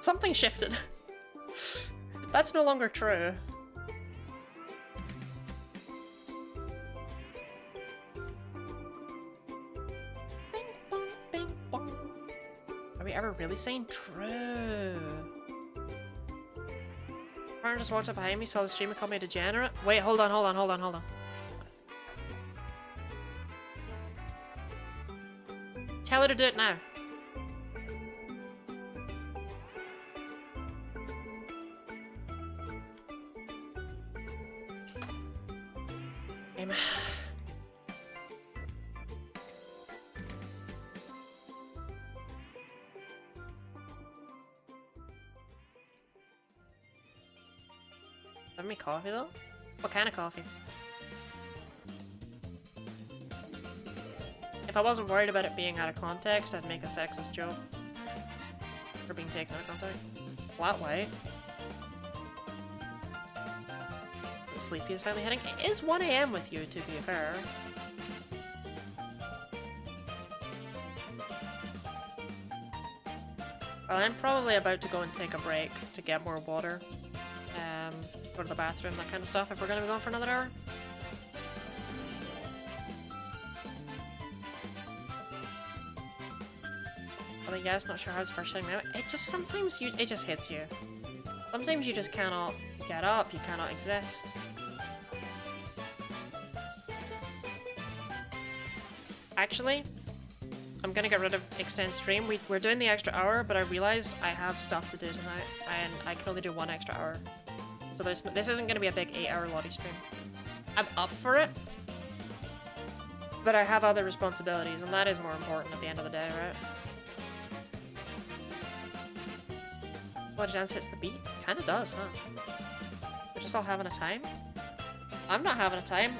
Something shifted. That's no longer true. Bing bong, bing bong. Are we ever really saying true? Partner just walked up behind me, saw the streamer, called me a degenerate. Wait, hold on. Tell her to do it now. Have me coffee though? What kind of coffee? If I wasn't worried about it being out of context, I'd make a sexist joke. For being taken out of context. Flat white. The sleepy is finally heading. It is 1 AM with you, to be fair. Well, I'm probably about to go and take a break to get more water. Go to the bathroom, that kind of stuff, if we're gonna be going for another hour. But yes, not sure how it's first time out. It just sometimes it just hits you. Sometimes you just cannot get up, you cannot exist. Actually, I'm gonna get rid of extend stream. We're doing the extra hour, but I realized I have stuff to do tonight, and I can only do 1 extra hour. So this isn't gonna be a big 8-hour Lottie stream. I'm up for it, but I have other responsibilities, and that is more important at the end of the day, right? Lottie dance hits the beat? Kinda does, huh? We're just all having a time? I'm not having a time.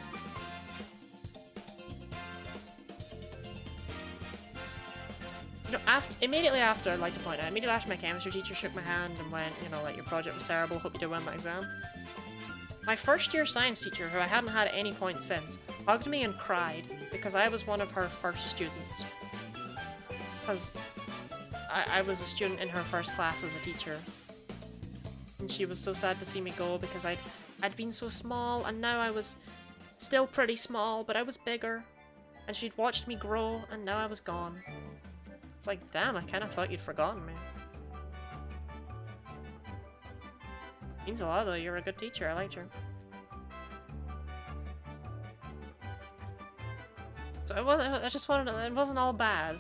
You know, immediately after, I'd like to point out, immediately after my chemistry teacher shook my hand and went, you know, like, your project was terrible, hope you did well in that exam. My first year science teacher, who I hadn't had at any point since, hugged me and cried because I was one of her first students. Because I was a student in her first class as a teacher. And she was so sad to see me go because I'd been so small, and now I was still pretty small, but I was bigger. And she'd watched me grow, and now I was gone. It's like, damn, I kind of thought you'd forgotten me. Means a lot though, you're a good teacher, I liked you. So it wasn't. I just wanted. It wasn't all bad.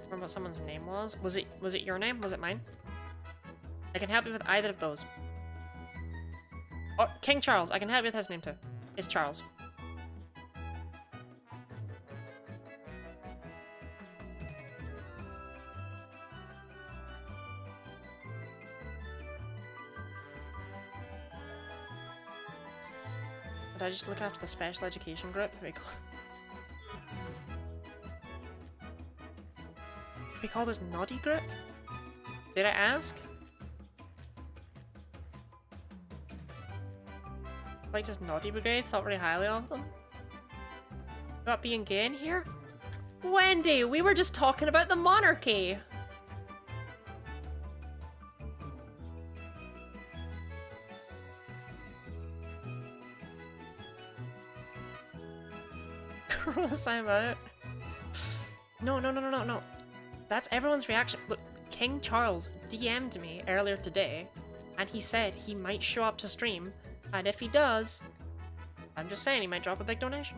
Remember what someone's name was? Was it your name? Was it mine? I can help you with either of those. Oh, King Charles. I can help you with his name too. It's Charles. Did I just look after the special education group? Here we go. We call this Naughty Group? Did I ask? Like, does Naughty Brigade thought very highly of them? Not being gay in here? Wendy, we were just talking about the monarchy! Gross, I'm out. No. That's everyone's reaction. Look, King Charles DM'd me earlier today, and he said he might show up to stream, and if he does, I'm just saying he might drop a big donation.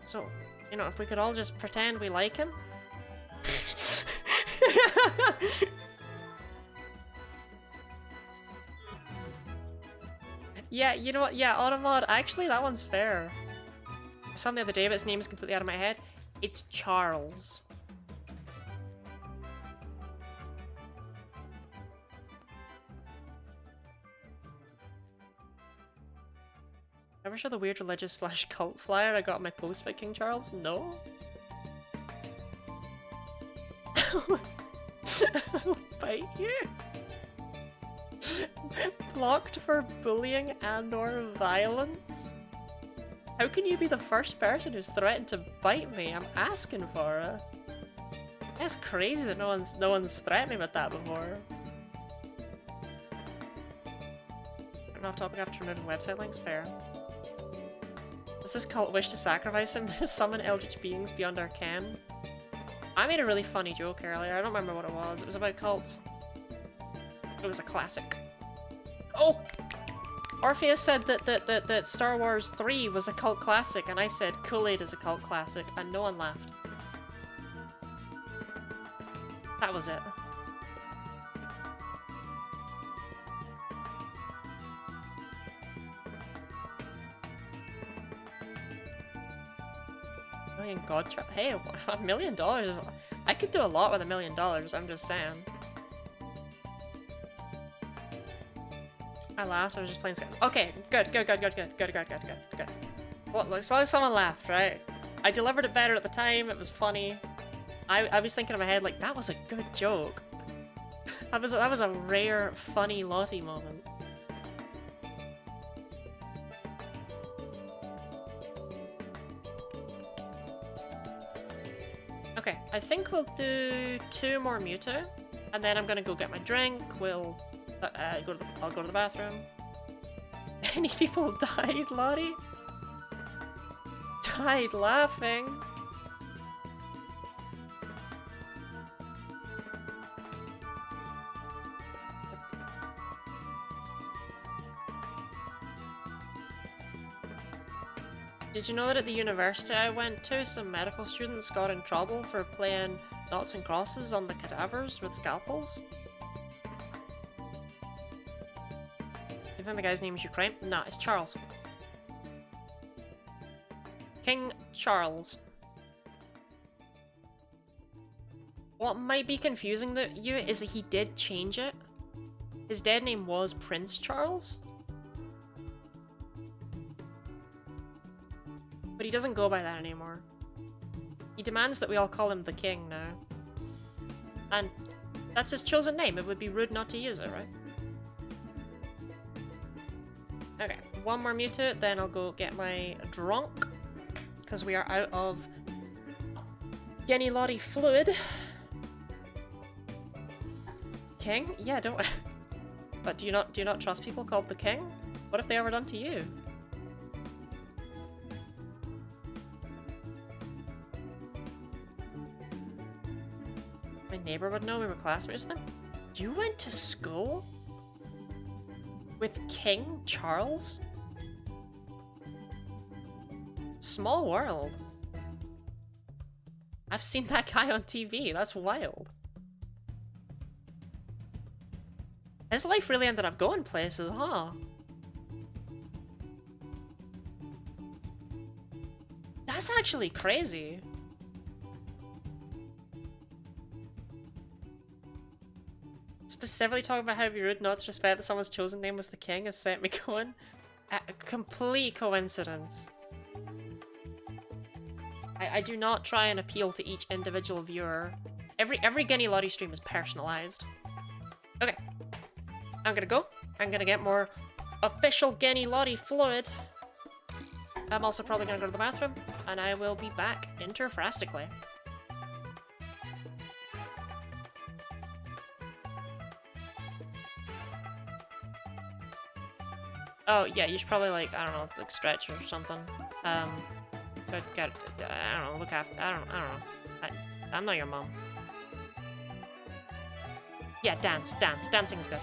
So, you know, if we could all just pretend we like him. Yeah, you know what? Yeah, Automod, actually that one's fair. I saw him the other day, but his name is completely out of my head. It's Charles. Ever show the weird religious / cult flyer I got on my post by King Charles? No? I'll bite you. Blocked for bullying and/or violence? How can you be the first person who's threatened to bite me? I'm asking for it. That's crazy that no one's threatened me with that before. I'm off topic after removing website links. Fair. Does this cult wish to sacrifice him to summon eldritch beings beyond our ken? I made a really funny joke earlier. I don't remember what it was. It was about cults. It was a classic. Oh! Orpheus said that Star Wars 3 was a cult classic, and I said Kool-Aid is a cult classic, and no one laughed. That was it. God trap. Hey, $1 million is. I could do a lot with $1 million, I'm just saying. I laughed, I was just playing Skyrim. Okay, good. Well, as long as someone laughed, right? I delivered it better at the time, it was funny. I was thinking in my head, like, that was a good joke. That was a rare, funny Lottie moment. Okay, I think we'll do 2 more Mewtwo, and then I'm gonna go get my drink. We'll I'll go to the bathroom. Any people died, Lottie? Died laughing. Did you know that at the university I went to, some medical students got in trouble for playing noughts and crosses on the cadavers with scalpels? You think the guy's name is Ukraine? Nah, it's Charles. King Charles. What might be confusing you is that he did change it. His dead name was Prince Charles. But he doesn't go by that anymore. He demands that we all call him the King now. And that's his chosen name. It would be rude not to use it, right? Okay, 1 more Mewtwo, then I'll go get my drunk. Because we are out of Genny Lottie fluid. King? Yeah, don't. But do you not trust people called the King? What have they ever done to you? My neighbor would know we were classmates with them. You went to school with King Charles? Small world. I've seen that guy on TV. That's wild. His life really ended up going places, huh? That's actually crazy. Specifically talking about how it'd be rude not to respect that someone's chosen name was the King has sent me going. A complete coincidence. I do not try and appeal to each individual viewer. Every Genny Lottie stream is personalized. Okay. I'm gonna go. I'm gonna get more official Genny Lottie fluid. I'm also probably gonna go to the bathroom, and I will be back interphrastically. Oh, yeah, you should probably, like, I don't know, like, stretch or something. But I don't know, look after, I don't know. I'm not your mom. Yeah, dance. Dancing is good.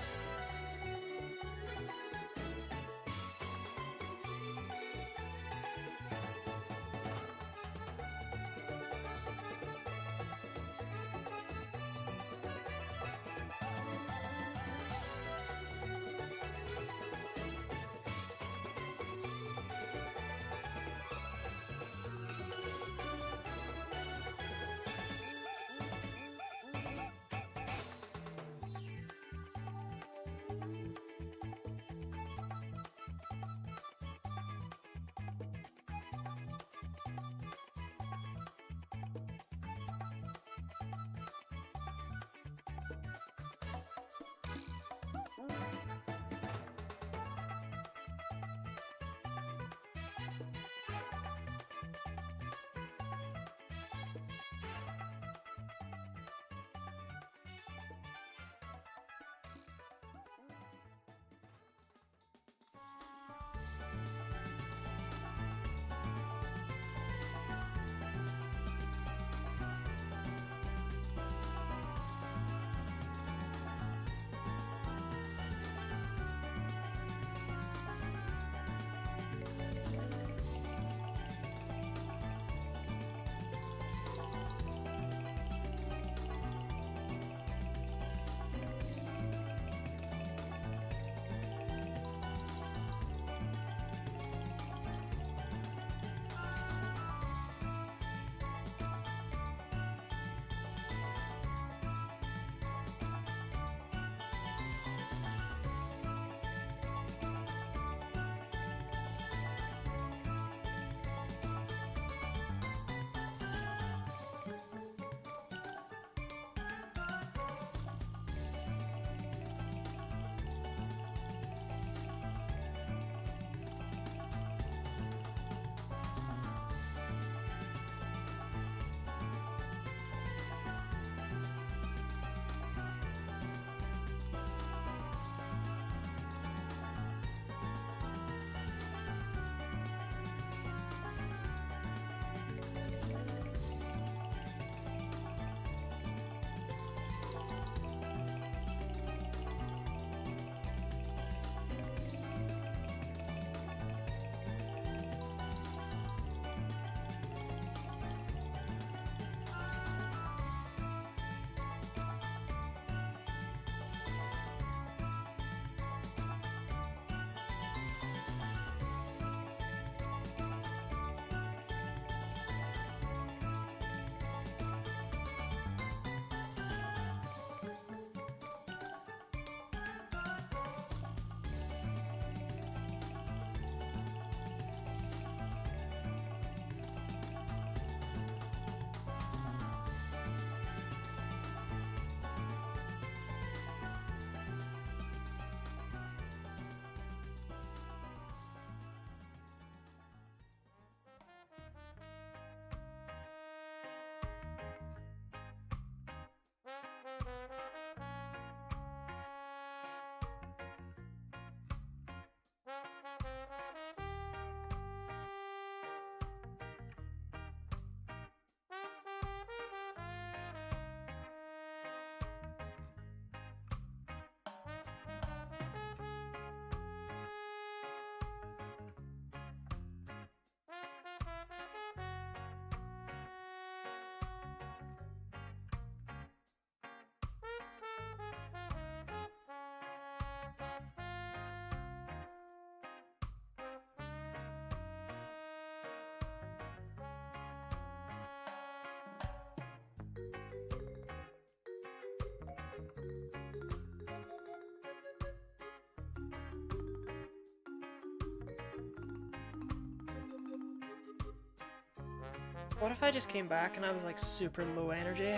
What if I just came back and I was like super low energy?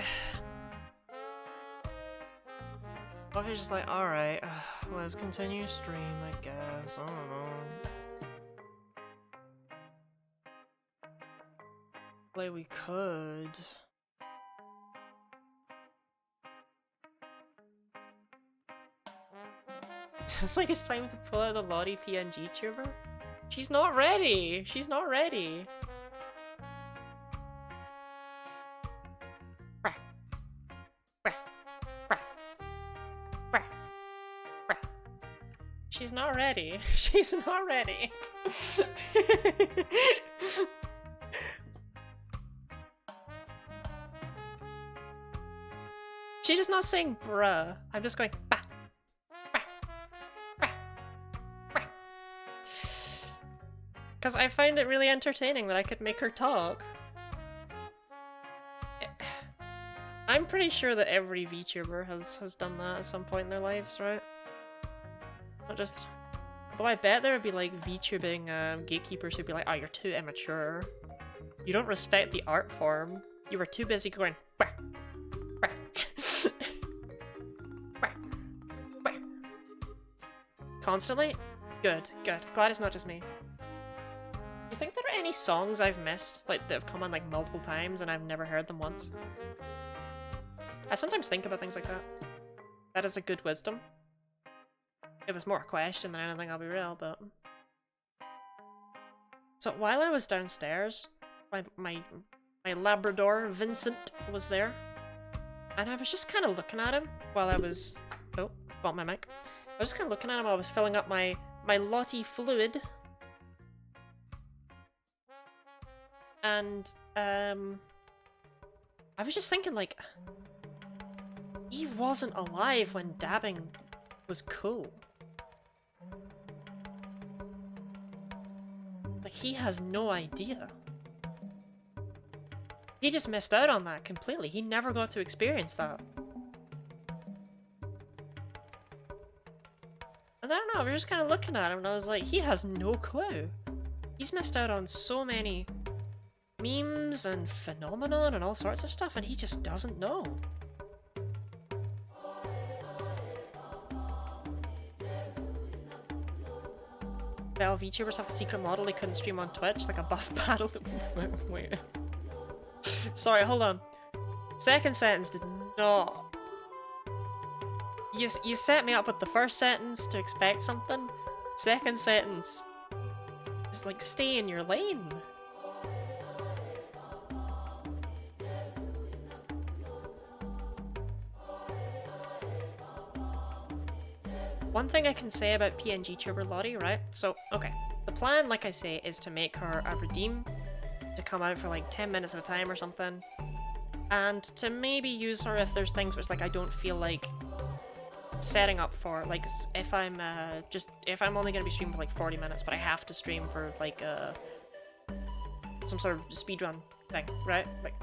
What if I was just like, alright, let's continue stream, I guess. I don't know. Like we could. It's like it's time to pull out the Lottie PNG tuber. She's not ready! She's not ready! She's not ready. She's not ready. She's just not saying bruh. I'm just going bah. Because I find it really entertaining that I could make her talk. I'm pretty sure that every VTuber has done that at some point in their lives, right? Not just... Though I bet there would be like VTubing gatekeepers who'd be like, oh, you're too immature. You don't respect the art form. You were too busy going bah, bah, bah, bah. Constantly? Good, good. Glad it's not just me. You think there are any songs I've missed, like, that have come on like multiple times and I've never heard them once? I sometimes think about things like that. That is a good wisdom. It was more a question than anything, I'll be real, but... So while I was downstairs, my Labrador, Vincent, was there. And I was just kind of looking at him while I was... Oh, got my mic. I was just kind of looking at him while I was filling up my Lottie fluid. And, I was just thinking, like... He wasn't alive when dabbing was cool. Like, he has no idea. He just missed out on that completely. He never got to experience that. And I don't know, I was just kind of looking at him and I was like, he has no clue. He's missed out on so many memes and phenomenon and all sorts of stuff and he just doesn't know. Well, VTubers have a secret model they couldn't stream on Twitch, like a buff battle. Wait. Sorry, hold on. Second sentence did not... You set me up with the first sentence to expect something. Second sentence is like, stay in your lane. One thing I can say about PNG tuber Lottie, right? So, okay. The plan, like I say, is to make her a redeem to come out for like 10 minutes at a time or something. And to maybe use her if there's things which like I don't feel like setting up for. Like if I'm if I'm only gonna be streaming for like 40 minutes, but I have to stream for like some sort of speedrun thing, right? Like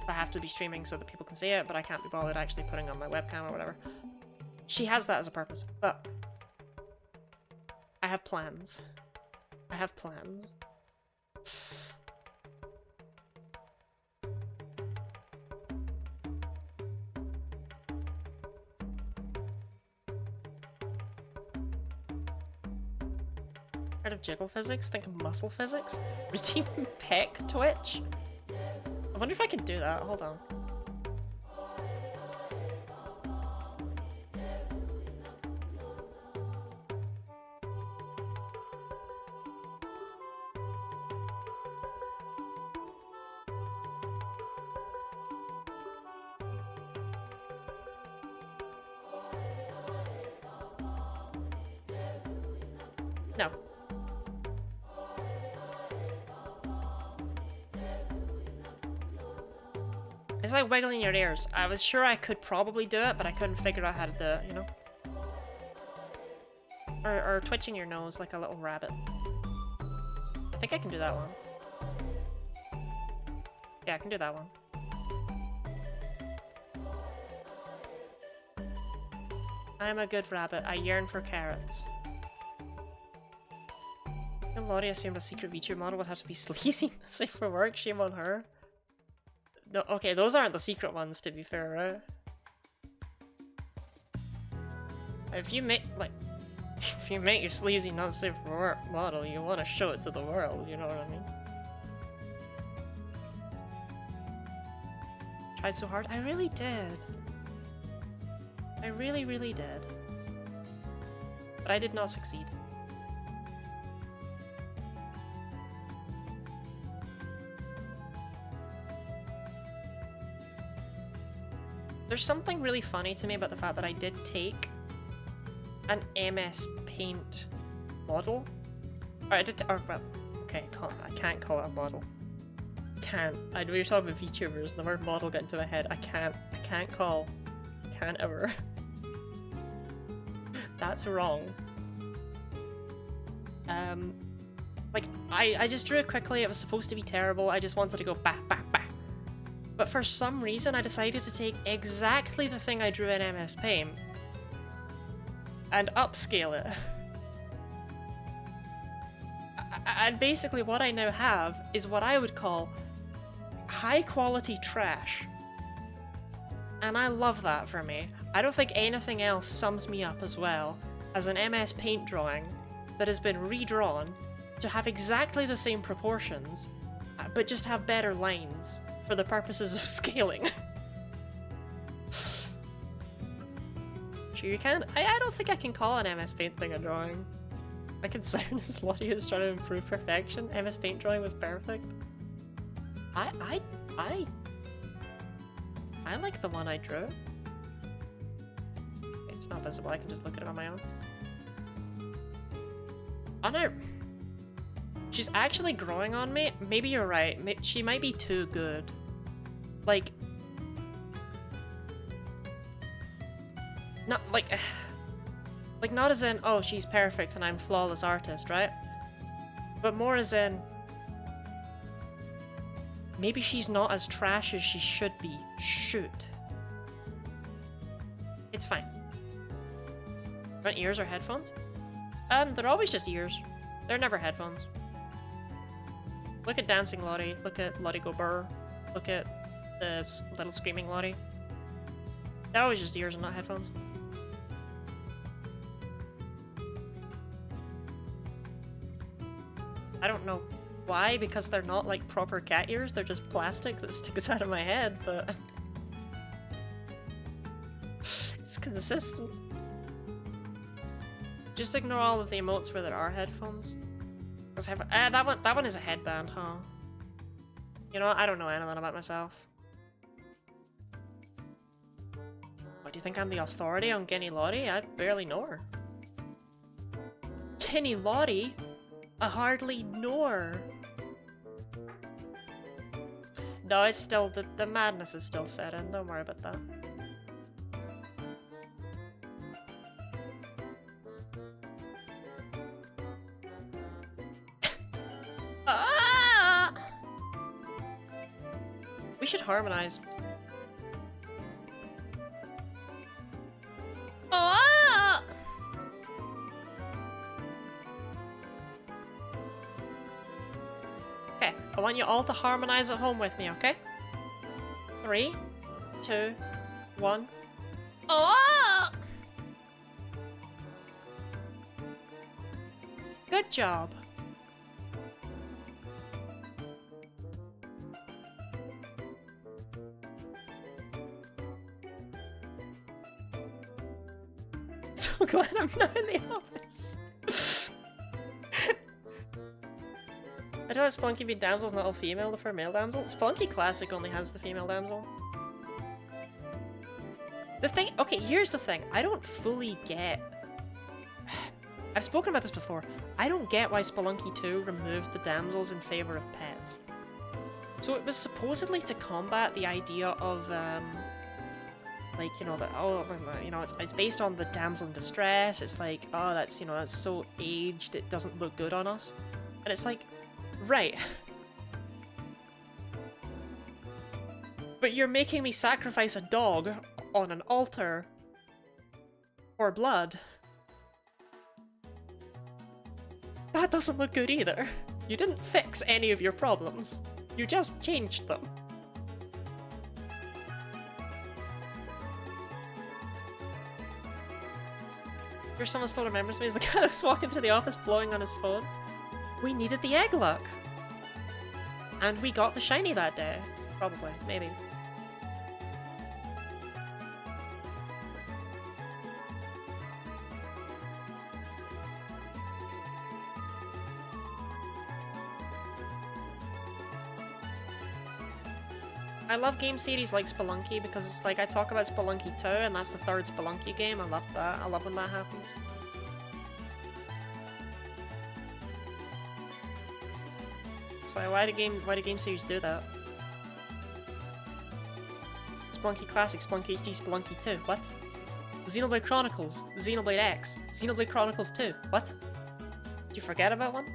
I have to be streaming so that people can see it, but I can't be bothered actually putting on my webcam or whatever. She has that as a purpose, but I have plans. I have plans. Heard of jiggle physics? Think of muscle physics? Redeem pec twitch? I wonder if I can do that. Hold on. No. It's like wiggling your ears. I was sure I could probably do it, but I couldn't figure out how to do it, you know? Or twitching your nose like a little rabbit. I think I can do that one. Yeah, I can do that one. I'm a good rabbit. I yearn for carrots. And Lottie assumed a secret VTuber model would have to be sleazy. Safe for work, shame on her. Okay, those aren't the secret ones, to be fair, right? If you make, like, if you make your sleazy not safe for work model, you want to show it to the world, you know what I mean? Tried so hard? I really did. I really, really did. But I did not succeed. There's something really funny to me about the fact that I did take an MS Paint model. Or I did, well, okay, I can't call it a model. Can't. I know you're talking about VTubers and the word model got into my head. I can't ever. That's wrong. Like, I just drew it quickly, it was supposed to be terrible, I just wanted to go bah, bah, bah. But for some reason I decided to take exactly the thing I drew in MS Paint and upscale it. And basically what I now have is what I would call high quality trash. And I love that for me. I don't think anything else sums me up as well as an MS Paint drawing that has been redrawn to have exactly the same proportions, but just have better lines for the purposes of scaling. Sure you can? I don't think I can call an MS Paint thing a drawing. My concern is Lottie is trying to improve perfection. MS Paint drawing was perfect. I like the one I drew. It's not visible, I can just look at it on my own. Oh no! She's actually growing on me? Maybe you're right. She might be too good. Like... Not like... Like not as in, oh she's perfect and I'm flawless artist, right? But more as in... Maybe she's not as trash as she should be. Shoot. It's fine. Want ears or headphones? They're always just ears. They're never headphones. Look at Dancing Lottie. Look at Lottie Go Burr. Look at the little screaming Lottie. They're always just ears and not headphones. I don't know why, because they're not like proper cat ears, they're just plastic that sticks out of my head, but... It's consistent. Just ignore all of the emotes where there are headphones. That one is a headband, huh? You know what? I don't know anything about myself. What, do you think I'm the authority on Guinea Lottie? I barely know her. Guinea Lottie? I hardly know her. No, it's still, the madness is still set in, don't worry about that. We should harmonize. Oh! Okay, I want you all to harmonize at home with me, okay? 3, 2, 1. Oh! Good job. So glad I'm not in the office. I know that Spelunky v Damsel's not all female, the for male damsel. Spelunky Classic only has the female damsel. The thing, okay, here's the thing. I don't fully get... I've spoken about this before. I don't get why Spelunky 2 removed the damsels in favor of pets. So it was supposedly to combat the idea of, like, you know, that, oh, you know, it's based on the damsel in distress. It's like, oh, that's, you know, that's so aged, it doesn't look good on us. And it's like, right. But you're making me sacrifice a dog on an altar for blood. That doesn't look good either. You didn't fix any of your problems. You just changed them. Sure someone still remembers me as the guy that was walking to the office blowing on his phone. We needed the egg luck. And we got the shiny that day. Probably. Maybe. I love game series like Spelunky because it's like I talk about Spelunky 2 and that's the third Spelunky game. I love that. I love when that happens. It's like why do game series do that? Spelunky Classic, Spelunky HD, Spelunky 2. What? Xenoblade Chronicles, Xenoblade X, Xenoblade Chronicles 2. What? Did you forget about one?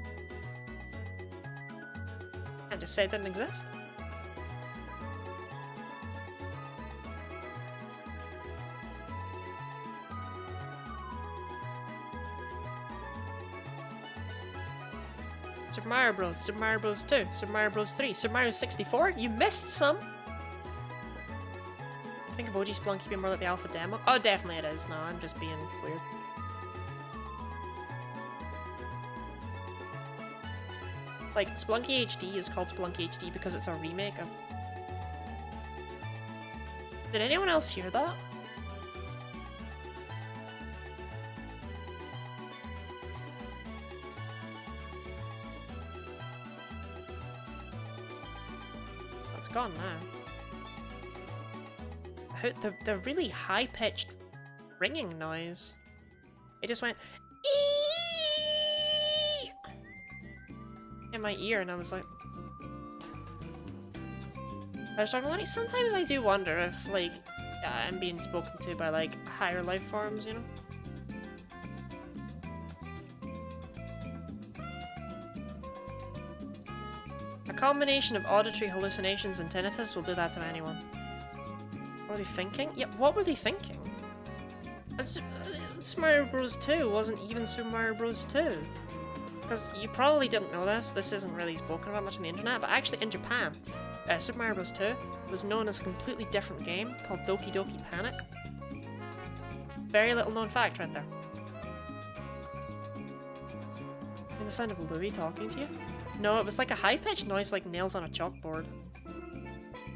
And just say it didn't exist? Super Mario Bros, Super Mario Bros 2, Super Mario Bros 3, Super Mario 64? You missed some! I think of OG Spelunky being more like the alpha demo. Oh, definitely it is. No, I'm just being weird. Like, Spelunky HD is called Spelunky HD because it's a remake of... Did anyone else hear that? Gone now. The really high-pitched ringing noise. It just went eeeeee in my ear, and I was like, sometimes I do wonder if like I'm being spoken to by like higher life forms, you know. A combination of auditory hallucinations and tinnitus will do that to anyone. What were they thinking? Yeah, what were they thinking? Super Mario Bros. 2 wasn't even Super Mario Bros. 2. Because you probably didn't know this isn't really spoken about much on the internet, but actually in Japan, Super Mario Bros. 2 was known as a completely different game called Doki Doki Panic. Very little known fact right there. And the sound of Louis talking to you? No, it was like a high-pitched noise like nails on a chalkboard.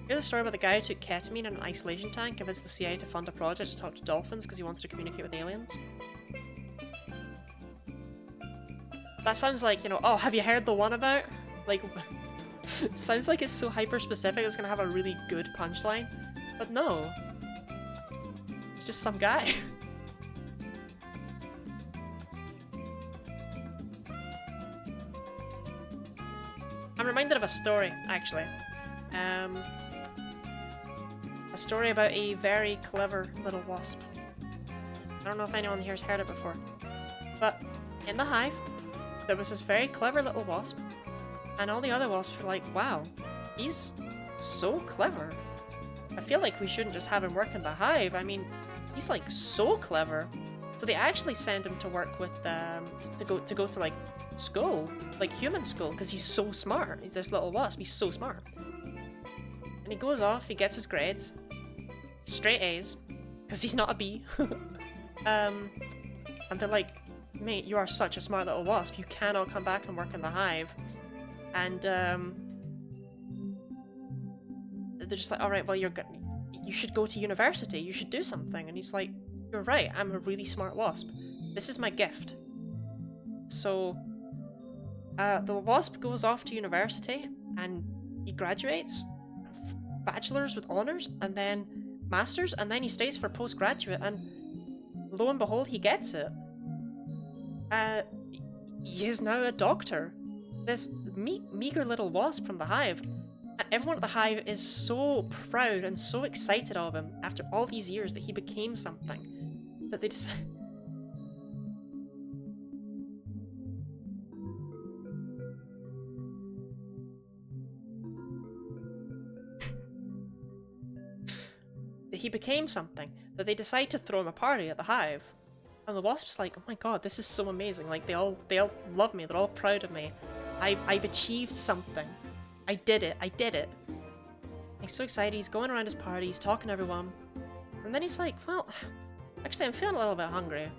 Here's the story about the guy who took ketamine in an isolation tank, convinced the CIA to fund a project to talk to dolphins because he wanted to communicate with aliens. That sounds like, you know, oh, have you heard the one about? Like, sounds like it's so hyper-specific it's gonna have a really good punchline. But no. It's just some guy. I'm reminded of a story, actually. A story about a very clever little wasp. I don't know if anyone here has heard it before. But in the hive, there was this very clever little wasp, and all the other wasps were like, wow, he's so clever. I feel like we shouldn't just have him work in the hive. I mean, he's like so clever. So they actually send him to work with to go to like school, like human school, because he's so smart. He's this little wasp. He's so smart. And he goes off. He gets his grades, straight A's, because he's not a B. And they're like, mate, you are such a smart little wasp. You cannot come back and work in the hive. And they're just like, all right, well, you should go to university. You should do something. And he's like, you're right. I'm a really smart wasp. This is my gift. So the wasp goes off to university and he graduates, bachelor's with honors, and then master's, and then he stays for postgraduate, and lo and behold, he gets it. He is now a doctor. This meager little wasp from the hive. And everyone at the hive is so proud and so excited of him after all these years that he became something that they decide. He became something that they decide to throw him a party at the hive, and the wasp's like, oh my god, this is so amazing. Like they all love me. They're all proud of me. I've achieved something. I did it. He's so excited. He's going around his party. He's talking to everyone, and then he's like, well, actually, I'm feeling a little bit hungry.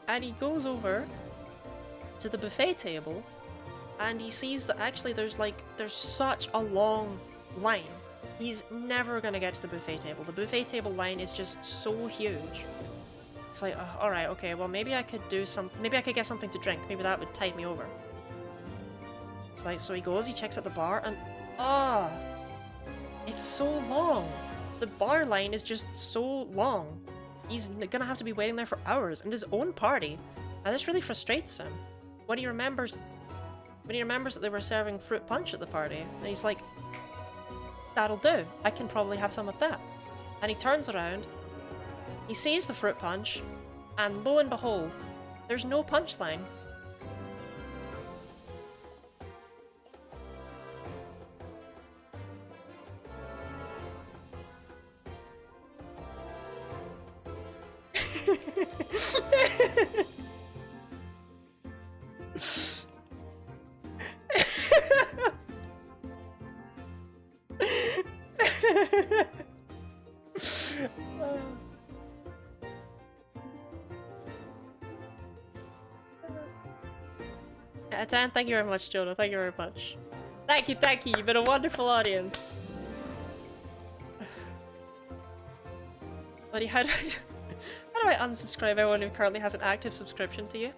And he goes over to the buffet table, and he sees that actually there's such a long line. He's never gonna get to the buffet table. The buffet table line is just so huge. It's like, alright, okay, well maybe I could get something to drink. Maybe that would tide me over. It's like, so he goes, he checks out the bar, and it's so long. The bar line is just so long. He's gonna have to be waiting there for hours, and his own party. And this really frustrates him. When he remembers that they were serving fruit punch at the party, and he's like, that'll do. I can probably have some of that. And he turns around, he sees the fruit punch, and lo and behold, there's no punchline. Dan, thank you very much, Jonah. Thank you very much. Thank you, thank you. You've been a wonderful audience. Buddy, how do I unsubscribe everyone who currently has an active subscription to you?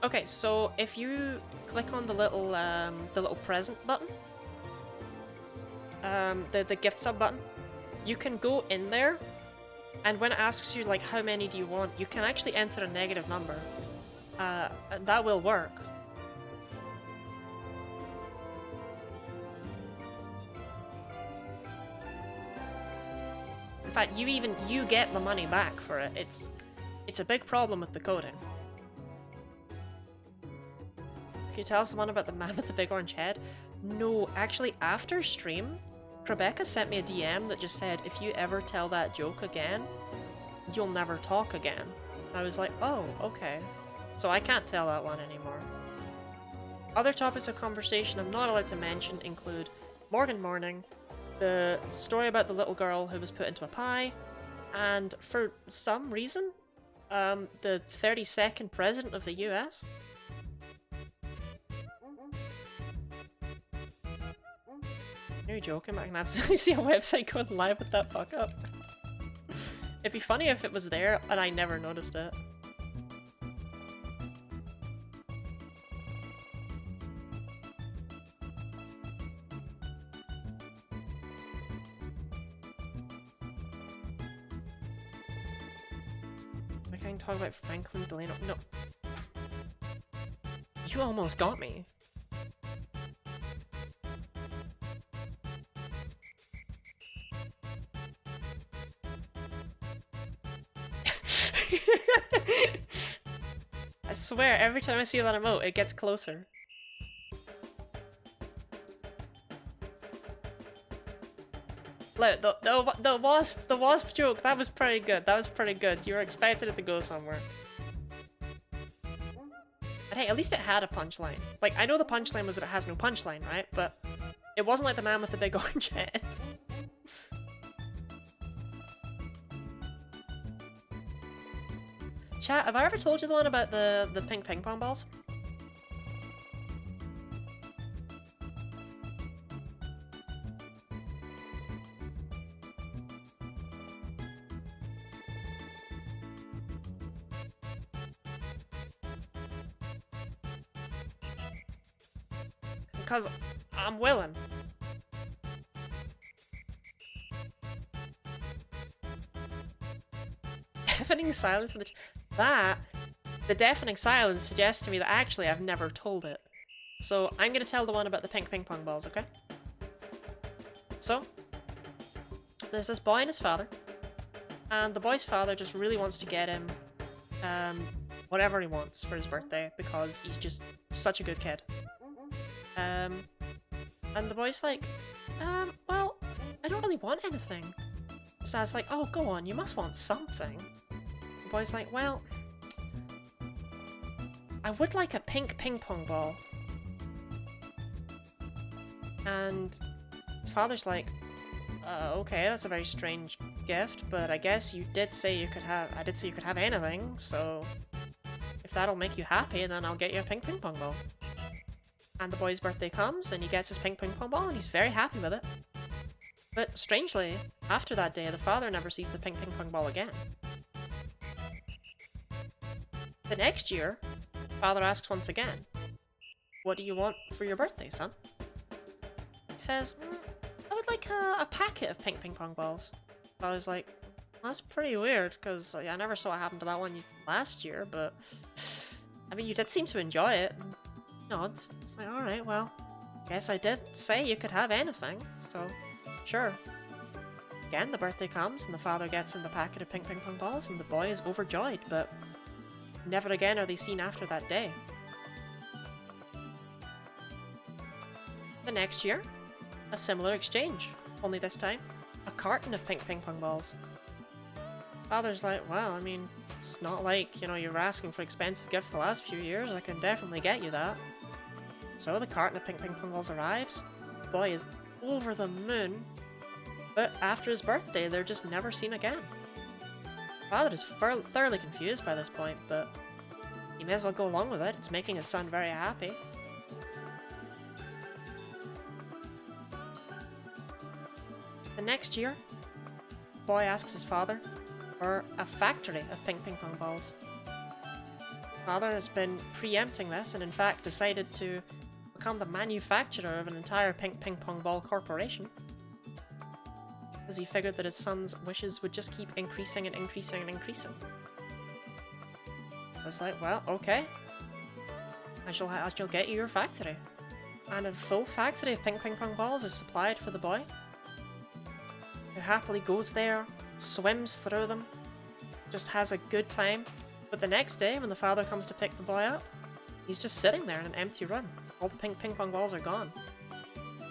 Okay, so if you click on the little present button, the gift sub button, you can go in there, and when it asks you like how many do you want, you can actually enter a negative number. And that will work. In fact, you get the money back for it. It's a big problem with the coding. Can you tell us the one about the man with the big orange head? No, actually after stream, Rebecca sent me a DM that just said, if you ever tell that joke again, you'll never talk again. I was like, oh, okay. So I can't tell that one anymore. Other topics of conversation I'm not allowed to mention include Morgan Morning, the story about the little girl who was put into a pie, and for some reason, the 32nd president of the US. You're joking, I can absolutely see a website going live with that fuck up. It'd be funny if it was there and I never noticed it. Talk about Franklin Delano. No. You almost got me. I swear, every time I see that emote, it gets closer. Look, the wasp joke, that was pretty good. That was pretty good. You were expecting it to go somewhere. But hey, at least it had a punchline. Like, I know the punchline was that it has no punchline, right? But it wasn't like the man with the big orange head. Chat, have I ever told you the one about the pink ping pong balls? Because I'm willing. Deafening silence in the deafening silence suggests to me that actually I've never told it. So I'm gonna tell the one about the pink ping pong balls, okay? So, there's this boy and his father, and the boy's father just really wants to get him whatever he wants for his birthday because he's just such a good kid. And the boy's like, well, I don't really want anything. So I was like, oh, go on, you must want something. The boy's like, well, I would like a pink ping pong ball. And his father's like, okay, that's a very strange gift, but I guess you did say you could have, I did say you could have anything, so if that'll make you happy, then I'll get you a pink ping pong ball. And the boy's birthday comes, and he gets his pink ping pong ball, and he's very happy with it. But strangely, after that day, the father never sees the pink ping pong ball again. The next year, father asks once again, "What do you want for your birthday, son?" He says, "I would like a packet of pink ping pong balls." Father's like, well, "That's pretty weird, because I never saw what happened to that one last year, but I mean, you did seem to enjoy it." And he nods. It's like, alright, well, guess I did say you could have anything, so sure. Again, the birthday comes, and the father gets him the packet of pink ping pong balls, and the boy is overjoyed, but never again are they seen after that day. The next year, a similar exchange, only this time, a carton of pink ping pong balls. Father's like, well, I mean, it's not like, you know, you were asking for expensive gifts the last few years, I can definitely get you that. So the carton of pink ping pong balls arrives, the boy is over the moon, but after his birthday, they're just never seen again. Father is thoroughly confused by this point, but he may as well go along with it, it's making his son very happy. The next year, the boy asks his father for a factory of pink ping pong balls. Father has been preempting this and in fact decided to become the manufacturer of an entire pink ping pong ball corporation, as he figured that his son's wishes would just keep increasing and increasing and increasing. I was like, well, okay, I shall get you your factory. And a full factory of pink ping pong balls is supplied for the boy, who happily goes there, swims through them, just has a good time. But the next day, when the father comes to pick the boy up, he's just sitting there in an empty room. All the pink ping pong balls are gone.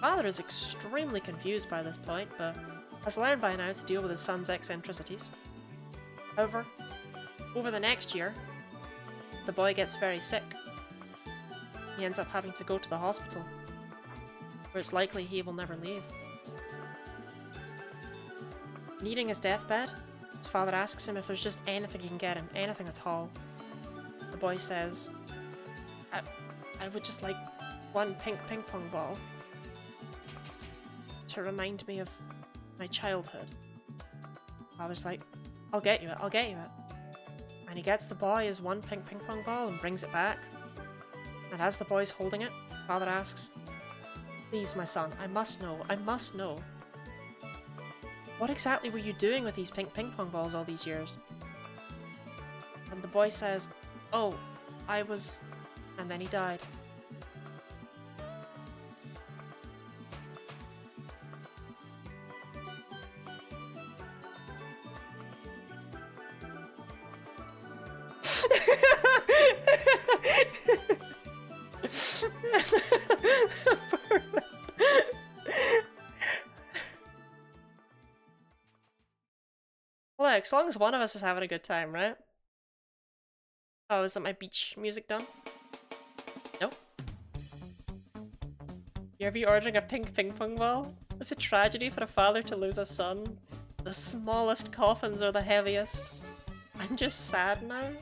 Father is extremely confused by this point, but has learned by now to deal with his son's eccentricities. However, over the next year, the boy gets very sick. He ends up having to go to the hospital, where it's likely he will never leave. Needing his deathbed, his father asks him if there's just anything he can get him, anything at all. The boy says, I would just like one pink ping pong ball to remind me of my childhood. Father's like, I'll get you it, I'll get you it. And he gets the boy his one pink ping pong ball and brings it back. And as the boy's holding it, father asks, "Please, my son, I must know, I must know. What exactly were you doing with these pink ping pong balls all these years?" And the boy says, "Oh, I was..." And then he died. Look, as long as one of us is having a good time, right? Oh, isn't my beach music done? Nope. You ever be ordering a pink ping pong ball? It's a tragedy for a father to lose a son. The smallest coffins are the heaviest. I'm just sad now.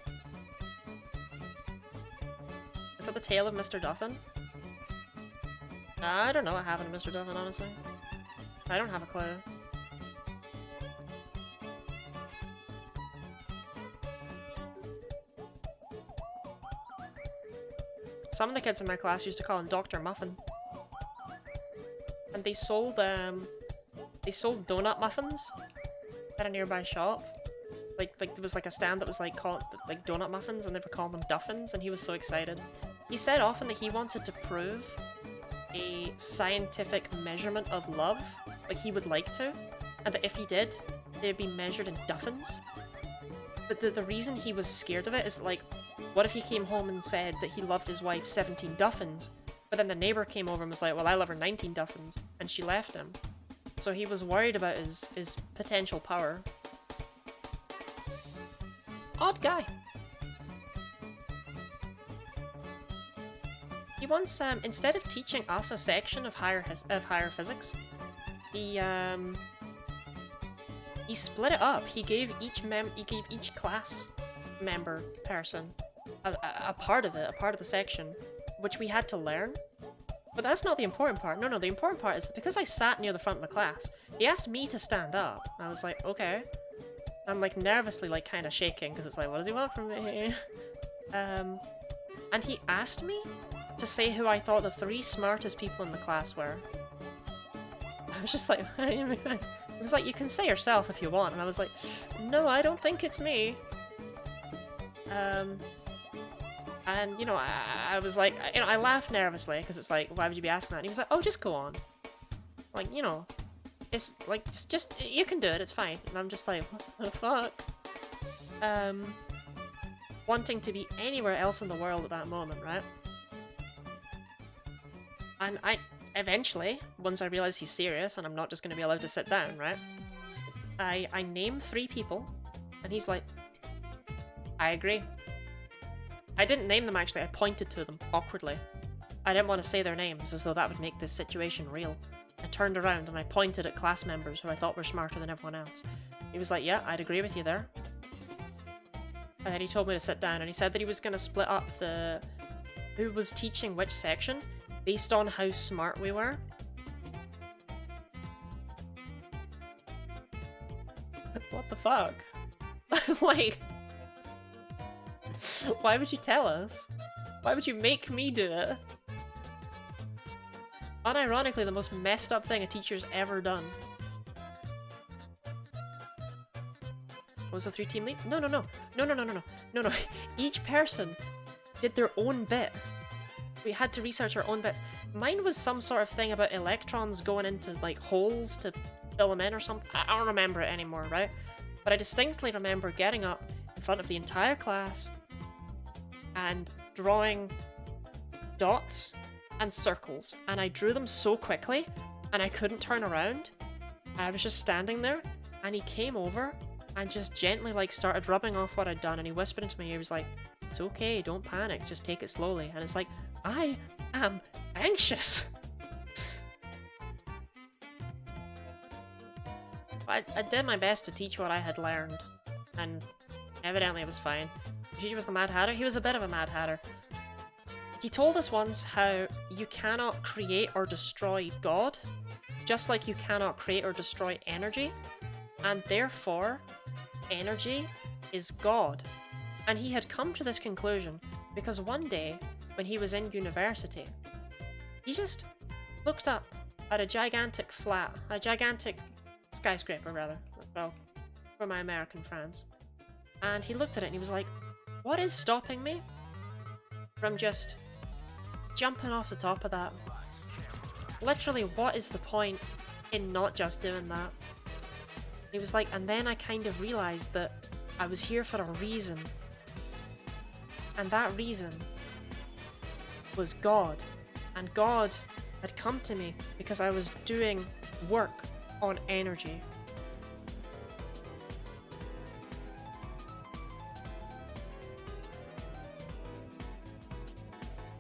Is that the tale of Mr. Duffin? I don't know what happened to Mr. Duffin, honestly. I don't have a clue. Some of the kids in my class used to call him Dr. Muffin. And they sold donut muffins at a nearby shop. Like there was like a stand that was like called like donut muffins, and they were calling them Duffins, and he was so excited. He said often that he wanted to prove a scientific measurement of love, like he would like to, and that if he did, they'd be measured in Duffins. But the reason he was scared of it is like, what if he came home and said that he loved his wife 17 Duffins, but then the neighbor came over and was like, well, I love her 19 Duffins, and she left him. So he was worried about his potential power. Odd guy. He once, instead of teaching us a section of higher physics, he split it up. He gave each class member person a part of it, a part of the section, which we had to learn. But that's not the important part. No, the important part is that because I sat near the front of the class, he asked me to stand up. I was like, okay. I'm like nervously like kind of shaking because it's like, what does he want from me? And he asked me to say who I thought the 3 smartest people in the class were. I was just like, it was like, you can say yourself if you want. And I was like, no, I don't think it's me. And, you know, I was like, you know, I laughed nervously because it's like, why would you be asking that? And he was like, oh, just go on. Like, you know, it's like, just, you can do it, it's fine. And I'm just like, what the fuck? Wanting to be anywhere else in the world at that moment, right? And eventually, once I realize he's serious and I'm not just going to be allowed to sit down, right? I name 3 people, and he's like, I agree. I didn't name them actually, I pointed to them, awkwardly. I didn't want to say their names, as though that would make this situation real. I turned around and I pointed at class members who I thought were smarter than everyone else. He was like, yeah, I'd agree with you there. And then he told me to sit down, and he said that he was going to split up who was teaching which section based on how smart we were. What the fuck? Like, why would you tell us? Why would you make me do it? Unironically, the most messed up thing a teacher's ever done. Was the 3-team lead? No. Each person did their own bit. We had to research our own bits. Mine was some sort of thing about electrons going into like holes to fill them in or something. I don't remember it anymore, right? But I distinctly remember getting up in front of the entire class and drawing dots and circles. And I drew them so quickly and I couldn't turn around. I was just standing there, and he came over and just gently like started rubbing off what I'd done, and he whispered into my ear, he was like, it's okay, don't panic, just take it slowly. And it's like, I am anxious. I did my best to teach what I had learned, and evidently it was fine. The teacher was the Mad Hatter. He was a bit of a Mad Hatter. He told us once how you cannot create or destroy God, just like you cannot create or destroy energy, and therefore energy is God. And he had come to this conclusion because one day, when he was in university, he just looked up at a gigantic skyscraper rather, as well, for my American friends. And he looked at it and he was like, what is stopping me from just jumping off the top of that? Literally, what is the point in not just doing that? He was like, and then I kind of realized that I was here for a reason. And that reason was God. And God had come to me because I was doing work on energy.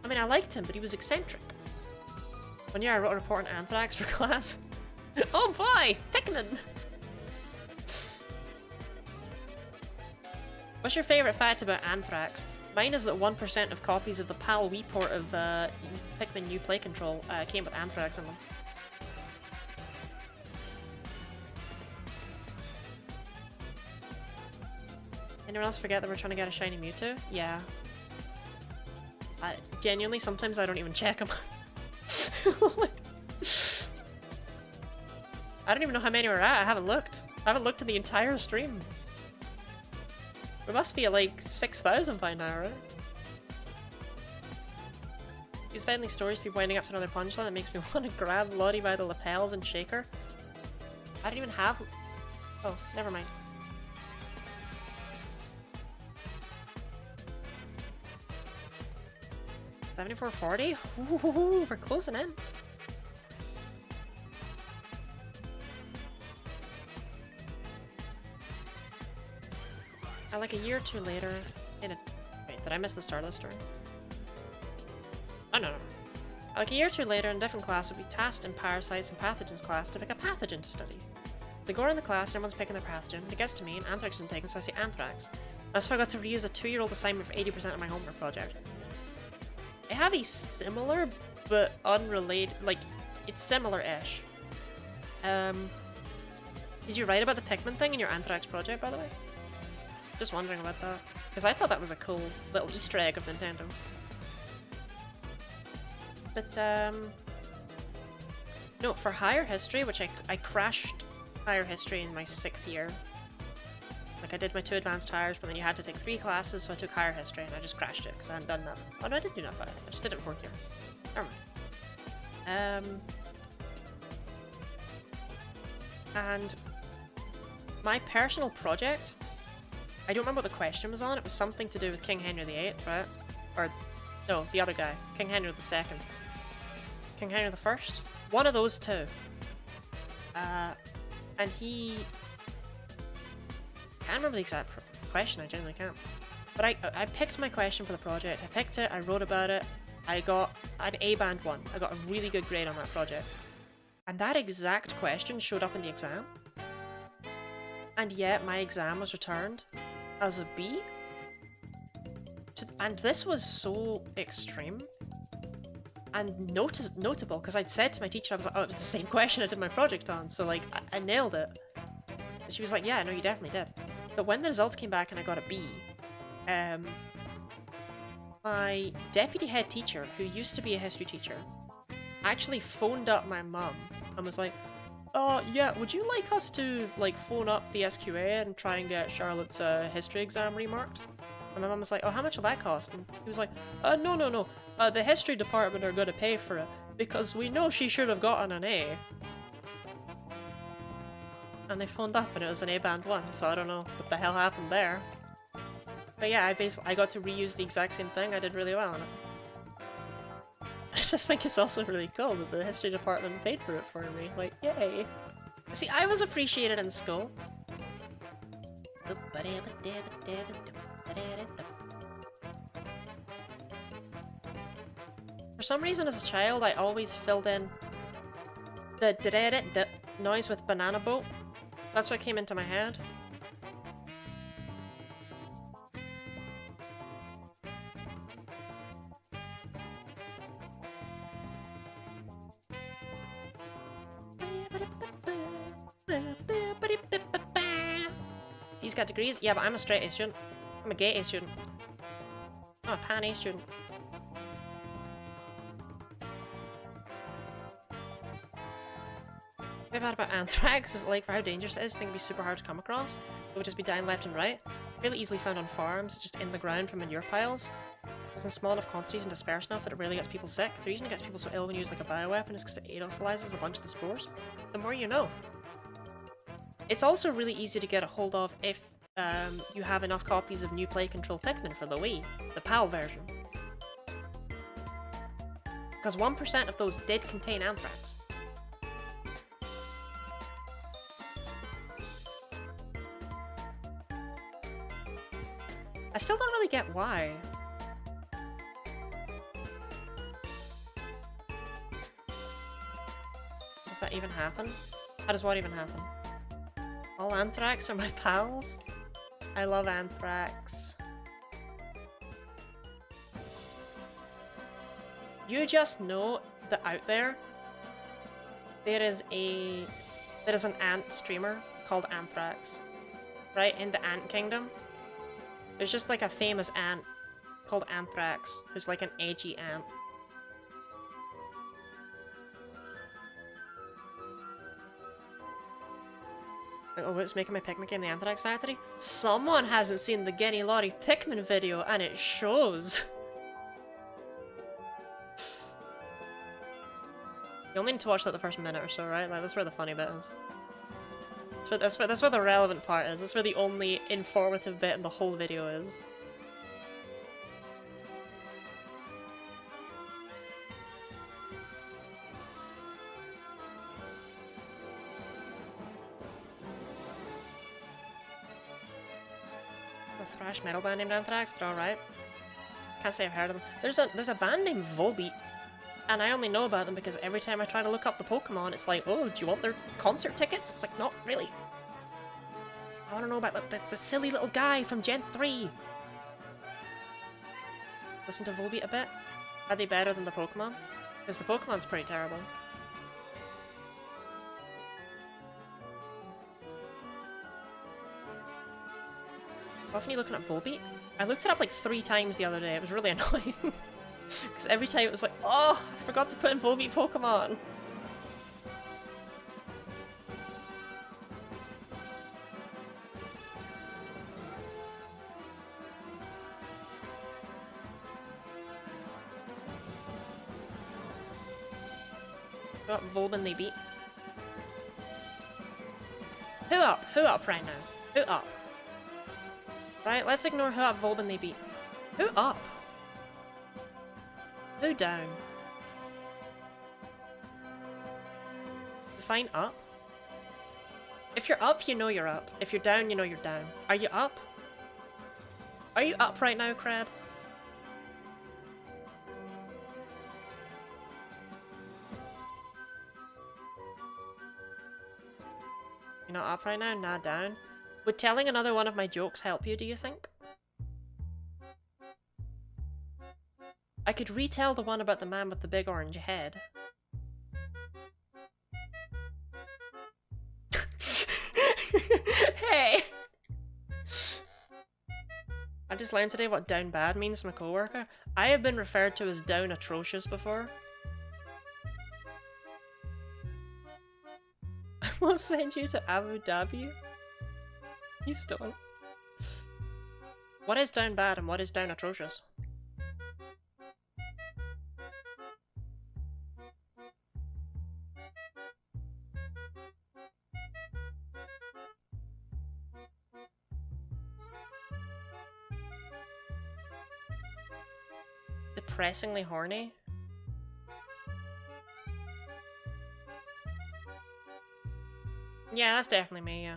I mean, I liked him, but he was eccentric. One year I wrote a report on anthrax for class. Oh boy! Pikmin! What's your favourite fact about anthrax? Mine is that 1% of copies of the PAL Wii port of Pikmin New Play Control came with anthrax in them. Anyone else forget that we're trying to get a shiny Mewtwo? Yeah. Genuinely, sometimes I don't even check them. I don't even know how many we're at. I haven't looked. I haven't looked in the entire stream. We must be at like 6,000 by now, right? These Bentley stories keep winding up to another punchline that makes me want to grab Lottie by the lapels and shake her. I don't even have... Oh, never mind. $74.40? Ooh, we're closing in. Like a year or two later, in a... Wait, did I miss the start of the story? Oh no. Like a year or two later, in a different class, we'll be tasked in parasites and pathogens class to pick a pathogen to study. So I go around the class, and everyone's picking their pathogen, and it gets to me, and anthrax isn't taken, so I say anthrax. That's how I got to reuse a 2-year-old assignment for 80% of my homework project. I have a similar, but unrelated, like, it's similar-ish. Did you write about the Pikmin thing in your anthrax project, by the way? Just wondering about that. Because I thought that was a cool little Easter egg of Nintendo. But, no, for higher history, which I crashed higher history in my 6th year. Like, I did my 2 advanced hires, but then you had to take 3 classes, so I took higher history, and I just crashed it, because I hadn't done that. Oh, no, I did do that, but I just did it in 4th year. Never mind. And my personal project, I don't remember what the question was on. It was something to do with King Henry VIII, right? Or, no, the other guy. King Henry II. King Henry I? One of those two. And he... I can't remember the exact question, I genuinely can't. But I picked my question for the project. I picked it, I wrote about it, I got an A band 1. I got a really good grade on that project. And that exact question showed up in the exam. And yet my exam was returned as a B. And this was so extreme and notable, because I'd said to my teacher, I was like, oh, it was the same question I did my project on, so like, I nailed it. And she was like, yeah, no, you definitely did. But when the results came back and I got a B, my deputy head teacher, who used to be a history teacher, actually phoned up my mum and was like, oh, yeah, would you like us to, like, phone up the SQA and try and get Charlotte's history exam remarked? And my mum was like, oh, how much will that cost? And he was like, no. The history department are going to pay for it, because we know she should have gotten an A. And they phoned up and it was an A band 1, so I don't know what the hell happened there. But yeah, I got to reuse the exact same thing. I did really well on it. I just think it's also really cool that the history department paid for it for me. Like, yay. See, I was appreciated in school. For some reason as a child, I always filled in the noise with banana boat. That's what came into my head. He's got degrees? Yeah, but I'm a straight A student. I'm a gay A student. I'm a pan A student. What I've had about anthrax is like for how dangerous it is. I think it'd be super hard to come across. It would just be dying left and right. Really easily found on farms, just in the ground from manure piles. It's in small enough quantities and dispersed enough that it really gets people sick. The reason it gets people so ill when you use like a bioweapon is because it aerosolizes a bunch of the spores. The more you know. It's also really easy to get a hold of if you have enough copies of New Play Control Pikmin for the Wii, the PAL version. Because 1% of those did contain anthrax. I still don't really get why. Does that even happen? How does what even happen? All anthrax are my pals? I love anthrax. You just know that out there is an ant streamer called Anthrax. Right? In the Ant Kingdom. There's just like a famous ant called Anthrax, who's like an edgy ant. Oh, it's making my Pikmin game the Anthrax Factory? Someone hasn't seen the Genny Lottie Pikmin video, and it shows! You'll need to watch that the first minute or so, right? Like, that's where the funny bit is. That's where the relevant part is. That's where the only informative bit in the whole video is. The thrash metal band named Anthrax, they're alright. Can't say I've heard of them. There's a band named Volbeat, and I only know about them because every time I try to look up the Pokemon, it's like, oh, do you want their concert tickets? It's like, not really. I want to know about the silly little guy from Gen 3. Listen to Volbeat a bit. Are they better than the Pokemon? Because the Pokemon's pretty terrible. How often are you looking at Volbeat? I looked it up like 3 times the other day. It was really annoying. Because every time it was like, oh, I forgot to put in Volbeat Pokemon. What Volbin they beat? Who up? Who up right now? Who up? Right, let's ignore who up Volbin they beat. Who up? Who down? Define up? If you're up, you know you're up. If you're down, you know you're down. Are you up? Are you up right now, Crab? You're not up right now? Nah, down. Would telling another one of my jokes help you, do you think? I could retell the one about the man with the big orange head. Hey! I just learned today what down bad means from a coworker. I have been referred to as down atrocious before. I will send you to Abu Dhabi. He's still. What is down bad and what is down atrocious? Depressingly horny? Yeah, that's definitely me, yeah.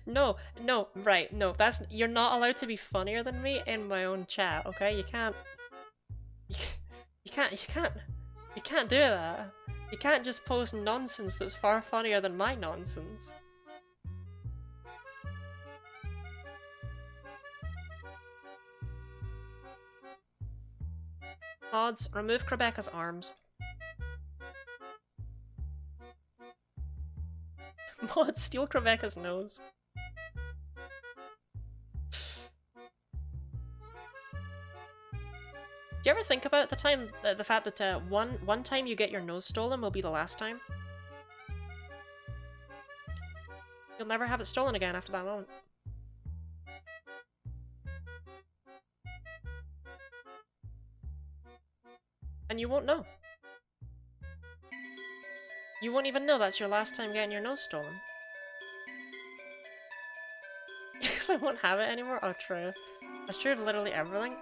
No, no, right, no, that's- you're not allowed to be funnier than me in my own chat, okay? You can't do that. You can't just post nonsense that's far funnier than my nonsense. Mods, remove Rebecca's arms. Mods, steal Rebecca's nose. Do you ever think about the time, the fact that one time you get your nose stolen will be the last time? You'll never have it stolen again after that moment. And you won't know. You won't even know that's your last time getting your nose stolen. Because I won't have it anymore? Oh, true. That's true of literally everything.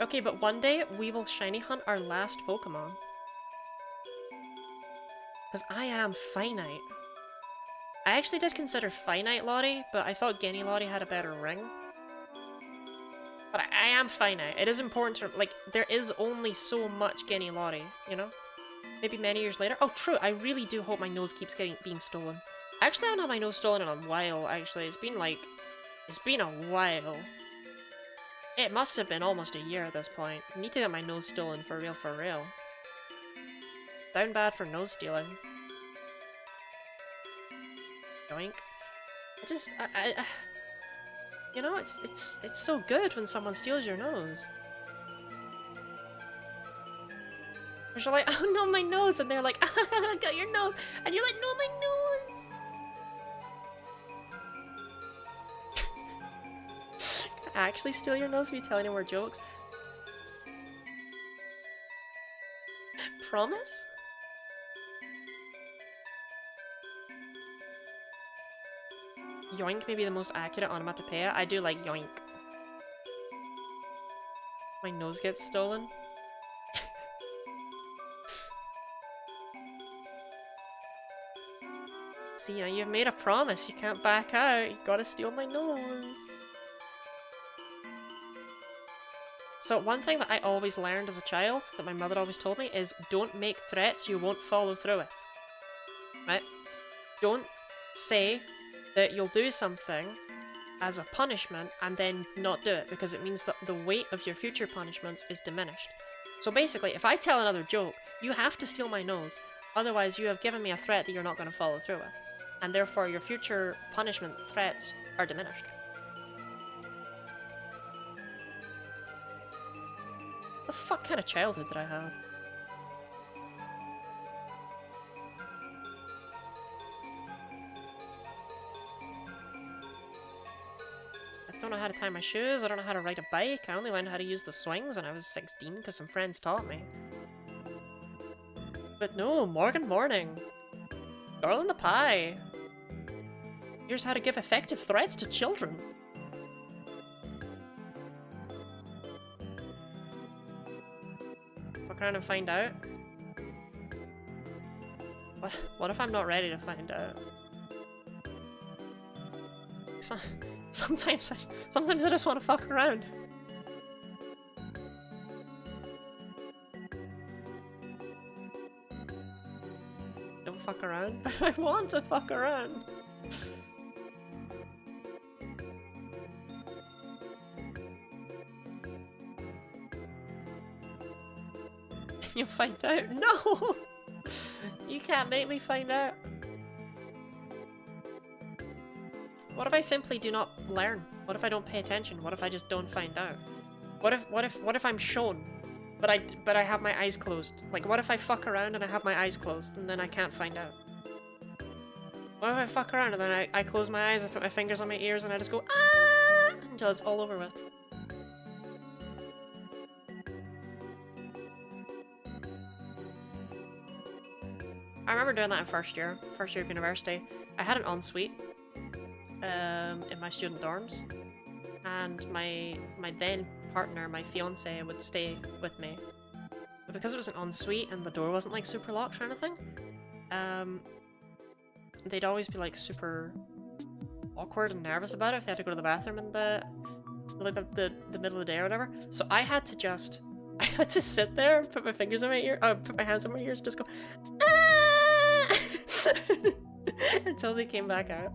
Okay, but one day we will shiny hunt our last Pokemon. Because I am finite. I actually did consider finite Lottie, but I thought Guinea Lottie had a better ring. But I am finite. It is important to, like, there is only so much Guinea Lottie, you know? Maybe many years later. Oh, true, I really do hope my nose keeps being stolen. I actually haven't had my nose stolen in a while, actually. It's been a while. It must have been almost a year at this point. I need to get my nose stolen for real, for real. Down bad for nose stealing. Yoink. I you know, it's so good when someone steals your nose. Because you're like, oh no, my nose! And they're like, I got your nose! And you're like, no, my nose! Can I actually steal your nose if you tell any more jokes? Promise? Yoink may be the most accurate onomatopoeia. I do like yoink. My nose gets stolen. See, now you've made a promise. You can't back out. You gotta steal my nose. So one thing that I always learned as a child, that my mother always told me, is don't make threats you won't follow through with. Right? Don't say that you'll do something as a punishment and then not do it, because it means that the weight of your future punishments is diminished. So basically, if I tell another joke, you have to steal my nose, otherwise you have given me a threat that you're not going to follow through with. And therefore your future punishment threats are diminished. The fuck kind of childhood did I have? I don't know how to tie my shoes, I don't know how to ride a bike, I only learned how to use the swings when I was 16 because some friends taught me. But no, Morgan Morning. Girl in the Pie. Here's how to give effective threats to children. Fuck around and find out. What if I'm not ready to find out? Sometimes I just want to fuck around. Don't fuck around, but I want to fuck around. You find out? No! You can't make me find out. What if I simply do not learn? What if I don't pay attention? What if I just don't find out? What if I'm shown, but I have my eyes closed? Like, what if I fuck around and I have my eyes closed and then I can't find out? What if I fuck around and then I close my eyes, I put my fingers on my ears and I just go ah until it's all over with? I remember doing that in first year of university. I had an ensuite in my student dorms, and my then partner, my fiance, would stay with me. But because it was an ensuite and the door wasn't like super locked or anything, they'd always be like super awkward and nervous about it if they had to go to the bathroom in the middle of the day or whatever. So I had to sit there, put my fingers on my ear, put my hands on my ears, and just go ah! until they came back out.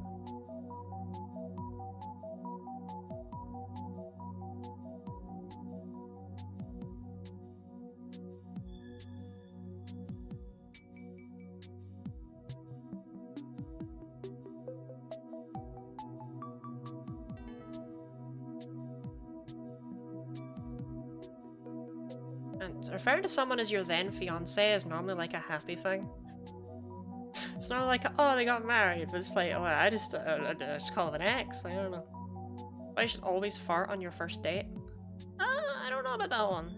And referring to someone as your then fiance is normally like a happy thing. It's not like, oh, they got married, but it's like, oh, I just call him an ex. I don't know. But I should always fart on your first date. I don't know about that one.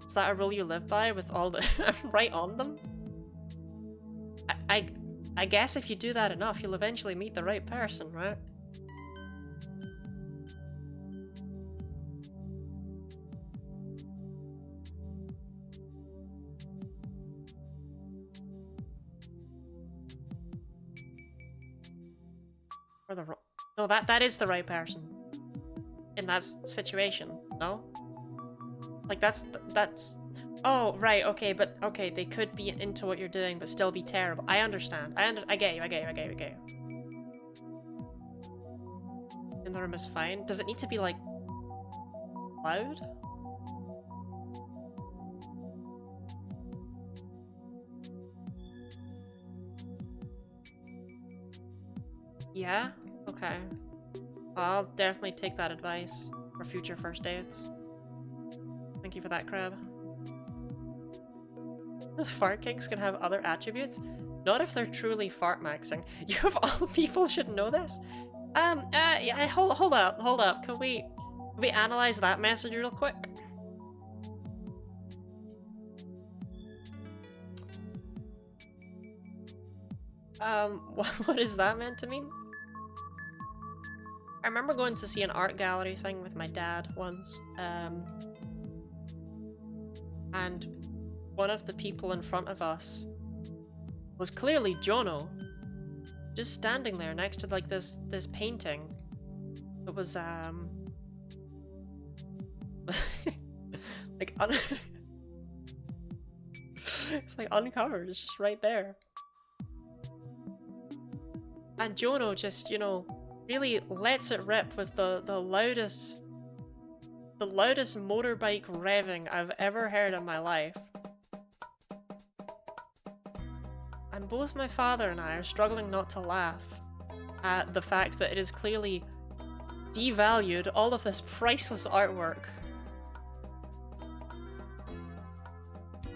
Is that a rule you live by with all the right on them? I guess if you do that enough, you'll eventually meet the right person, right? Or the no, that is the right person in that situation. No, like that's oh right, okay, but okay, they could be into what you're doing but still be terrible. I understand. I get you. In the room is fine. Does it need to be like loud? Yeah? Okay. I'll definitely take that advice for future first dates. Thank you for that, Crab. Fart kings can have other attributes? Not if they're truly fart maxing. You of all people should know this. Yeah, hold up. Can we analyze that message real quick? What is that meant to mean? I remember going to see an art gallery thing with my dad once, and one of the people in front of us was clearly Jono, just standing there next to like this painting. It was like it's like uncovered. It's just right there. And Jono just, you know, really lets it rip with the loudest motorbike revving I've ever heard in my life. And both my father and I are struggling not to laugh at the fact that it has clearly devalued all of this priceless artwork.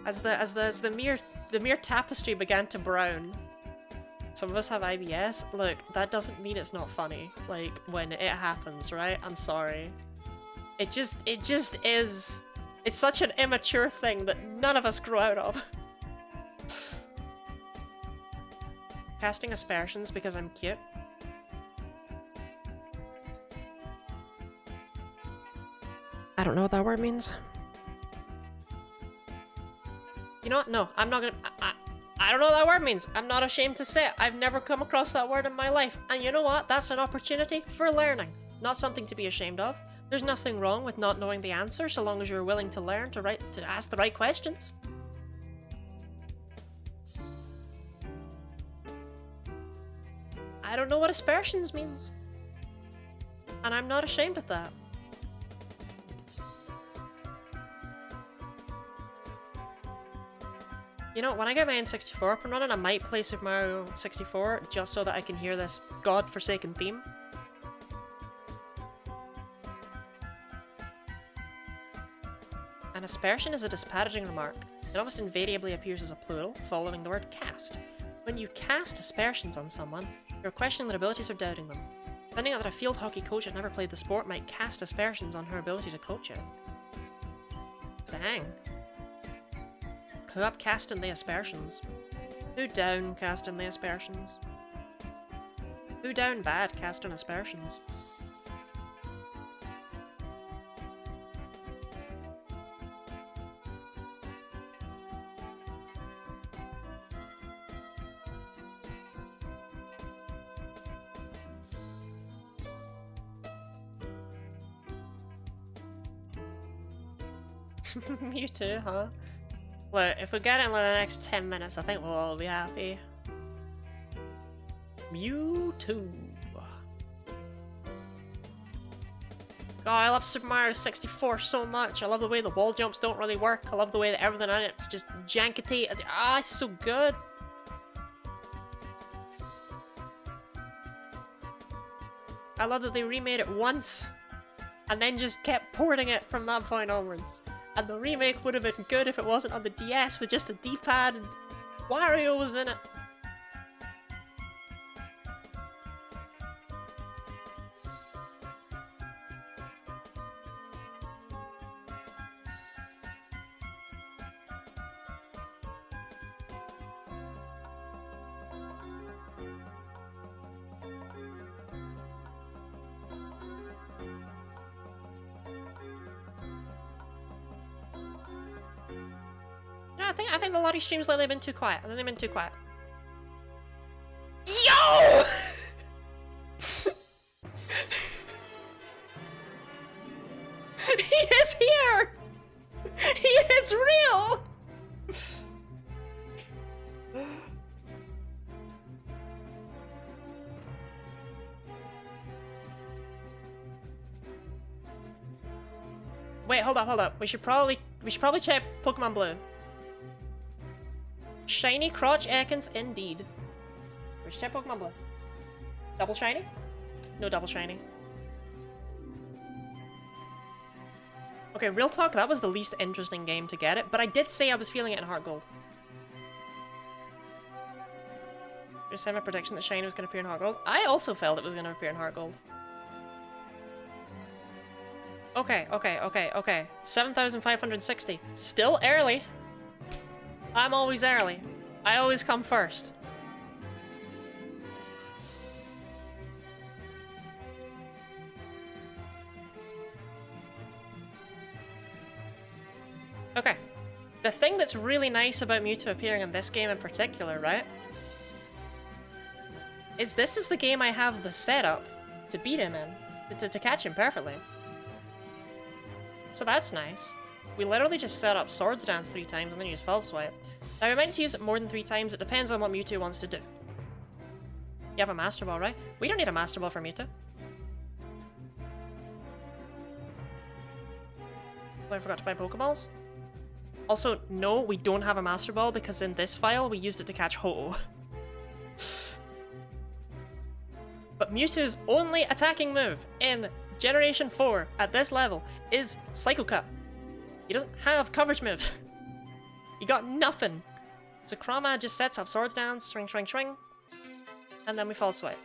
As the mere tapestry began to brown. Some of us have IBS. Look, that doesn't mean it's not funny. Like, when it happens, right? I'm sorry. It just is. It's such an immature thing that none of us grew out of. Casting aspersions because I'm cute. I don't know what that word means. You know what? No, I'm not gonna. I don't know what that word means. I'm not ashamed to say it. I've never come across that word in my life. And you know what? That's an opportunity for learning. Not something to be ashamed of. There's nothing wrong with not knowing the answer so long as you're willing to learn, to ask the right questions. I don't know what aspersions means. And I'm not ashamed of that. You know, when I get my N64 up and running, I might play Super Mario 64 just so that I can hear this godforsaken theme. An aspersion is a disparaging remark. It almost invariably appears as a plural, following the word cast. When you cast aspersions on someone, you're questioning their abilities or doubting them. Finding out that a field hockey coach that never played the sport might cast aspersions on her ability to coach it. Dang. Who up casting the aspersions? Who down casting the aspersions? Who down bad casting aspersions? Mewtwo, huh? Look, if we get it in the next 10 minutes, I think we'll all be happy. Mewtwo. God, I love Super Mario 64 so much. I love the way the wall jumps don't really work. I love the way that everything in it's just jankety. Ah, it's so good. I love that they remade it once and then just kept porting it from that point onwards. And the remake would have been good if it wasn't on the DS with just a D-pad and Wario was in it. I think a lot of streams lately have been too quiet. I think they've been too quiet. Yo! He is here! He is real! Wait, hold up. We should probably check Pokemon Blue. Shiny crotch Ekans, indeed. We should check Pokemon Blue. Double shiny? No double shiny. Okay, real talk, that was the least interesting game to get it, but I did say I was feeling it in Heart Gold. Just say my prediction that shiny was going to appear in Heart Gold. I also felt it was going to appear in Heart Gold. Okay. 7,560. Still early. I'm always early. I always come first. Okay. The thing that's really nice about Mewtwo appearing in this game in particular, right? is this is the game I have the setup to beat him in, to catch him perfectly. So that's nice. We literally just set up Swords Dance 3 times and then use Fell Swipe. Now we might need to use it more than 3 times, it depends on what Mewtwo wants to do. You have a Master Ball, right? We don't need a Master Ball for Mewtwo. Oh, I forgot to buy Pokeballs. Also, no, we don't have a Master Ball because in this file we used it to catch Ho-Oh. But Mewtwo's only attacking move in Generation 4 at this level is Psycho Cut. He doesn't have coverage moves. He got nothing. So Chroma just sets up Swords Dance, swing, swing, swing, and then we Fall Swipe.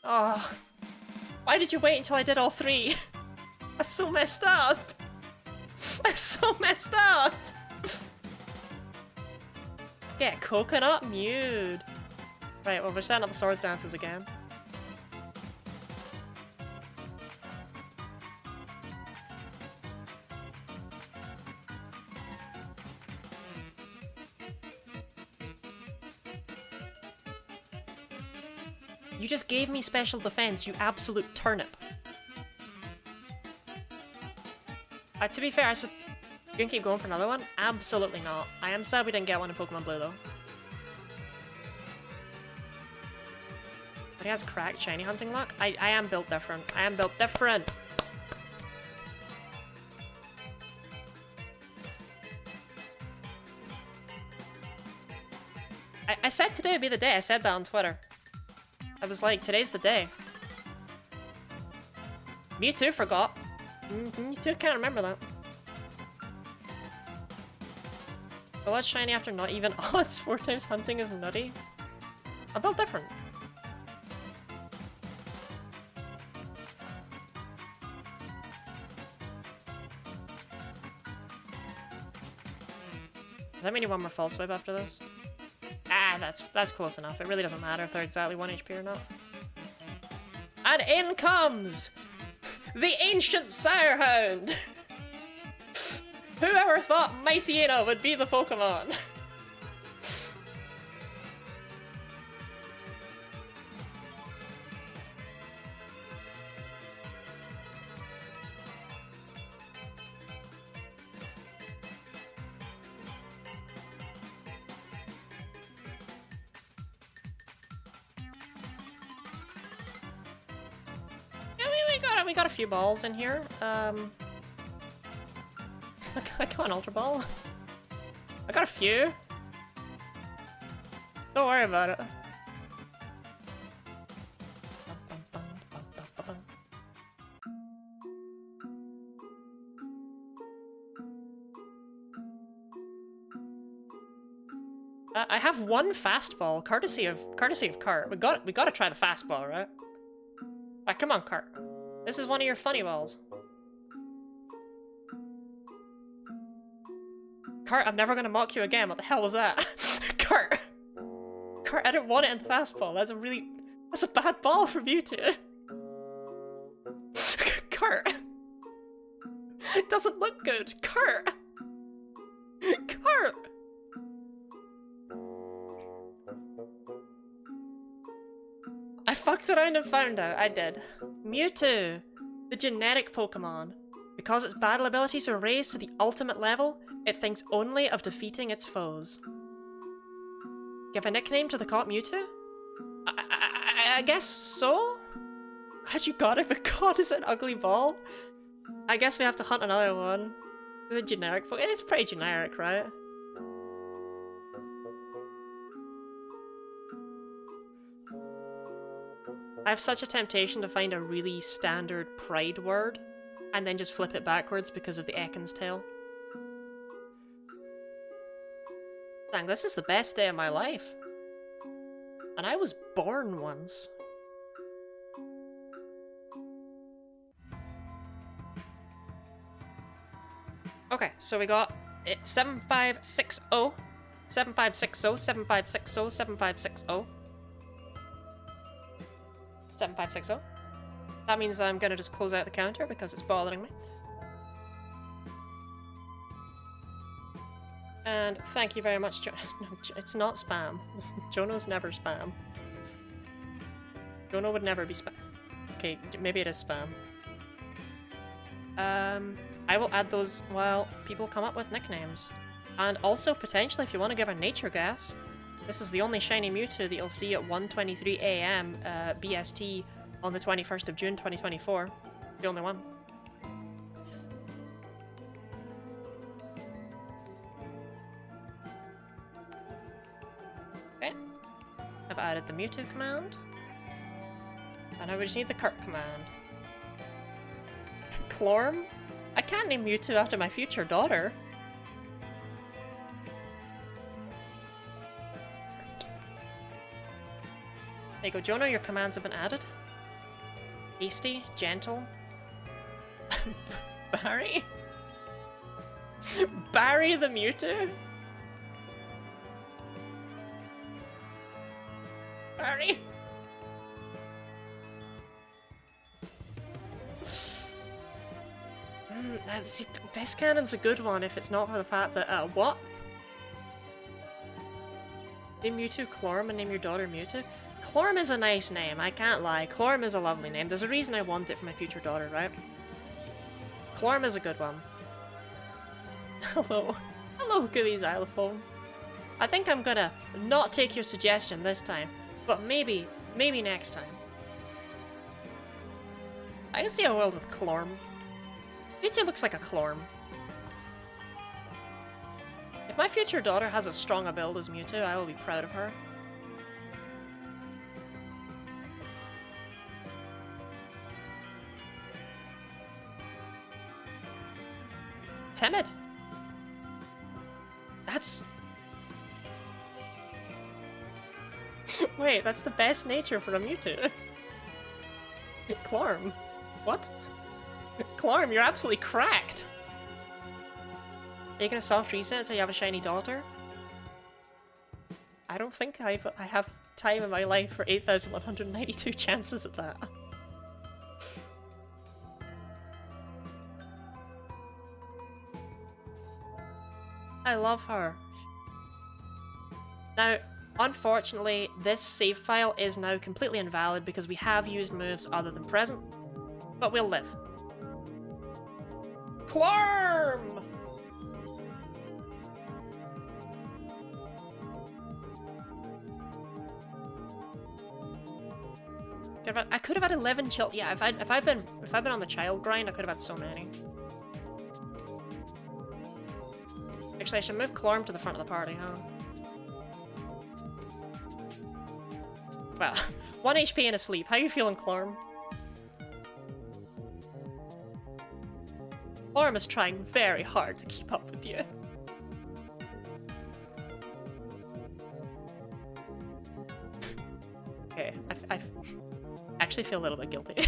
Oh, why did you wait until I did all 3? That's so messed up. That's so messed up. Get Coconut Mewed. Right, well we're setting up the Swords Dances again. You just gave me special defense, you absolute turnip. To be fair, you gonna keep going for another one? Absolutely not. I am sad we didn't get one in Pokemon Blue though. But he has cracked shiny hunting luck? I am built different. I am built different! I said today would be the day. I said that on Twitter. I was like, today's the day. Mewtwo forgot. Mewtwo can't remember that. Well, that's shiny after not even. Oh, it's 4 times hunting is nutty. I'm built different. Does that mean you want more False Swipe after this? Ah, that's close enough. It really doesn't matter if they're exactly 1 HP or not. And in comes the ancient Sirehound! Whoever thought Mighty Ada would be the Pokemon? We got a few balls in here. I got an Ultra Ball. I got a few. Don't worry about it. I have one fastball, courtesy of Cart. We gotta try the fastball, right? Alright, come on, Cart. This is one of your funny balls. Cart, I'm never gonna mock you again. What the hell was that? Cart! Cart, I didn't want it in the fastball. That's a bad ball for Mewtwo. Cart! It doesn't look good. Cart! Cart! I fucked around and found out. I did. Mewtwo, the genetic Pokemon. Because its battle abilities are raised to the ultimate level, it thinks only of defeating its foes. Give a nickname to the caught Mewtwo? I guess so? Glad you got it, but god, is it an ugly ball? I guess we have to hunt another one. Is it generic? It is pretty generic, right? I have such a temptation to find a really standard pride word and then just flip it backwards because of the Ekans tail. Dang, this is the best day of my life. And I was born once. Okay, so we got 7560, 7560, 7560, 7560. 7560. That means I'm gonna just close out the counter because it's bothering me. And thank you very much, No, it's not spam. Jono's never spam. Jono would never be spam. Okay, maybe it is spam. I will add those while people come up with nicknames. And also, potentially, if you want to give a nature guess, this is the only shiny Mewtwo that you'll see at 1:23 AM BST on the 21st of June 2024. The only one. Okay. I've added the Mewtwo command. And now we just need the Kirk command. Clorm? I can't name Mewtwo after my future daughter. There you go, Jono, your commands have been added. Hasty, gentle. Barry? Barry the Mewtwo? Barry? See, Best Cannon's a good one if it's not for the fact that, what? Name Mewtwo Clorm and name your daughter Mewtwo? Clorm is a nice name, I can't lie. Clorm is a lovely name. There's a reason I want it for my future daughter, right? Clorm is a good one. Hello. Hello, Gooey Xylophone. I think I'm gonna not take your suggestion this time, but maybe next time. I can see a world with Clorm. Mewtwo looks like a Clorm. If my future daughter has as strong a build as Mewtwo, I will be proud of her. Timid. That's... Wait, that's the best nature for a Mewtwo. Clorm. What? Clorm, you're absolutely cracked! Are you gonna soft reset until you have a shiny daughter? I don't think I have time in my life for 8,192 chances at that. I love her. Now, unfortunately, this save file is now completely invalid because we have used moves other than present, but we'll live. Clorm! I could have had 11 chill. Yeah, if I've been on the child grind, I could have had so many. Actually, I should move Clorm to the front of the party, huh? Well, 1 HP and asleep. How you feeling, Clorm? Clorm is trying very hard to keep up with you. Okay, I actually feel a little bit guilty.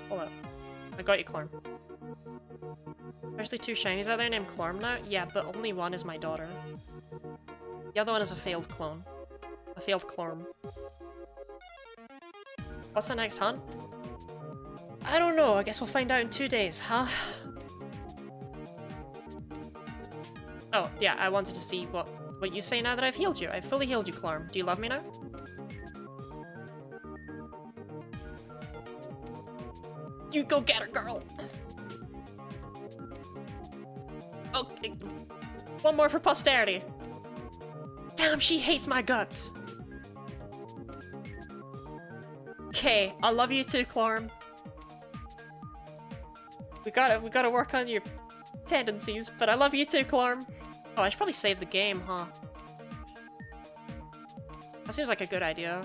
Hold up. I got you, Clorm. There's actually 2 shinies out there named Clorm now? Yeah, but only one is my daughter. The other one is a failed clone. A failed Clorm. What's the next hunt? I don't know, I guess we'll find out in 2 days, huh? Oh, yeah, I wanted to see what you say now that I've healed you. I've fully healed you, Clorm. Do you love me now? You go get her, girl! Okay. One more for posterity. Damn, she hates my guts! Okay, I love you too, Clorm. We gotta work on your tendencies, but I love you too, Clorm. Oh, I should probably save the game, huh? That seems like a good idea.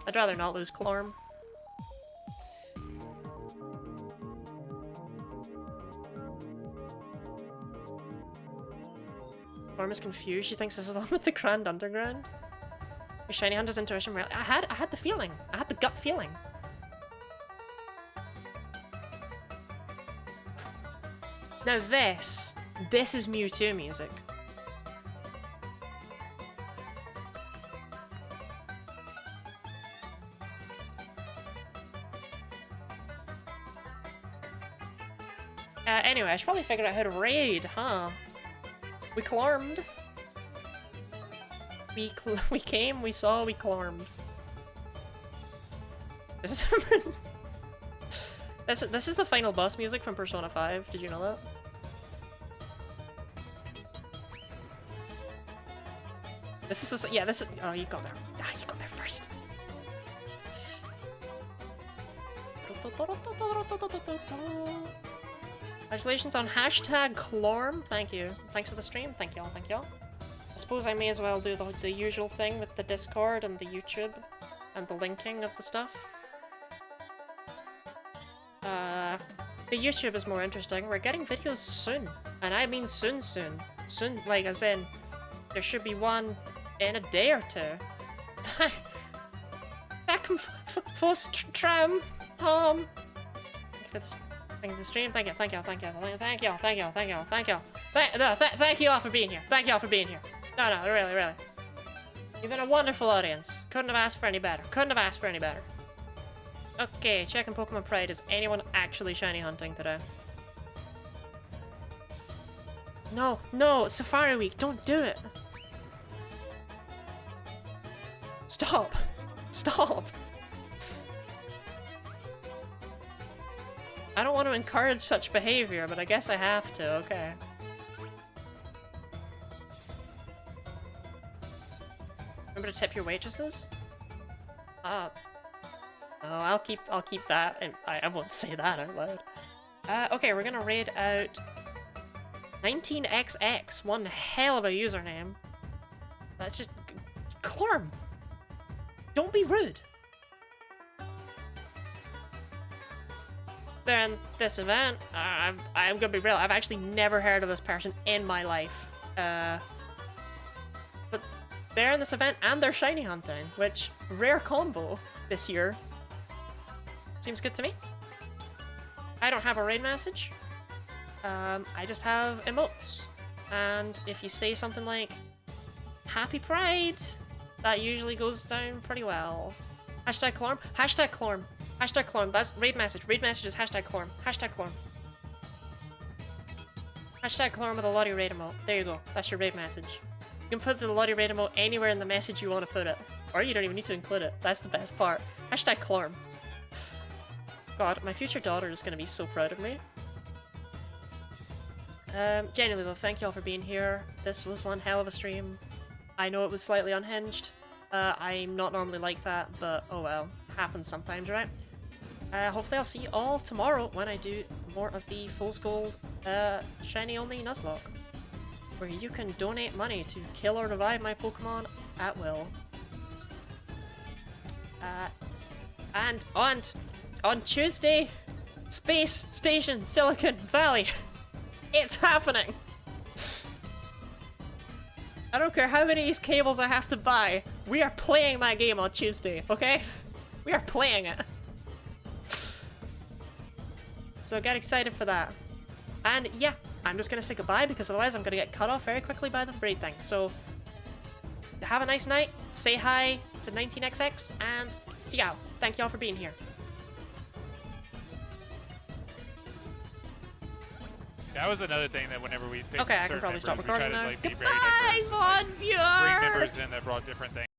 I'd rather not lose Clorm. Clorm is confused. She thinks this is the one with the Grand Underground. Your shiny hunter's intuition. I had the feeling. I had the gut feeling. Now this is Mewtwo music. Anyway, I should probably figure out how to raid, huh? We clormed. We came, we saw, we clormed. This is the final boss music from Persona 5. Did you know that? This is yeah, this is oh, you got there. Ah, you got there first. Congratulations on hashtag Clorm. Thank you. Thanks for the stream. Thank y'all. Thank y'all. I suppose I may as well do the usual thing with the Discord and the YouTube and the linking of the stuff. The YouTube is more interesting. We're getting videos soon. And I mean soon. Soon, like as in, there should be one in a day or two. That can force tram, Tom. Thank you for the stream. Thank you all for being here. Thank you all for being here. No, really. You've been a wonderful audience. Couldn't have asked for any better. Okay, checking Pokemon Pride. Is anyone actually shiny hunting today? No, Safari Week, don't do it. Stop. I don't want to encourage such behavior, but I guess I have to, okay. Remember to tip your waitresses? No, I'll keep that, and I won't say that out loud. Okay, we're gonna raid out 19XX, one hell of a username. That's just... Clorm! Don't be rude! During this event, I'm gonna be real, I've actually never heard of this person in my life. But they're in this event and they're shiny hunting, which, rare combo this year. Seems good to me. I don't have a raid message. I just have emotes. And if you say something like, Happy Pride, that usually goes down pretty well. Hashtag Clorm. Hashtag Clorm. Hashtag Clorm. That's raid message. Raid message is hashtag Clorm. Hashtag Clorm. Hashtag Clorm with a Lottie raid emote. There you go. That's your raid message. You can put the Lottie raid emote anywhere in the message you want to put it. Or you don't even need to include it. That's the best part. Hashtag Clorm. God, my future daughter is going to be so proud of me. Genuinely though, thank you all for being here. This was one hell of a stream. I know it was slightly unhinged. I'm not normally like that, but oh well. Happens sometimes, right? Hopefully I'll see you all tomorrow when I do more of the Fool's Gold Shiny Only Nuzlocke, where you can donate money to kill or revive my Pokemon at will. And on Tuesday, Space Station Silicon Valley. It's happening! I don't care how many of these cables I have to buy. We are playing that game on Tuesday, okay? We are playing it. So get excited for that. And yeah, I'm just gonna say goodbye because otherwise I'm gonna get cut off very quickly by the raid thing. So have a nice night, say hi to 19XX, and see y'all. Thank y'all for being here. That was another thing that whenever we picked okay, I can probably stop recording now. Like, Goodbye, VOD viewer! Bring members in that brought different things.